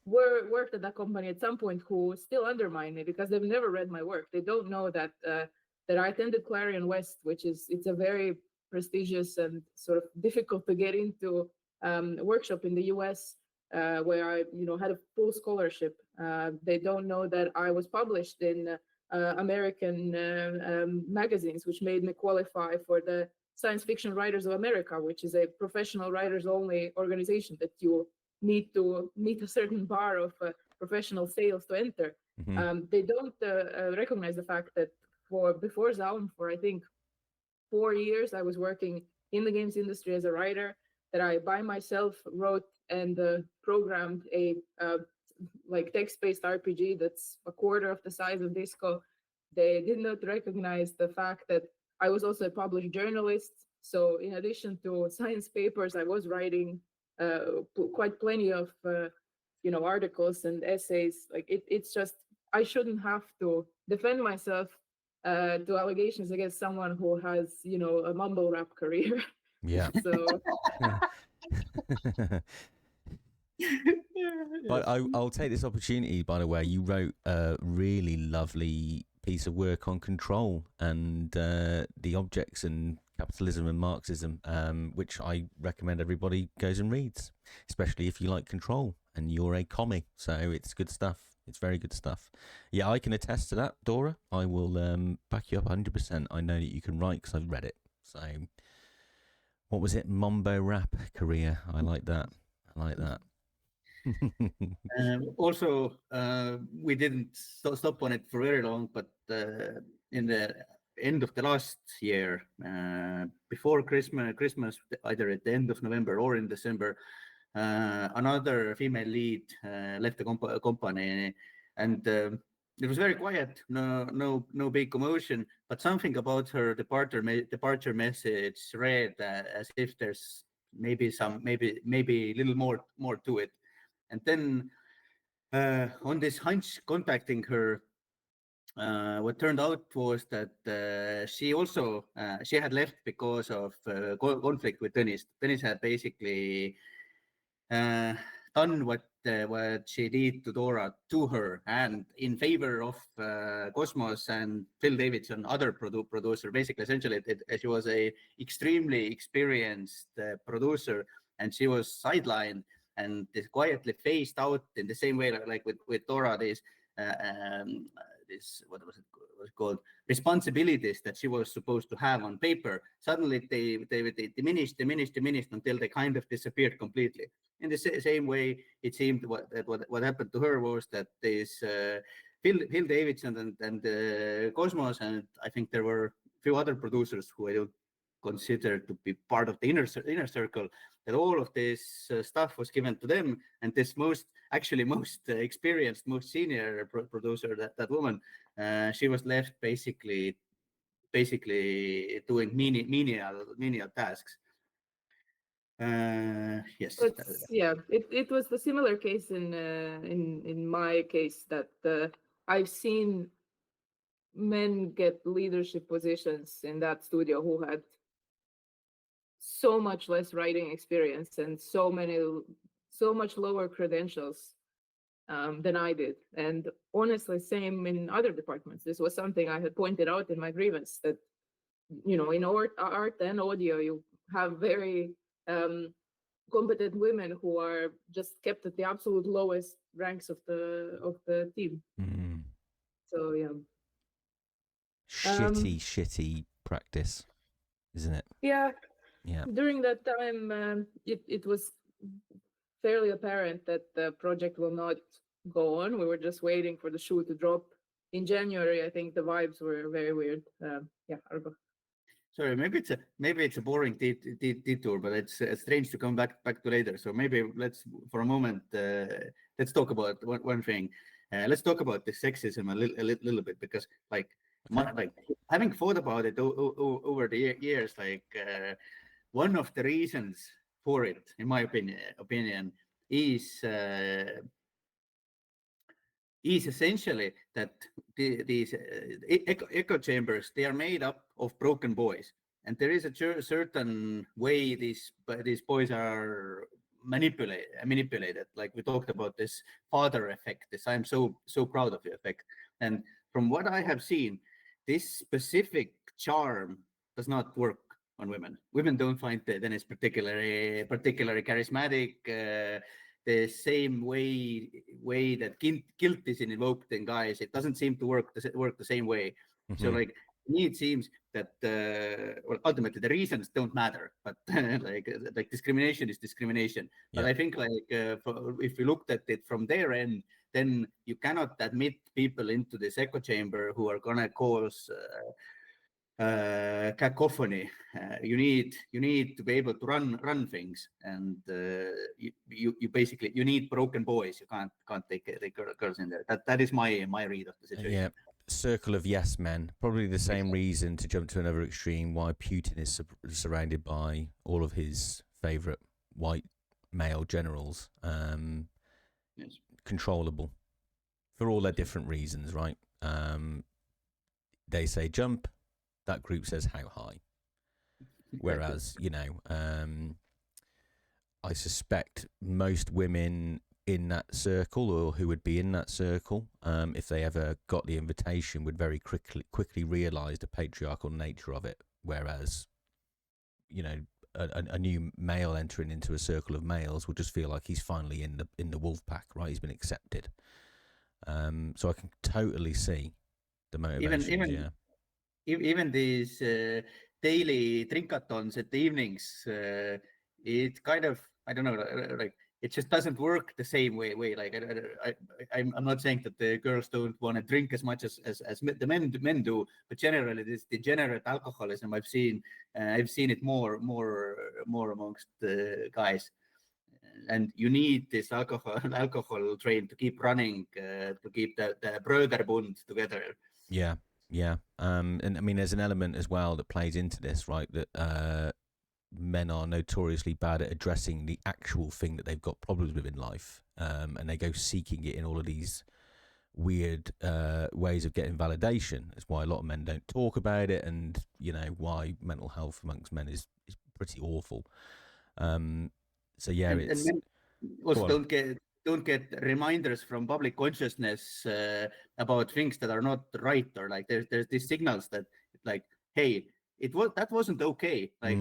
worked at that company at some point who still undermine me because they've never read my work. They don't know that that I attended Clarion West, which it's a very prestigious and sort of difficult to get into workshop in the US, where I had a full scholarship. They don't know that I was published in American magazines, which made me qualify for the Science Fiction Writers of America, which is a professional writers only organization that you need to meet a certain bar of professional sales to enter. Mm-hmm. They don't recognize the fact that before ZAUM, for I think 4 years, I was working in the games industry as a writer, that I by myself wrote and programmed a like text-based RPG that's a quarter of the size of Disco. They did not recognize the fact that I was also a published journalist. So in addition to science papers, I was writing quite plenty of articles and essays. Like it's just, I shouldn't have to defend myself to allegations against someone who has a mumble rap career. Yeah. So But I'll take this opportunity, by the way. You wrote a really lovely piece of work on control and the objects and capitalism and Marxism, which I recommend everybody goes and reads, especially if you like control and you're a commie. So it's good stuff. It's very good stuff. Yeah, I can attest to that, Dora. I will back you up 100%. I know that you can write because I've read it. So what was it? Mambo rap career. I like that. I like that. Also, we didn't stop on it for very long, but in the end of the last year, before Christmas, either at the end of November or in December, another female lead left the company, and it was very quiet. No big commotion, but something about her departure message read as if there's maybe a little more to it. And then on this hunch contacting her, what turned out was that she had left because of conflict with Dennis. Dennis had basically done what she did to Dora to her, and in favor of Cosmos and Phil Davidson, other producer. Basically, essentially, she was a extremely experienced producer, and she was sidelined and quietly phased out in the same way like with Dora. This what was it called, responsibilities that she was supposed to have on paper, suddenly they diminished until they kind of disappeared completely. In the same way, it seemed what happened to her was that this Phil Davidson and Cosmos, and I think there were a few other producers who I don't consider to be part of the inner circle, that all of this stuff was given to them, and this most experienced, most senior producer, that woman, she was left basically doing menial tasks. Yes. Yeah, it was the similar case in my case that I've seen men get leadership positions in that studio who had so much less writing experience and so much lower credentials than I did. And honestly, same in other departments. This was something I had pointed out in my grievance, that in art and audio, you have very competent women who are just kept at the absolute lowest ranks of the team. Mm. So yeah. Shitty practice, isn't it? Yeah. Yeah. During that time, it was fairly apparent that the project will not go on. We were just waiting for the shoe to drop. In January, I think the vibes were very weird. Yeah, Argo. Sorry, maybe it's a boring detour, but it's strange to come back to later. So maybe let's for a moment let's talk about one thing. Let's talk about the sexism a little bit, because like having thought about it over the years, like one of the reasons for it, in my opinion, is essentially that these echo chambers, they are made up of broken boys, and there is a certain way these boys are manipulated. Like we talked about this father effect, this I'm so proud of you effect. And from what I have seen, this specific charm does not work on women. Women don't find Dennis particularly charismatic. The same way that guilt is invoked in guys, it doesn't seem to work the same way. Mm-hmm. So like to me, it seems that well, ultimately the reasons don't matter, but like discrimination is discrimination. Yeah. But I think like if we looked at it from their end, then you cannot admit people into this echo chamber who are gonna cause cacophony. You need to be able to run things, and you basically need broken boys. You can't take girls in there. That is my read of the situation. Yeah, circle of yes men. Probably the same reason, to jump to another extreme, why Putin is surrounded by all of his favorite white male generals. Yes. Controllable for all their different reasons, right? They say jump, that group says how high. Whereas, you know, I suspect most women in that circle, or who would be in that circle, if they ever got the invitation, would very quickly realise the patriarchal nature of it. Whereas, you know, a new male entering into a circle of males will just feel like he's finally in the wolf pack, right? He's been accepted. So I can totally see the motivation. Even these daily drinkathons at the evenings, it kind of, I don't know, like it just doesn't work the same way. Like I'm not saying that the girls don't want to drink as much as the men do, but generally this degenerate alcoholism I've seen it more amongst the guys, and you need this alcohol train to keep running, to keep the Bröderbund together. Yeah. And I mean, there's an element as well that plays into this, right? That men are notoriously bad at addressing the actual thing that they've got problems with in life, and they go seeking it in all of these weird ways of getting validation. That's why a lot of men don't talk about it, and you know why mental health amongst men is pretty awful. So yeah, and men also don't get reminders from public consciousness about things that are not right, or like there's these signals that like, hey, that wasn't okay. Like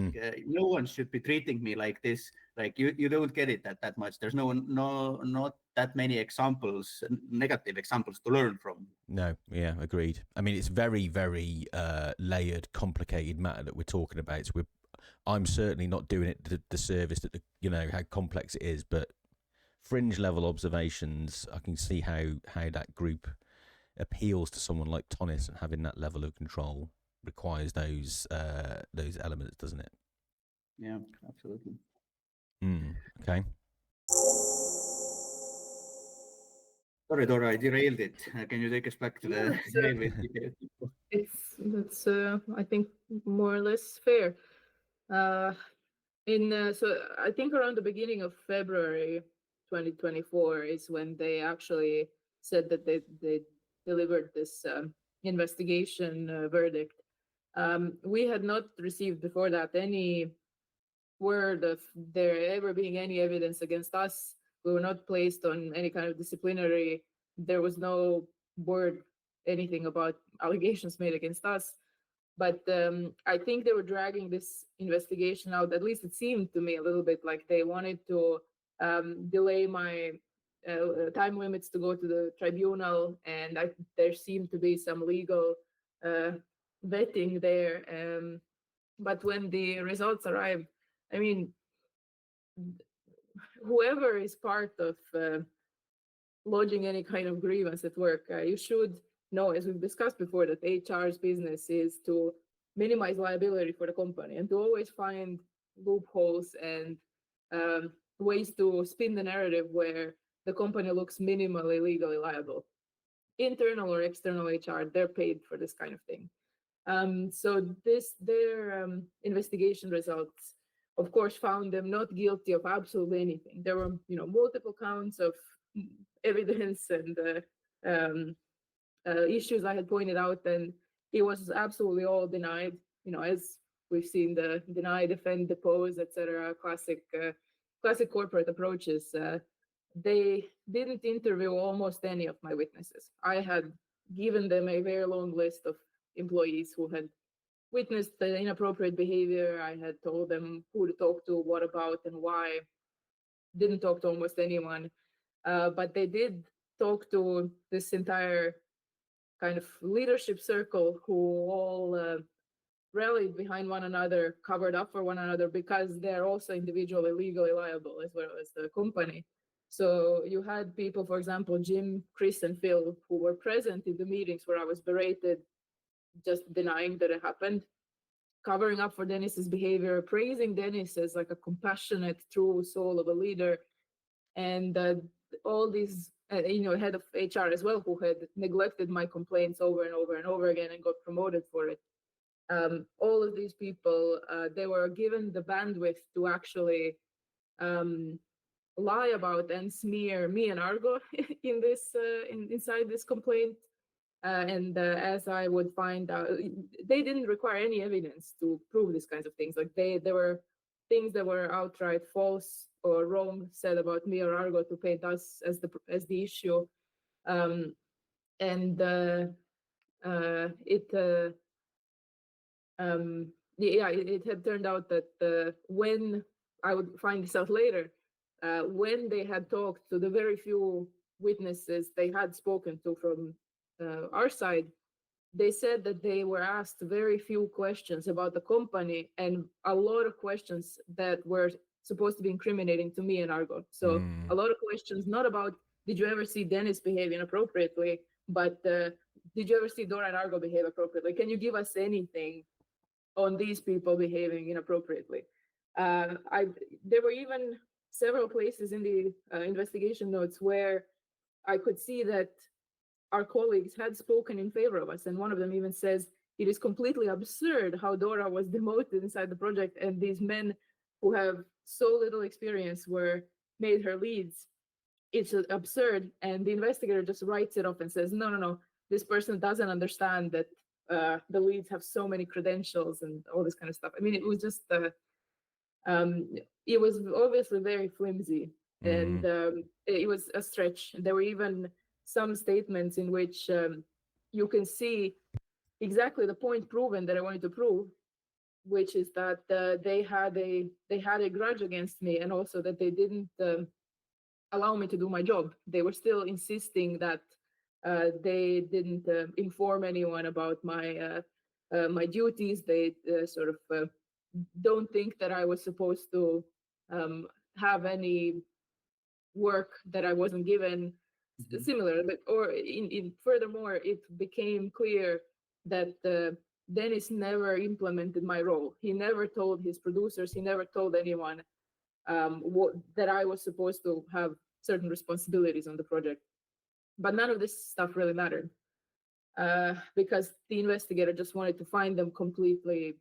no one should be treating me like this. Like you don't get it that much. There's not that many examples, negative examples to learn from. No, yeah, agreed. I mean, it's very, very layered, complicated matter that we're talking about. So I'm certainly not doing it the service that you know how complex it is, but fringe level observations, I can see how that group appeals to someone like Tonis, and having that level of control requires those elements, doesn't it? Yeah, absolutely. Okay. Sorry, Dora, I derailed it. Can you take us back to the? That's I think more or less fair. So I think around the beginning of February 2024 is when they actually said that they delivered this investigation verdict. We had not received before that any word of there ever being any evidence against us. We were not placed on any kind of disciplinary. There was no word, anything about allegations made against us. But I think they were dragging this investigation out. At least it seemed to me a little bit like they wanted to delay my time limits to go to the tribunal, and there seemed to be some legal vetting there. But when the results arrived, I mean, whoever is part of lodging any kind of grievance at work, you should know, as we've discussed before, that HR's business is to minimize liability for the company and to always find loopholes and ways to spin the narrative where the company looks minimally legally liable. Internal or external HR, they're paid for this kind of thing. So their investigation results, of course, found them not guilty of absolutely anything. There were, multiple counts of evidence and issues I had pointed out, and it was absolutely all denied. As we've seen, the deny, defend, depose, etc. Classic corporate approaches. They didn't interview almost any of my witnesses. I had given them a very long list of employees who had witnessed the inappropriate behavior. I had told them who to talk to, what about, and why. Didn't talk to almost anyone, but they did talk to this entire kind of leadership circle who all rallied behind one another, covered up for one another, because they're also individually legally liable as well as the company. So you had people, for example, Jim, Chris, and Phil, who were present in the meetings where I was berated, just denying that it happened, covering up for Dennis's behavior, praising Dennis as like a compassionate, true soul of a leader, and all these, head of HR as well, who had neglected my complaints over and over and over again and got promoted for it. All of these people, they were given the bandwidth to actually lie about and smear me and Argo in this inside this complaint. And as I would find out, they didn't require any evidence to prove these kinds of things. Like there were things that were outright false or wrong said about me or Argo to paint us as the issue. It had turned out that when I would find this out later, when they had talked to the very few witnesses they had spoken to from our side, they said that they were asked very few questions about the company and a lot of questions that were supposed to be incriminating to me and Argo. So a lot of questions, not about, did you ever see Dennis behave inappropriately, but did you ever see Dora and Argo behave appropriately? Can you give us anything on these people behaving inappropriately? There were even several places in the investigation notes where I could see that our colleagues had spoken in favor of us. And one of them even says, it is completely absurd how Dora was demoted inside the project and these men who have so little experience were made her leads. It's absurd. And the investigator just writes it off and says, no, this person doesn't understand that the leads have so many credentials and all this kind of stuff. I mean, it was just, it was obviously very flimsy and it was a stretch. There were even some statements in which you can see exactly the point proven that I wanted to prove, which is that they had a grudge against me, and also that they didn't allow me to do my job. They were still insisting that they didn't inform anyone about my my duties. They sort of don't think that I was supposed to have any work that I wasn't given. Similar, but furthermore, it became clear that Dennis never implemented my role. He never told his producers, he never told anyone that I was supposed to have certain responsibilities on the project. But none of this stuff really mattered because the investigator just wanted to find them completely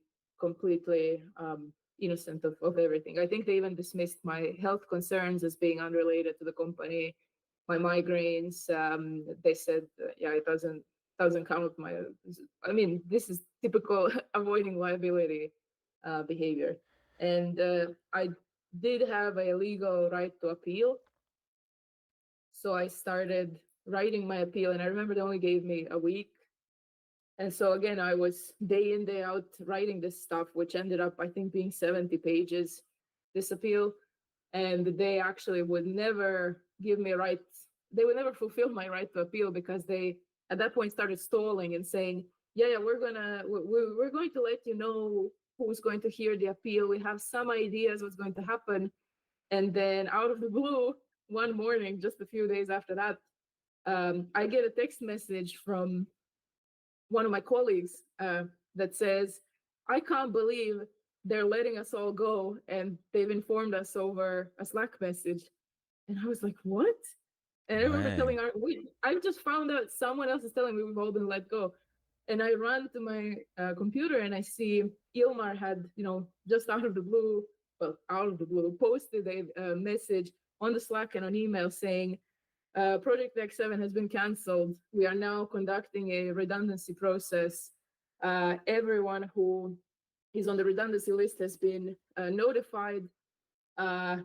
innocent of everything. I think they even dismissed my health concerns as being unrelated to the company. My migraines, they said, it doesn't count. I mean, this is typical avoiding liability behavior. And I did have a legal right to appeal. So I started writing my appeal, and I remember they only gave me a week. And so again, I was day in, day out writing this stuff, which ended up, I think, being 70 pages, this appeal. And they actually would never give me a right. They would never fulfill my right to appeal because they, at that point, started stalling and saying, we're going to let you know who's going to hear the appeal. We have some ideas what's going to happen. And then out of the blue, one morning, just a few days after that, I get a text message from one of my colleagues that says, I can't believe they're letting us all go, and they've informed us over a Slack message. And I was like, what? And I remember Wow. telling her, I just found out someone else is telling me we've all been let go. And I run to my computer and I see Ilmar had, just out of the blue, posted a message on the Slack and on email saying, Project X7 has been canceled. We are now conducting a redundancy process. Everyone who is on the redundancy list has been notified. HR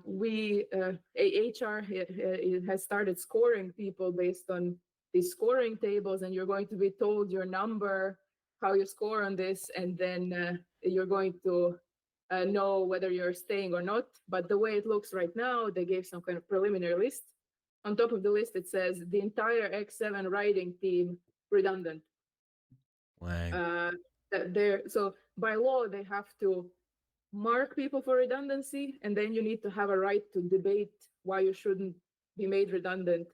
has started scoring people based on these scoring tables, and you're going to be told your number, how you score on this, and then you're going to know whether you're staying or not. But the way it looks right now, they gave some kind of preliminary list. On top of the list, it says the entire X7 writing team redundant. Wow. So by law, they have to mark people for redundancy, and then you need to have a right to debate why you shouldn't be made redundant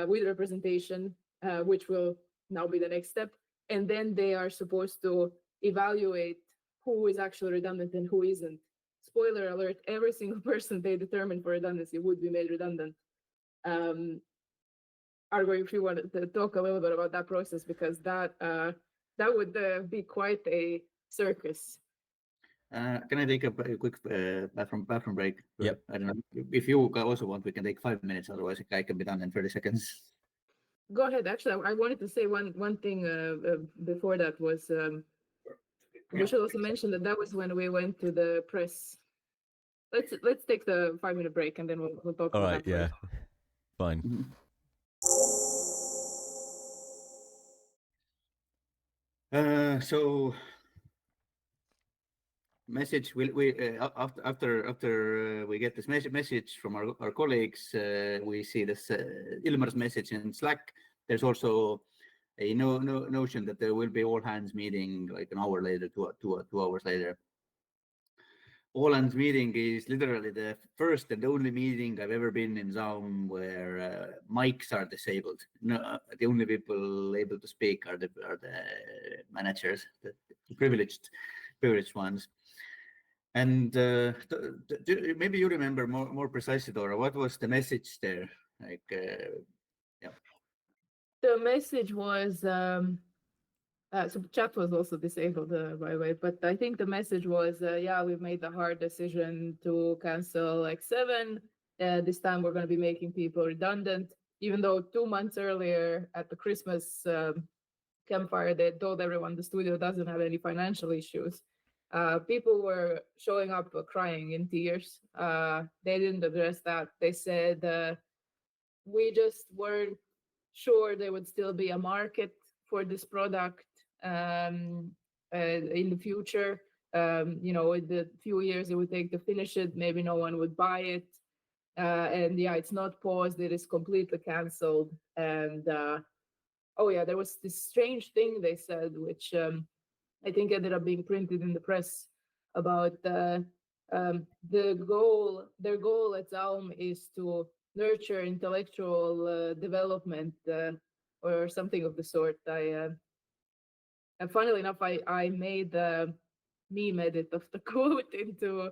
with representation, which will now be the next step. And then they are supposed to evaluate who is actually redundant and who isn't. Spoiler alert, every single person they determined for redundancy would be made redundant. Argo, if you want to talk a little bit about that process, because that would be quite a circus. Can I take a quick bathroom break? Yep. I don't know. If you also want, we can take 5 minutes. Otherwise, I can be done in 30 seconds. Go ahead. Actually, I wanted to say one thing before that was we should also mention that was when we went to the press. Let's take the 5-minute break and then we'll talk. All about right. that Yeah. first. Fine. So message we after we get this message from our colleagues, we see this Ilmar's message in Slack. There's also a notion that there will be all hands meeting like an hour later, two hours later. All hands meeting is literally the first and only meeting I've ever been in ZAUM where mics are disabled. No, the only people able to speak are the managers, the privileged ones. And maybe you remember more precisely, Dora. What was the message there? Like, yeah. The message was so chat was also disabled, by the way. But I think the message was, we've made the hard decision to cancel X7. This time we're going to be making people redundant. Even though 2 months earlier at the Christmas campfire, they told everyone the studio doesn't have any financial issues. People were showing up crying in tears. They didn't address that. They said, we just weren't sure there would still be a market for this product in the future. In the few years it would take to finish it, maybe no one would buy it. And it's not paused, it is completely canceled. And there was this strange thing they said, which I think ended up being printed in the press about their goal at ZAUM is to nurture intellectual development or something of the sort. And funnily enough, I made the meme edit of the quote into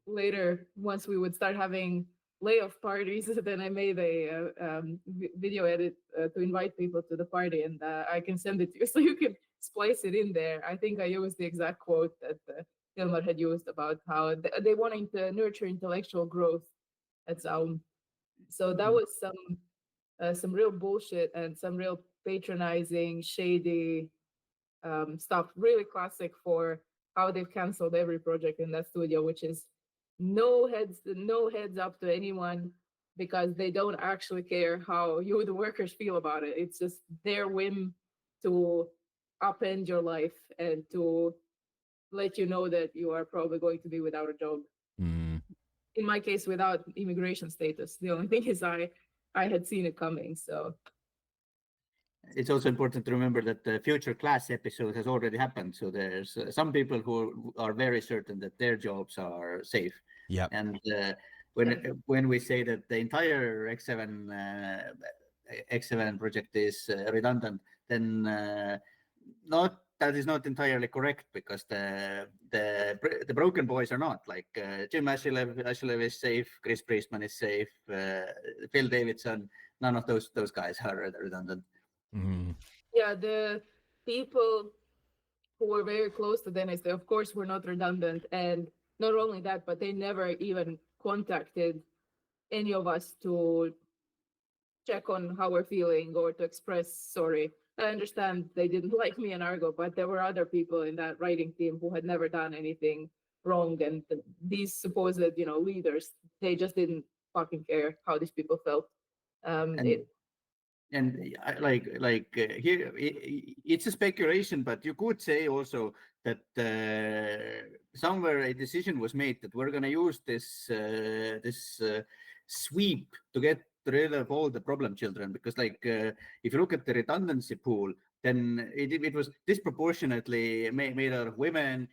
later, once we would start having layoff parties, then I made a video edit to invite people to the party, and I can send it to you so you can splice it in there. I think I used the exact quote that Ilmar had used about how they wanting to nurture intellectual growth at ZAUM. So that was some real bullshit and some real patronizing, shady stuff. Really classic for how they've canceled every project in that studio, which is no heads up to anyone, because they don't actually care how you, the workers, feel about it. It's just their whim to upend your life and to let you know that you are probably going to be without a job. Mm. In my case, without immigration status. The only thing is I had seen it coming. So it's also important to remember that the future class episode has already happened. So there's some people who are very certain that their jobs are safe. Yeah. And when we say that the entire X7 project is redundant, then that is not entirely correct, because the broken boys are not, like Jim Ashlev is safe, Chris Priestman is safe, Phil Davidson. None of those guys are redundant. Mm. Yeah, the people who were very close to Dennis, they of course were not redundant, and not only that, but they never even contacted any of us to check on how we're feeling or to express sorry. I understand they didn't like me and Argo, but there were other people in that writing team who had never done anything wrong, and these supposed, leaders, they just didn't fucking care how these people felt. Here, it's a speculation, but you could say also that somewhere a decision was made that we're going to use this sweep to get rid of all the problem children, because if you look at the redundancy pool, then it was disproportionately made out of women,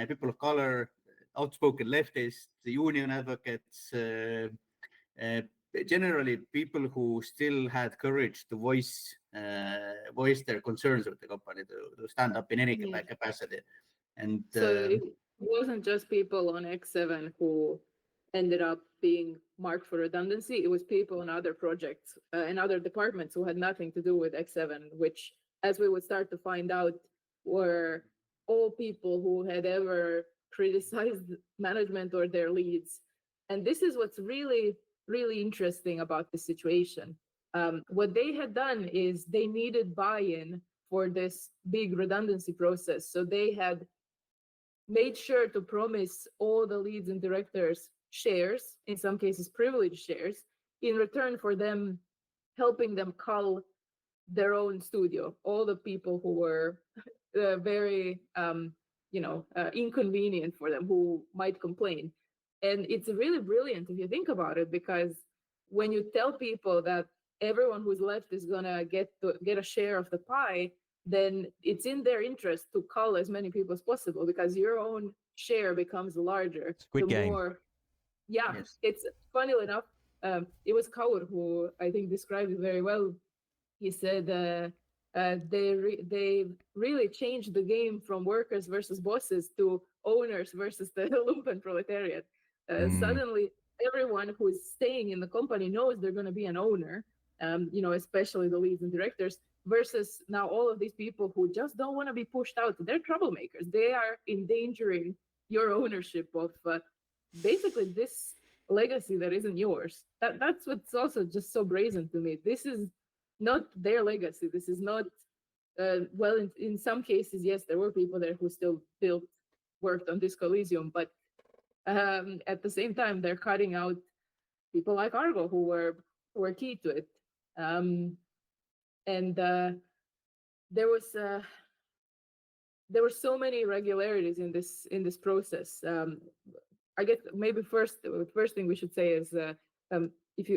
people of color, outspoken leftists, the union advocates, generally people who still had courage to voice their concerns with the company, to stand up in any capacity. And so it wasn't just people on X7 who ended up being marked for redundancy. It was people in other projects and other departments who had nothing to do with X7, which, as we would start to find out, were all people who had ever criticized management or their leads. And this is what's really, really interesting about this situation. What they had done is they needed buy-in for this big redundancy process. So they had made sure to promise all the leads and directors shares, in some cases privileged shares, in return for them helping them cull their own studio, all the people who were very inconvenient for them, who might complain. And it's really brilliant if you think about it, because when you tell people that everyone who's left is gonna get a share of the pie, then it's in their interest to cull as many people as possible, because your own share becomes larger. Squid Game. Yeah, yes. It's funny enough. It was Kaur who I think described it very well. He said they really changed the game from workers versus bosses to owners versus the lumpen proletariat. Suddenly, everyone who is staying in the company knows they're going to be an owner. Especially the leads and directors. Versus now all of these people who just don't want to be pushed out. They're troublemakers. They are endangering your ownership of basically this legacy that isn't yours. That's what's also just so brazen to me. This is not their legacy. This is not in some cases, yes, there were people there who still worked on Disco Elysium, but at the same time they're cutting out people like Argo who were key to it. And there were so many irregularities in this process. I guess maybe the first thing we should say is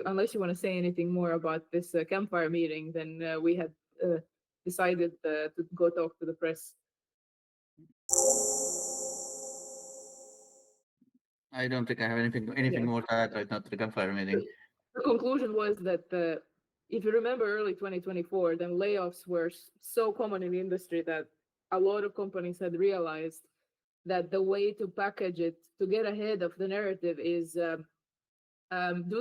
unless you want to say anything more about this campfire meeting, then we had decided to go talk to the press. I don't think I have anything more to add right now to the campfire meeting. The conclusion was that if you remember early 2024, then layoffs were so common in the industry that a lot of companies had realized that the way to package it to get ahead of the narrative is do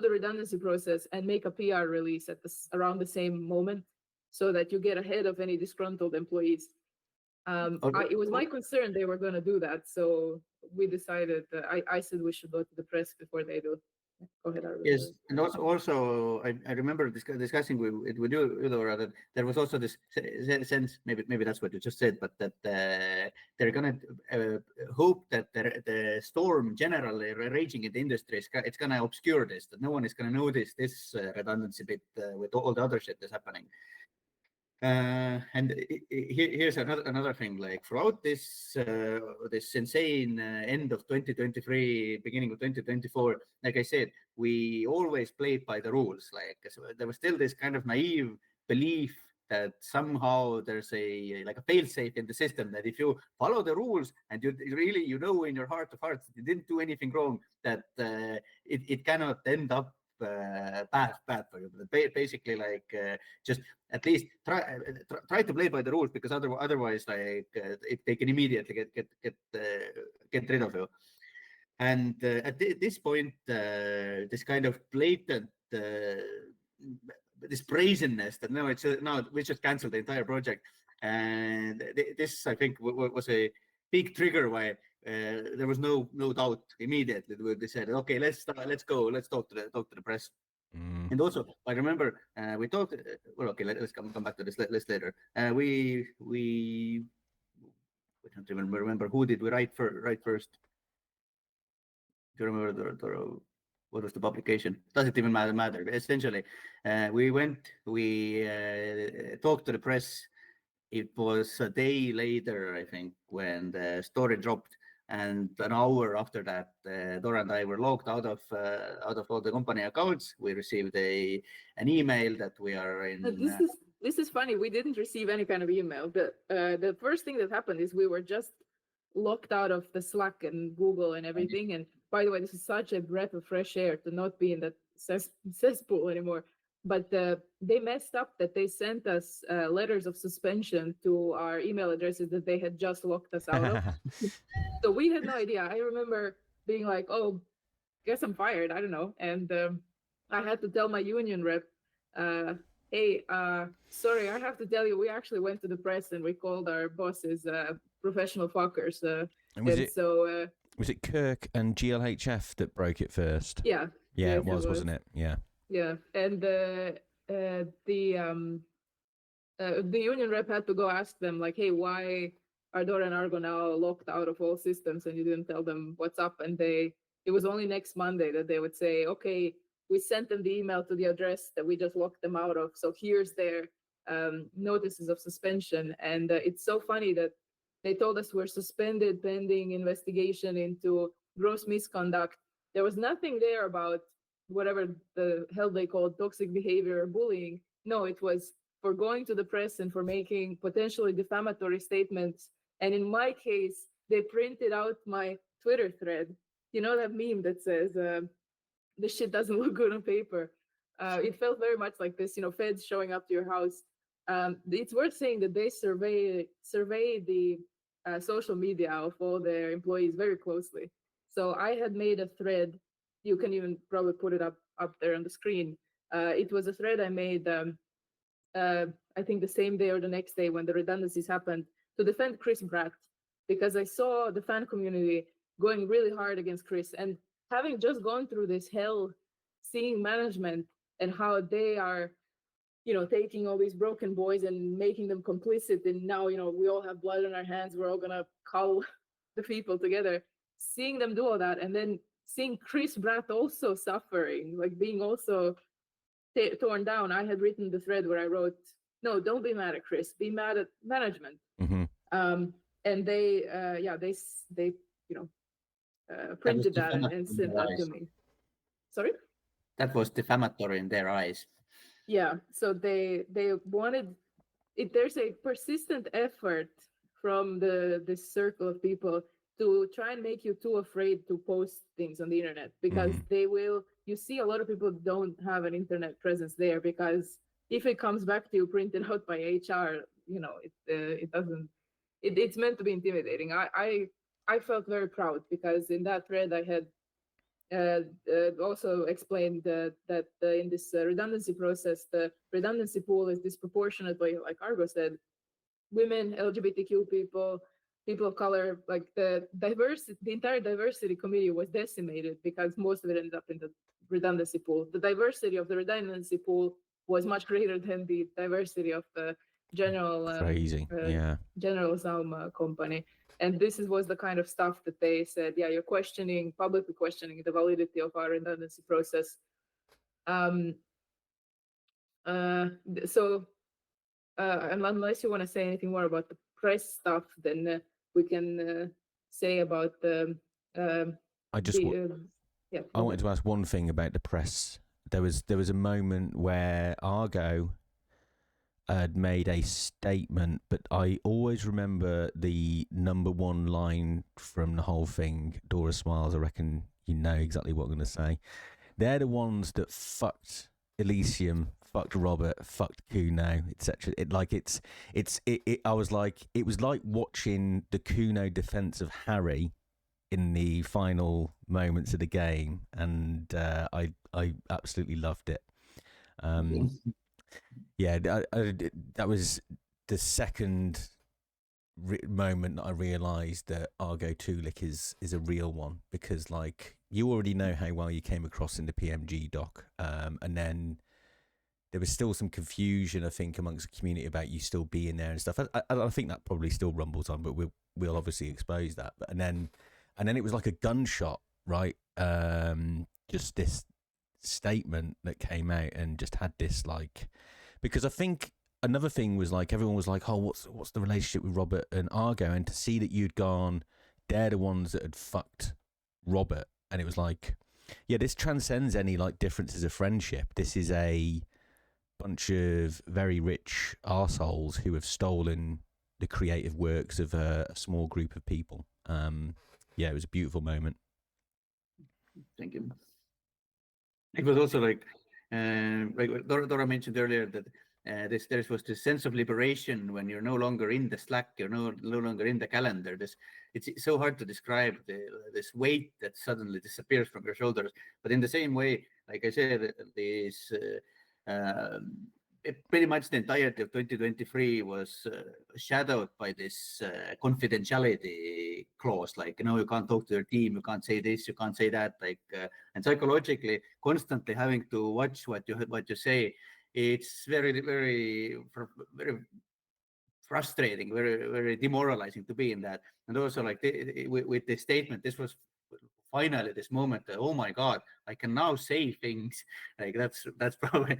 the redundancy process and make a PR release around the same moment, so that you get ahead of any disgruntled employees. It was my concern they were going to do that, so we decided. I said we should go to the press before they do. Go ahead, Argo. Yes, and also I remember discussing with you, Dora, that there was also this sense, maybe that's what you just said, but that they're gonna hope that the storm generally raging in the industry it's gonna obscure this, that no one is gonna notice this redundancy bit with all the other shit that's happening. And here's another thing, like throughout this insane end of 2023, beginning of 2024, like I said, we always played by the rules. Like, so there was still this kind of naive belief that somehow there's like a fail-safe in the system, that if you follow the rules and you really, in your heart of hearts, you didn't do anything wrong, that it cannot end up bad for you. But basically, like just at least try to play by the rules, because otherwise, like they can immediately get rid of you. And at this point, this kind of blatant this brazenness that no, we just canceled the entire project, and this I think was a big trigger why there was no doubt immediately. They said, okay, let's go, let's talk to the press. And also, I remember we talked. Well, okay, let's come back to this list later. We don't even remember who did we write first. Do you remember what was the publication? Doesn't even matter. Essentially, we talked to the press. It was a day later, I think, when the story dropped, and an hour after that, Dora and I were logged out of all the company accounts. We received an email that we are in. This is funny. We didn't receive any kind of email. The first thing that happened is we were just locked out of the Slack and Google and everything. And by the way, this is such a breath of fresh air to not be in that cesspool anymore. But they messed up that they sent us letters of suspension to our email addresses that they had just locked us out of. So we had no idea. I remember being like, oh, guess I'm fired. I don't know. And I had to tell my union rep, hey, sorry, I have to tell you, we actually went to the press and we called our bosses professional fuckers. Was it Kirk and GLHF that broke it first? Yeah. Yeah, it was, wasn't it? Yeah. Yeah, and the union rep had to go ask them, like, hey, why are Dora and Argo now locked out of all systems and you didn't tell them what's up? And it was only next Monday that they would say, okay, we sent them the email to the address that we just locked them out of. So here's their notices of suspension. And it's so funny that they told us we're suspended pending investigation into gross misconduct. There was nothing there about whatever the hell they called toxic behavior or bullying. No, it was for going to the press and for making potentially defamatory statements. And in my case, they printed out my Twitter thread. You know that meme that says, this shit doesn't look good on paper. It felt very much like this, feds showing up to your house. It's worth saying that they survey the social media of all their employees very closely. So I had made a thread. You can even probably put it up there on the screen. It was a thread I made, I think the same day or the next day when the redundancies happened, to defend Chris Pratt, because I saw the fan community going really hard against Chris. And having just gone through this hell, seeing management and how they are, taking all these broken boys and making them complicit. And now, we all have blood on our hands. We're all going to cull the people together. Seeing them do all that, and then seeing Chris Pratt also suffering, like being also torn down. I had written the thread where I wrote, no, don't be mad at Chris, be mad at management. Mm-hmm. And they printed that and sent that to me. Sorry? That was defamatory in their eyes. Yeah, so they wanted it. There's a persistent effort from this circle of people to try and make you too afraid to post things on the internet, because you see a lot of people don't have an internet presence there, because if it comes back to you printed out by HR, it's meant to be intimidating. I felt very proud because in that thread I had also explained that in this redundancy process, the redundancy pool is disproportionately, like Argo said, women, LGBTQ people of color, like the entire diversity committee was decimated because most of it ended up in the redundancy pool. The diversity of the redundancy pool was much greater than the diversity of the general general ZAUM company. And this was the kind of stuff that they said, yeah, you're publicly questioning the validity of our redundancy process. Unless you want to say anything more about the press stuff, then we can say about the. I wanted to ask one thing about the press. There was a moment where Argo had made a statement, but I always remember the number one line from the whole thing. Dora smiles. I reckon you know exactly what I'm going to say. They're the ones that fucked Elysium, fucked Robert, fucked Kuno, etc. I was like, it was like watching the Kuno defense of Harry in the final moments of the game, and I absolutely loved it. Yeah, that was the second moment that I realised that Argo Tuulik is a real one, because like you already know how well you came across in the PMG doc, and then there was still some confusion, I think, amongst the community about you still being there and stuff. I think that probably still rumbles on, but we'll obviously expose that. And then it was like a gunshot, right? Just this statement that came out and just had this like, because I think another thing was like everyone was like, oh, what's the relationship with Robert and Argo? And to see that you'd gone, they're the ones that had fucked Robert, and it was like, yeah, this transcends any like differences of friendship. This is a bunch of very rich arseholes who have stolen the creative works of a small group of people. Yeah, it was a beautiful moment. Thank you. It was also like Dora mentioned earlier that there was this sense of liberation when you're no longer in the Slack, you're no longer in the calendar. It's so hard to describe this weight that suddenly disappears from your shoulders. But in the same way, like I said, pretty much the entirety of 2023 was shadowed by this confidentiality clause, like, you know, you can't talk to your team, you can't say this, you can't say that, like, and psychologically, constantly having to watch what you say, it's very, very, very frustrating, very, very demoralizing to be in that. And also, like, with this statement, this was finally this moment that, oh my God, I can now say things. Like that's probably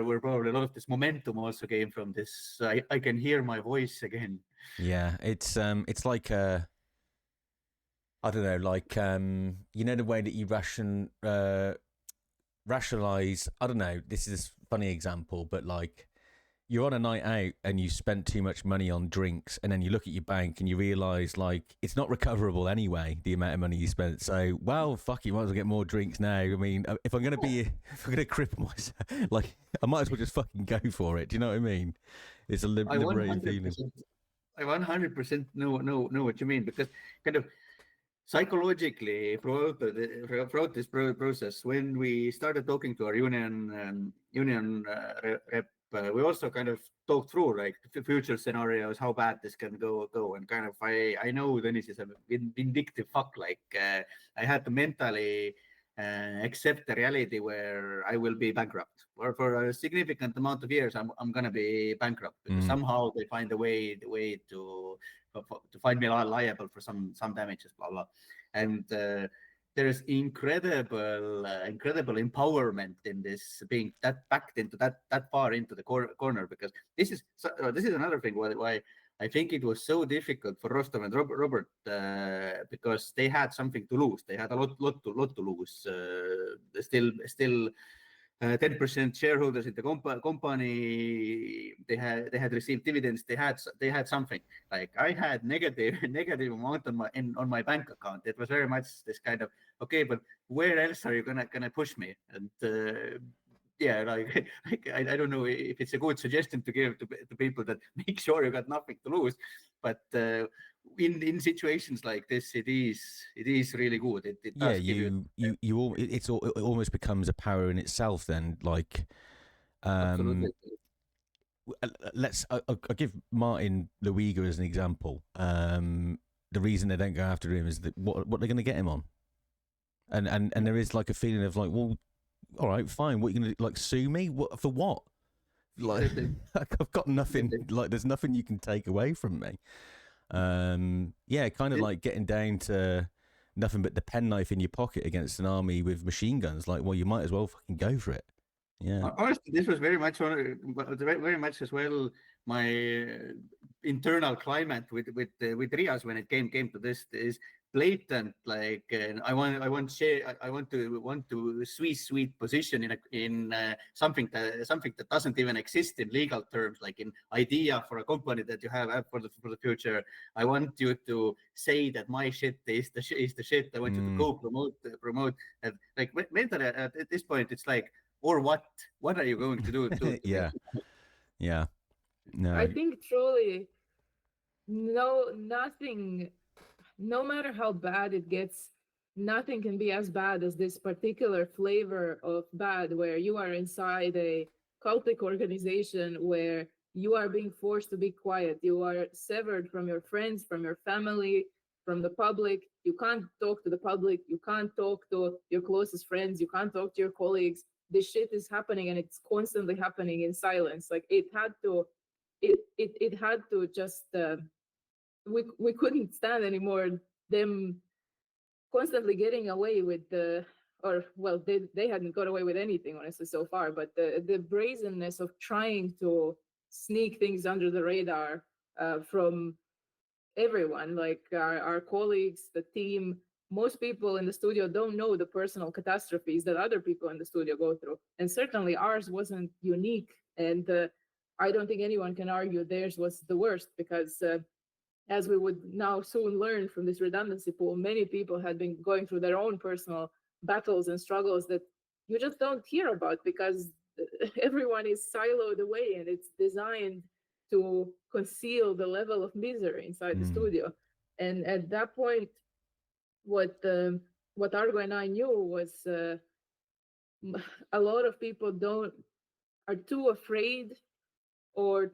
where probably a lot of this momentum also came from. This I can hear my voice again. Yeah, it's like I don't know, like you know, the way that you rationalize. I don't know. This is a funny example, but like, you're on a night out and you spent too much money on drinks, and then you look at your bank and you realize like it's not recoverable anyway, the amount of money you spent. So, well, fuck, you might as well get more drinks now. I mean, if I'm gonna cripple myself, like, I might as well just fucking go for it. Do you know what I mean? It's a liberating feeling. I 100% know what you mean, because kind of psychologically throughout this process, when we started talking to our union rep, we also kind of talked through like the future scenarios, how bad this can go, and kind of I know Dennis is a vindictive fuck. Like I had to mentally accept the reality where I will be bankrupt, or for a significant amount of years I'm gonna be bankrupt, because somehow they find a way to find me liable for some damages, blah blah. And there's incredible empowerment in this, being that backed into that far into the corner, because this is another thing why I think it was so difficult for Rostov and Robert, because they had something to lose. They had a lot to lose. Still 10% shareholders in the company. They had received dividends. They had something. Like I had negative amount on my bank account. It was very much this kind of, okay, but where else are you gonna push me? And yeah, like I don't know if it's a good suggestion to give to people, that make sure you got nothing to lose, but in situations like this, it is really good. It does it almost becomes a power in itself then. Like, absolutely. I'll give Martin Luiga as an example. The reason they don't go after him is that what they're going to get him on, and there is like a feeling of like, well, all right, fine. What are you going to like, sue me? What for? What? Like, I've got nothing. Like, there's nothing you can take away from me. Yeah, kind of like getting down to nothing but the penknife in your pocket against an army with machine guns. Like, well, you might as well fucking go for it. Yeah. Honestly, this was very much very much as well my internal climate with Rias when it came to this is blatant. Like I want to sweet position in something that doesn't even exist in legal terms, like in idea for a company that you have for the future. I want you to say that my shit is the shit. I want you to go promote. And like mentally at this point, it's like, or what are you going to do to Yeah. Yeah. No. I think truly, nothing, no matter how bad it gets, nothing can be as bad as this particular flavor of bad, where you are inside a cultic organization where you are being forced to be quiet. You are severed from your friends, from your family, from the public. You can't talk to the public. You can't talk to your closest friends. You can't talk to your colleagues. This shit is happening, and it's constantly happening in silence. Like it had to just we couldn't stand anymore them constantly getting away with they hadn't got away with anything honestly so far, but the brazenness of trying to sneak things under the radar from everyone, like our colleagues, the team. Most people in the studio don't know the personal catastrophes that other people in the studio go through, and certainly ours wasn't unique. And I don't think anyone can argue theirs was the worst, because as we would now soon learn from this redundancy pool, many people had been going through their own personal battles and struggles that you just don't hear about, because everyone is siloed away, and it's designed to conceal the level of misery inside the studio. And at that point, what Argo and I knew was a lot of people are too afraid, or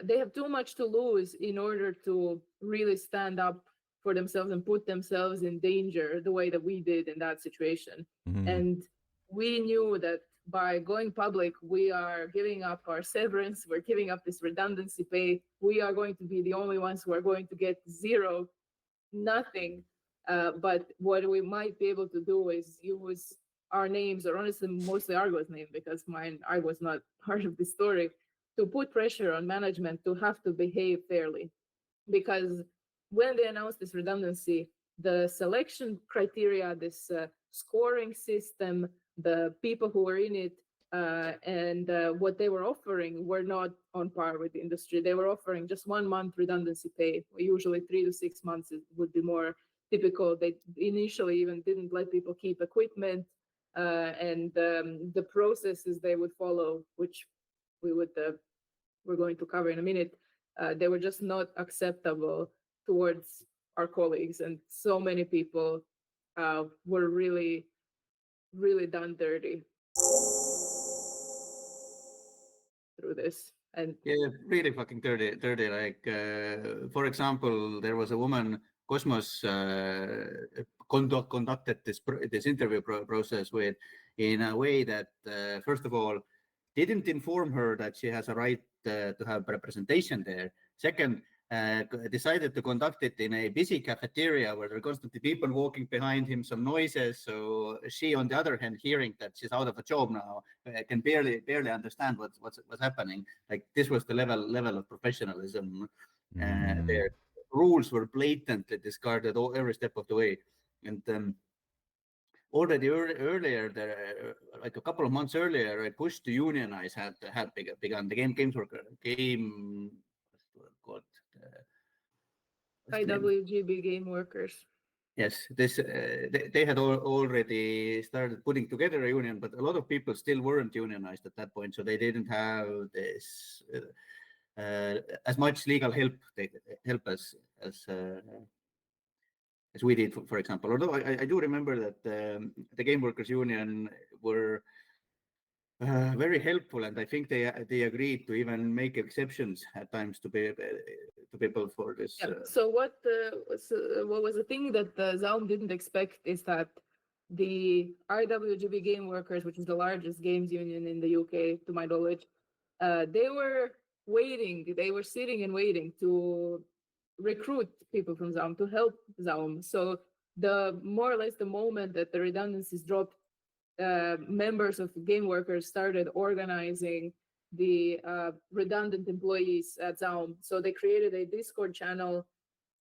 they have too much to lose in order to really stand up for themselves and put themselves in danger the way that we did in that situation. And we knew that by going public, we are giving up our severance, we're giving up this redundancy pay, we are going to be the only ones who are going to get nothing. But what we might be able to do is use our names, or honestly mostly Argo's name, because I was not part of the story, to put pressure on management to have to behave fairly. Because when they announced this redundancy, the selection criteria, this scoring system, the people who were in it, and what they were offering were not on par with the industry. They were offering just 1 month redundancy pay. Usually 3 to 6 months would be more typical. They initially even didn't let people keep equipment, and the processes they would follow, which we're going to cover in a minute, they were just not acceptable towards our colleagues. And so many people were really, really done dirty through this. And yeah, really fucking dirty. Like, for example, there was a woman, Cosmos, conducted this interview process with, in a way that, first of all, didn't inform her that she has a right to have representation there. Second, decided to conduct it in a busy cafeteria where there are constantly people walking behind him, some noises. So she, on the other hand, hearing that she's out of a job now, can barely understand what's happening. Like, this was the level of professionalism. Their rules were blatantly discarded every step of the way. And already earlier, there, like a couple of months earlier, a push to unionize had begun. The games worker game, what's it called? IWGB Game Workers. Yes, this they had already started putting together a union, but a lot of people still weren't unionized at that point, so they didn't have this as much legal help as we did, for example. Although I do remember that the Game Workers Union were very helpful, and I think they agreed to even make exceptions at times to people for this. Yeah. So what was the thing that ZAUM didn't expect is that the IWGB Game Workers, which is the largest games union in the UK, to my knowledge, they were waiting. They were sitting and waiting to recruit people from ZAUM, to help ZAUM. So the more or less the moment that the redundancies dropped, members of game workers started organizing the redundant employees at ZAUM. So they created a Discord channel.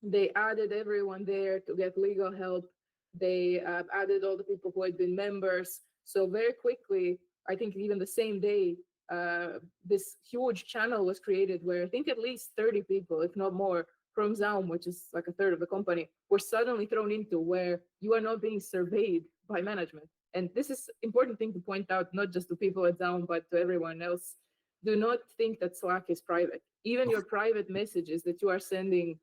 They added everyone there to get legal help. They added all the people who had been members. So very quickly, I think even the same day, this huge channel was created where I think at least 30 people, if not more, from ZAUM, which is like a third of the company, were suddenly thrown into where you are not being surveyed by management. And this is important thing to point out, not just to people at ZAUM, but to everyone else. Do not think that Slack is private. Even your private messages that you are sending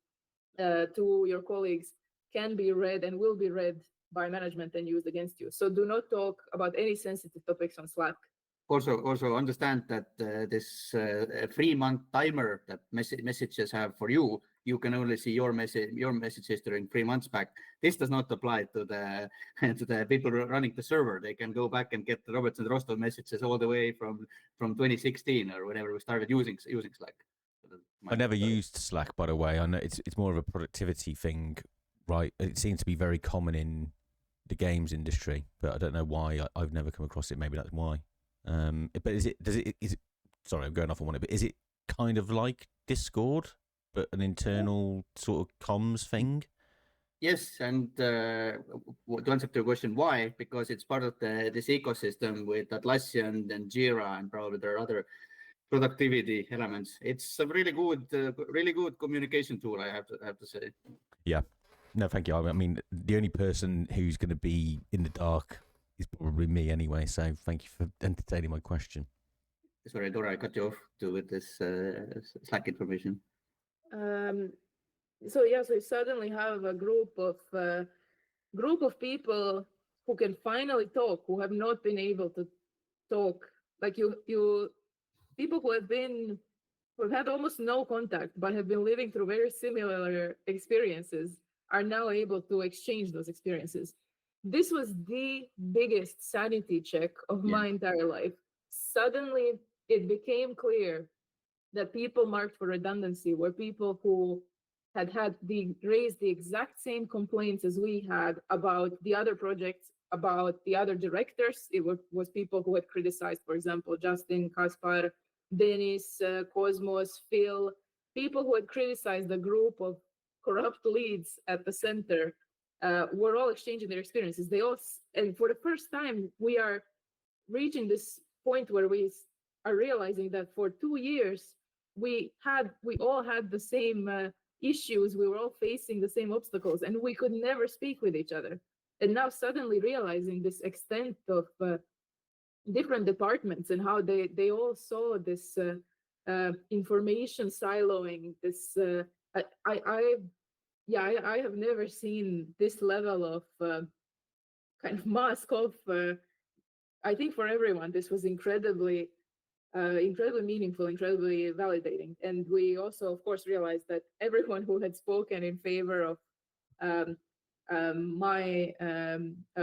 to your colleagues can be read and will be read by management and used against you. So do not talk about any sensitive topics on Slack. Also understand that this 3-month timer that messages have for you, you can only see your messages during 3 months back. This does not apply to the to the people running the server. They can go back and get the Roberts and Rostov messages all the way from 2016 or whenever we started using Slack. I never used Slack, by the way. I know it's more of a productivity thing, right? It seems to be very common in the games industry, but I don't know why. I've never come across it. Maybe that's why. But is it? Sorry, I'm going off on one. But is it kind of like Discord, but an internal sort of comms thing? Yes, and to answer to your question, why? Because it's part of this ecosystem with Atlassian and Jira, and probably there are other productivity elements. It's a really good communication tool, I have to say. Yeah, no, thank you. I mean, the only person who's going to be in the dark is probably me anyway. So thank you for entertaining my question. Sorry, Dora, I cut you off with this Slack information. So we suddenly have a group of people who can finally talk, who have not been able to talk. Like you people who have had almost no contact, but have been living through very similar experiences, are now able to exchange those experiences. This was the biggest sanity check of my entire life. Suddenly, it became clear that people marked for redundancy were people who had raised the exact same complaints as we had about the other projects, about the other directors. It was people who had criticized, for example, Justin, Kaspar, Denis, Cosmos, Phil, people who had criticized the group of corrupt leads at the center were all exchanging their experiences. And for the first time, we are reaching this point where we are realizing that for 2 years, we all had the same issues. We were all facing the same obstacles, and we could never speak with each other. And now suddenly realizing this extent of different departments and how they all saw this information siloing. This I have never seen this level of kind of mask of. I think for everyone, this was incredibly meaningful, incredibly validating. And we also, of course, realized that everyone who had spoken in favor of my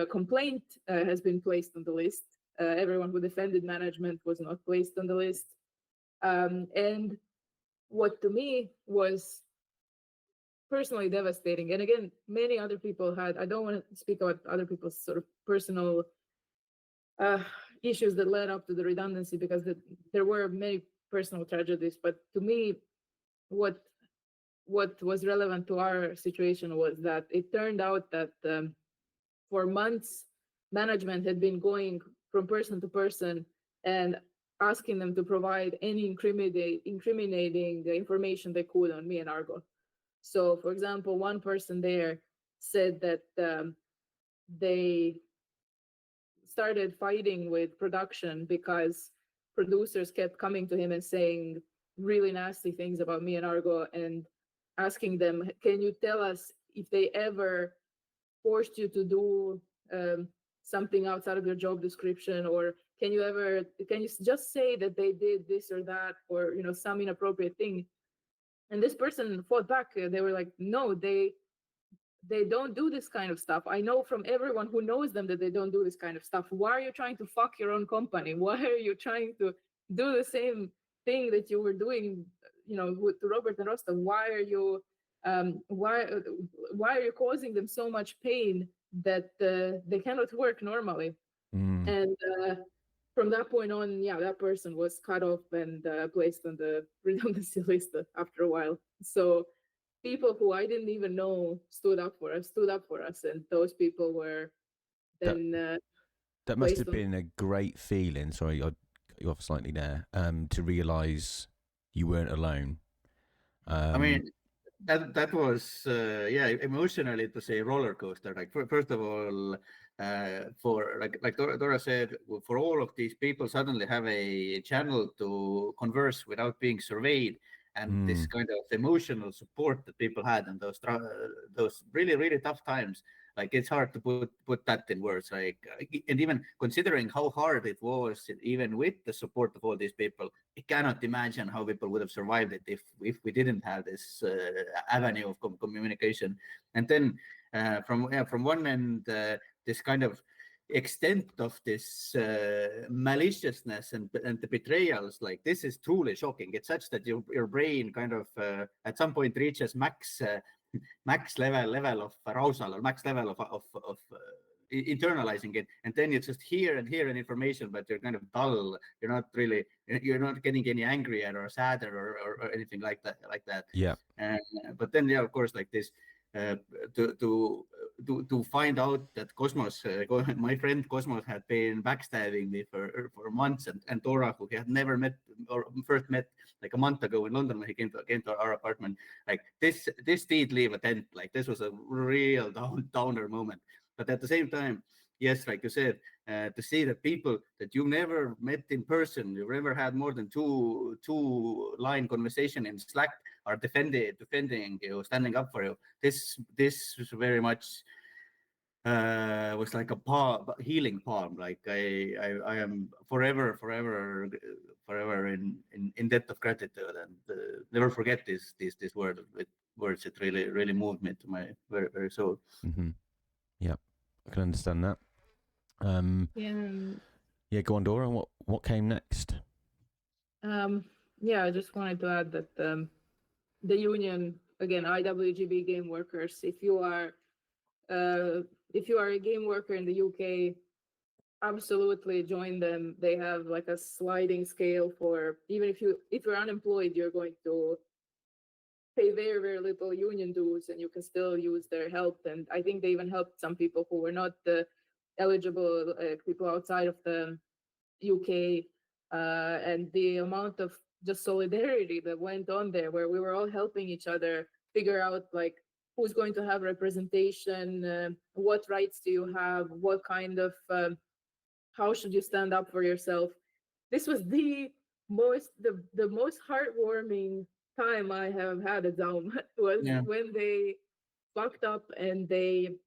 complaint has been placed on the list. Everyone who defended management was not placed on the list. And what to me was personally devastating. And again, many other people had, I don't want to speak about other people's sort of personal issues that led up to the redundancy, because there were many personal tragedies. But to me, what was relevant to our situation was that it turned out that for months, management had been going from person to person and asking them to provide any incriminating information they could on me and Argo. So, for example, one person there said that they started fighting with production because producers kept coming to him and saying really nasty things about me and Argo, and asking them, can you tell us if they ever forced you to do something outside of your job description, or can you just say that they did this or that, or some inappropriate thing? And this person fought back. They were like, no, they don't do this kind of stuff. I know from everyone who knows them that they don't do this kind of stuff. Why are you trying to fuck your own company? Why are you trying to do the same thing that you were doing, with Robert and Rostov? Why are you causing them so much pain that they cannot work normally? And from that point on, yeah, that person was cut off and placed on the redundancy list after a while. So people who I didn't even know stood up for us, and those people were then that must have been a great feeling. Sorry, I cut you off slightly there. To realize you weren't alone. I mean, that was emotionally it was a roller coaster. Like first of all, for like Dora said, for all of these people suddenly have a channel to converse without being surveyed, and this kind of emotional support that people had in those really tough times. Like it's hard to put that in words. Like, and even considering how hard it was, even with the support of all these people, I cannot imagine how people would have survived it if we didn't have this avenue of communication. And then from one end, this kind of extent of this maliciousness and the betrayals, like this is truly shocking. It's such that your brain kind of at some point reaches max level of arousal, or max level of internalizing it, and then you just hear information, but you're kind of dull. You're not getting any angrier or sadder or anything like that. Yeah. But then of course, like this to find out that Cosmos, my friend Cosmos, had been backstabbing me for months, and Dora, who he had never met or first met like a month ago in London when he came to our apartment, like this did leave a dent. Like this was a real downer moment. But at the same time, yes, like you said, to see that people that you've never met in person, you've never had more than two line conversation in Slack, are defending you, standing up for you. This was very much was like a healing palm. Like I am forever in debt of gratitude, and never forget this word with words. It really moved me to my very soul. Yeah, I can understand that. Yeah, go on, Dora. What came next? I just wanted to add that the union, again, IWGB game workers, if you are a game worker in the UK, absolutely join them. They have like a sliding scale for, even if you're unemployed, you're going to pay very little union dues, and you can still use their help. And I think they even helped some people who were not eligible, people outside of the UK, and the amount of just solidarity that went on there, where we were all helping each other figure out like who's going to have representation, what rights do you have, what kind of how should you stand up for yourself. This was the most heartwarming time I have had at ZAUM was when they fucked up and they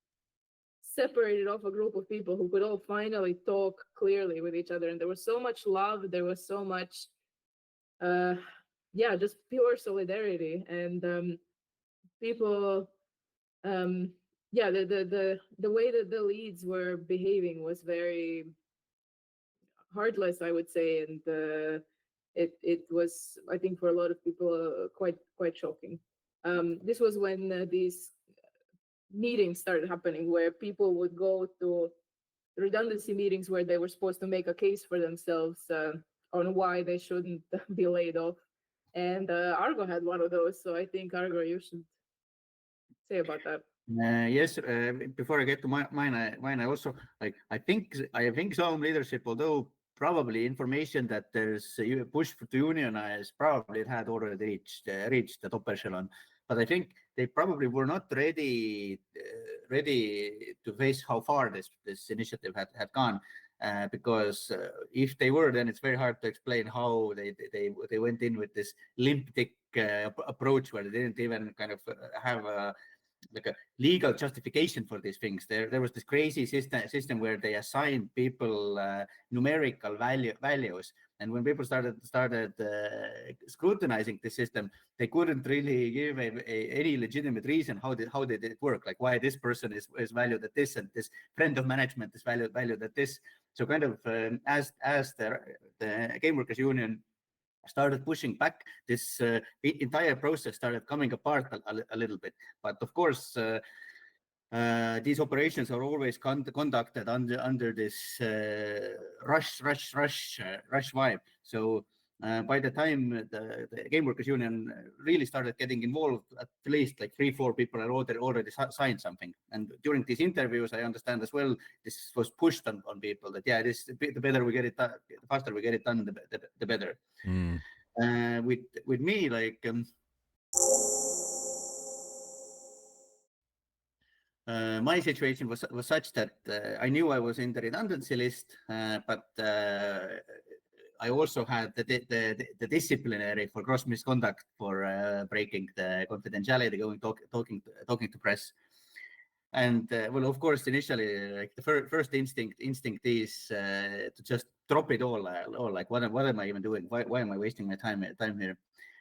separated off a group of people who could all finally talk clearly with each other. And there was so much love, there was so much just pure solidarity. And people the way that the leads were behaving was very heartless, I would say, and it was, I think, for a lot of people quite shocking. This was when these meetings started happening, where people would go to redundancy meetings where they were supposed to make a case for themselves on why they shouldn't be laid off. And Argo had one of those, so I think, Argo, you should say about that. Yes, before I get to mine, I also I think ZAUM leadership, although probably information that there's a push to unionize, probably it had already reached the top echelon, but I think they probably were not ready to face how far this initiative had gone. Because if they were, then it's very hard to explain how they went in with this limp dick approach, where they didn't even kind of have a legal justification for these things. There was this crazy system where they assigned people numerical values, and when people started scrutinizing the system, they couldn't really give any legitimate reason how did it work, like why this person is valued at this and this friend of management is valued at this. So kind of as the Game Workers Union started pushing back, this entire process started coming apart a little bit. But of course, these operations are always conducted under this rush vibe. So by the time the Game Workers Union really started getting involved, at least like 3-4 people had already signed something. And during these interviews, I understand as well, this was pushed on people that, yeah, the better we get it done, the faster we get it done, the better. With me, like, my situation was such that I knew I was in the redundancy list, but I also had the disciplinary for gross misconduct for breaking the confidentiality, talking to press. And well, of course, initially, like the first instinct is to just drop it all. Like, what am I even doing? Why am I wasting my time here?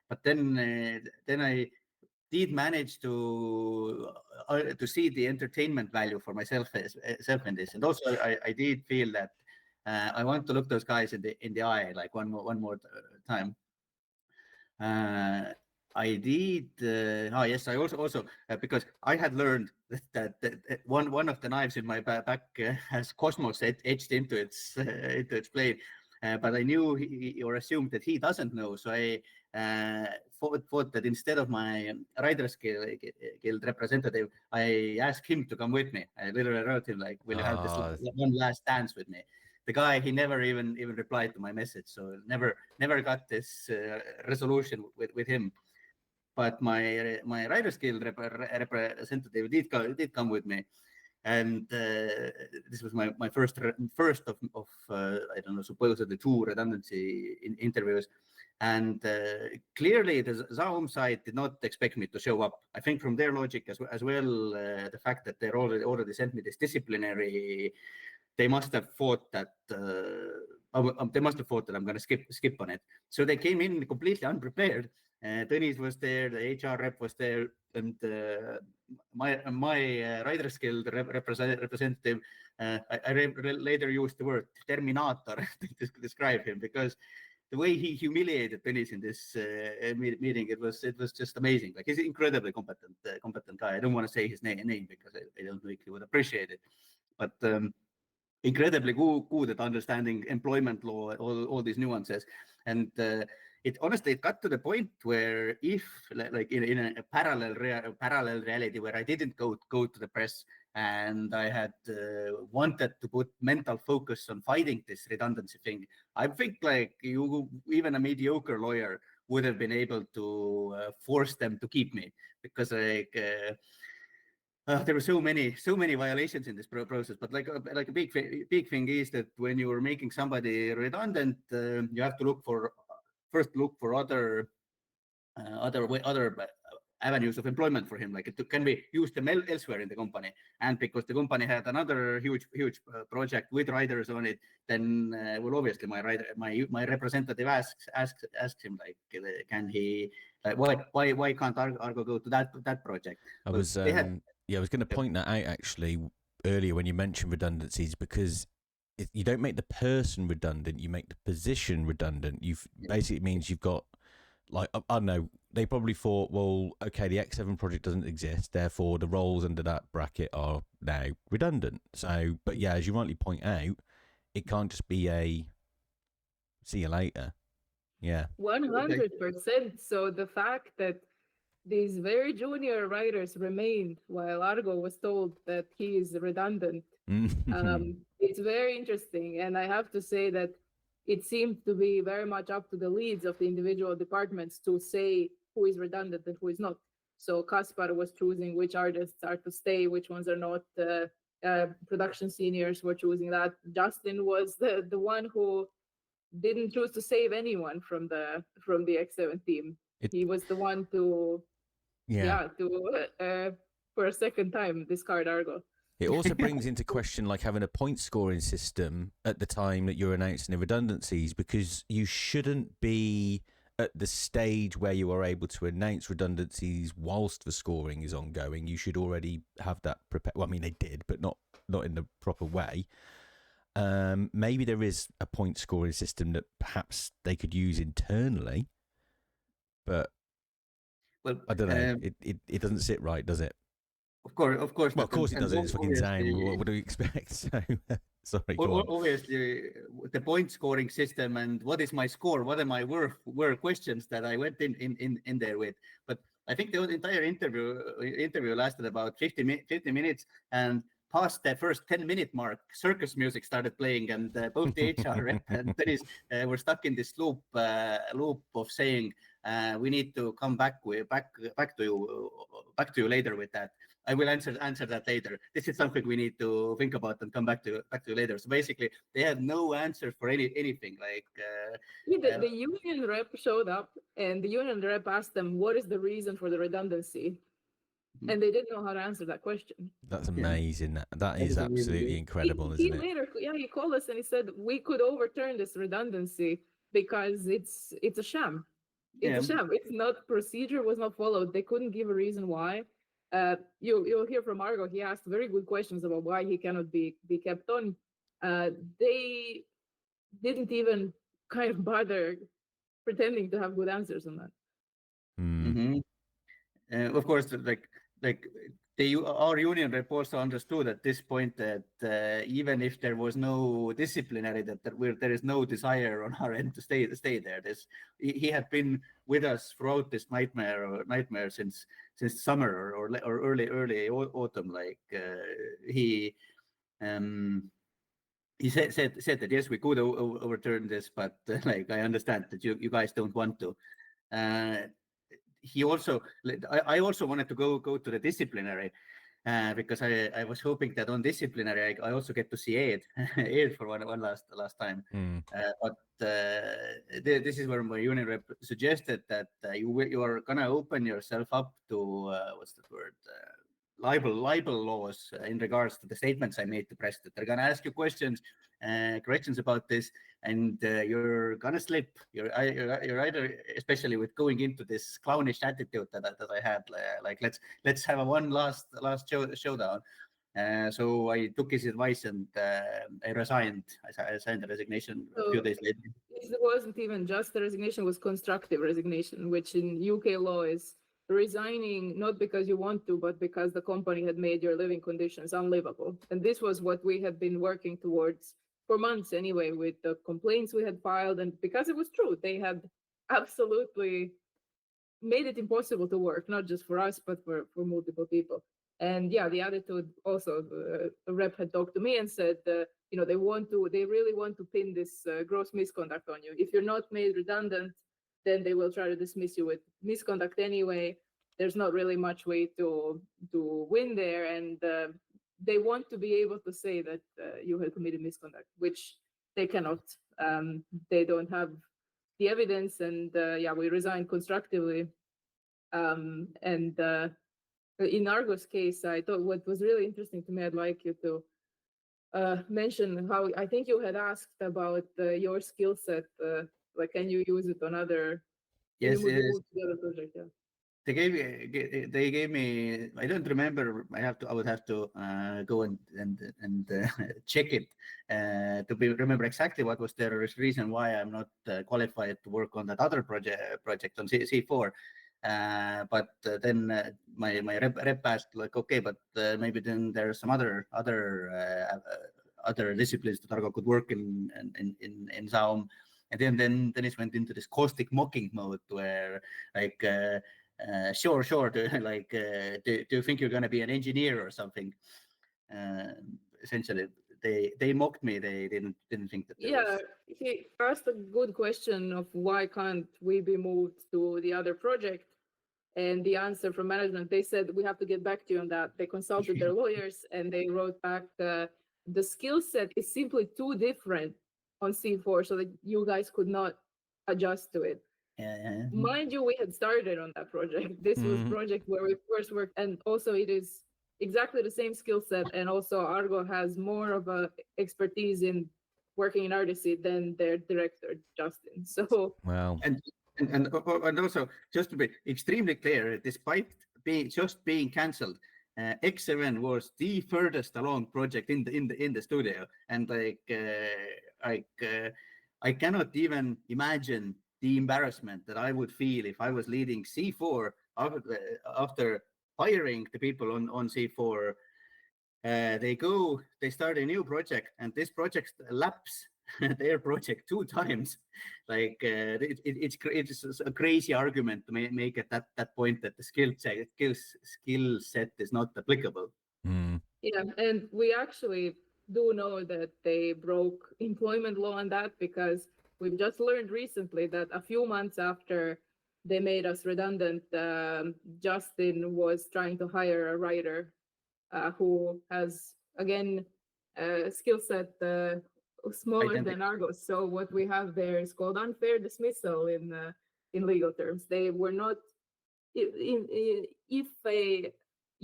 But then I did manage to see the entertainment value for myself in this, and also I did feel that I want to look those guys in the eye like one more time. I did. Yes, I also because I had learned that one of the knives in my back has Cosmos etched into its blade, but I knew or assumed that he doesn't know. So I thought that instead of my Riders Guild representative, I asked him to come with me. I literally wrote him like, "Will you have this one last dance with me?" The guy, he never even replied to my message, so never got this resolution with him. But my Riders Guild representative did come with me, and this was my first of I don't know, supposedly 2 redundancy interviews. And clearly the ZAUM side did not expect me to show up. I think from their logic as well, the fact that they already sent me this disciplinary, they must have thought that I'm going to skip on it. So they came in completely unprepared. Tõnis was there, the HR rep was there, and my Riders Guild representative. I later used the word Terminator to describe him, because the way he humiliated Tõnis in this meeting, it was just amazing. Like, he's an incredibly competent guy. I don't want to say his name because I don't think he would appreciate it, but incredibly good at understanding employment law, all these nuances. And it honestly got to the point where if like in a parallel reality where I didn't go to the press, and I had wanted to put mental focus on fighting this redundancy thing, I think like even a mediocre lawyer would have been able to force them to keep me, because like there were so many violations in this process. But like a big thing is that when you are making somebody redundant, you have to look for other avenues of employment for him. Like, it can be used elsewhere in the company. And because the company had another huge project with riders on it, then well, obviously my representative asks him, like, can he, like, why can't Argo go to that project? I was going to point that out actually earlier when you mentioned redundancies, because you don't make the person redundant, you make the position redundant. Basically means you've got, like, I don't know, they probably thought, well, okay, the X7 project doesn't exist, therefore the roles under that bracket are now redundant. So, but yeah, as you rightly point out, it can't just be a see you later. Yeah. 100%. So the fact that these very junior writers remained while Argo was told that he is redundant, it's very interesting. And I have to say that it seemed to be very much up to the leads of the individual departments to say who is redundant and who is not. So Kaspar was choosing which artists are to stay, which ones are not. Production seniors were choosing that. Justin was the one who didn't choose to save anyone from the X7 team. He was the one to for a second time discard Argo. It also brings into question like having a point scoring system at the time that you're announcing the redundancies, because you shouldn't be at the stage where you are able to announce redundancies whilst the scoring is ongoing. You should already have that prepared. Well, I mean, they did, but not in the proper way. Maybe there is a point scoring system that perhaps they could use internally, but well, I don't know. It doesn't sit right, does it? Of course. Well, of course it doesn't. It's fucking ZAUM. What do we expect? So, sorry. Go on. Obviously, the point scoring system and what is my score, what am I worth, were questions that I went in there with. But I think the entire interview lasted about 50 minutes, and past the first 10-minute mark, circus music started playing, and both the HR rep and Dennis were stuck in this loop of saying, we need to come back to you later with that. I will answer that later. This is something we need to think about and come back to later. So basically, they had no answer for anything. Like the union rep showed up, and the union rep asked them, "What is the reason for the redundancy?" And they didn't know how to answer that question. That's amazing. That is absolutely incredible, isn't it? Later, he called us and he said we could overturn this redundancy because it's a sham. It's a sham. It's not, procedure was not followed. They couldn't give a reason why. You'll hear from Argo. He asked very good questions about why he cannot be kept on. They didn't even kind of bother pretending to have good answers on that. Of course, our union rep also understood at this point that even if there was no disciplinary, there is no desire on our end to stay there. He had been with us throughout this nightmare since summer or early autumn. Like he said that yes, we could overturn this, but like I understand that you guys don't want to. I also wanted to go to the disciplinary because I was hoping that on disciplinary I also get to see Ed for one last time. But this is where my union rep suggested that you are gonna open yourself up to what's the word, libel laws in regards to the statements I made to press. That they're gonna ask you questions, corrections about this, and you're gonna slip. You're either, especially with going into this clownish attitude that I had, like let's have a one last showdown. So I took his advice and I resigned. I signed the resignation a few days later. It wasn't even just the resignation; it was constructive resignation, which in UK law is resigning not because you want to, but because the company had made your living conditions unlivable. And this was what we had been working towards for months anyway, with the complaints we had filed. And because it was true, they had absolutely made it impossible to work, not just for us, but for multiple people. And yeah, the attitude also, the rep had talked to me and said, they really want to pin this gross misconduct on you. If you're not made redundant, then they will try to dismiss you with misconduct anyway. There's not really much way to win there. And they want to be able to say that you had committed misconduct, which they cannot. They don't have the evidence. And we resigned constructively. And in Argo's case, I thought what was really interesting to me, I'd like you to mention how I think you had asked about your skill set. Like, can you use it on other? Yes. Project, yeah. They gave me. I don't remember. I would have to go and check it to remember exactly what was the reason why I'm not qualified to work on that other project on C4. But then my rep asked, like, okay, but maybe then there are some other disciplines that Argo could work in ZAUM. And then it went into this caustic mocking mode where, like, sure, do you think you're going to be an engineer or something? Essentially, they mocked me. They didn't think that. He asked a good question of why can't we be moved to the other project, and the answer from management, they said we have to get back to you on that. They consulted their lawyers and they wrote back the skill set is simply too different on C4, so that you guys could not adjust to it. Mind you, we had started on that project. This was a project where we first worked, and also it is exactly the same skill set. And also Argo has more of a expertise in working in RDC than their director, Justin. So wow. And also, just to be extremely clear, despite being cancelled, X7 was the furthest along project in the studio, and I cannot even imagine the embarrassment that I would feel if I was leading C4 after hiring the people on C4. They start a new project, and this project lapse their project 2 times. Like it's a crazy argument to make at that point that the skill set is not applicable. Yeah, and we actually do know that they broke employment law on that, because we've just learned recently that a few months after they made us redundant, Justin was trying to hire a writer who has, again, a skill set smaller than Argo's. So what we have there is called unfair dismissal in legal terms. They were not, if a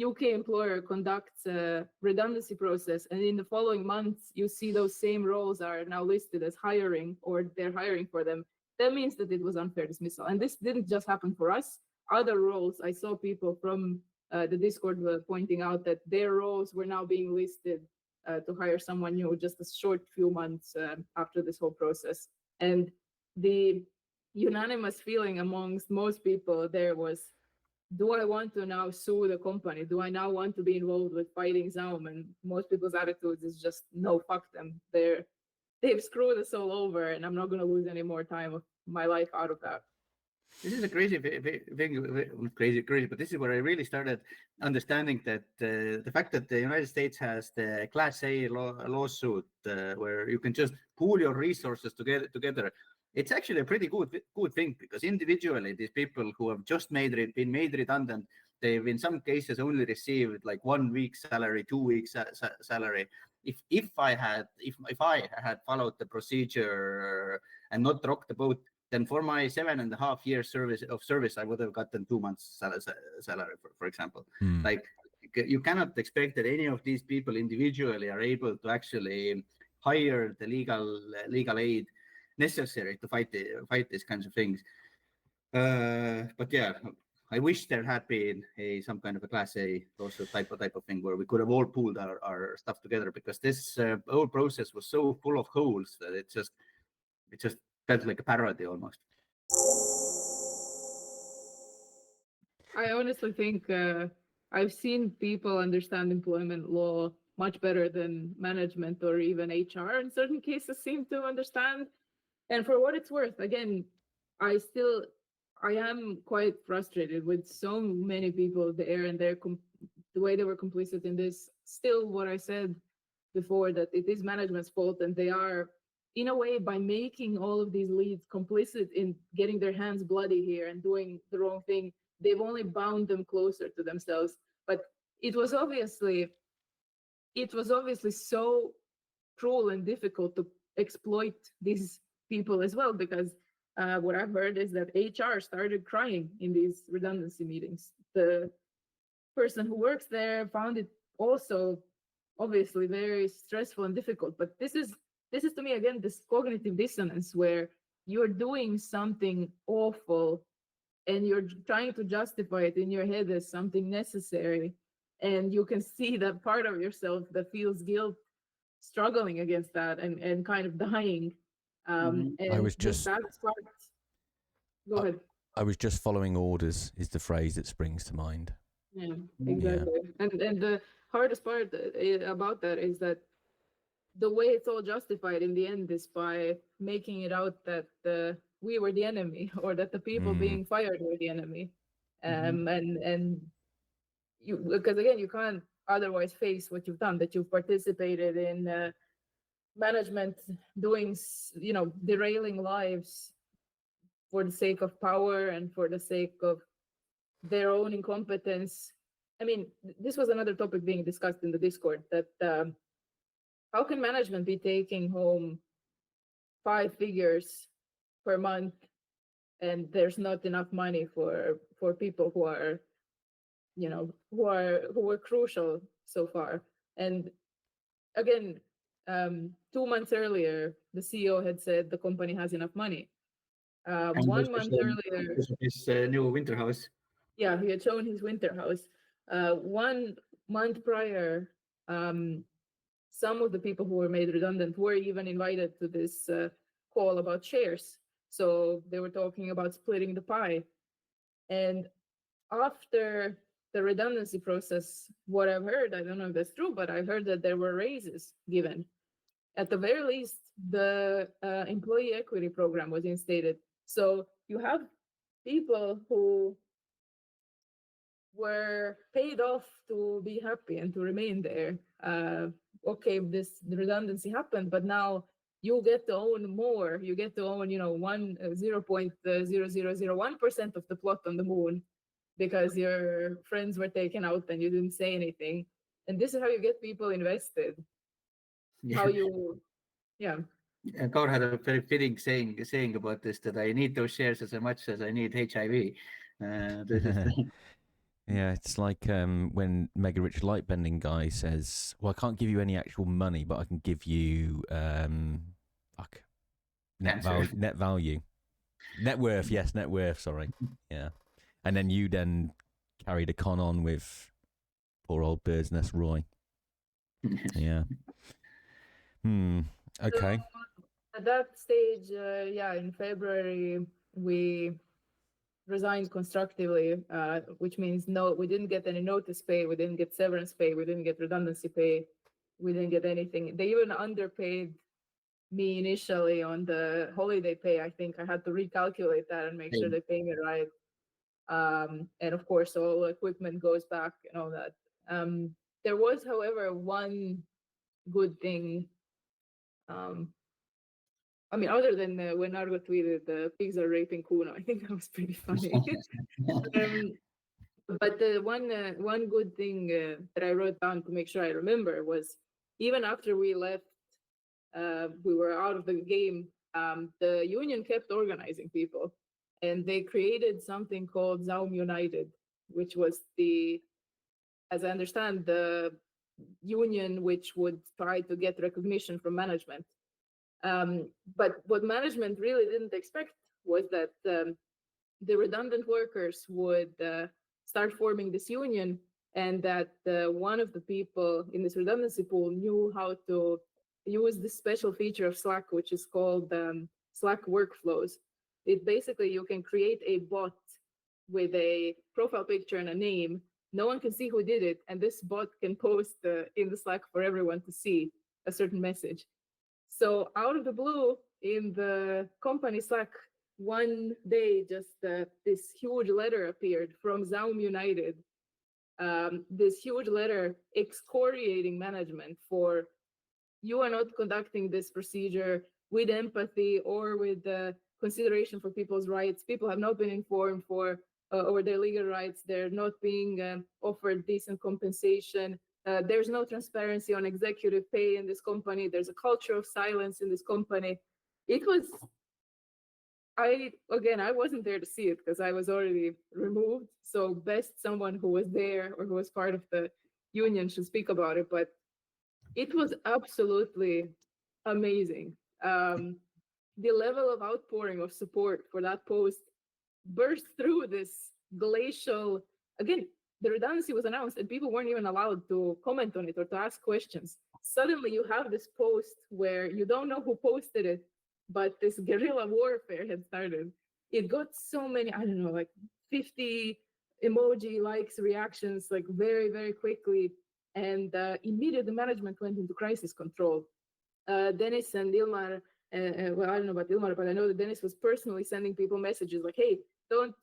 UK employer conducts a redundancy process and in the following months you see those same roles are now listed as hiring, or they're hiring for them, that means that it was unfair dismissal. And this didn't just happen for us. Other roles, I saw people from the Discord were pointing out that their roles were now being listed to hire someone new just a short few months after this whole process. And the unanimous feeling amongst most people there was, do I want to now sue the company? Do I now want to be involved with fighting ZAUM? And most people's attitudes is just, no, fuck them. They've screwed us all over, and I'm not going to lose any more time of my life out of that. This is a crazy thing, crazy, but this is where I really started understanding that the fact that the United States has the Class A lawsuit where you can just pool your resources together, it's actually a pretty good thing, because individually these people who have just been made redundant, they've in some cases only received like 1 week's salary, 2 weeks salary. If I had followed the procedure and not rocked the boat, then for my 7.5 years service, I would have gotten 2 months salary, for example. Like, you cannot expect that any of these people individually are able to actually hire the legal aid necessary to fight these kinds of things. But yeah, I wish there had been some kind of a Class A lawsuit type of thing where we could have all pooled our stuff together, because this whole process was so full of holes that it just felt like a parody almost. I honestly think I've seen people understand employment law much better than management or even HR in certain cases seem to understand. And for what it's worth, again, I am quite frustrated with so many people there and the way they were complicit in this. Still, what I said before, that it is management's fault, and they are, in a way, by making all of these leads complicit in getting their hands bloody here and doing the wrong thing, they've only bound them closer to themselves. But it was obviously so cruel and difficult to exploit these people as well, because what I've heard is that HR started crying in these redundancy meetings. The person who works there found it also obviously very stressful and difficult. But this is to me, again, this cognitive dissonance where you're doing something awful and you're trying to justify it in your head as something necessary. And you can see that part of yourself that feels guilt struggling against that and kind of dying. And I was just go ahead. I was just following orders is the phrase that springs to mind. Yeah, exactly. Yeah. And the hardest part about that is that the way it's all justified in the end is by making it out that we were the enemy, or that the people being fired were the enemy. And you, because again, you can't otherwise face what you've done, that you've participated in management doing, derailing lives for the sake of power and for the sake of their own incompetence. I mean, this was another topic being discussed in the Discord, that how can management be taking home 5 figures per month and there's not enough money for people who are, who were crucial so far. And again, 2 months earlier, the CEO had said the company has enough money. 1 month earlier, his new winter house. Yeah, he had shown his winter house. 1 month prior, some of the people who were made redundant were even invited to this call about shares. So they were talking about splitting the pie. And after the redundancy process, what I've heard, I don't know if that's true, but I heard that there were raises given. At the very least, the employee equity program was instated. So you have people who were paid off to be happy and to remain there. Okay, the redundancy happened, but now you get to own more. You get to own, 0.0001% of the plot on the moon because your friends were taken out and you didn't say anything. And this is how you get people invested. How you, yeah. And God had a very fitting saying about this, that I need those shares as much as I need HIV. This is Yeah, it's like when Mega Rich Lightbending guy says, "Well, I can't give you any actual money, but I can give you net value, net worth." Yes, net worth. Sorry, yeah. And then you then carried a con on with poor old Bird's Nest Roy. Yeah. Okay. So at that stage, in February, we resigned constructively, which means no, we didn't get any notice pay, we didn't get severance pay, we didn't get redundancy pay, we didn't get anything. They even underpaid me initially on the holiday pay. I think I had to recalculate that and make sure they pay me right. And of course, all equipment goes back and all that. There was, however, one good thing. Other than when Argo tweeted the pigs are raping Kuno, I think that was pretty funny. But the one good thing that I wrote down to make sure I remember was, even after we left, we were out of the game, the union kept organizing people, and they created something called ZAUM United, which was as I understand, the union which would try to get recognition from management. But what management really didn't expect was that the redundant workers would start forming this union, and that one of the people in this redundancy pool knew how to use this special feature of Slack, which is called Slack workflows. It basically, you can create a bot with a profile picture and a name. No one can see who did it, and this bot can post in the Slack for everyone to see a certain message. So out of the blue, in the company Slack, one day, just this huge letter appeared from ZAUM United. This huge letter excoriating management for, you are not conducting this procedure with empathy or with consideration for people's rights. People have not been informed over their legal rights. They're not being offered decent compensation. There's no transparency on executive pay in this company. There's a culture of silence in this company. It was, I wasn't there to see it because I was already removed. So best someone who was there or who was part of the union should speak about it. But it was absolutely amazing. The level of outpouring of support for that post burst through this glacial, again, the redundancy was announced and people weren't even allowed to comment on it or to ask questions. Suddenly you have this post where you don't know who posted it, but this guerrilla warfare had started. It got so many, 50 emoji likes, reactions, like very, very quickly. And immediately the management went into crisis control. Dennis and Ilmar, well, I don't know about Ilmar, but I know that Dennis was personally sending people messages like, hey, don't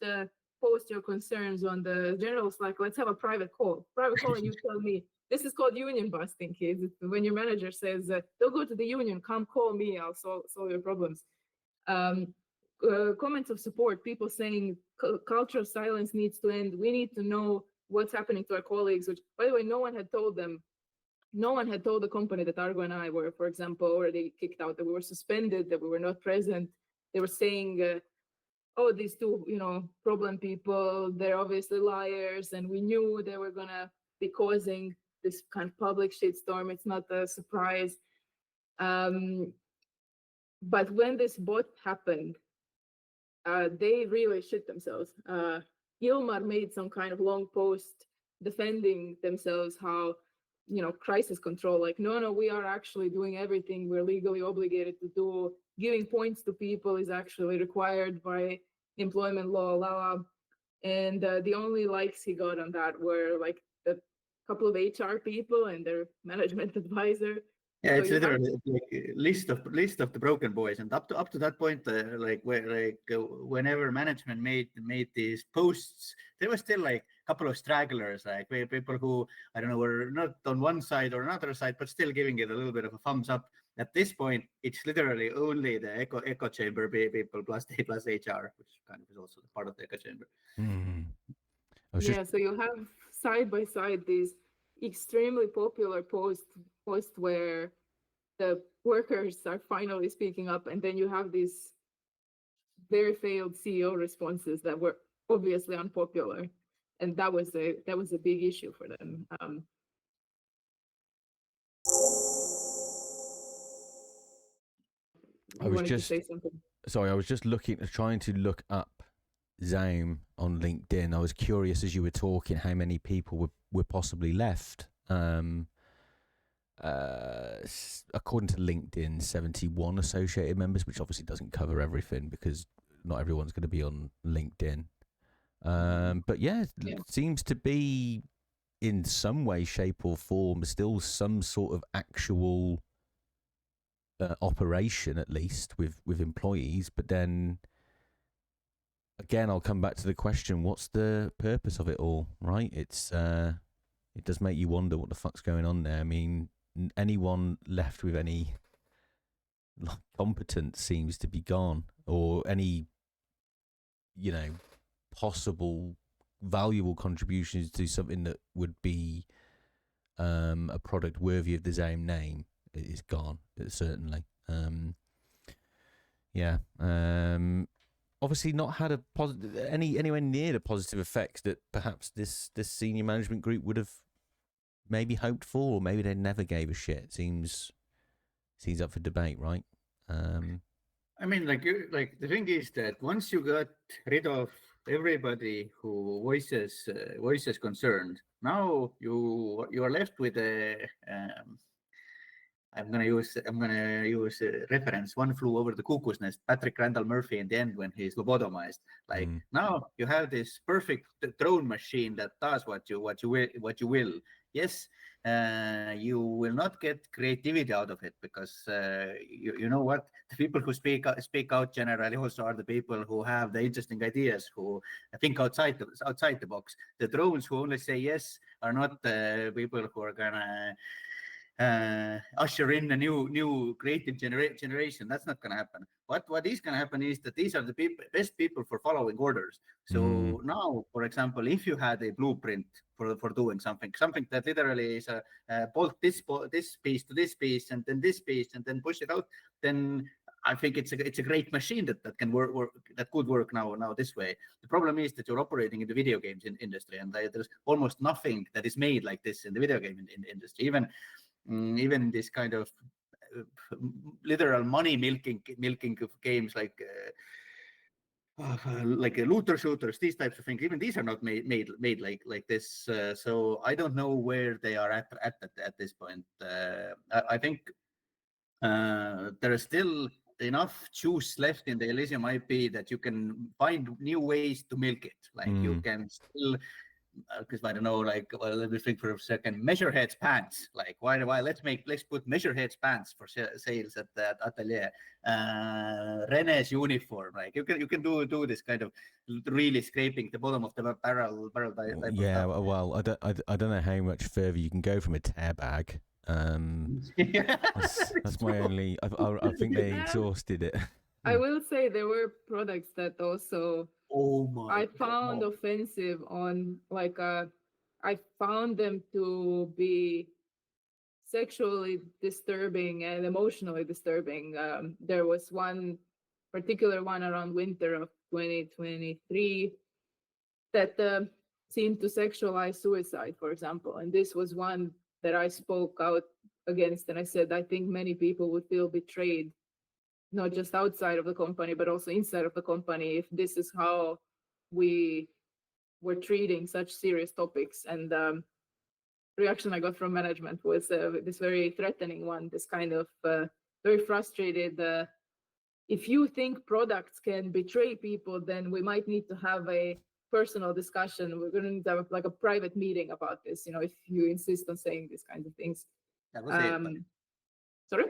post your concerns on the general Slack. Let's have a private call. And you tell me, this is called union busting, kids. When your manager says, don't go to the union, come call me, I'll solve your problems. Comments of support, people saying culture of silence needs to end. We need to know what's happening to our colleagues, which, by the way, no one had told them. No one had told the company that Argo and I were, for example, already kicked out, that we were suspended, that we were not present. They were saying, oh, these two, problem people, they're obviously liars, and we knew they were going to be causing this kind of public shitstorm. It's not a surprise. But when this bot happened, they really shit themselves. Ilmar made some kind of long post defending themselves, how, crisis control, like, no, we are actually doing everything we're legally obligated to do. Giving points to people is actually required by employment law, And the only likes he got on that were like the couple of HR people and their management advisor. Yeah, So it's you have- literally like a list of the broken boys, and up to that point, like where whenever management made these posts, there was still like a couple of stragglers, like people who I don't know were not on one side or another side, but still giving it a little bit of a thumbs up. At this point, it's literally only the echo chamber people plus HR, which kind of is also part of the echo chamber. Yeah, so you have side by side these extremely popular posts where the workers are finally speaking up, and then you have these very failed CEO responses that were obviously unpopular, and that was a big issue for them. I was just say something. Sorry, I was just trying to look up ZAUM on LinkedIn. I was curious as you were talking how many people were possibly left. According to LinkedIn, 71 associated members, which obviously doesn't cover everything because not everyone's going to be on LinkedIn. But yeah, it seems to be in some way, shape or form still some sort of actual operation, at least with employees. But then again, I'll come back to the question, what's the purpose of it all, right? It does make you wonder what the fuck's going on there. I mean, anyone left with any competence seems to be gone, or any possible valuable contributions to something that would be a product worthy of the ZAUM name is gone, certainly. Obviously not had a anywhere near the positive effects that perhaps this senior management group would have maybe hoped for, or maybe they never gave a shit. Seems up for debate, right? I mean, like the thing is that once you got rid of everybody who voices concerned, now you are left with a I'm gonna use a reference. One Flew Over the Cuckoo's Nest. Patrick Randall Murphy in the end when he's lobotomized. Like now you have this perfect drone machine that does what you will. Yes, you will not get creativity out of it because you know what, the people who speak out generally also are the people who have the interesting ideas, who think outside the box. The drones who only say yes are not the people who are gonna usher in a new creative generation. That's not going to happen. What is going to happen is that these are the best people for following orders. So now, for example, if you had a blueprint for doing something that literally is a bolt this piece to this piece and then this piece and then push it out, then I think it's a great machine that can work that could work now this way. The problem is that you're operating in the video games industry, and there's almost nothing that is made like this in the video game industry. Even this kind of literal money milking of games like looter shooters, these types of things, even these are not made like this. So I don't know where they are at this point. I think there is still enough juice left in the Elysium IP that you can find new ways to milk it. Like you can still, because I don't know, like, well, let me think for a second. Measureheads pants, like why let's put Measureheads pants for sales at the Atelier. Rene's uniform, like you can do this kind of really scraping the bottom of the barrel. Yeah, well, I don't know how much further you can go from a tear bag. That's my only. I think they exhausted it. I will say there were products that also I found offensive on, like, I found them to be sexually disturbing and emotionally disturbing. There was one particular one around winter of 2023 that seemed to sexualize suicide, for example. And this was one that I spoke out against, and I said, I think many people would feel betrayed, not just outside of the company, but also inside of the company, if this is how we were treating such serious topics. And reaction I got from management was this very threatening one, this kind of very frustrated, if you think products can betray people, then we might need to have a personal discussion. We're going to have like a private meeting about this, if you insist on saying these kinds of things. That was it. Sorry?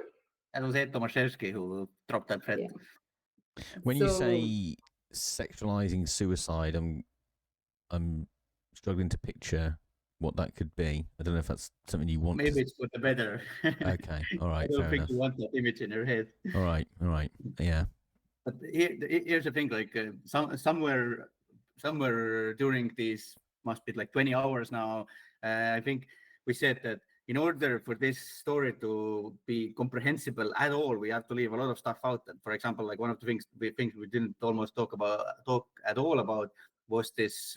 That was Ed Tomaszewski who dropped that threat. Yeah. When you say sexualizing suicide, I'm struggling to picture what that could be. I don't know if that's something you want. Maybe it's for the better. Okay, all right. I don't fair think enough. you want that image in your head. All right, yeah. But here's the thing: like somewhere during these must be like 20 hours now. I think we said that in order for this story to be comprehensible at all, we have to leave a lot of stuff out. And for example, like one of the things we didn't almost talk at all about was this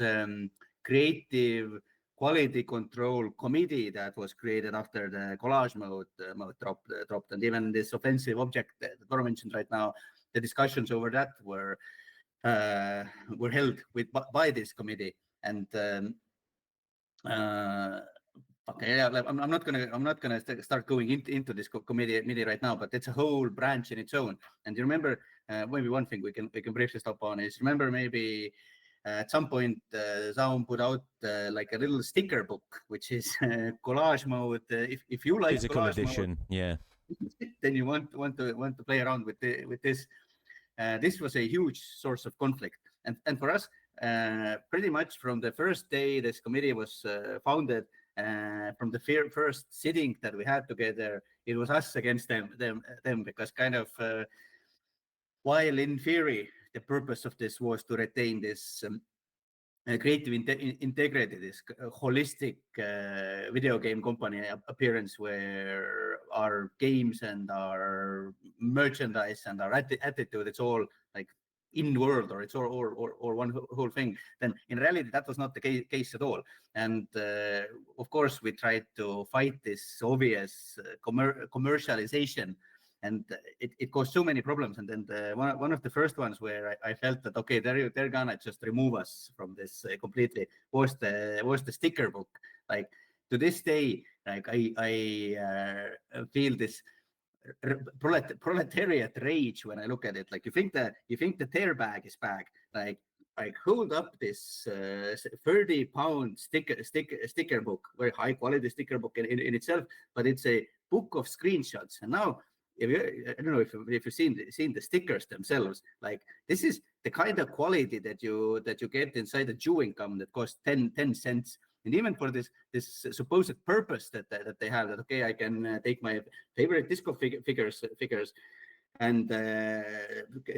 creative quality control committee that was created after the collage mode dropped, and even this offensive object that Dora mentioned right now. The discussions over that were held by this committee, and okay, yeah, I'm not gonna start going into this committee right now, but it's a whole branch in its own. And you remember, maybe one thing we can briefly stop on is remember maybe. At some point, ZAUM put out like a little sticker book, which is collage mode. If you like physical collage edition, mode, yeah, then you want to play around with this. This was a huge source of conflict, and for us, pretty much from the first day this committee was founded, from the first sitting that we had together, it was us against them, because kind of while in theory the purpose of this was to retain this creative integrity, this holistic video game company appearance where our games and our merchandise and our attitude, it's all like in world, or it's or one whole thing. Then in reality, that was not the case at all. And of course, we tried to fight this obvious commercialization. And it caused so many problems. And then one of the first ones where I felt that, okay, they're gonna just remove us from this completely was the sticker book. Like to this day, like I feel this proletariat rage when I look at it. Like you think the tear bag is back. Like hold up this 30-pound sticker book, very high quality sticker book in itself, but it's a book of screenshots. And now, I don't know if you've seen the stickers themselves. Like this is the kind of quality that you get inside a chewing gum that costs 10 cents. And even for this supposed purpose that they have, that okay, I can take my favorite disco figures and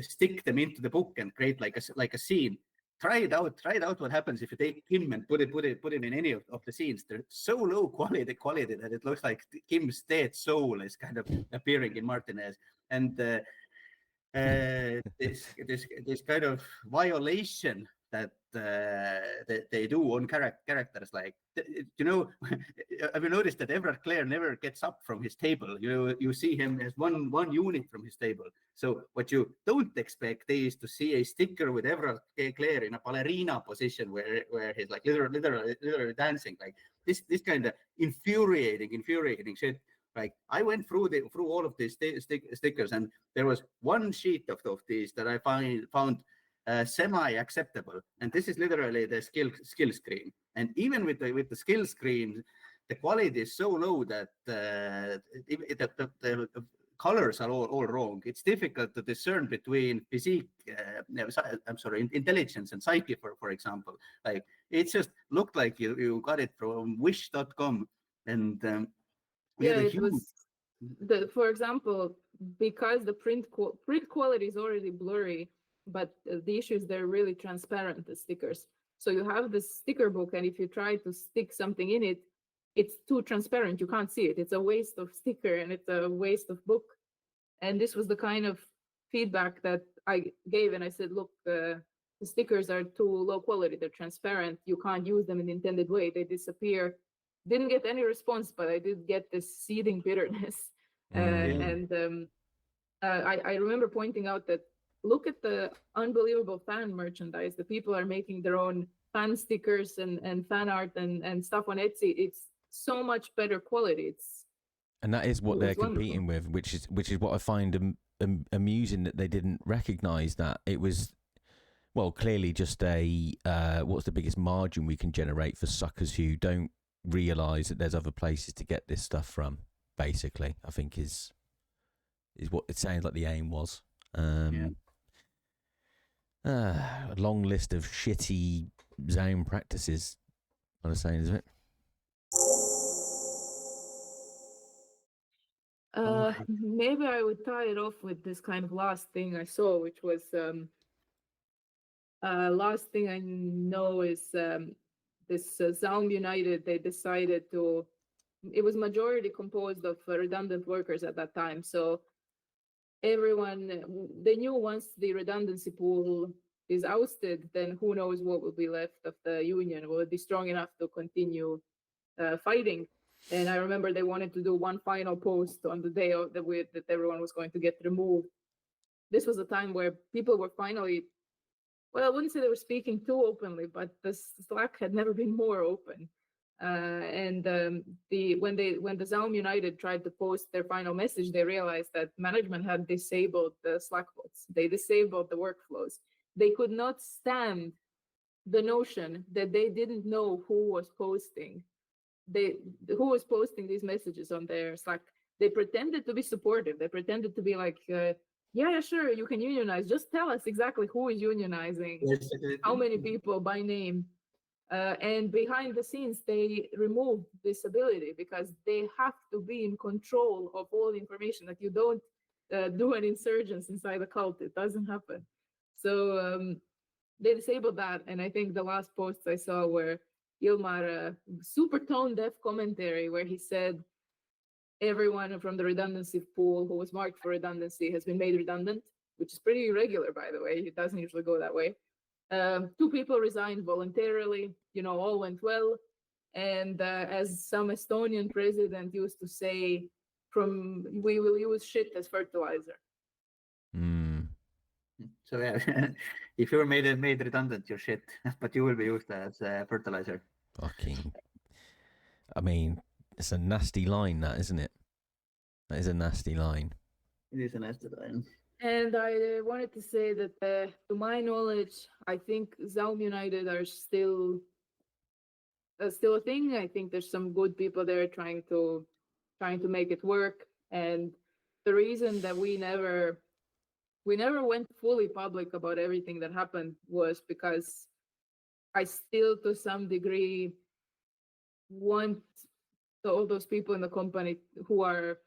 stick them into the book and create like a scene. Try it out what happens if you take Kim and put him in any of the scenes. They're so low quality that it looks like Kim's dead soul is kind of appearing in Martinez. And this kind of violation that they do on characters, like, you know, have you noticed that Everard Clare never gets up from his table? You see him as one unit from his table. So what you don't expect is to see a sticker with Everard Clare in a ballerina position where he's like literally dancing. Like this kind of infuriating shit. Like I went through all of these stickers, and there was one sheet of these that I found semi-acceptable, and this is literally the skill screen. And even with the skill screen, the quality is so low that the colors are all wrong. It's difficult to discern between intelligence and psyche, for example. Like it just looked like you got it from wish.com, and it was for example, because the print quality is already blurry, but the issue is they're really transparent, the stickers. So you have the sticker book, and if you try to stick something in it, it's too transparent. You can't see it. It's a waste of sticker, and it's a waste of book. And this was the kind of feedback that I gave, and I said, look, the stickers are too low quality. They're transparent. You can't use them in the intended way. They disappear. Didn't get any response, but I did get this seething bitterness. I remember pointing out that look at the unbelievable fan merchandise. The people are making their own fan stickers and fan art and stuff on Etsy. It's so much better quality. And that is what they're competing with, which is what I find amusing, that they didn't recognize that. It was Well, clearly just a what's the biggest margin we can generate for suckers who don't realise that there's other places to get this stuff from, basically, I think is what it sounds like the aim was. A long list of shitty ZAUM practices, what I'm saying, isn't it? Maybe I would tie it off with this kind of last thing I saw, which was last thing I know is this ZAUM United. They decided to. It was majority composed of redundant workers at that time, so everyone they knew once the redundancy pool is ousted, then who knows what will be left of the union? Will it be strong enough to continue fighting? And I remember they wanted to do one final post on the day of that everyone was going to get removed. This was a time where people were finally, well, I wouldn't say they were speaking too openly, but the Slack had never been more open. When the ZAUM United tried to post their final message, they realized that management had disabled the Slack bots. They disabled the workflows. They could not stand the notion that they didn't know who was posting these messages on their Slack. They pretended to be supportive. They pretended to be like, yeah, sure, you can unionize. Just tell us exactly who is unionizing, how many people by name. And behind the scenes, they removed this ability because they have to be in control of all the information. That you don't do an insurgence inside the cult. It doesn't happen. So they disabled that. And I think the last posts I saw were Ilmar super tone deaf commentary where he said everyone from the redundancy pool who was marked for redundancy has been made redundant, which is pretty irregular, by the way. It doesn't usually go that way. 2 people resigned voluntarily, all went well. And as some Estonian president used to say, we will use shit as fertilizer. So yeah, if you're made redundant, you're shit, but you will be used as fertilizer. Fucking, I mean, it's a nasty line, that, isn't it? That is a nasty line. It is a nasty line. And I wanted to say that, to my knowledge, I think ZAUM United are still a thing. I think there's some good people there trying to make it work. And the reason that we never went fully public about everything that happened was because I still, to some degree, want all those people in the company who are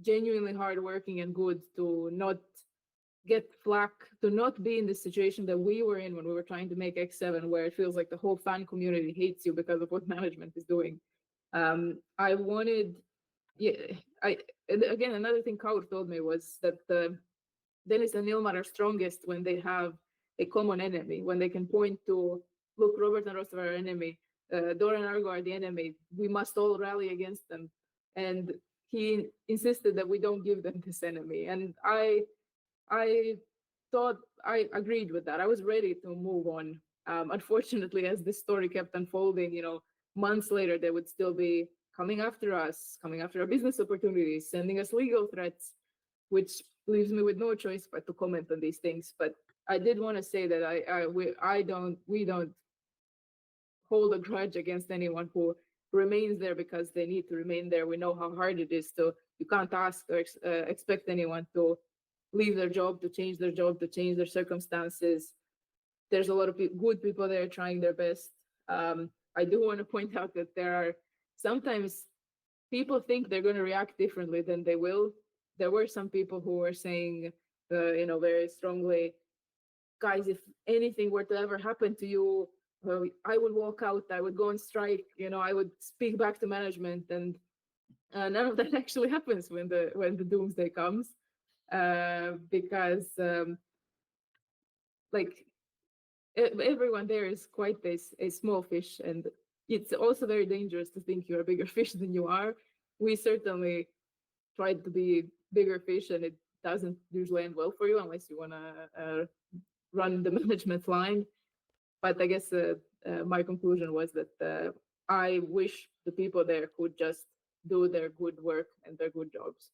genuinely hardworking and good to not get flack, to not be in the situation that we were in when we were trying to make X7, where it feels like the whole fan community hates you because of what management is doing. I wanted, again, another thing Kaur told me was that Dennis and Ilmar are strongest when they have a common enemy, when they can point to, look, Robert and Rostov are our enemy, Dora and Argo are the enemy, we must all rally against them. And he insisted that we don't give them this enemy. And I thought I agreed with that. I was ready to move on. Unfortunately, as this story kept unfolding, months later, they would still be coming after us, coming after our business opportunities, sending us legal threats, which leaves me with no choice but to comment on these things. But I did want to say that we don't hold a grudge against anyone who remains there because they need to remain there. We know how hard it is you can't ask or expect anyone to leave their job, to change their job, to change their circumstances. There's a lot of good people there trying their best. I do want to point out that there are sometimes people think they're going to react differently than they will. There were some people who were saying, very strongly, guys, if anything were to ever happen to you, I would walk out, I would go on strike, I would speak back to management, and none of that actually happens when the doomsday comes, because everyone there is quite a small fish, and it's also very dangerous to think you're a bigger fish than you are. We certainly tried to be bigger fish, and it doesn't usually end well for you unless you want to run the management line. But I guess my conclusion was that I wish the people there could just do their good work and their good jobs.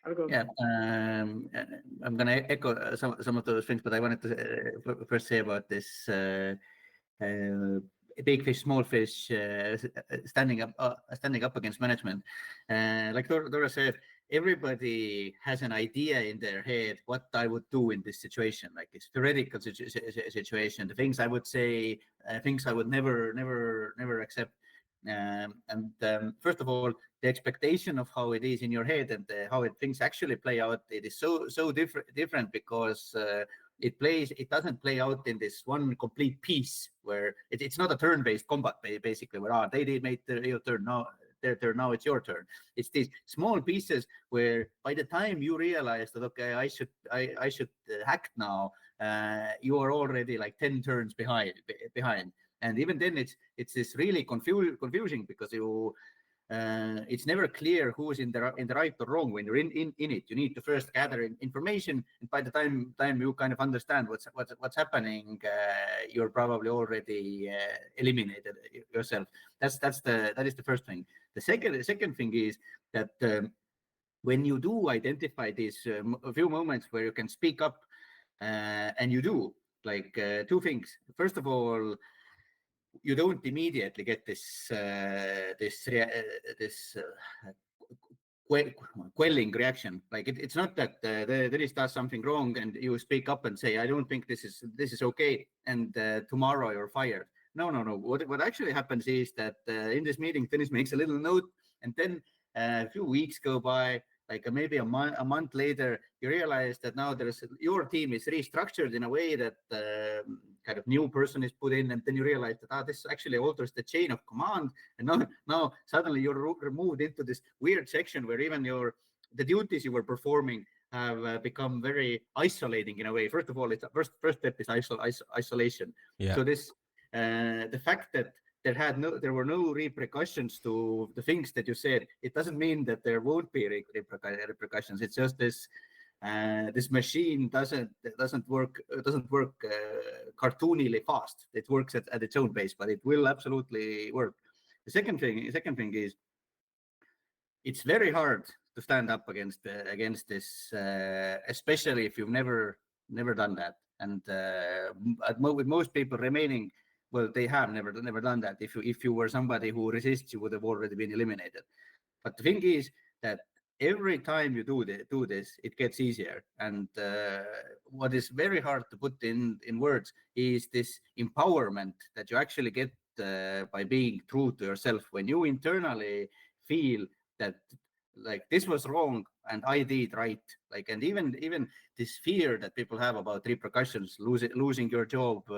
Argo. Yeah, I'm going to echo some of those things, but I wanted to first say about this big fish, small fish standing up against management. Like Dora said, everybody has an idea in their head what I would do in this situation, like this theoretical situation, the things I would say, things I would never accept. First of all, the expectation of how it is in your head and how things actually play out, it is so different because it doesn't play out in this one complete piece where it's not a turn-based combat basically where they made your turn, now their turn, now it's your turn. It's these small pieces where by the time you realize that okay, I should act now, you are already like 10 turns behind. And even then it's this really confusing because it's never clear who's in the right or wrong when you're in it. You need to first gather information, and by the time you kind of understand what's happening, you're probably already eliminated yourself. That is the first thing. The second thing is that when you do identify these a few moments where you can speak up, and you do like two things. First of all, you don't immediately get this quelling reaction. Like it's not that there does something wrong and you speak up and say, I don't think this is okay, and tomorrow you're fired. No. What actually happens is that in this meeting, Dennis makes a little note, and then a few weeks go by, like maybe a month later, you realize that now your team is restructured in a way that kind of new person is put in, and then you realize that this actually alters the chain of command, and now suddenly you're moved into this weird section where even the duties you were performing have become very isolating in a way. First of all, first step is isolation. Yeah. So this the fact that there were no repercussions to the things that you said, it doesn't mean that there won't be repercussions. It's just this machine doesn't work cartoonily fast. It works at its own pace, but it will absolutely work. The second thing is it's very hard to stand up against this, especially if you've never done that. And with most people remaining, well, they have never done that. If you were somebody who resists, you would have already been eliminated. But the thing is that every time you do this, it gets easier. And what is very hard to put in words is this empowerment that you actually get by being true to yourself. When you internally feel that like this was wrong and I did right, like, and even this fear that people have about repercussions, losing your job,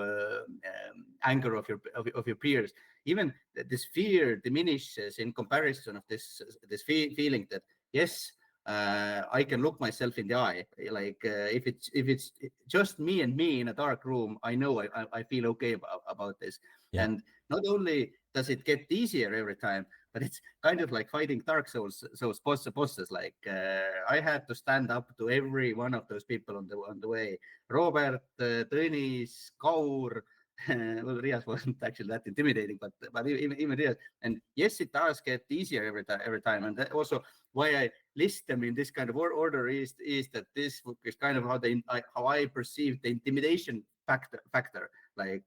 anger of your peers, even this fear diminishes in comparison of this feeling that yes, I can look myself in the eye. Like if it's just me in a dark room, I know I feel okay about this. Yeah. And not only does it get easier every time, but it's kind of like fighting Dark Souls bosses. Like I had to stand up to every one of those people on the way. Robert, Tõnis, Kaur. Well, Rias wasn't actually that intimidating, but even Rias. And yes, it does get easier every time. And that also why I list them in this kind of order is that this is kind of how I perceive the intimidation factor. Like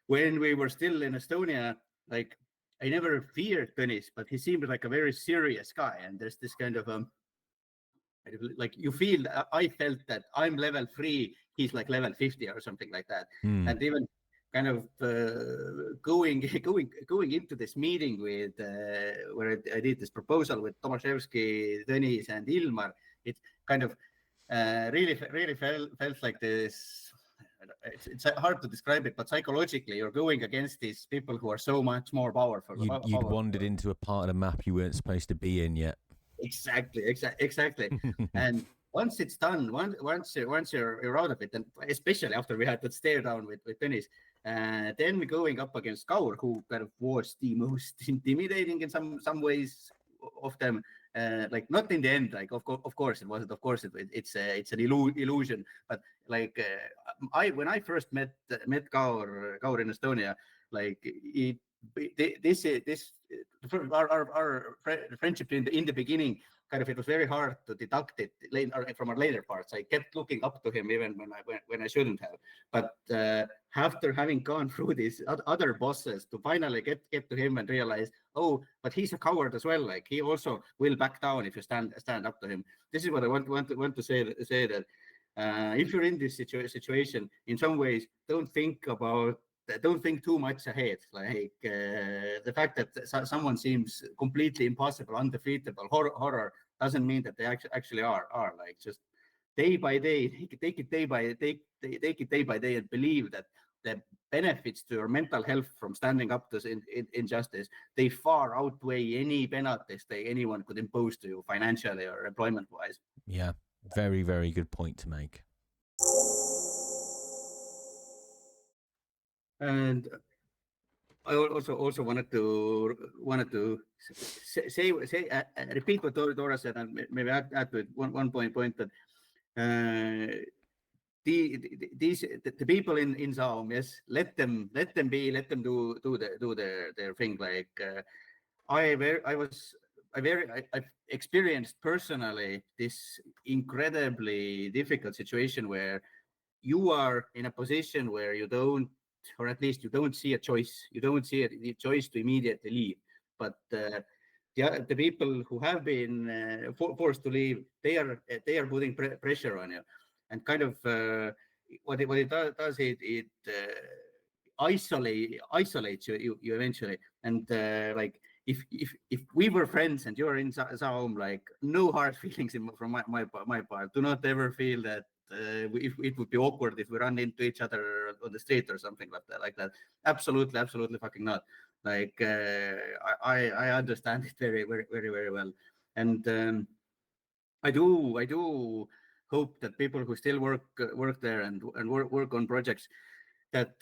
when we were still in Estonia, like I never feared Tõnis, but he seemed like a very serious guy. And there's this kind of like you feel, I felt that I'm level 3, he's like level 50 or something like that. And even kind of going into this meeting with where I did this proposal with Tomaszewski, Tõnis, and Ilmar, it kind of really felt like this. It's hard to describe it, but psychologically, you're going against these people who are so much more powerful. You'd wandered into a part of the map you weren't supposed to be in yet. Exactly. And once it's done, once you're out of it, and especially after we had that stare down with Tõnis, then going up against Kaur, who kind of was the most intimidating in some ways of them. Like not in the end, like of course it wasn't. Of course it's an illusion. But like when I first met Kaur in Estonia, like our friendship in the beginning it was very hard to deduct it from our later parts. I kept looking up to him even when I shouldn't have. But after having gone through these other bosses to finally get to him and realize, oh, but he's a coward as well. Like he also will back down if you stand up to him. This is what I want to say that if you're in this situation, in some ways, don't think too much ahead. Like the fact that someone seems completely impossible, undefeatable, horror doesn't mean that they actually are. Like just day by day, take it day by day, and believe that the benefits to your mental health from standing up to injustice, they far outweigh any penalties anyone could impose to you financially or employment wise. Yeah, very, very good point to make. And I also wanted to say repeat what Dora said, and maybe add to it one point that the people in ZAUM, yes, let them do their thing. Like I've experienced personally this incredibly difficult situation where you are in a position where you don't, or at least you don't see a choice. You don't see a choice to immediately leave. But the people who have been forced to leave, they are putting pressure on you, and kind of what it does, it isolates you eventually. And like if we were friends and you're in ZAUM, like no hard feelings from my part. Do not ever feel that if it would be awkward if we run into each other on the street or something like that. Absolutely fucking not. Like I understand it very well, and I do hope that people who still work there and work on projects, that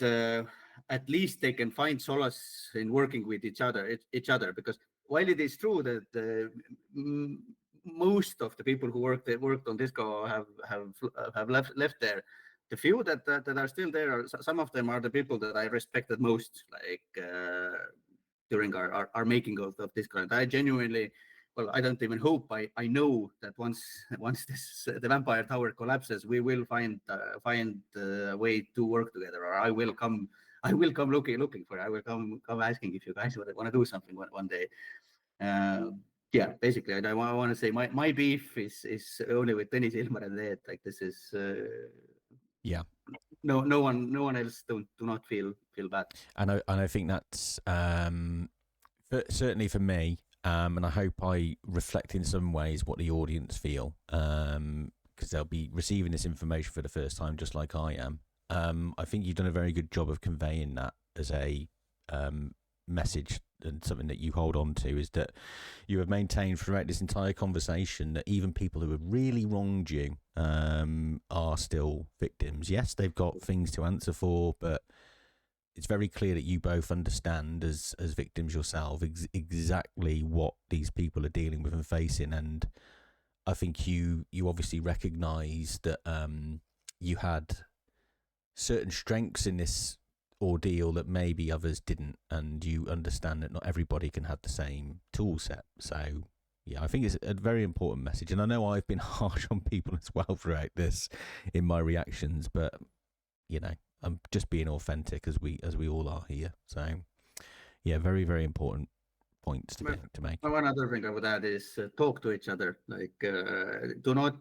at least they can find solace in working with each other, because while it is true that most of the people who worked on Disco have left there, the few that are still there, some of them are the people that I respected most, like during our making of Disco. And I genuinely, well, I don't even hope, I know that once the Vampire Tower collapses, we will find a way to work together, or I will come looking for it. I will come asking if you guys want to do something one day. Yeah, basically, I want to say my beef is only with Tõnis Ilmar and Ed. Like this is yeah. No one else do not feel bad. And I think that's certainly for me. And I hope I reflect in some ways what the audience feel, because they'll be receiving this information for the first time, just like I am. I think you've done a very good job of conveying that as a message, and something that you hold on to is that you have maintained throughout this entire conversation that even people who have really wronged you are still victims. Yes, they've got things to answer for, but it's very clear that you both understand as victims yourself exactly what these people are dealing with and facing. And I think you obviously recognise that you had certain strengths in this ordeal that maybe others didn't, and you understand that not everybody can have the same tool set. So yeah, I think it's a very important message. And I know I've been harsh on people as well throughout this in my reactions, but you know, I'm just being authentic as we all are here. So yeah, very, very important points to make. One other thing I would add is talk to each other. Like do not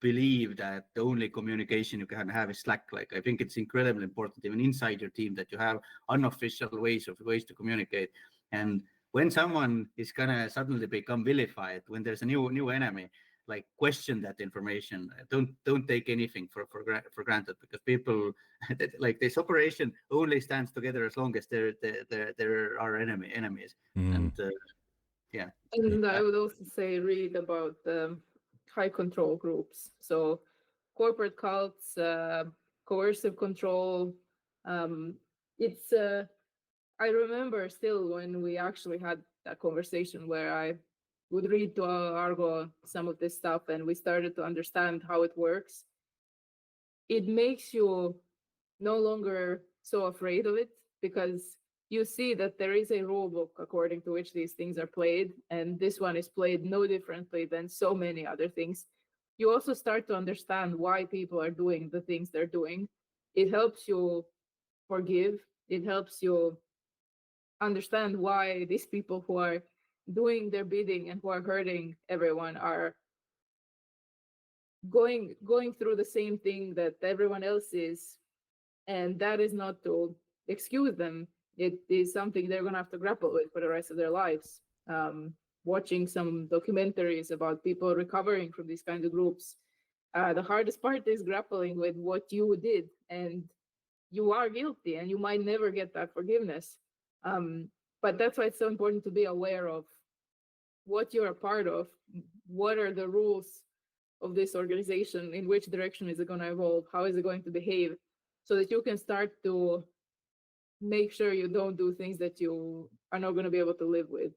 believe that the only communication you can have is Slack. Like I think it's incredibly important, even inside your team, that you have unofficial ways to communicate. And when someone is gonna suddenly become vilified, when there's a new enemy, like question that information. Don't take anything for granted, because people like this operation only stands together as long as there are enemies. And yeah. And I would also say read about high control groups. So corporate cults, coercive control. It's I remember still when we actually had that conversation where I would read to Argo some of this stuff and we started to understand how it works. It makes you no longer so afraid of it, because you see that there is a rule book according to which these things are played, and this one is played no differently than so many other things. You also start to understand why people are doing the things they're doing. It helps you forgive. It helps you understand why these people who are doing their bidding and who are hurting everyone are going through the same thing that everyone else is. And that is not to excuse them. It is something they're going to have to grapple with for the rest of their lives. Watching some documentaries about people recovering from these kinds of groups, the hardest part is grappling with what you did, and you are guilty, and you might never get that forgiveness. But that's why it's so important to be aware of what you're a part of, what are the rules of this organization, in which direction is it going to evolve, how is it going to behave, so that you can start to make sure you don't do things that you are not going to be able to live with.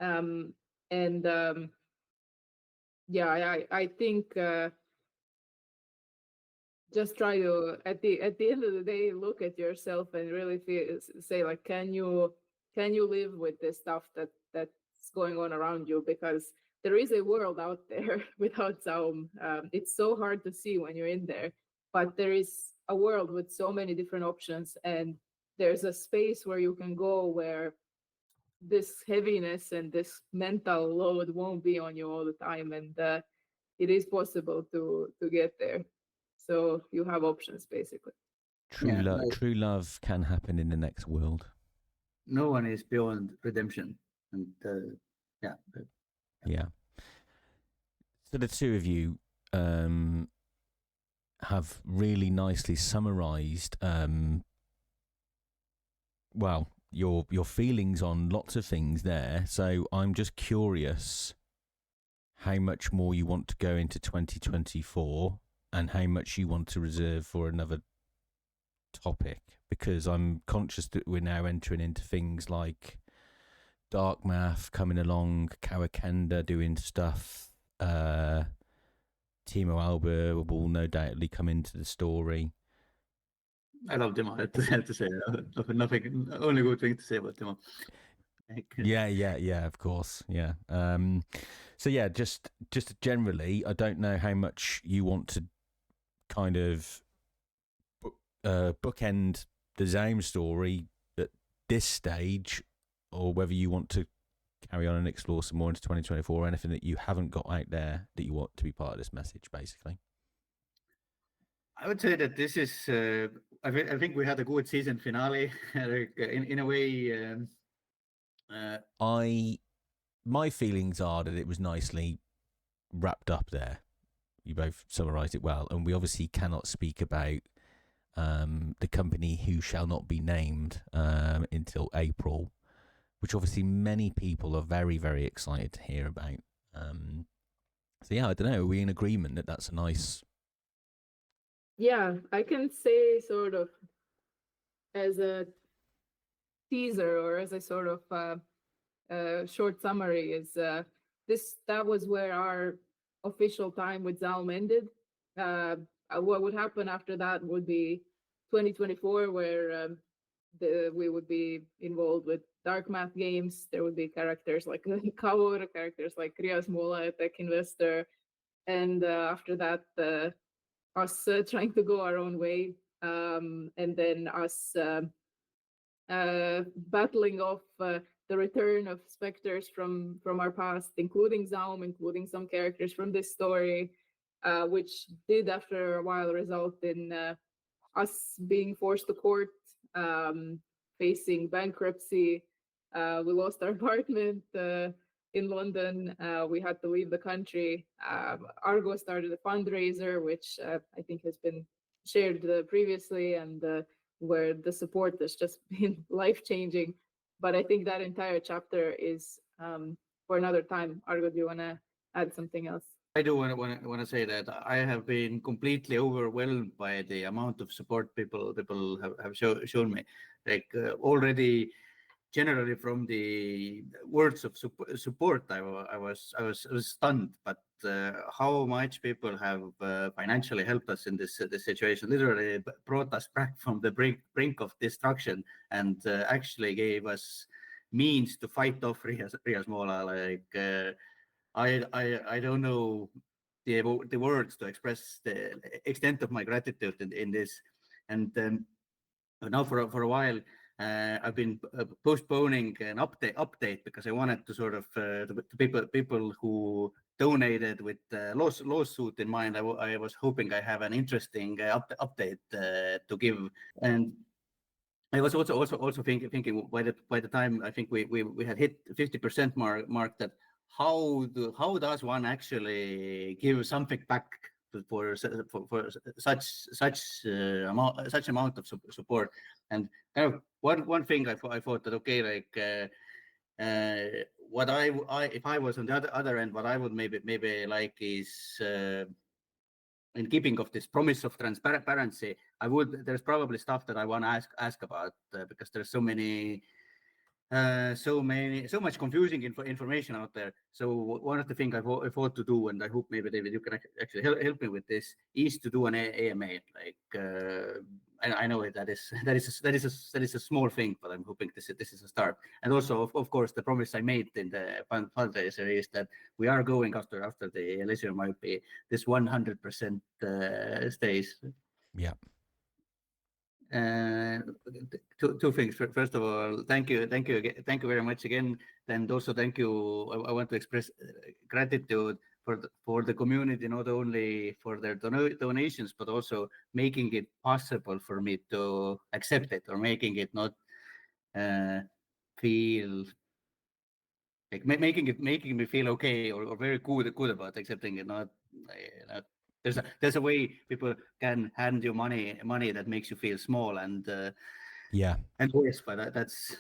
I think just try to at the end of the day look at yourself and really say like, can you live with this stuff that's going on around you? Because there is a world out there without ZAUM. It's so hard to see when you're in there, but there is a world with so many different options, and there's a space where you can go where this heaviness and this mental load won't be on you all the time, and it is possible to get there. So you have options, basically. True love can happen in the next world. No one is beyond redemption, and yeah. So the two of you have really nicely summarized your feelings on lots of things there. So I'm just curious how much more you want to go into 2024 and how much you want to reserve for another topic, because I'm conscious that we're now entering into things like Dark Math coming along, Kawakenda doing stuff, Timo Alba will no doubtly come into the story. I love Timo. I have to say, nothing, only good thing to say about Timo. Yeah, of course, yeah. So yeah, just generally, I don't know how much you want to kind of bookend the ZAUM story at this stage, or whether you want to carry on and explore some more into 2024, or anything that you haven't got out there that you want to be part of this message, basically. I would say that this is, I think we had a good season finale. in a way, my feelings are that it was nicely wrapped up there. You both summarised it well, and we obviously cannot speak about the company who shall not be named until April, which obviously many people are very, very excited to hear about. So yeah, I don't know, are we in agreement that that's a nice... Yeah, I can say sort of as a teaser, or as a sort of short summary, is that was where our official time with ZAUM ended. What would happen after that would be 2024, where we would be involved with Dark Math games. There would be characters like Kavor, characters like Rias Mola, a tech investor, and after that, us trying to go our own way, and then us battling off the return of specters from our past, including ZAUM, including some characters from this story, which did after a while result in us being forced to court, facing bankruptcy. We lost our apartment in London. We had to leave the country. Argo started a fundraiser, which I think has been shared previously, and where the support has just been life-changing. But I think that entire chapter is for another time. Argo, do you want to add something else? I do want to say that I have been completely overwhelmed by the amount of support people have shown me. Like already generally from the words of support, I was stunned. But how much people have financially helped us in this situation, literally brought us back from the brink of destruction, and actually gave us means to fight off Riias Moolah. Like I don't know the words to express the extent of my gratitude in this. And now for a while, I've been postponing an update because I wanted to sort of the people who donated with lawsuit in mind. I was hoping I have an interesting update to give. And I was also thinking by the time I think we had hit 50% mark, that how does one actually give something back for such amount of support? And kind of one thing I thought that, okay, like what if I was on the other end, what I would maybe like is in keeping of this promise of transparency, there's probably stuff that I want to ask about because there's so much confusing information out there. So one of the things I thought to do, and I hope maybe David, you can actually help me with this, is to do an AMA. Like I know that is a small thing, but I'm hoping this is a start. And also, of course, the promise I made in the fundraiser is that we are going after the Elysium IP. This 100% stays. Yeah. Two things. First of all, thank you very much again, and also thank you. I want to express gratitude for the community, not only for their donations, but also making it possible for me to accept it, or making it not feel like making me feel okay or very good about accepting it. Not there's a way people can hand you money that makes you feel small, and yeah, and yes, but that's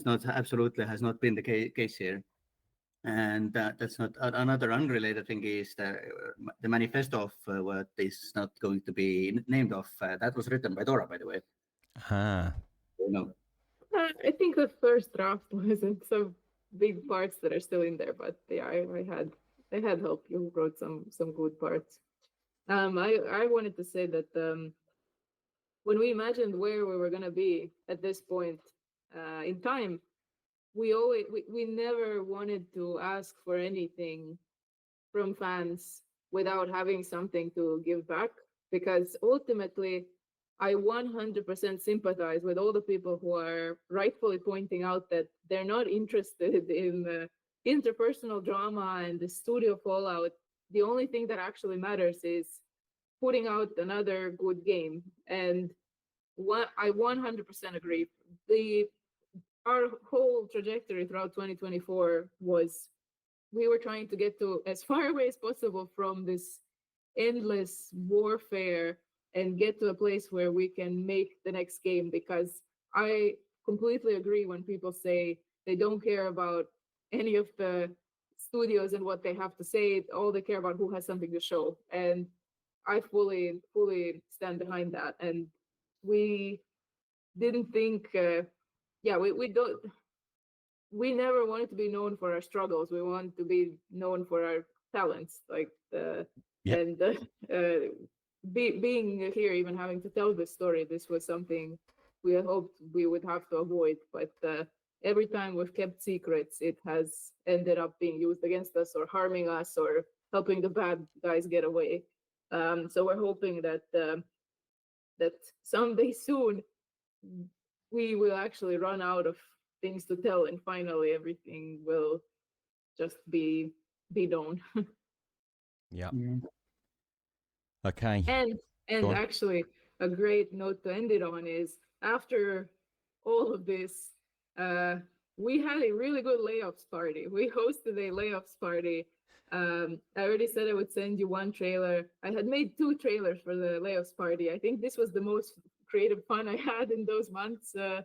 not absolutely has not been the case here. And that's not another unrelated thing is the manifesto of what is not going to be named of. That was written by Dora, by the way. No. I think the first draft wasn't some big parts that are still in there, but yeah, I had help. You wrote some good parts. I wanted to say that when we imagined where we were gonna be at this point in time, we never wanted to ask for anything from fans without having something to give back, because ultimately I 100% sympathize with all the people who are rightfully pointing out that they're not interested in interpersonal drama and the studio fallout. The only thing that actually matters is putting out another good game. And I 100% agree. Our whole trajectory throughout 2024 was we were trying to get to as far away as possible from this endless warfare and get to a place where we can make the next game, because I completely agree when people say they don't care about any of the studios and what they have to say. All they care about who has something to show. And I fully stand behind that. And we didn't think, we never wanted to be known for our struggles. We wanted to be known for our talents, like being here, even having to tell this story, this was something we had hoped we would have to avoid. But every time we've kept secrets, it has ended up being used against us or harming us or helping the bad guys get away. So we're hoping that that someday soon we will actually run out of things to tell, and finally everything will just be known. Yeah. Okay. And actually, a great note to end it on is, after all of this, we had a really good layoffs party. We hosted a layoffs party. I already said I would send you one trailer. I had made 2 trailers for the layoffs party. I think this was the most creative fun I had in those months. That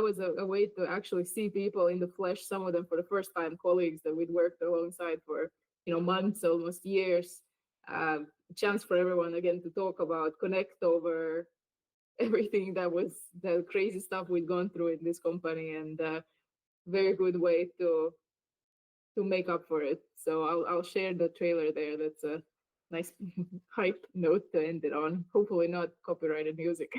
was a way to actually see people in the flesh, some of them for the first time, colleagues that we'd worked alongside for months, almost years. Chance for everyone again to talk about, connect over everything that was the crazy stuff we'd gone through in this company, and very good way to make up for it. So I'll share the trailer there. That's a nice hype note to end it on. Hopefully not copyrighted music.